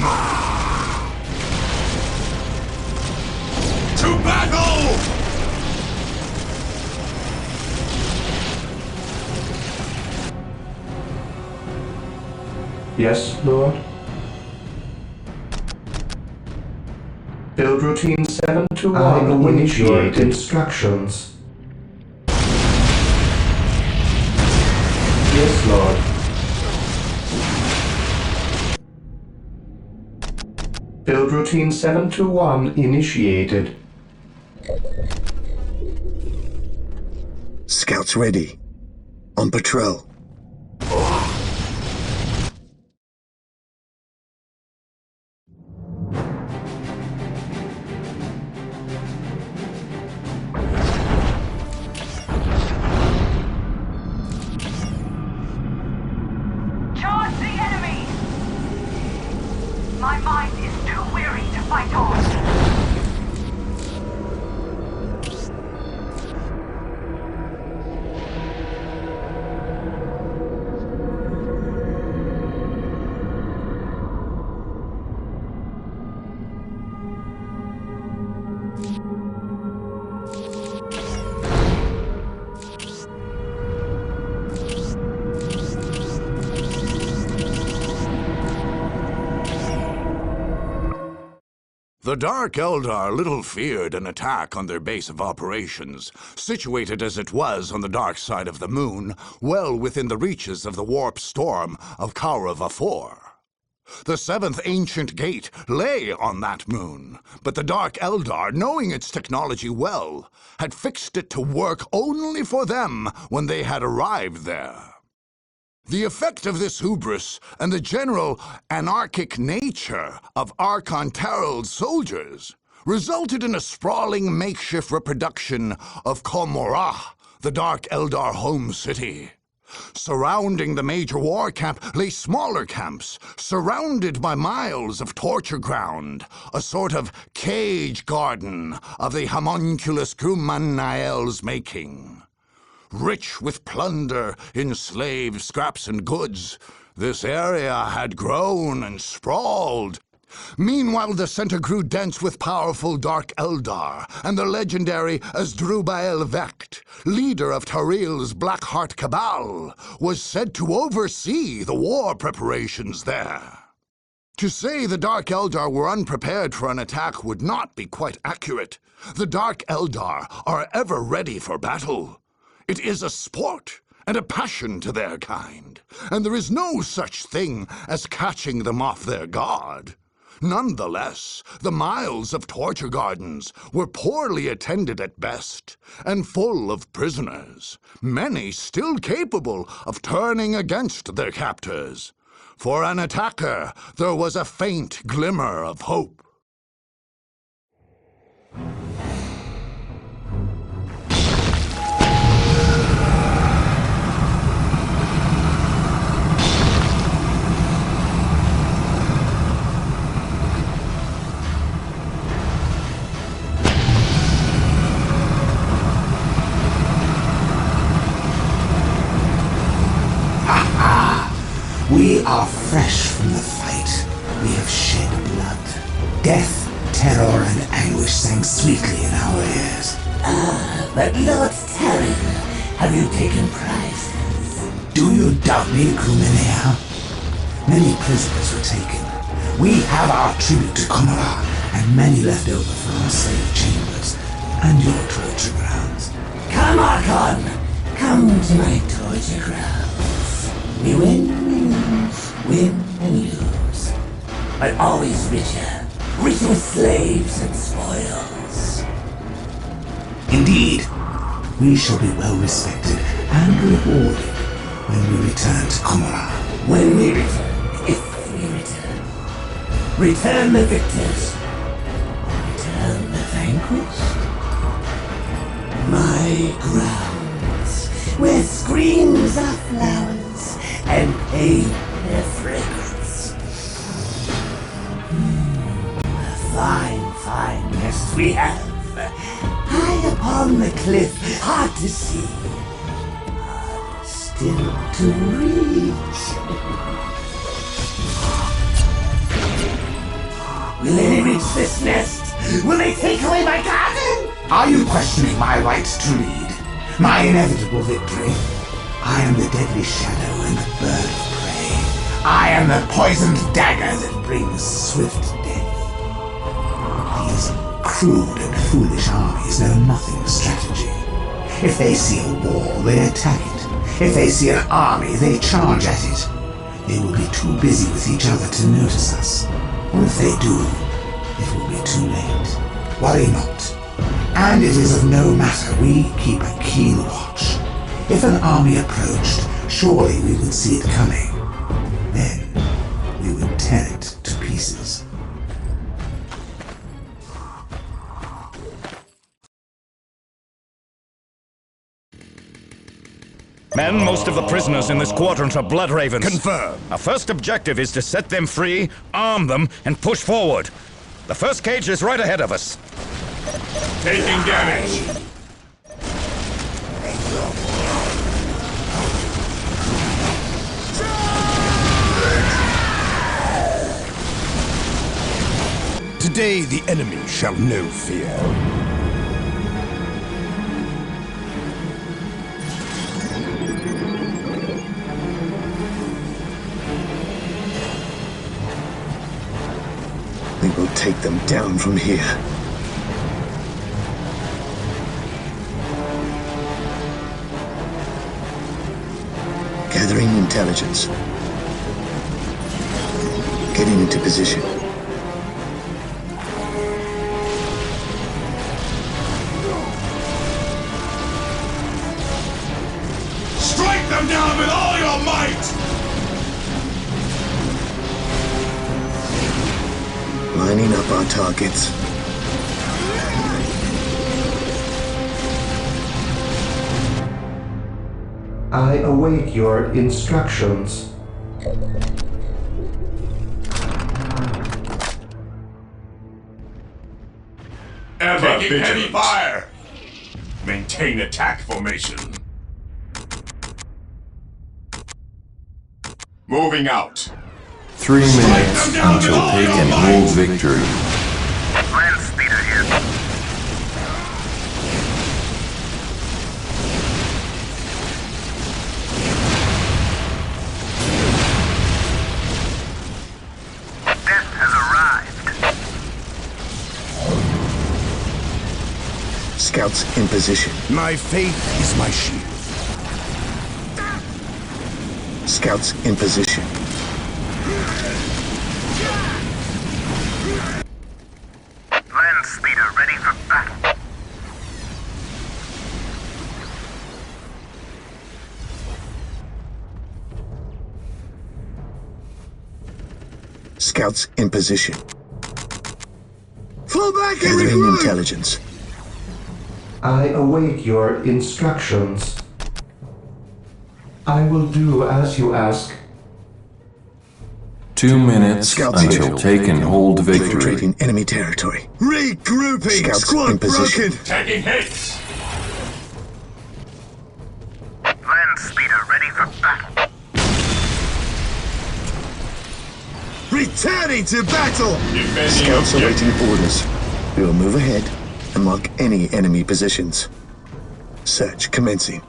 To battle! Yes, Lord. Build routine 721 initiate instructions. Yes, Lord. Build routine 721 initiated. Scouts ready. On patrol. My mind is too weary to fight on. The Dark Eldar little feared an attack on their base of operations, situated as it was on the dark side of the moon, well within the reaches of the warp storm of Kaurava-4. The seventh ancient gate lay on that moon, but the Dark Eldar, knowing its technology well, had fixed it to work only for them when they had arrived there. The effect of this hubris and the general anarchic nature of Archon Terrell's soldiers resulted in a sprawling makeshift reproduction of Komorah, the Dark Eldar home city. Surrounding the major war camp lay smaller camps, surrounded by miles of torture ground, a sort of cage garden of the homunculus Grumanael's making. Rich with plunder, enslaved scraps and goods, this area had grown and sprawled. Meanwhile, the center grew dense with powerful Dark Eldar, and the legendary Asdrubael Vecht, leader of Taril's Blackheart Cabal, was said to oversee the war preparations there. To say the Dark Eldar were unprepared for an attack would not be quite accurate. The Dark Eldar are ever ready for battle. It is a sport and a passion to their kind, and there is no such thing as catching them off their guard. Nonetheless, the miles of torture gardens were poorly attended at best, and full of prisoners, many still capable of turning against their captors. For an attacker, there was a faint glimmer of hope. We are fresh from the fight. We have shed blood. Death, terror, and anguish sang sweetly in our ears. But Lord Terran, have you taken prizes? Do you doubt me, Crewman? Many prisoners were taken. We have our tribute to Komara, and many left over for our slave chambers and your torture grounds. Come, Archon! Come to my torture grounds. We win and lose. But always richer with slaves and spoils. Indeed, we shall be well respected and rewarded when we return to Komara. When we return. Return the victors. Return the vanquished. My grounds, where screams are flowers and pain their fragrance. Fine nest we have. High upon the cliff, hard to see. Hard still to reach. Will they reach this nest? Will they take away my garden? Are you questioning my right to lead? My inevitable victory? I am the deadly shadow and the bird of prey. I am the poisoned dagger that brings swift death. These crude and foolish armies know nothing of strategy. If they see a wall, they attack it. If they see an army, they charge at it. They will be too busy with each other to notice us. Or if they do, it will be too late. Worry not. And it is of no matter, we keep a keen watch. If an army approached, surely we would see it coming. Then, we would tear it to pieces. Men, most of the prisoners in this quadrant are blood ravens. Confirm. Our first objective is to set them free, arm them, and push forward. The first cage is right ahead of us. Taking damage. Today the enemy shall know fear. We will take them down from here. Gathering intelligence. Getting into position. Strike them down with all your might! Lining up our targets. I await your instructions. Ever taking heavy fire! Maintain attack formation. Moving out. 3 minutes until take and hold victory. Land speeder here. Death has arrived. Scouts in position. My faith is my shield. Scouts in position. Land speeder ready for battle. Scouts in position. Fall back and Gathering regroup! intelligence. I await your instructions. I will do as you ask. 2 minutes until take and hold victory. Infiltrating enemy territory. Regrouping! Scouts Squad in position. broken! Taking hits. Land speeder ready for battle. Returning to battle! Scouts awaiting orders. We will move ahead and mark any enemy positions. Search commencing.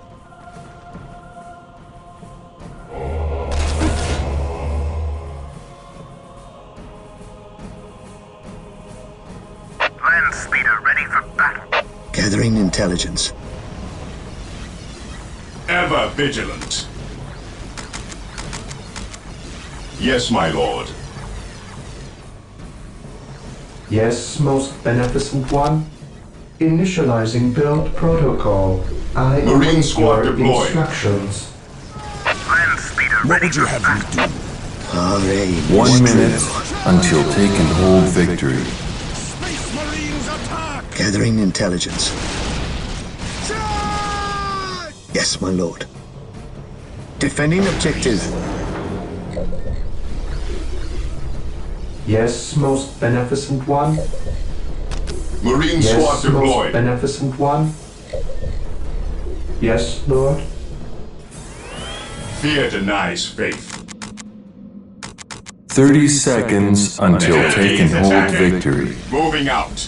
Land speeder ready for battle. Gathering intelligence. Ever vigilant. Yes, my lord. Yes, most beneficent one. Initializing build protocol. I Marine await squad your deployed. instructions. Land speeder What would you have me do? 1 minute until take and hold victory. Space Marines attack! Gathering intelligence. Charge! Yes, my lord. Defending objective. Yes, most beneficent one. Marine Yes, squad most deployed. beneficent one. Yes, Lord. Fear denies faith. 30 seconds until take and hold Attacking. victory. Moving out.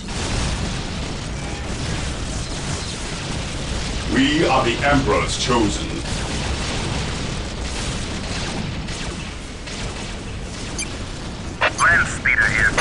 We are the Emperor's chosen. Land speeder here.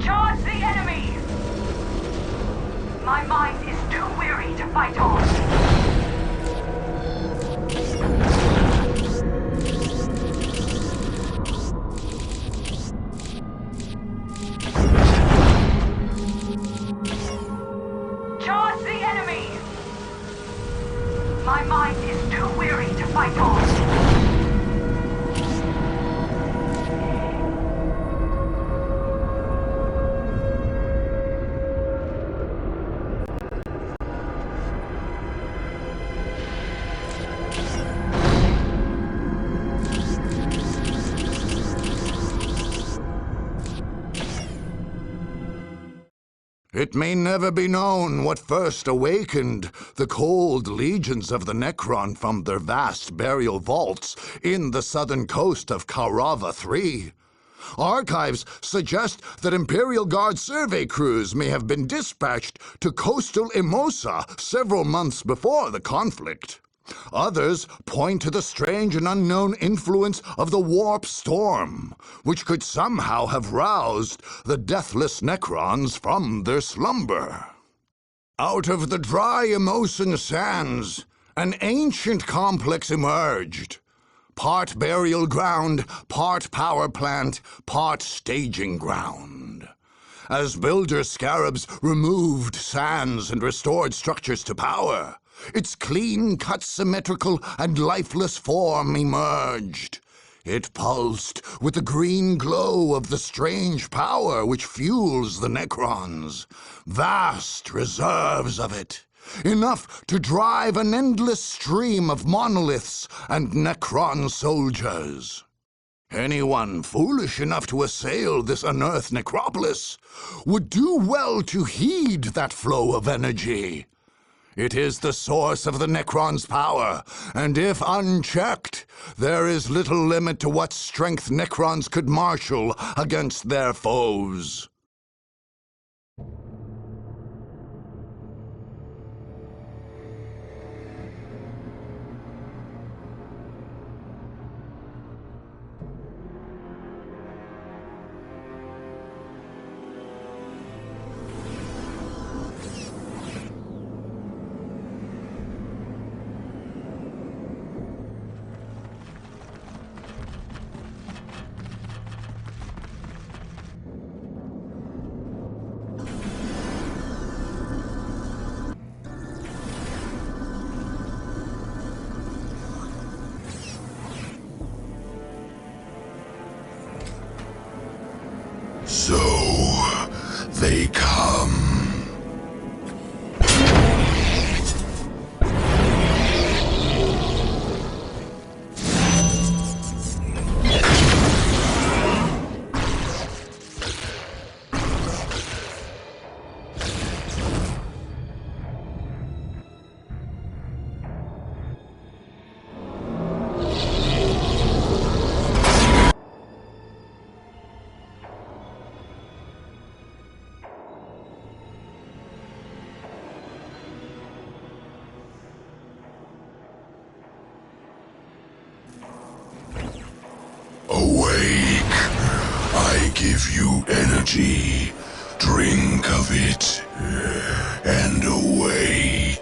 Charge the enemy! My mind is too weary to fight on. Charge the enemy! My mind is too weary to fight on. It may never be known what first awakened the cold legions of the Necron from their vast burial vaults in the southern coast of Kaurava III. Archives suggest that Imperial Guard survey crews may have been dispatched to coastal Emosa several months before the conflict. Others point to the strange and unknown influence of the warp storm, which could somehow have roused the deathless Necrons from their slumber. Out of the dry Emosan sands, an ancient complex emerged. Part burial ground, part power plant, part staging ground. As builder scarabs removed sands and restored structures to power, its clean-cut, symmetrical, and lifeless form emerged. It pulsed with the green glow of the strange power which fuels the Necrons. Vast reserves of it. Enough to drive an endless stream of monoliths and Necron soldiers. Anyone foolish enough to assail this unearthed necropolis would do well to heed that flow of energy. It is the source of the Necron's power, and if unchecked, there is little limit to what strength Necrons could marshal against their foes. give you energy. Drink of it and awake.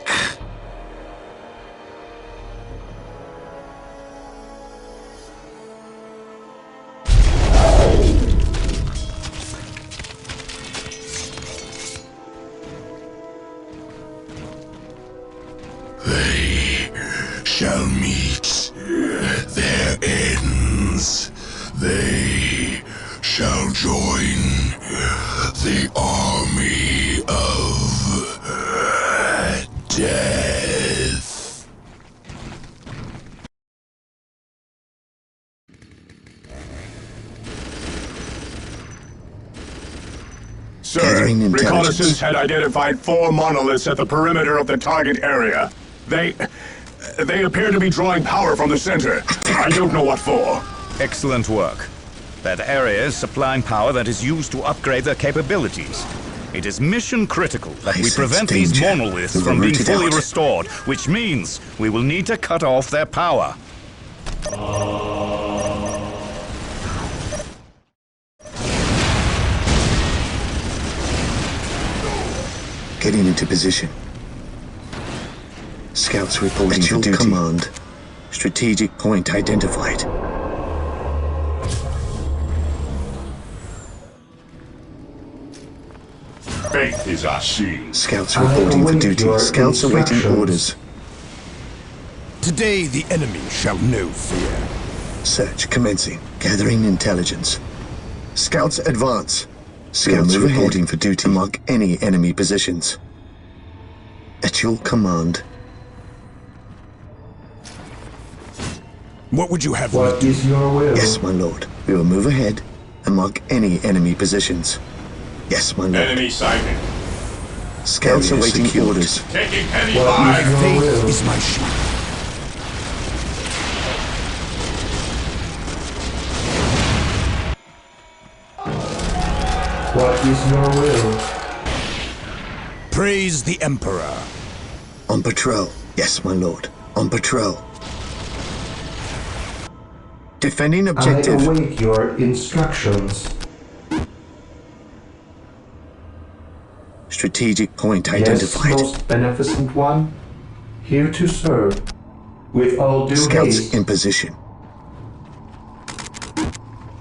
They shall meet their ends. They shall join the army of death. Sir, reconnaissance had identified 4 monoliths at the perimeter of the target area. They appear to be drawing power from the center. I don't know what for. Excellent work. That area is supplying power that is used to upgrade their capabilities. It is mission critical that we prevent these monoliths from being fully restored, which means we will need to cut off their power. Getting into position. Scouts reporting for duty. Command. Strategic point identified. Faith is our shield. Scouts reporting for duty. Scouts awaiting orders. Today the enemy shall know fear. Search commencing. Gathering intelligence. Scouts advance. Scouts reporting for duty. Mark any enemy positions. At your command. What would you have? What is your will? Yes, my lord. We will move ahead and mark any enemy positions. Yes, my lord. Enemy sighted. Scouts awaiting orders. Taking heavy fire. My faith is my shield. What is your will? Praise the Emperor. On patrol. Yes, my lord. On patrol. Defending objective. I await your instructions. Strategic point identified. Yes, most beneficent one. Here to serve. With all due Scouts haste. in position.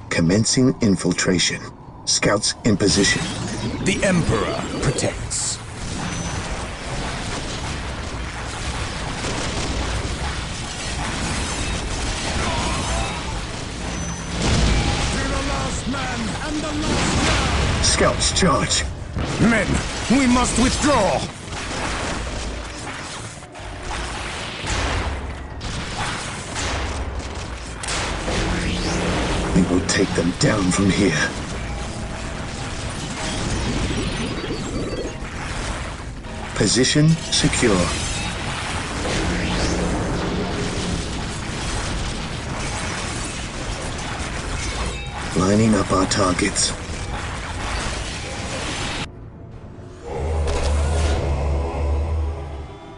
Commencing infiltration. Scouts in position. The Emperor protects. Scouts charge. Men, we must withdraw. We will take them down from here. Position secure. Lining up our targets.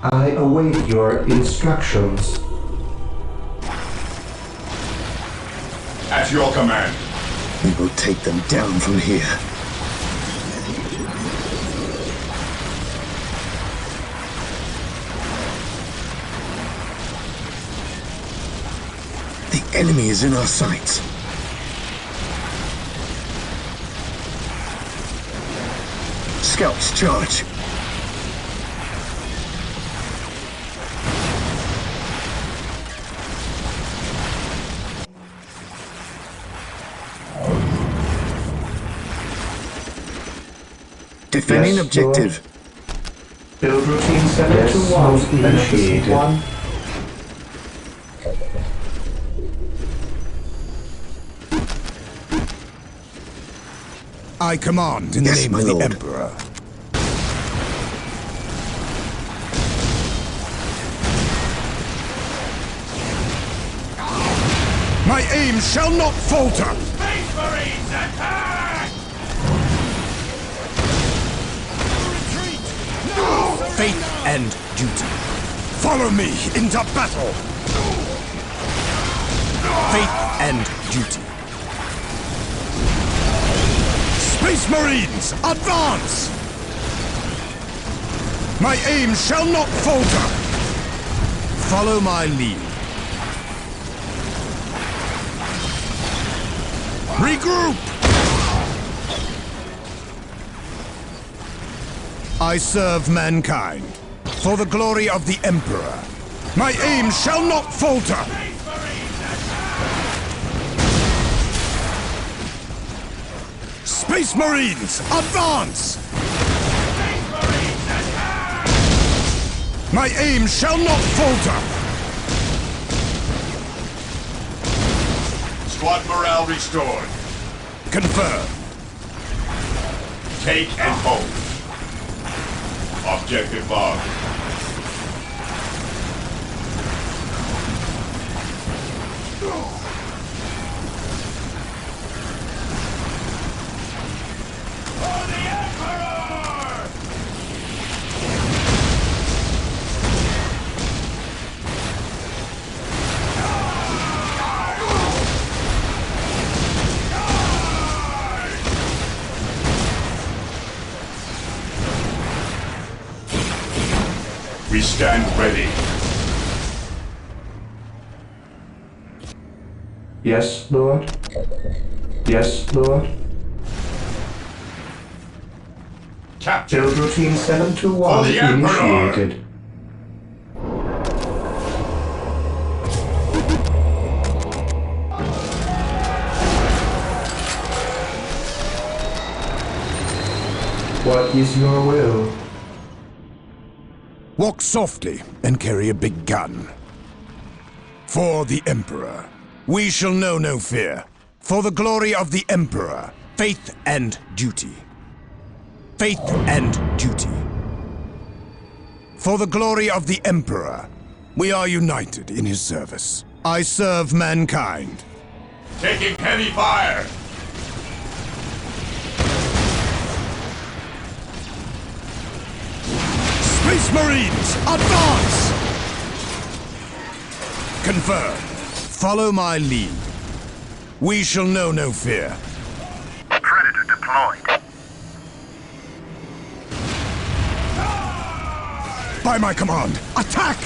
I await your instructions. At your command. We will take them down from here. The enemy is in our sights. Scouts charge. Defending Yes, objective. Build routine 721 initiated. I command in the name of the Emperor. My aim shall not falter! Space Marines attack! Faith and duty. Follow me into battle! Faith and duty. Space Marines, advance! My aim shall not falter! Follow my lead. Regroup! I serve mankind, for the glory of the Emperor. My aim shall not falter! Space Marines, advance! My aim shall not falter! Squad morale restored. Confirm. Take and hold. Objective log. We stand ready. Yes, Lord. Yes, Lord. Captain. Build routine 721 For the Emperor. initiated. What is your will? Walk softly and carry a big gun. For the Emperor. We shall know no fear. For the glory of the Emperor. Faith and duty. Faith and duty. For the glory of the Emperor. We are united in his service. I serve mankind. Taking heavy fire. Space Marines, advance! Confirm. Follow my lead. We shall know no fear. Predator deployed. By my command, attack!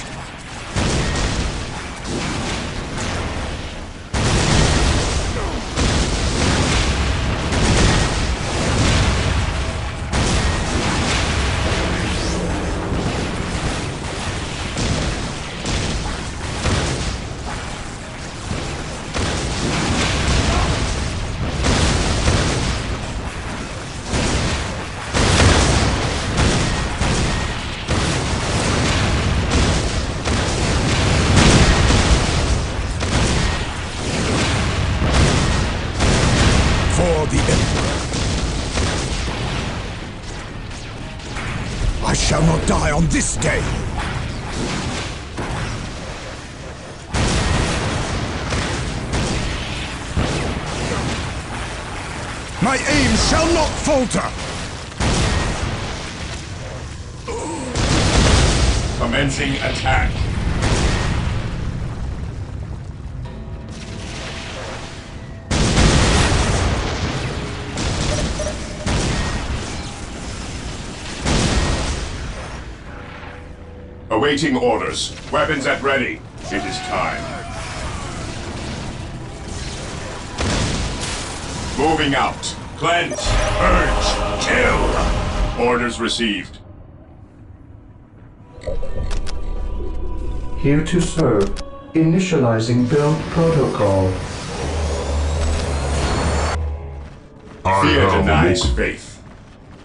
Shall not die on this day! My aim shall not falter! Commencing attack. Awaiting orders. Weapons at ready. It is time. Moving out. Cleanse. Purge. Kill. Orders received. Here to serve. Initializing build protocol. Fear denies faith.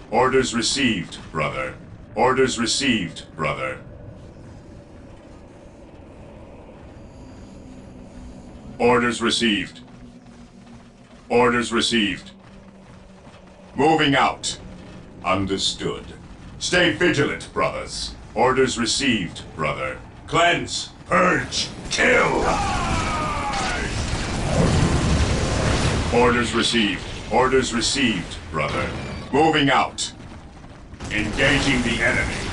Orders received, brother. Orders received, brother. Orders received. Orders received. Moving out. Understood. Stay vigilant, brothers. Orders received, brother. Cleanse, purge, kill! Orders received. Orders received, brother. Moving out. Engaging the enemy.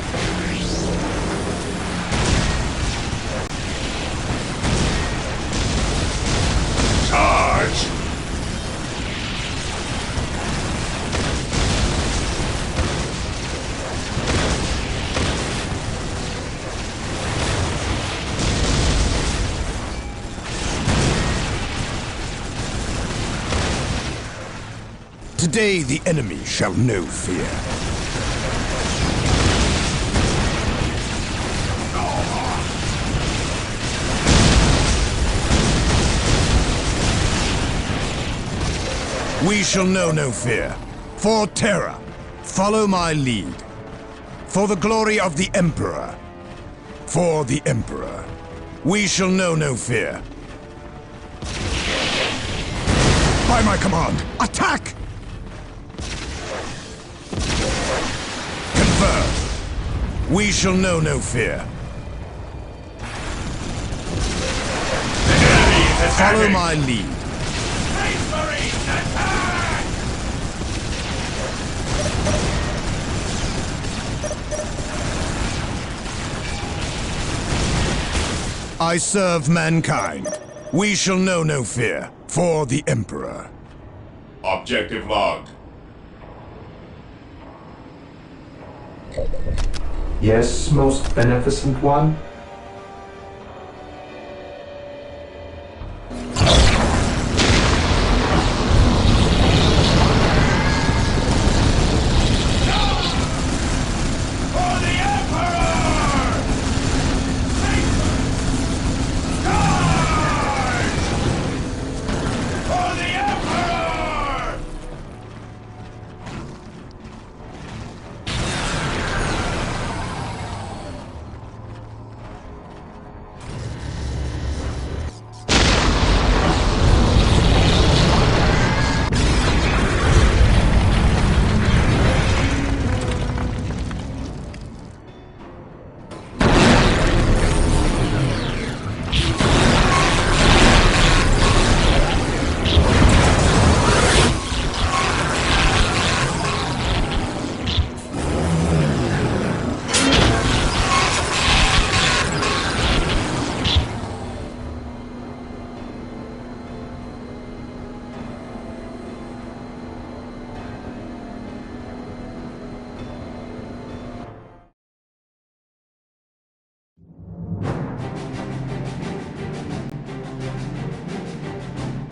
Charge! Today the enemy shall know fear. We shall know no fear. For terror, follow my lead. For the glory of the Emperor. For the Emperor. We shall know no fear. By my command, attack! Confirm. We shall know no fear. Follow my lead. I serve mankind. We shall know no fear. For the Emperor. Objective logged. Yes, most beneficent one?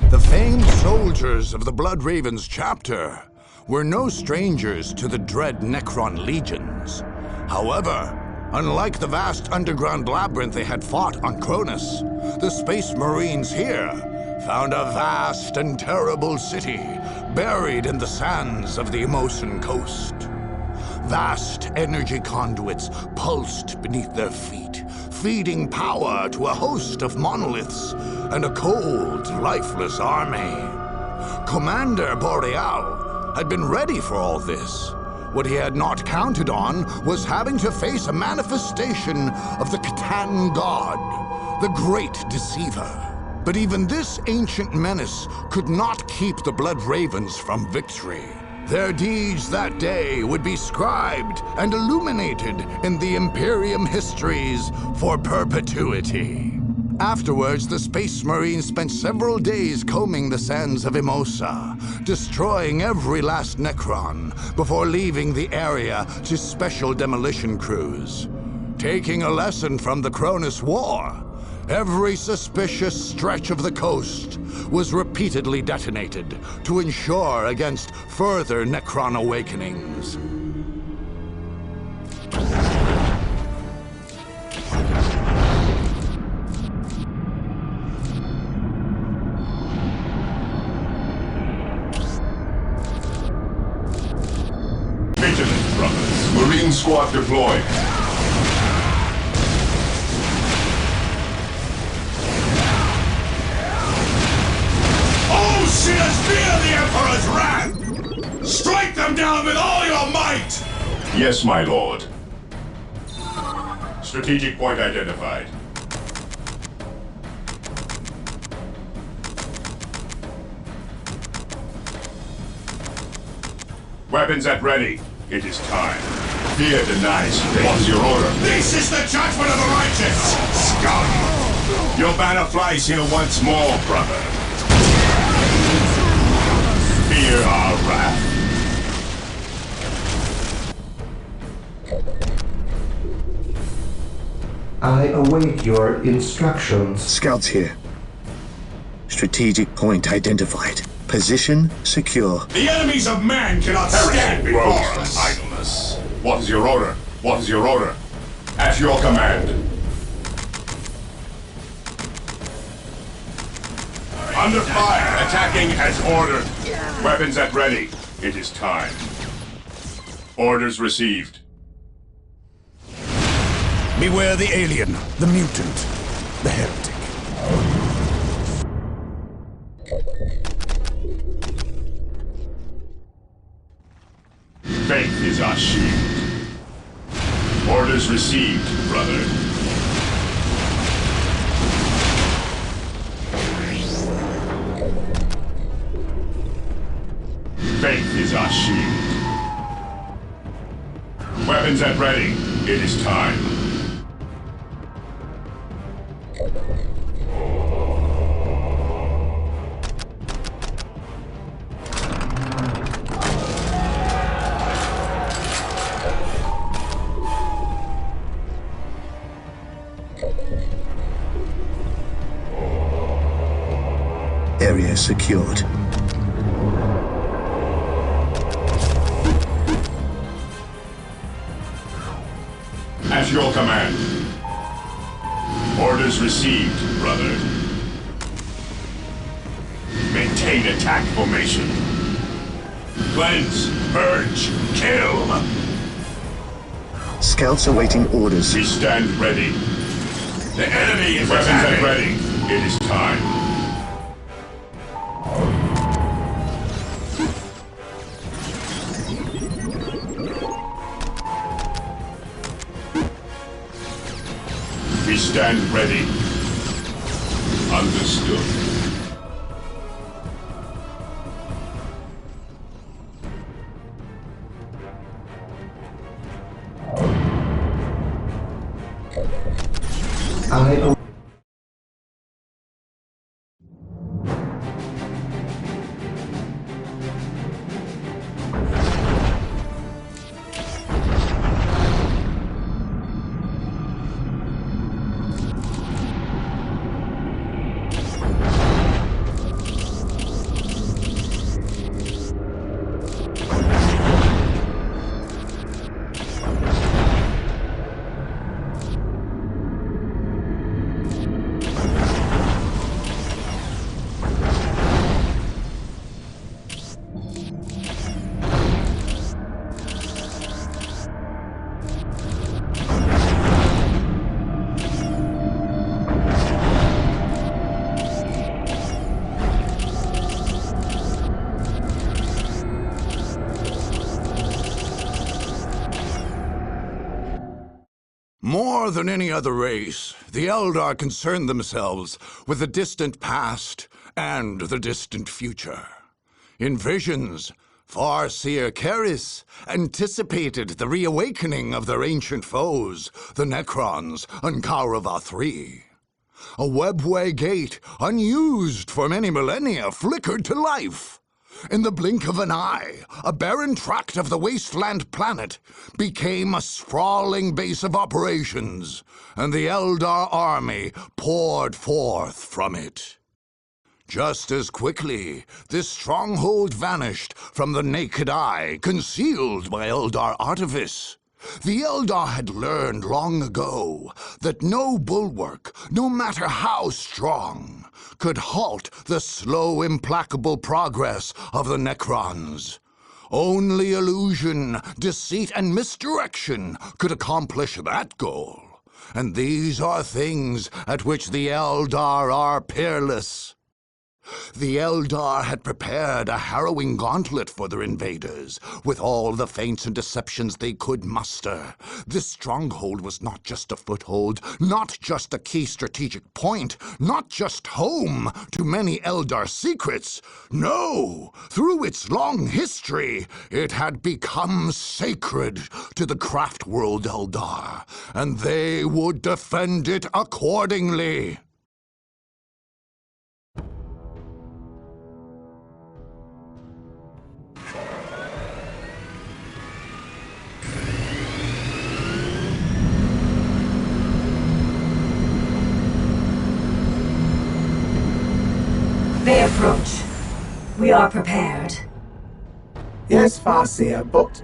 The famed soldiers of the Blood Ravens chapter were no strangers to the dread Necron legions. However, unlike the vast underground labyrinth they had fought on Cronus, the Space Marines here found a vast and terrible city buried in the sands of the Emosan coast. Vast energy conduits pulsed beneath their feet, feeding power to a host of monoliths and a cold, lifeless army. Commander Boreal had been ready for all this. What he had not counted on was having to face a manifestation of the Catan god, the Great Deceiver. But even this ancient menace could not keep the Blood Ravens from victory. Their deeds that day would be scribed and illuminated in the Imperium histories for perpetuity. Afterwards, the Space Marines spent several days combing the sands of Emosa, destroying every last Necron before leaving the area to special demolition crews. Taking a lesson from the Cronus War, every suspicious stretch of the coast was repeatedly detonated to ensure against further Necron awakenings. Vigilant, brothers. Marine squad deployed. Fear the Emperor's wrath! Strike them down with all your might! Yes, my lord. Strategic point identified. Weapons at ready. It is time. Fear denies faith. What's your order? This is the judgment of the righteous! Scum! Your banner flies here once more, brother. Fear our wrath. I await your instructions. Scouts here. Strategic point identified. Position secure. The enemies of man cannot stand before us. Idleness. What is your order? What is your order? At your command. Under fire, attacking as ordered. Weapons at ready. It is time. Orders received. Beware the alien, the mutant, the heretic. Faith is our shield. Orders received, brother. Faith is our shield. Weapons at ready. It is time. Area secured. At your command. Orders received, brother. Maintain attack formation. Cleanse, purge, kill! Scouts awaiting orders. We stand ready. The enemy is attacking. Ready. It is time. We stand ready. Understood. More than any other race, the Eldar concern themselves with the distant past and the distant future. In visions, Farseer Keris anticipated the reawakening of their ancient foes, the Necrons and Kaurava III. A webway gate, unused for many millennia, flickered to life. In the blink of an eye, a barren tract of the wasteland planet became a sprawling base of operations, and the Eldar army poured forth from it. Just as quickly, this stronghold vanished from the naked eye, concealed by Eldar artifice. The Eldar had learned long ago that no bulwark, no matter how strong, could halt the slow, implacable progress of the Necrons. Only illusion, deceit, and misdirection could accomplish that goal. And these are things at which the Eldar are peerless. The Eldar had prepared a harrowing gauntlet for their invaders, with all the feints and deceptions they could muster. This stronghold was not just a foothold, not just a key strategic point, not just home to many Eldar secrets. No! Through its long history, it had become sacred to the craft world Eldar, and they would defend it accordingly. They approach. We are prepared. Yes, Farseer, but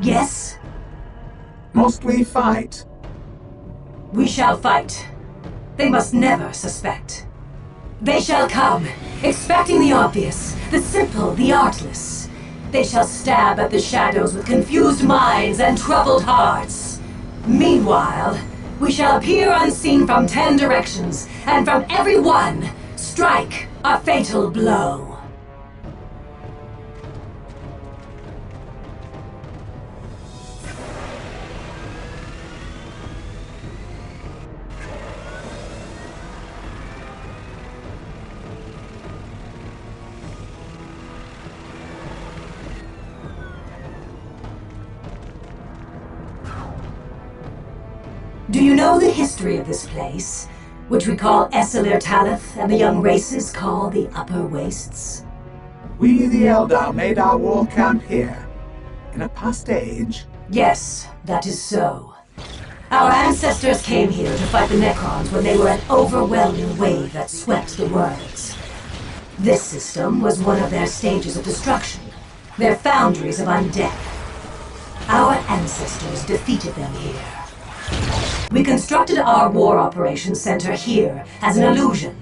Yes? must we fight? We shall fight. They must never suspect. They shall come, expecting the obvious, the simple, the artless. They shall stab at the shadows with confused minds and troubled hearts. Meanwhile, we shall appear unseen from 10 directions, and from every one, strike a fatal blow. Do you know the history of this place, which we call Esselir Talith and the young races call the Upper Wastes? We, the Eldar, made our war camp here. In a past age? Yes, that is so. Our ancestors came here to fight the Necrons when they were an overwhelming wave that swept the worlds. This system was one of their stages of destruction, their foundries of undeath. Our ancestors defeated them here. We constructed our war operations center here as an illusion.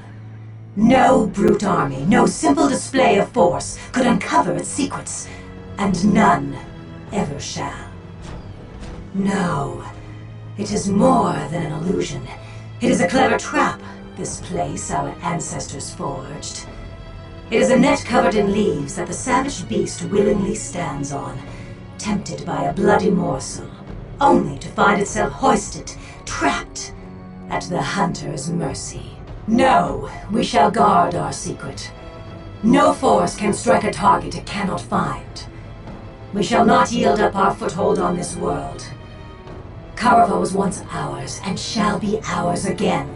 No brute army, no simple display of force could uncover its secrets, and none ever shall. No, it is more than an illusion. It is a clever trap, this place our ancestors forged. It is a net covered in leaves that the savage beast willingly stands on, tempted by a bloody morsel, only to find itself hoisted, trapped, at the hunter's mercy. No, we shall guard our secret. No force can strike a target it cannot find. We shall not yield up our foothold on this world. Karava was once ours, and shall be ours again.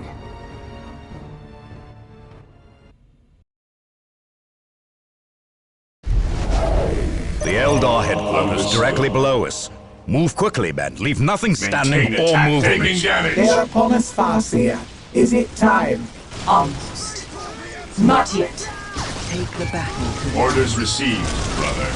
The Eldar headquarters directly below us. Move quickly, Ben. Leave nothing standing or moving. They are upon us, Farseer. Is it time? Almost. Not yet. Take the battle. Orders received, brother.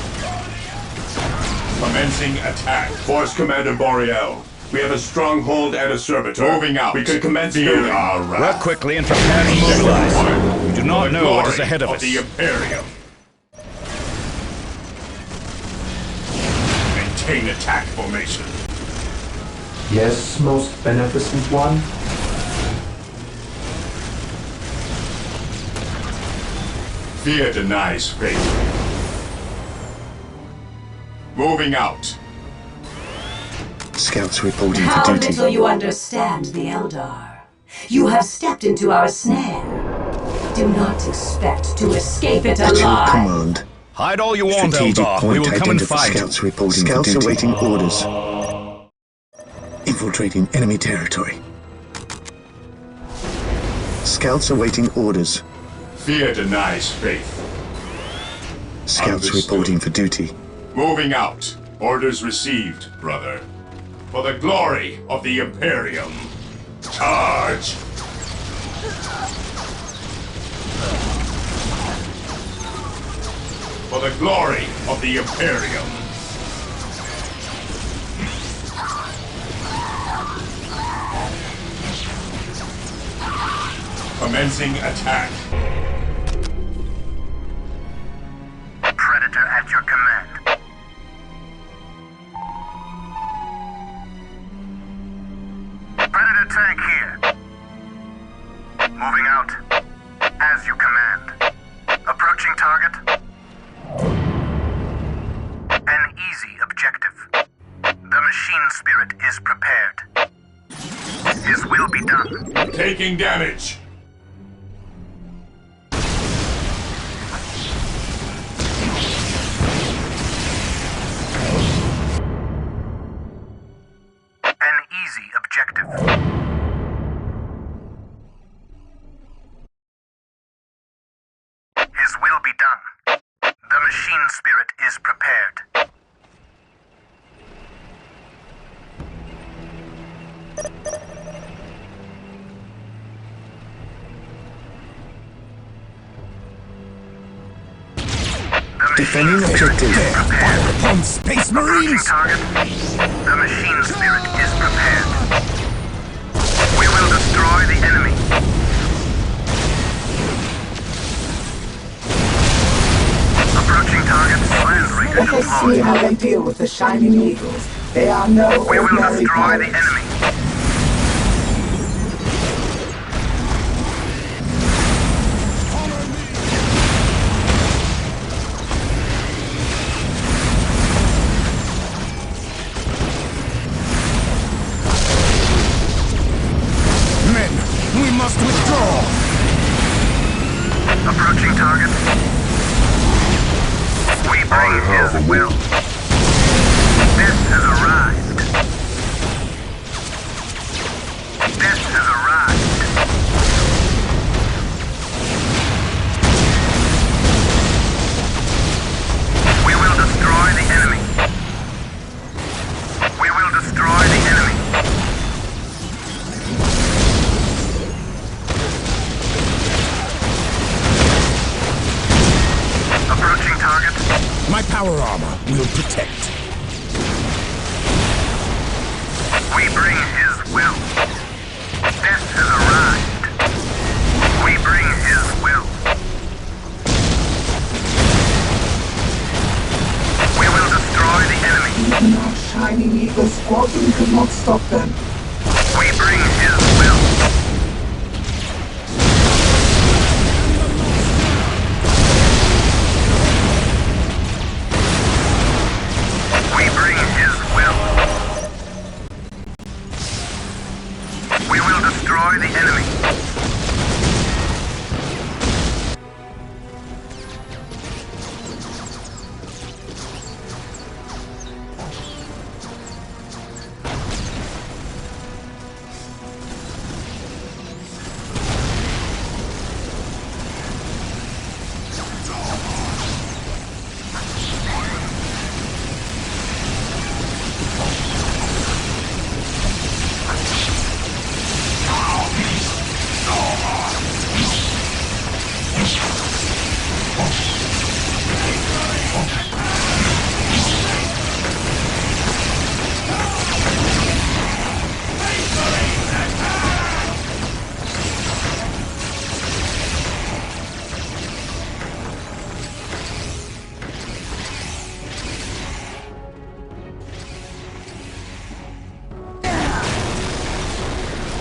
Commencing attack. Force Commander Boreal. We have a stronghold and a servitor. Moving out. We could commence building. Work quickly and prepare to mobilize. We do not know what is ahead of us. The Imperium. Maintain attack formation. Yes, most beneficent one. Fear denies faith. Moving out. Scouts reporting How for duty. little you understand the Eldar. You have stepped into our snare. Do not expect to escape it At your alive. command. Hide all you want, Strategic Eldar. point We will come and identified. fight. Scouts reporting Scouts for duty. awaiting orders. Infiltrating enemy territory. Scouts awaiting orders. Fear denies faith. Scouts Understood. reporting for duty. Moving out. Orders received, brother. For the glory of the Imperium. Charge! For the glory of the Imperium. Commencing attack. Predator at your command. Predator tank here. Moving out. As you command. Approaching target. An easy objective. The machine spirit is prepared. His will be done. Taking damage. An easy objective. His will be done. The machine spirit is prepared. Defending objective. Fire upon Space Marines! Target. The machine spirit is prepared. We will destroy the enemy. Approaching target. Land rate Let us see how they deal with the Shining Eagles. They are no We will ordinary destroy pilots. the enemy. Men, we must withdraw! Approaching target. We bring his will. Death has arrived. Death has arrived. We will destroy the enemy. We will destroy the enemy. Approaching target. My power armor will protect. We bring his will. Death has arrived. We bring his will. We will destroy the enemy. Even our Shining Eagle squadron could not stop them. We bring his will. We bring his will. We will destroy the enemy.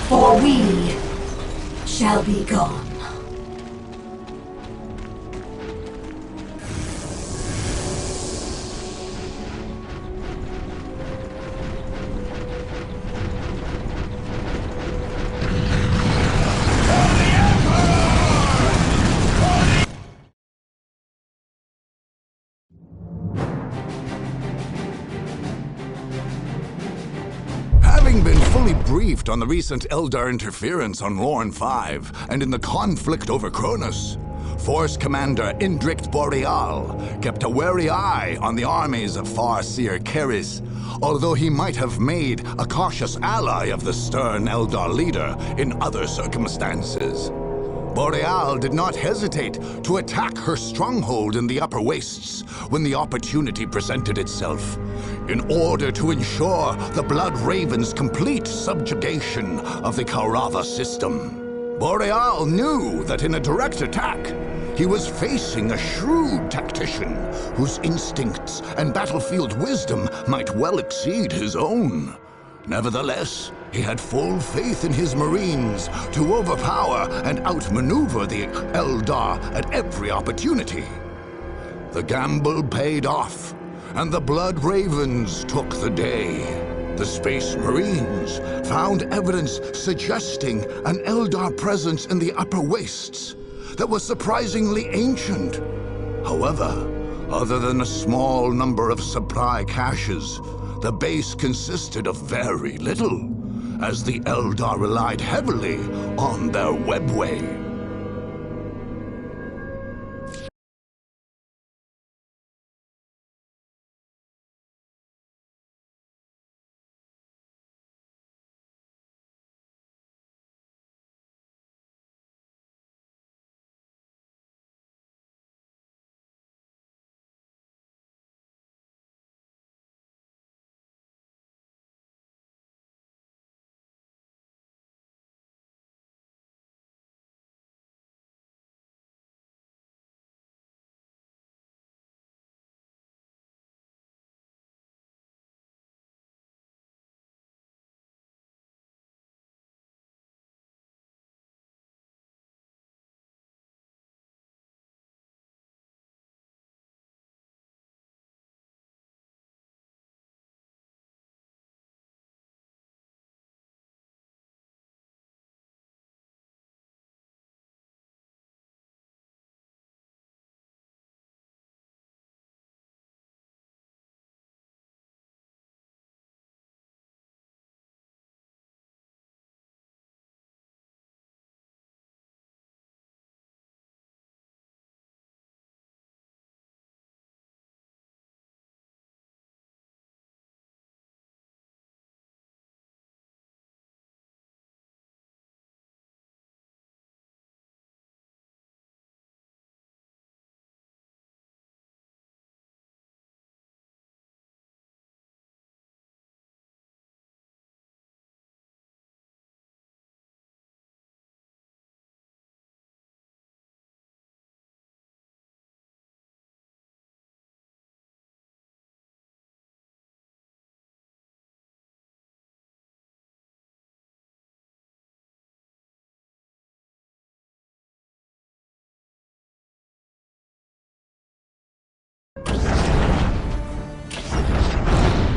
For we shall be gone. Having been fully briefed on the recent Eldar interference on Lorne 5 and in the conflict over Cronus, Force Commander Indrict Boreal kept a wary eye on the armies of Farseer Keris, although he might have made a cautious ally of the stern Eldar leader in other circumstances. Boreal did not hesitate to attack her stronghold in the Upper Wastes when the opportunity presented itself, in order to ensure the Blood Raven's complete subjugation of the Kaurava system. Boreal knew that in a direct attack, he was facing a shrewd tactician whose instincts and battlefield wisdom might well exceed his own. Nevertheless, he had full faith in his Marines to overpower and outmaneuver the Eldar at every opportunity. The gamble paid off, and the Blood Ravens took the day. The Space Marines found evidence suggesting an Eldar presence in the Upper Wastes that was surprisingly ancient. However, other than a small number of supply caches, the base consisted of very little, as the Eldar relied heavily on their webway.